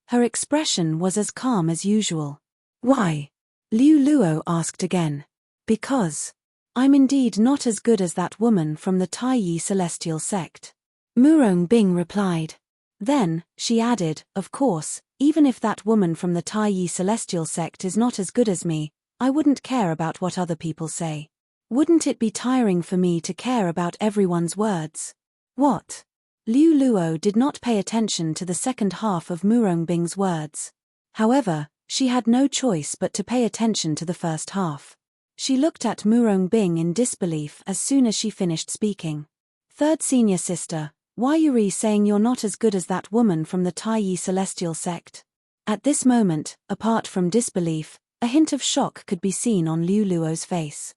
Her expression was as calm as usual. Why? Liu Luo asked again. Because I'm indeed not as good as that woman from the Taiyi Celestial sect. Murong Bing replied. Then, she added, of course, even if that woman from the Taiyi Celestial sect is not as good as me, I wouldn't care about what other people say. Wouldn't it be tiring for me to care about everyone's words? What? Liu Luo did not pay attention to the second half of Murong Bing's words. However, she had no choice but to pay attention to the first half. She looked at Murong Bing in disbelief as soon as she finished speaking. Third senior sister, why are you saying you're not as good as that woman from the Taiyi Celestial sect? At this moment, apart from disbelief, a hint of shock could be seen on Liu Luo's face.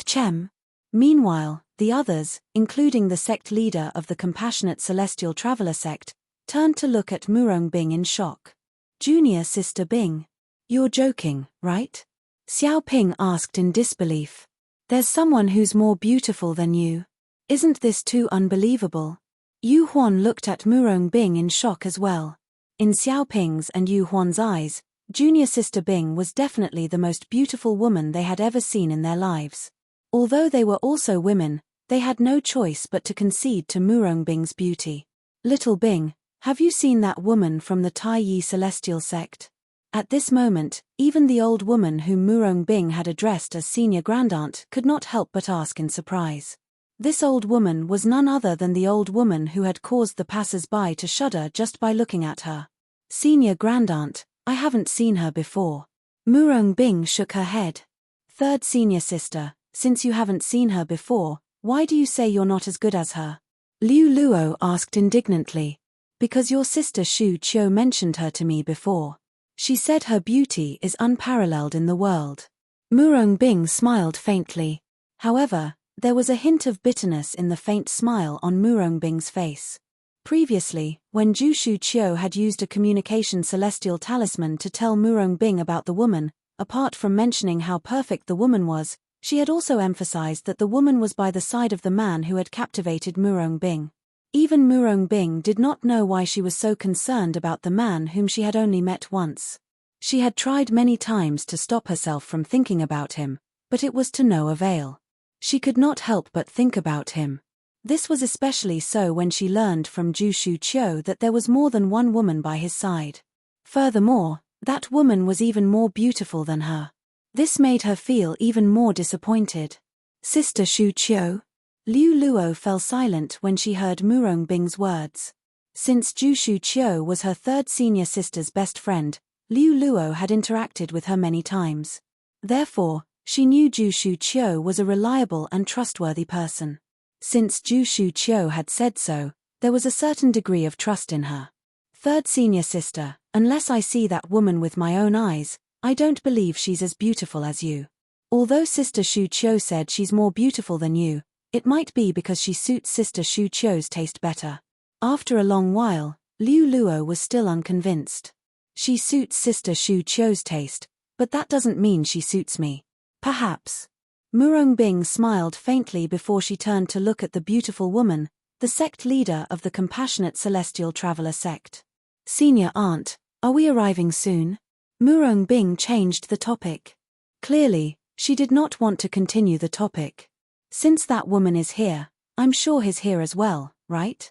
Chem. Meanwhile, the others, including the sect leader of the Compassionate Celestial Traveler sect, turned to look at Murong Bing in shock. Junior sister Bing. You're joking, right? Xiao Ping asked in disbelief. There's someone who's more beautiful than you. Isn't this too unbelievable? Yu Huan looked at Murong Bing in shock as well. In Xiao Ping's and Yu Huan's eyes, Junior Sister Bing was definitely the most beautiful woman they had ever seen in their lives. Although they were also women, they had no choice but to concede to Murong Bing's beauty. Little Bing, have you seen that woman from the Taiyi Celestial sect? At this moment, even the old woman whom Murong Bing had addressed as senior grandaunt could not help but ask in surprise. This old woman was none other than the old woman who had caused the passers-by to shudder just by looking at her. Senior grandaunt, I haven't seen her before. Murong Bing shook her head. Third senior sister, since you haven't seen her before, why do you say you're not as good as her? Liu Luo asked indignantly. Because your sister Shu Qiu mentioned her to me before. She said her beauty is unparalleled in the world. Murong smiled faintly. However, there was a hint of bitterness in the faint smile on Murong face. Previously, when Shu Qiu had used a communication celestial talisman to tell Murong about the woman, apart from mentioning how perfect the woman was, she had also emphasized that the woman was by the side of the man who had captivated Murong. Even Murong did not know why she was so concerned about the man whom she had only met once. She had tried many times to stop herself from thinking about him, but it was to no avail. She could not help but think about him. This was especially so when she learned from Shu Qiu that there was more than one woman by his side. Furthermore, that woman was even more beautiful than her. This made her feel even more disappointed. Sister Shu Qiu? Liu Luo fell silent when she heard Murong words. Since Shu Qiu was her third senior sister's best friend, Liu Luo had interacted with her many times. Therefore, she knew Shu Qiu was a reliable and trustworthy person. Since Shu Qiu had said so, there was a certain degree of trust in her. Third senior sister, unless I see that woman with my own eyes, I don't believe she's as beautiful as you. Although Sister Shu Qiu said she's more beautiful than you, it might be because she suits Sister Shu Qiu's taste better. After a long while, Liu Luo was still unconvinced. She suits Sister Shu Qiu's taste, but that doesn't mean she suits me. Perhaps. Murong smiled faintly before she turned to look at the beautiful woman, the sect leader of the Compassionate Celestial Traveler sect. Senior Aunt, are we arriving soon? Murong changed the topic. Clearly, she did not want to continue the topic. Since that woman is here, I'm sure he's here as well, right?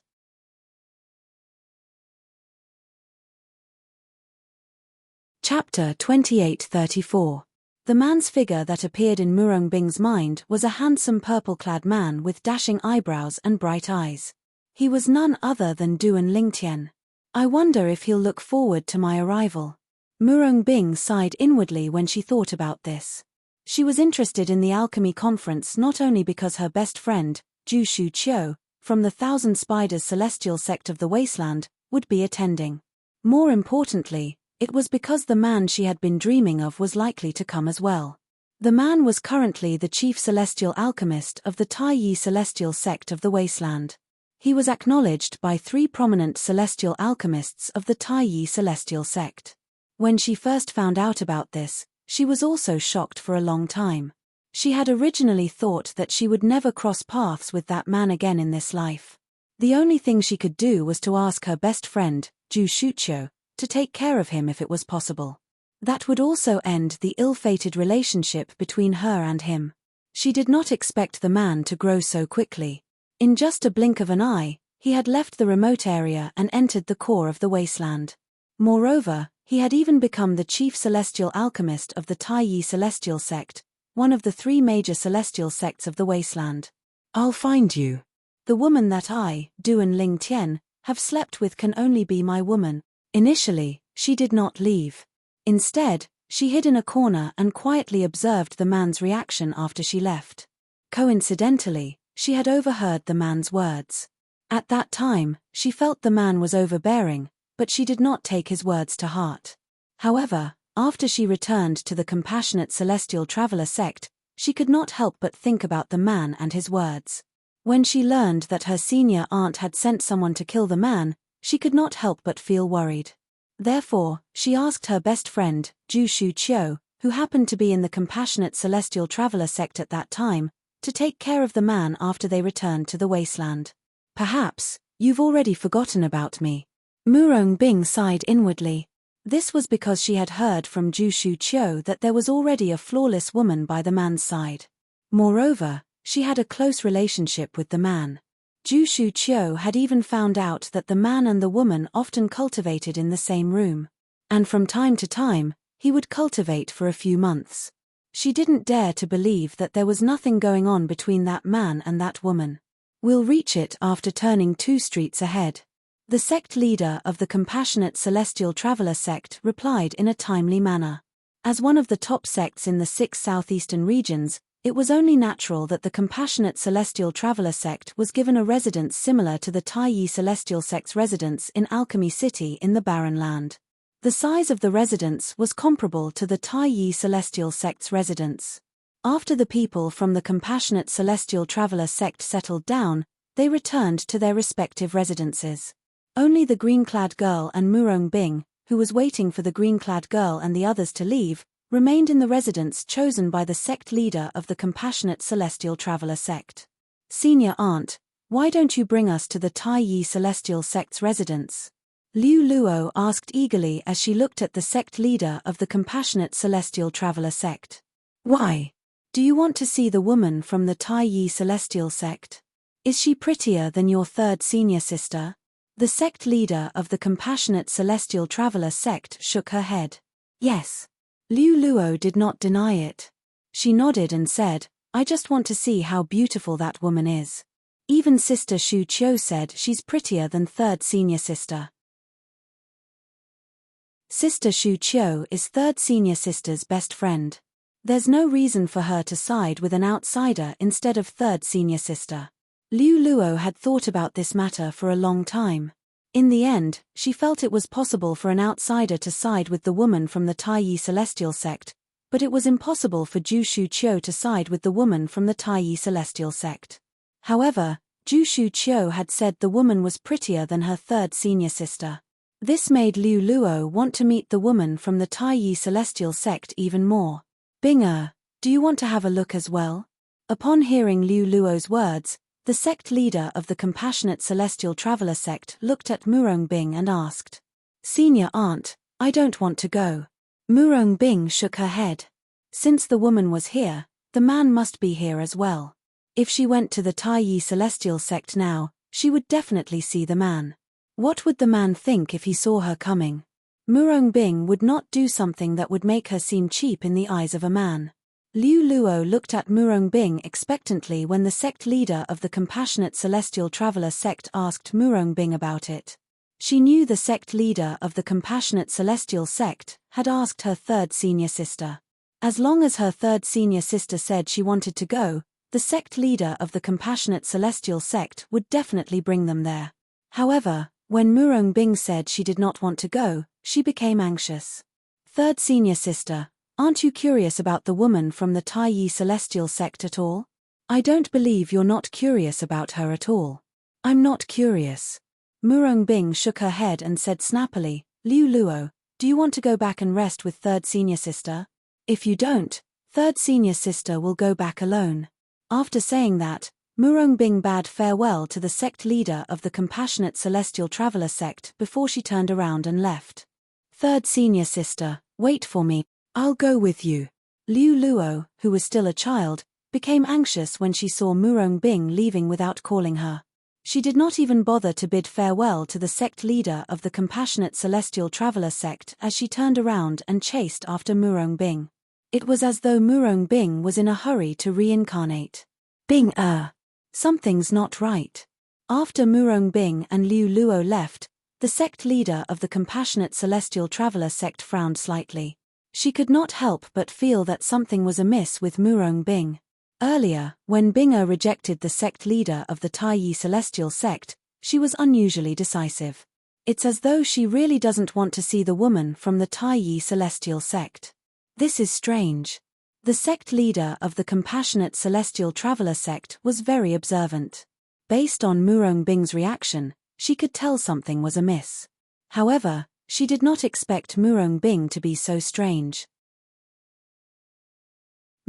Chapter 2834. The man's figure that appeared in Murong mind was a handsome purple-clad man with dashing eyebrows and bright eyes. He was none other than Duan Lingtian. I wonder if he'll look forward to my arrival. Murong sighed inwardly when she thought about this. She was interested in the alchemy conference not only because her best friend, Shu Qiu, from the Thousand Spiders Celestial sect of the Wasteland, would be attending. More importantly, it was because the man she had been dreaming of was likely to come as well. The man was currently the chief celestial alchemist of the Taiyi Celestial sect of the Wasteland. He was acknowledged by 3 prominent celestial alchemists of the Taiyi Celestial sect. When she first found out about this, she was also shocked for a long time. She had originally thought that she would never cross paths with that man again in this life. The only thing she could do was to ask her best friend, Shu Qiu, to take care of him if it was possible. That would also end the ill-fated relationship between her and him. She did not expect the man to grow so quickly. In just a blink of an eye, he had left the remote area and entered the core of the wasteland. Moreover, he had even become the chief celestial alchemist of the Taiyi Celestial sect, one of the 3 major celestial sects of the wasteland. I'll find you. The woman that I, Duan Lingtian, have slept with can only be my woman. Initially, she did not leave. Instead, she hid in a corner and quietly observed the man's reaction after she left. Coincidentally, she had overheard the man's words. At that time, she felt the man was overbearing, but she did not take his words to heart. However, after she returned to the Compassionate Celestial Traveler sect, she could not help but think about the man and his words. When she learned that her senior aunt had sent someone to kill the man, she could not help but feel worried. Therefore, she asked her best friend, Shu Qiu, who happened to be in the Compassionate Celestial Traveler sect at that time, to take care of the man after they returned to the wasteland. Perhaps, you've already forgotten about me. Murong sighed inwardly. This was because she had heard from Shu Qiu that there was already a flawless woman by the man's side. Moreover, she had a close relationship with the man. Shu Qiu had even found out that the man and the woman often cultivated in the same room. And from time to time, he would cultivate for a few months. She didn't dare to believe that there was nothing going on between that man and that woman. We'll reach it after turning 2 streets ahead. The sect leader of the Compassionate Celestial Traveler sect replied in a timely manner. As one of the top sects in the 6 southeastern regions, It was only natural that the Compassionate Celestial Traveler sect was given a residence similar to the Taiyi Celestial sect's residence in Alchemy City in the Barren Land. The size of the residence was comparable to the Taiyi Celestial sect's residence. After the people from the Compassionate Celestial Traveler sect settled down, they returned to their respective residences. Only the green-clad girl and Murong Bing, who was waiting for the green-clad girl and the others to leave, remained in the residence chosen by the sect leader of the Compassionate Celestial Traveler sect. Senior Aunt, why don't you bring us to the Taiyi Celestial sect's residence? Liu Luo asked eagerly as she looked at the sect leader of the Compassionate Celestial Traveler sect. Why? Do you want to see the woman from the Taiyi Celestial sect? Is she prettier than your third senior sister? The sect leader of the Compassionate Celestial Traveler sect shook her head. Yes. Liu Luo did not deny it. She nodded and said, I just want to see how beautiful that woman is. Even Sister Shu Qiu said she's prettier than third senior sister. Sister Shu Qiu is third senior sister's best friend. There's no reason for her to side with an outsider instead of third senior sister. Liu Luo had thought about this matter for a long time. In the end, she felt it was possible for an outsider to side with the woman from the Taiyi Celestial sect, but it was impossible for Ju Shu Qiu to side with the woman from the Taiyi Celestial sect. However, Ju Shu Qiu had said the woman was prettier than her third senior sister. This made Liu Luo want to meet the woman from the Taiyi Celestial sect even more. Bing, do you want to have a look as well? Upon hearing Liu Luo's words, the sect leader of the Compassionate Celestial Traveler sect looked at Murong Bing and asked, Senior Aunt, I don't want to go. Murong Bing shook her head. Since the woman was here, the man must be here as well. If she went to the Taiyi Celestial sect now, she would definitely see the man. What would the man think if he saw her coming? Murong Bing would not do something that would make her seem cheap in the eyes of a man. Liu Luo looked at Murong Bing expectantly when the sect leader of the Compassionate Celestial Traveler sect asked Murong Bing about it. She knew the sect leader of the Compassionate Celestial sect had asked her third senior sister. As long as her third senior sister said she wanted to go, the sect leader of the Compassionate Celestial sect would definitely bring them there. However, when Murong Bing said she did not want to go, she became anxious. Third senior sister, aren't you curious about the woman from the Taiyi Celestial sect at all? I don't believe you're not curious about her at all. I'm not curious. Murong Bing shook her head and said snappily, Liu Luo, do you want to go back and rest with third senior sister? If you don't, third senior sister will go back alone. After saying that, Murong Bing bade farewell to the sect leader of the Compassionate Celestial Traveler sect before she turned around and left. Third senior sister, wait for me. I'll go with you. Liu Luo, who was still a child, became anxious when she saw Murong Bing leaving without calling her. She did not even bother to bid farewell to the sect leader of the Compassionate Celestial Traveler sect as she turned around and chased after Murong Bing. It was as though Murong Bing was in a hurry to reincarnate. Bing, something's not right. After Murong Bing and Liu Luo left, the sect leader of the Compassionate Celestial Traveler sect frowned slightly. She could not help but feel that something was amiss with Murong Bing. Earlier, when Bing rejected the sect leader of the Taiyi Celestial sect, she was unusually decisive. It's as though she really doesn't want to see the woman from the Taiyi Celestial sect. This is strange. The sect leader of the Compassionate Celestial Traveler sect was very observant. Based on Murong Bing's reaction, she could tell something was amiss. However, she did not expect Murong Bing to be so strange.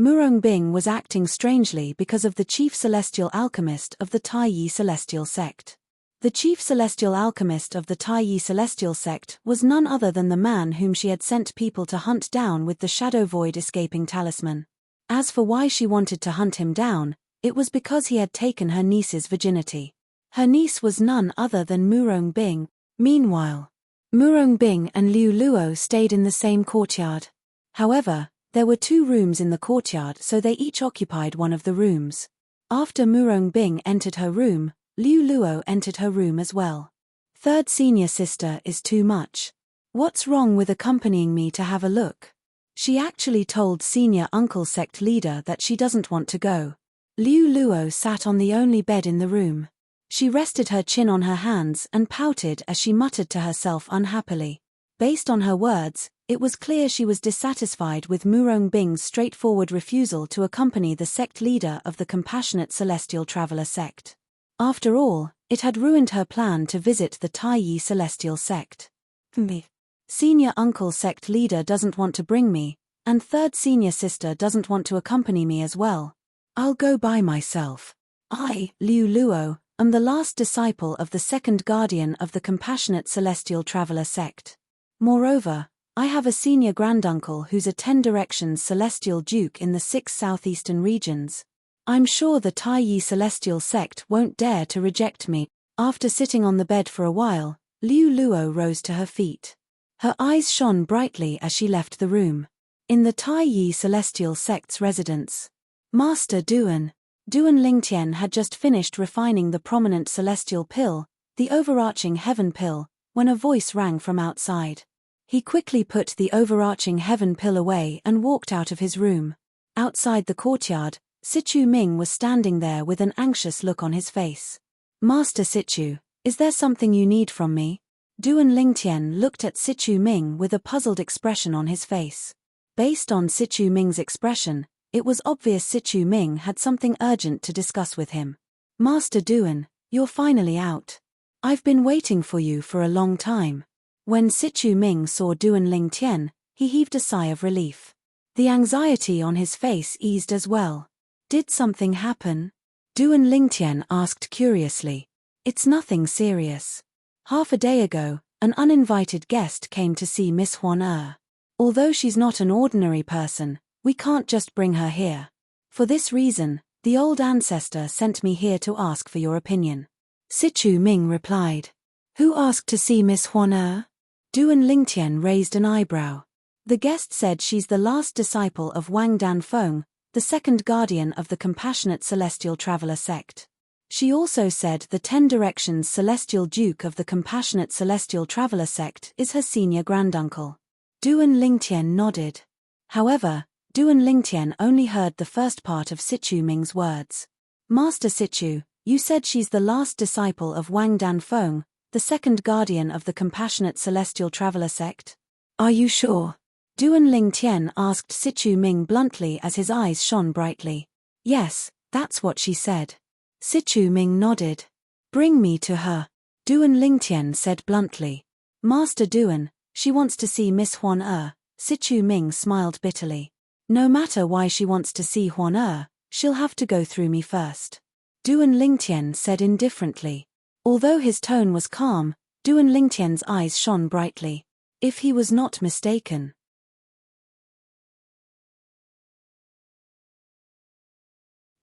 Murong Bing was acting strangely because of the chief celestial alchemist of the Taiyi Celestial sect. The chief celestial alchemist of the Taiyi Celestial sect was none other than the man whom she had sent people to hunt down with the Shadow Void escaping talisman. As for why she wanted to hunt him down, it was because he had taken her niece's virginity. Her niece was none other than Murong Bing. Meanwhile, Murong Bing and Liu Luo stayed in the same courtyard. However, there were 2 rooms in the courtyard, so they each occupied one of the rooms. After Murong Bing entered her room, Liu Luo entered her room as well. Third senior sister is too much. What's wrong with accompanying me to have a look? She actually told senior uncle sect leader that she doesn't want to go. Liu Luo sat on the only bed in the room. She rested her chin on her hands and pouted as she muttered to herself unhappily. Based on her words, it was clear she was dissatisfied with Murong Bing's straightforward refusal to accompany the sect leader of the Compassionate Celestial Traveler sect. After all, it had ruined her plan to visit the Taiyi Celestial sect. Me. Senior uncle sect leader doesn't want to bring me, and third senior sister doesn't want to accompany me as well. I'll go by myself. I, Liu Luo, am the last disciple of the second guardian of the Compassionate Celestial Traveler sect. Moreover, I have a senior granduncle who's a 10 Directions Celestial Duke in the 6 southeastern regions. I'm sure the Taiyi Celestial sect won't dare to reject me. After sitting on the bed for a while, Liu Luo rose to her feet. Her eyes shone brightly as she left the room. In the Taiyi Celestial sect's residence, Master Duan Lingtian had just finished refining the prominent celestial pill, the overarching heaven pill, when a voice rang from outside. He quickly put the overarching heaven pill away and walked out of his room. Outside the courtyard, Sichu Ming was standing there with an anxious look on his face. Master Sichu, is there something you need from me? Duan Lingtian looked at Sichu Ming with a puzzled expression on his face. Based on Sichu Ming's expression, it was obvious Sichu Ming had something urgent to discuss with him. Master Duan, you're finally out. I've been waiting for you for a long time. When Sichu Ming saw Duan Lingtian, he heaved a sigh of relief. The anxiety on his face eased as well. Did something happen? Duan Lingtian asked curiously. It's nothing serious. Half a day ago, an uninvited guest came to see Miss Huan. Although she's not an ordinary person, we can't just bring her here. For this reason, the old ancestor sent me here to ask for your opinion. Sichu Ming replied. Who asked to see Miss Huan? Duan Lingtian raised an eyebrow. The guest said she's the last disciple of Wang Danfeng, the second guardian of the Compassionate Celestial Traveler sect. She also said the 10 Directions Celestial Duke of the Compassionate Celestial Traveler sect is her senior granduncle. Duan Lingtian nodded. However, Duan Lingtian only heard the first part of Sichu Ming's words. Master Sichu, you said she's the last disciple of Wang Danfeng, the second guardian of the Compassionate Celestial Traveler sect? Are you sure? Duan Lingtian asked Sichu Ming bluntly as his eyes shone brightly. Yes, that's what she said. Sichu Ming nodded. Bring me to her. Duan Lingtian said bluntly. Master Duan, she wants to see Miss Huan. Sichu Ming smiled bitterly. No matter why she wants to see Huan, she'll have to go through me first. Duan Lingtian said indifferently. Although his tone was calm, Duan Lingtian's eyes shone brightly. If he was not mistaken.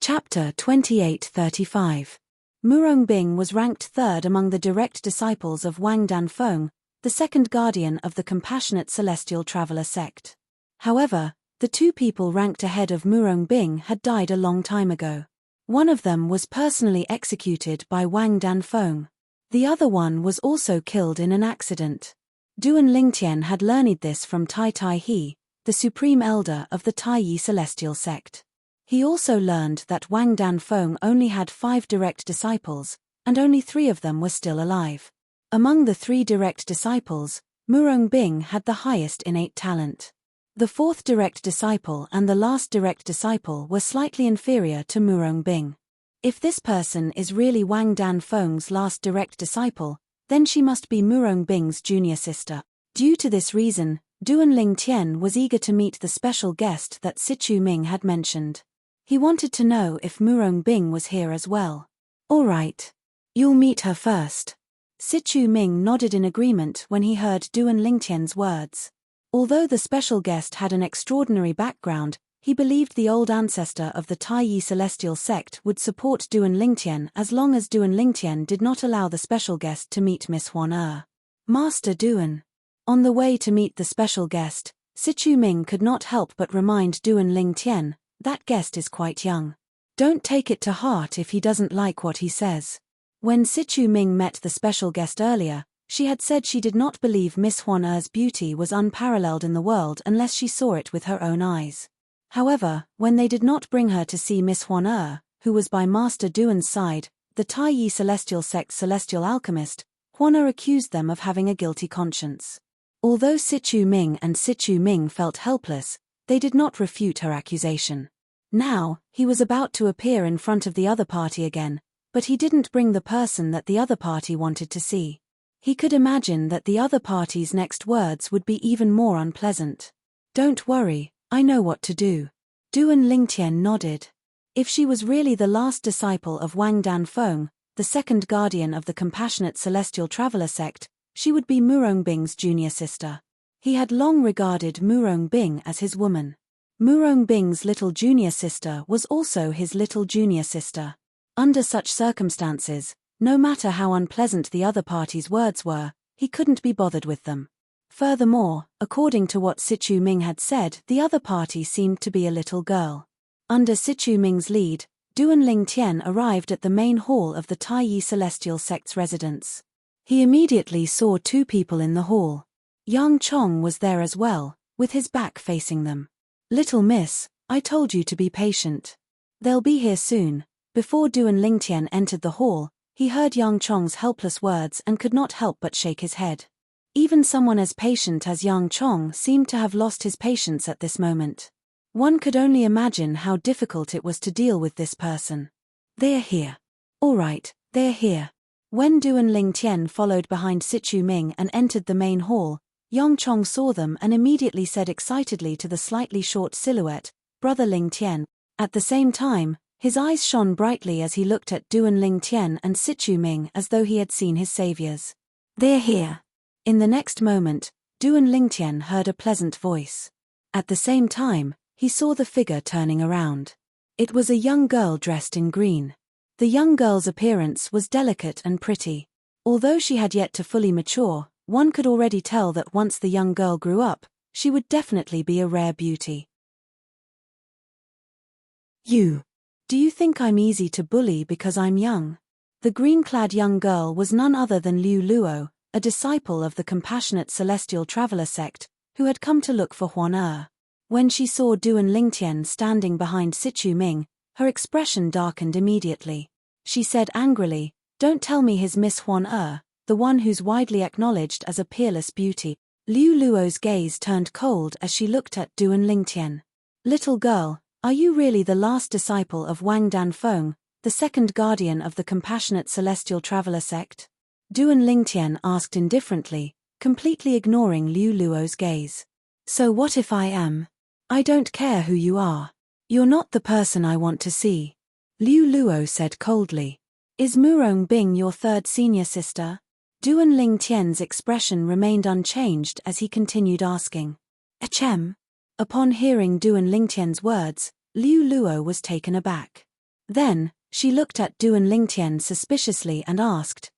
Chapter 28-35. Murong Bing was ranked third among the direct disciples of Wang Danfeng, the second guardian of the Compassionate Celestial Traveler sect. However, the two people ranked ahead of Murong Bing had died a long time ago. One of them was personally executed by Wang Danfeng. The other one was also killed in an accident. Duan Lingtian had learned this from Tai Tai He, the supreme elder of the Taiyi Celestial sect. He also learned that Wang Danfeng only had 5 direct disciples, and only 3 of them were still alive. Among the 3 direct disciples, Murong Bing had the highest innate talent. The 4th direct disciple and the last direct disciple were slightly inferior to Murong Bing. If this person is really Wang Danfeng's last direct disciple, then she must be Murong Bing's junior sister. Due to this reason, Duan Lingtian was eager to meet the special guest that Sichu Ming had mentioned. He wanted to know if Murong Bing was here as well. All right. You'll meet her first. Sichu Ming nodded in agreement when he heard Duan Lingtian's words. Although the special guest had an extraordinary background, he believed the old ancestor of the Taiyi Celestial sect would support Duan Lingtian as long as Duan Lingtian did not allow the special guest to meet Miss Huan. Master Duan. On the way to meet the special guest, Sichu Ming could not help but remind Duan Lingtian, that guest is quite young. Don't take it to heart if he doesn't like what he says. When Sichu Ming met the special guest earlier, She had said she did not believe Miss Huan Er's beauty was unparalleled in the world unless she saw it with her own eyes. However, when they did not bring her to see Miss Huan Er, who was by Master Duan's side, the Tai Yi Celestial Sect's celestial alchemist, Huan Er accused them of having a guilty conscience. Although Sichu Ming and Sichu Ming felt helpless, they did not refute her accusation. Now, he was about to appear in front of the other party again, but he didn't bring the person that the other party wanted to see. He could imagine that the other party's next words would be even more unpleasant. "Don't worry, I know what to do." Duan Lingtian nodded. If she was really the last disciple of Wang Danfeng, the second guardian of the compassionate celestial traveler sect, she would be Murongbing's junior sister. He had long regarded Murongbing as his woman. Murongbing's little junior sister was also his little junior sister. Under such circumstances, no matter how unpleasant the other party's words were, he couldn't be bothered with them. Furthermore, according to what Sichu Ming had said, the other party seemed to be a little girl. Under Sichu Ming's lead, Duan Lingtian arrived at the main hall of the Tai Yi Celestial Sect's residence. He immediately saw two people in the hall. Yang Chong was there as well, with his back facing them. "Little miss, I told you to be patient. They'll be here soon." Before Duan Lingtian entered the hall, he heard Yang Chong's helpless words and could not help but shake his head. Even someone as patient as Yang Chong seemed to have lost his patience at this moment. One could only imagine how difficult it was to deal with this person. "They're here. All right, they're here." When Duan Lingtian followed behind Sichu Ming and entered the main hall, Yang Chong saw them and immediately said excitedly to the slightly short silhouette, "Brother Lingtian." At the same time, his eyes shone brightly as he looked at Duan Lingtian and Sichu Ming as though he had seen his saviors. "They're here." In the next moment, Duan Lingtian heard a pleasant voice. At the same time, he saw the figure turning around. It was a young girl dressed in green. The young girl's appearance was delicate and pretty. Although she had yet to fully mature, one could already tell that once the young girl grew up, she would definitely be a rare beauty. "You. Do you think I'm easy to bully because I'm young?" The green-clad young girl was none other than Liu Luo, a disciple of the compassionate celestial traveler sect, who had come to look for Huan Er. When she saw Duan Lingtian standing behind Sichu Ming, her expression darkened immediately. She said angrily, "Don't tell me his Miss Huan Er, the one who's widely acknowledged as a peerless beauty." Liu Luo's gaze turned cold as she looked at Duan Lingtian. "Little girl, are you really the last disciple of Wang Danfeng, the second guardian of the compassionate celestial traveler sect?" Duan Lingtian asked indifferently, completely ignoring Liu Luo's gaze. "So what if I am? I don't care who you are. You're not the person I want to see." Liu Luo said coldly. "Is Murongbing your third senior sister?" Duan Lingtian's expression remained unchanged as he continued asking. "Achem?" Upon hearing Duan Lingtian's words, Liu Luo was taken aback. Then, she looked at Duan Lingtian suspiciously and asked,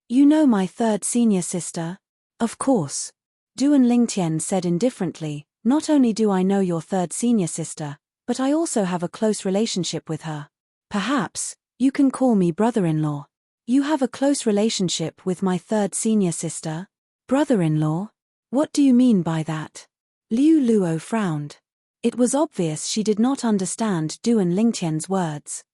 You know my third senior sister?" "Of course." Duan Lingtian said indifferently, "Not only do I know your third senior sister, but I also have a close relationship with her. Perhaps, you can call me brother-in-law." "You have a close relationship with my third senior sister? Brother-in-law? What do you mean by that?" Liu Luo frowned. It was obvious she did not understand Duan Lingtian's words.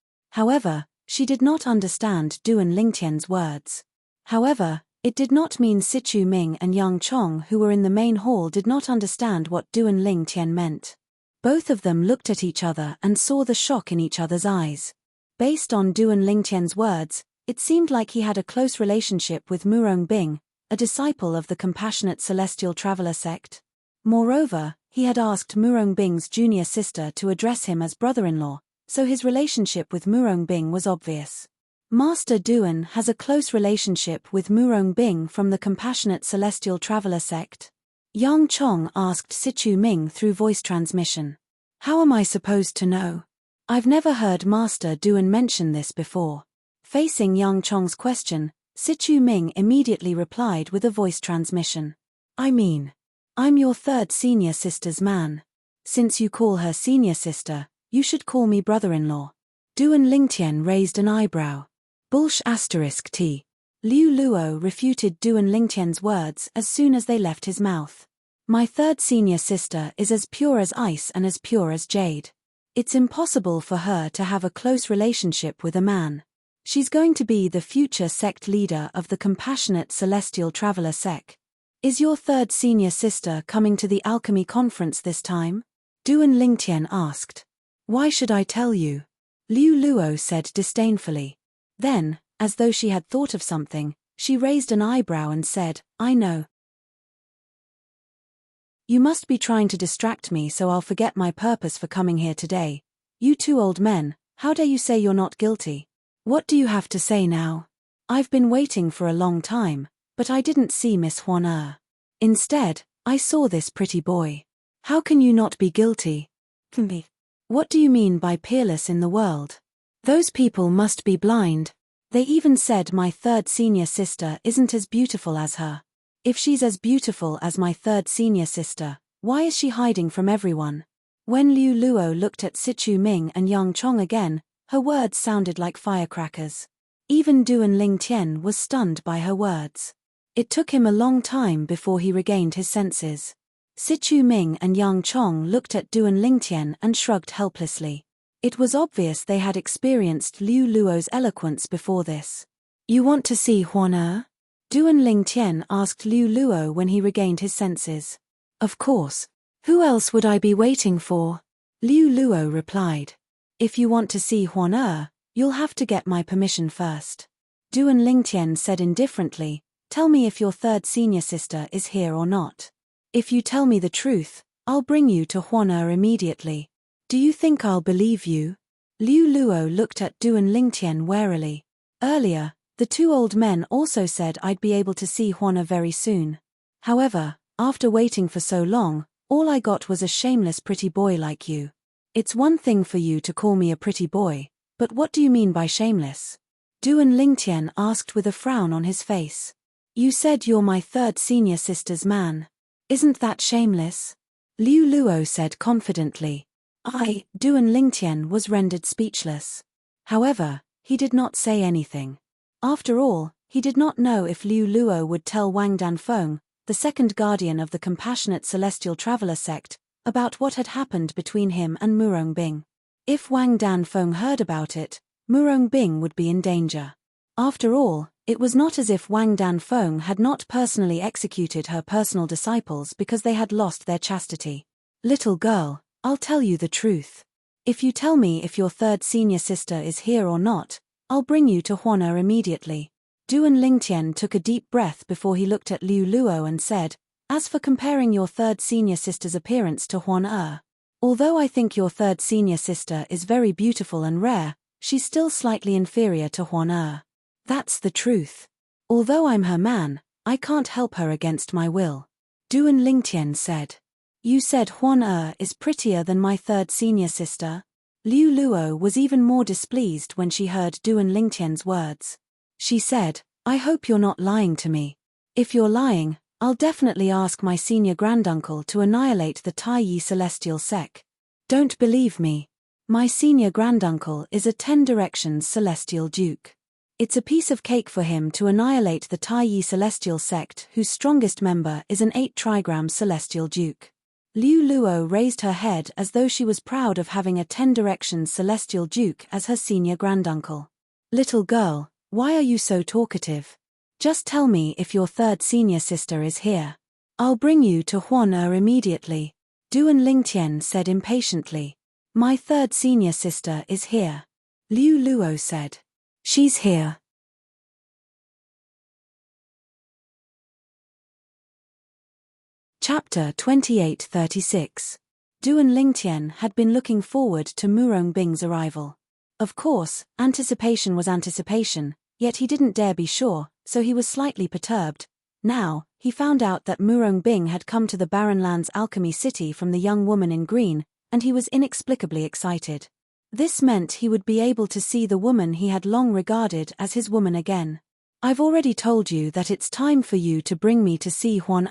However, it did not mean Sichu Ming and Yang Chong who were in the main hall did not understand what Duan Lingtian meant. Both of them looked at each other and saw the shock in each other's eyes. Based on Duan Lingtian's words, it seemed like he had a close relationship with Murongbing, a disciple of the compassionate celestial traveler sect. Moreover, he had asked Murongbing's junior sister to address him as brother-in-law, so his relationship with Murongbing was obvious. Master Duan has a close relationship with Murongbing from the compassionate celestial traveler sect. Yang Chong asked Sichu Ming through voice transmission. "How am I supposed to know? I've never heard Master Duan mention this before." Facing Yang Chong's question, Sichu Ming immediately replied with a voice transmission. I'm your third senior sister's man. Since you call her senior sister, you should call me brother-in-law." Duan Lingtian raised an eyebrow. T. Liu Luo refuted Duan Lingtian's words as soon as they left his mouth. My third senior sister is as pure as ice and as pure as jade. It's impossible for her to have a close relationship with a man. She's going to be the future sect leader of the compassionate celestial traveler sect. Is your third senior sister coming to the alchemy conference this time? Duan Lingtian asked. Why should I tell you? Liu Luo said disdainfully. Then, as though she had thought of something, she raised an eyebrow and said, I know. You must be trying to distract me so I'll forget my purpose for coming here today. You two old men, how dare you say you're not guilty? What do you have to say now? I've been waiting for a long time, but I didn't see Miss Huan. Instead, I saw this pretty boy. How can you not be guilty? What do you mean by peerless in the world? Those people must be blind. They even said my third senior sister isn't as beautiful as her. If she's as beautiful as my third senior sister, why is she hiding from everyone? When Liu Luo looked at Sichu Ming and Yang Chong again, her words sounded like firecrackers. Even Duan Lingtian was stunned by her words. It took him a long time before he regained his senses. Sichu Ming and Yang Chong looked at Duan Lingtian and shrugged helplessly. It was obvious they had experienced Liu Luo's eloquence before this. You want to see Huan? Duan Lingtian asked Liu Luo when he regained his senses. Of course. Who else would I be waiting for? Liu Luo replied. If you want to see Huan, you'll have to get my permission first. Duan Lingtian said indifferently, tell me if your third senior sister is here or not. If you tell me the truth, I'll bring you to Huan immediately. Do you think I'll believe you? Liu Luo looked at Duan Lingtian warily. Earlier, the two old men also said I'd be able to see Huan very soon. However, after waiting for so long, all I got was a shameless pretty boy like you. It's one thing for you to call me a pretty boy, but what do you mean by shameless? Duan Lingtian asked with a frown on his face. You said you're my third senior sister's man. Isn't that shameless? Liu Luo said confidently. Duan Lingtian was rendered speechless. However, he did not say anything. After all, he did not know if Liu Luo would tell Wang Danfeng, the second guardian of the compassionate celestial traveler sect, about what had happened between him and Murongbing. If Wang Danfeng heard about it, Murongbing would be in danger. After all, it was not as if Wang Danfeng had not personally executed her personal disciples because they had lost their chastity. Little girl, I'll tell you the truth. If you tell me if your third senior sister is here or not, I'll bring you to Huan immediately. Duan Lingtian took a deep breath before he looked at Liu Luo and said, as for comparing your third senior sister's appearance to Huan, although I think your third senior sister is very beautiful and rare, she's still slightly inferior to Huan. That's the truth. Although I'm her man, I can't help her against my will. Duan Lingtian said. You said Huan is prettier than my third senior sister? Liu Luo was even more displeased when she heard Duan Lingtian's words. She said, I hope you're not lying to me. If you're lying, I'll definitely ask my senior granduncle to annihilate the Taiyi celestial sect. Don't believe me. My senior granduncle is a 10 Directions celestial duke. It's a piece of cake for him to annihilate the Taiyi celestial sect whose strongest member is an 8 trigram celestial duke. Liu Luo raised her head as though she was proud of having a 10 Directions celestial duke as her senior granduncle. Little girl, why are you so talkative? Just tell me if your third senior sister is here. I'll bring you to Huan immediately. Duan Lingtian said impatiently. My third senior sister is here. Liu Luo said. She's here. Chapter 2836. Duan Lingtian had been looking forward to Murongbing's arrival. Of course, anticipation was anticipation, yet he didn't dare be sure, so he was slightly perturbed. Now, he found out that Murongbing had come to the Barren Lands Alchemy City from the young woman in green, and he was inexplicably excited. This meant he would be able to see the woman he had long regarded as his woman again. I've already told you that it's time for you to bring me to see Huan.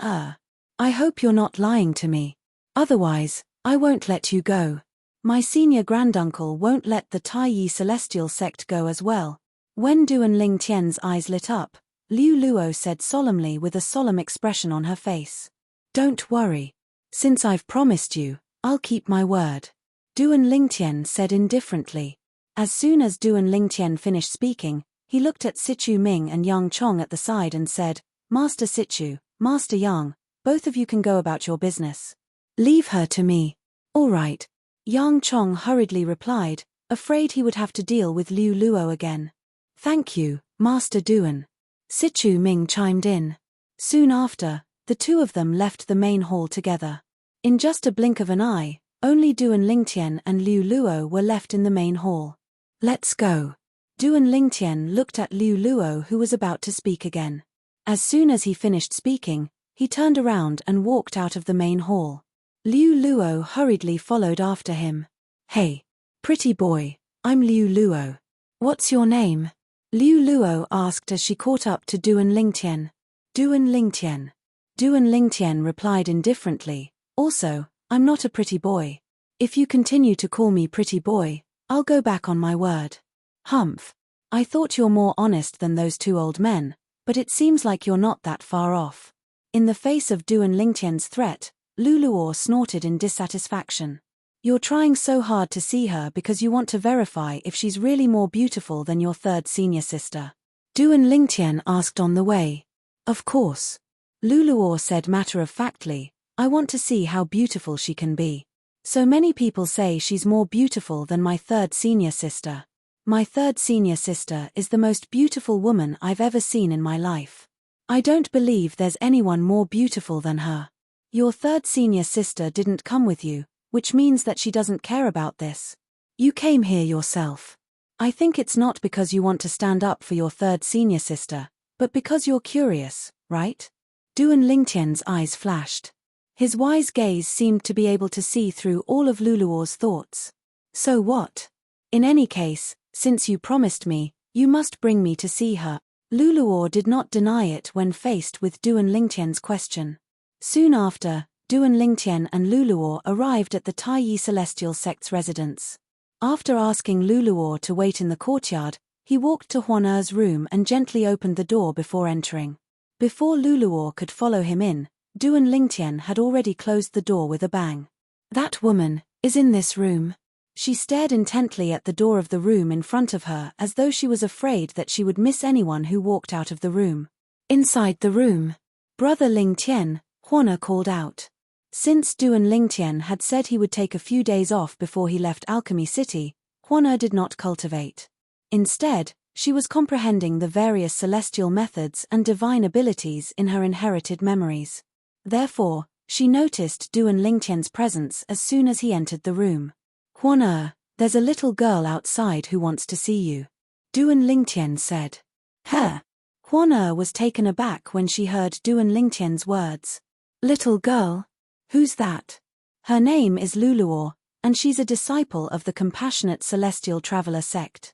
I hope you're not lying to me. Otherwise, I won't let you go. My senior granduncle won't let the Taiyi celestial sect go as well. When Duan Lingtian's eyes lit up, Liu Luo said solemnly with a solemn expression on her face. Don't worry. Since I've promised you, I'll keep my word. Duan Lingtian said indifferently. As soon as Duan Lingtian finished speaking, he looked at Sichu Ming and Yang Chong at the side and said, Master Sichu, Master Yang, both of you can go about your business. Leave her to me. All right. Yang Chong hurriedly replied, afraid he would have to deal with Liu Luo again. Thank you, Master Duan. Sichu Ming chimed in. Soon after, the two of them left the main hall together. In just a blink of an eye, only Duan Lingtian and Liu Luo were left in the main hall. Let's go. Duan Lingtian looked at Liu Luo, who was about to speak again. As soon as he finished speaking, he turned around and walked out of the main hall. Liu Luo hurriedly followed after him. Hey, pretty boy, I'm Liu Luo. What's your name? Liu Luo asked as she caught up to Duan Lingtian. Duan Lingtian. Duan Lingtian replied indifferently, also, I'm not a pretty boy. If you continue to call me pretty boy, I'll go back on my word. Humph. I thought you're more honest than those two old men, but it seems like you're not that far off. In the face of Duan Lingtian's threat, Liu Luo snorted in dissatisfaction. You're trying so hard to see her because you want to verify if she's really more beautiful than your third senior sister. Duan Lingtian asked on the way. Of course. Liu Luo said matter-of-factly, I want to see how beautiful she can be. So many people say she's more beautiful than my third senior sister. My third senior sister is the most beautiful woman I've ever seen in my life. I don't believe there's anyone more beautiful than her. Your third senior sister didn't come with you, which means that she doesn't care about this. You came here yourself. I think it's not because you want to stand up for your third senior sister, but because you're curious, right? Duan Lingtian's eyes flashed. His wise gaze seemed to be able to see through all of Liu Luo's thoughts. So what? In any case, since you promised me, you must bring me to see her. Liu Luo did not deny it when faced with Duan Lingtian's question. Soon after, Duan Lingtian and Liu Luo arrived at the Taiyi Celestial Sect's residence. After asking Liu Luo to wait in the courtyard, he walked to Huan Er's room and gently opened the door before entering. Before Liu Luo could follow him in, Duan Lingtian had already closed the door with a bang. That woman is in this room. She stared intently at the door of the room in front of her as though she was afraid that she would miss anyone who walked out of the room. Inside the room, Brother Lingtian, Huan Er called out. Since Duan Lingtian had said he would take a few days off before he left Alchemy City, Huan Er did not cultivate. Instead, she was comprehending the various celestial methods and divine abilities in her inherited memories. Therefore, she noticed Duan Lingtian's presence as soon as he entered the room. Huan Er, there's a little girl outside who wants to see you. Duan Lingtian said. Her. Huan Er was taken aback when she heard Duan Lingtian's words. Little girl? Who's that? Her name is Liu Luo, and she's a disciple of the Compassionate Celestial Traveler sect.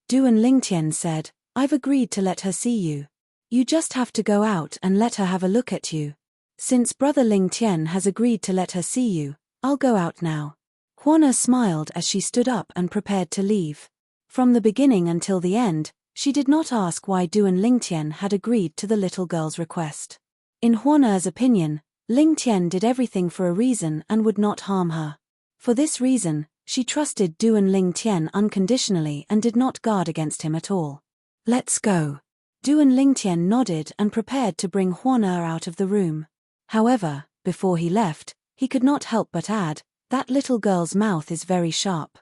Duan Lingtian said, I've agreed to let her see you. You just have to go out and let her have a look at you. Since Brother Lingtian has agreed to let her see you, I'll go out now. Huan Er smiled as she stood up and prepared to leave. From the beginning until the end, she did not ask why Duan Lingtian had agreed to the little girl's request. In Huan Er's opinion, Lingtian did everything for a reason and would not harm her. For this reason, she trusted Duan Lingtian unconditionally and did not guard against him at all. Let's go. Duan Lingtian nodded and prepared to bring Huan Er out of the room. However, before he left, he could not help but add, that little girl's mouth is very sharp.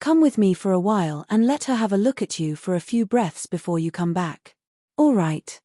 Come with me for a while and let her have a look at you for a few breaths before you come back. All right.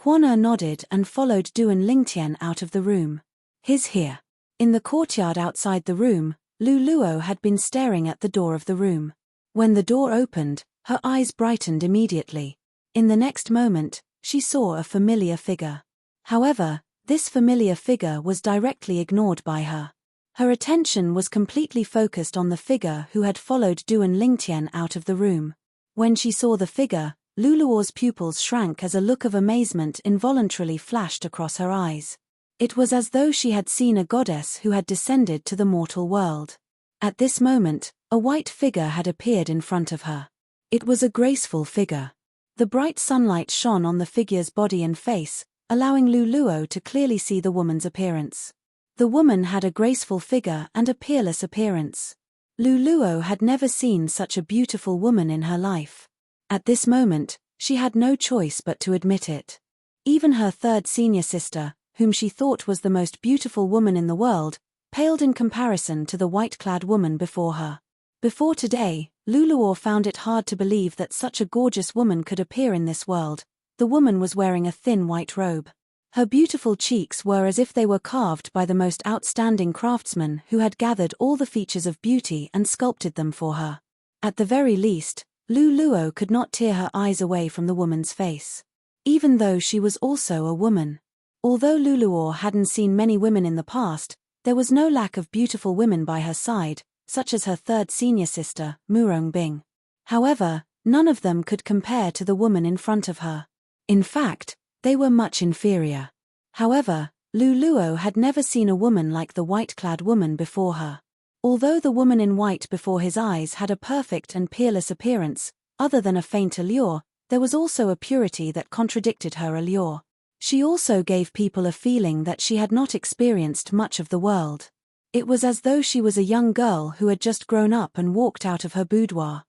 Huan Er nodded and followed Duan Lingtian out of the room. He's here. In the courtyard outside the room, Liu Luo had been staring at the door of the room. When the door opened, her eyes brightened immediately. In the next moment, she saw a familiar figure. However, this familiar figure was directly ignored by her. Her attention was completely focused on the figure who had followed Duan Lingtian out of the room. When she saw the figure, Liu Luo's pupils shrank as a look of amazement involuntarily flashed across her eyes. It was as though she had seen a goddess who had descended to the mortal world. At this moment, a white figure had appeared in front of her. It was a graceful figure. The bright sunlight shone on the figure's body and face, allowing Luluo to clearly see the woman's appearance. The woman had a graceful figure and a peerless appearance. Luluo had never seen such a beautiful woman in her life. At this moment, she had no choice but to admit it. Even her third senior sister, whom she thought was the most beautiful woman in the world, paled in comparison to the white-clad woman before her. Before today, Luluo found it hard to believe that such a gorgeous woman could appear in this world. The woman was wearing a thin white robe. Her beautiful cheeks were as if they were carved by the most outstanding craftsman who had gathered all the features of beauty and sculpted them for her. At the very least, Luluo could not tear her eyes away from the woman's face. Even though she was also a woman. Although Luluo hadn't seen many women in the past, there was no lack of beautiful women by her side, such as her third senior sister, Murongbing. However, none of them could compare to the woman in front of her. In fact, they were much inferior. However, Luluo had never seen a woman like the white-clad woman before her. Although the woman in white before his eyes had a perfect and peerless appearance, other than a faint allure, there was also a purity that contradicted her allure. She also gave people a feeling that she had not experienced much of the world. It was as though she was a young girl who had just grown up and walked out of her boudoir.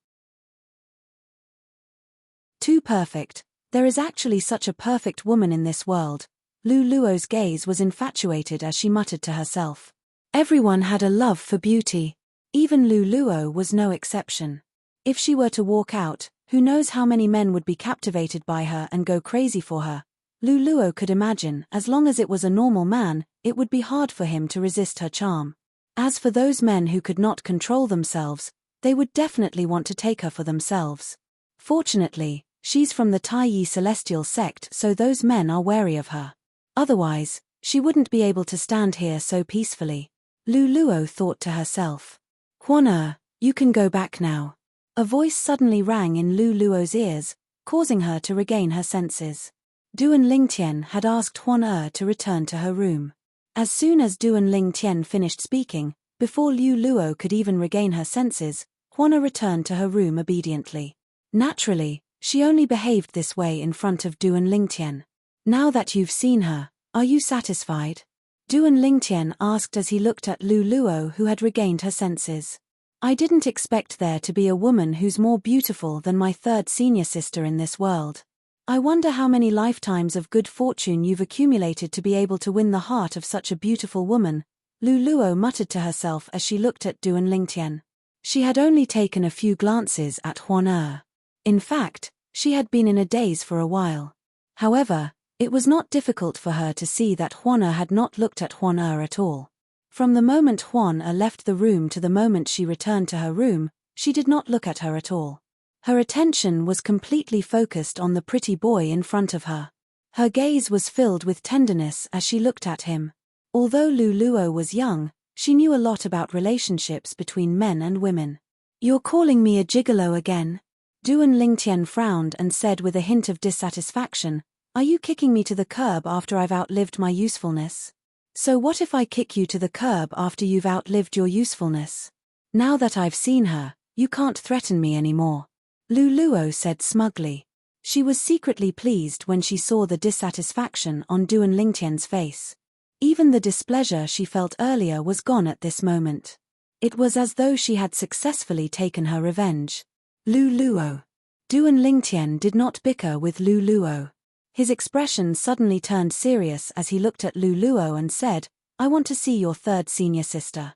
Too perfect. There is actually such a perfect woman in this world. Luluo's gaze was infatuated as she muttered to herself. Everyone had a love for beauty. Even Luluo was no exception. If she were to walk out, who knows how many men would be captivated by her and go crazy for her. Luluo could imagine, as long as it was a normal man, it would be hard for him to resist her charm. As for those men who could not control themselves, they would definitely want to take her for themselves. Fortunately, she's from the Taiyi celestial sect, so those men are wary of her. Otherwise, she wouldn't be able to stand here so peacefully. Luluo thought to herself. Huan you can go back now. A voice suddenly rang in Luluo's ears, causing her to regain her senses. Duan Lingtian had asked Huan to return to her room. As soon as Duan Lingtian finished speaking, before Luluo could even regain her senses, Huan returned to her room obediently. Naturally, she only behaved this way in front of Duan Lingtian. Now that you've seen her, are you satisfied? Duan Lingtian asked as he looked at Luluo, who had regained her senses. I didn't expect there to be a woman who's more beautiful than my third senior sister in this world. I wonder how many lifetimes of good fortune you've accumulated to be able to win the heart of such a beautiful woman, Luluo muttered to herself as she looked at Duan Lingtian. She had only taken a few glances at Huan. In fact, she had been in a daze for a while. However, it was not difficult for her to see that Huan had not looked at Huan at all. From the moment Huan left the room to the moment she returned to her room, she did not look at her at all. Her attention was completely focused on the pretty boy in front of her. Her gaze was filled with tenderness as she looked at him. Although Luluo was young, she knew a lot about relationships between men and women. You're calling me a gigolo again? Duan Lingtian frowned and said with a hint of dissatisfaction, are you kicking me to the curb after I've outlived my usefulness? So what if I kick you to the curb after you've outlived your usefulness? Now that I've seen her, you can't threaten me anymore. Luluo said smugly. She was secretly pleased when she saw the dissatisfaction on Duan Lingtian's face. Even the displeasure she felt earlier was gone at this moment. It was as though she had successfully taken her revenge. Luluo. Duan Lingtian did not bicker with Luluo. His expression suddenly turned serious as he looked at Luluo and said, I want to see your third senior sister.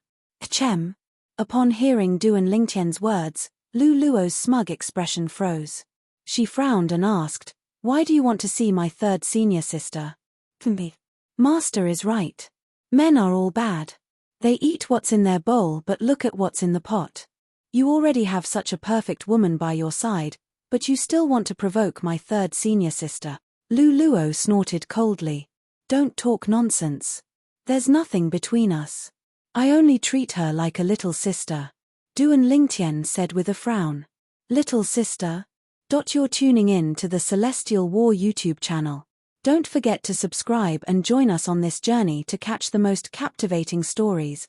Chem. Upon hearing Duan Lingtian's words, Luluo's smug expression froze. She frowned and asked, why do you want to see my third senior sister? Master is right. Men are all bad. They eat what's in their bowl but look at what's in the pot. You already have such a perfect woman by your side, but you still want to provoke my third senior sister. Luluo snorted coldly. Don't talk nonsense. There's nothing between us. I only treat her like a little sister. Duan Lingtian said with a frown. Little sister? You're tuning in to the Celestial War YouTube channel. Don't forget to subscribe and join us on this journey to catch the most captivating stories.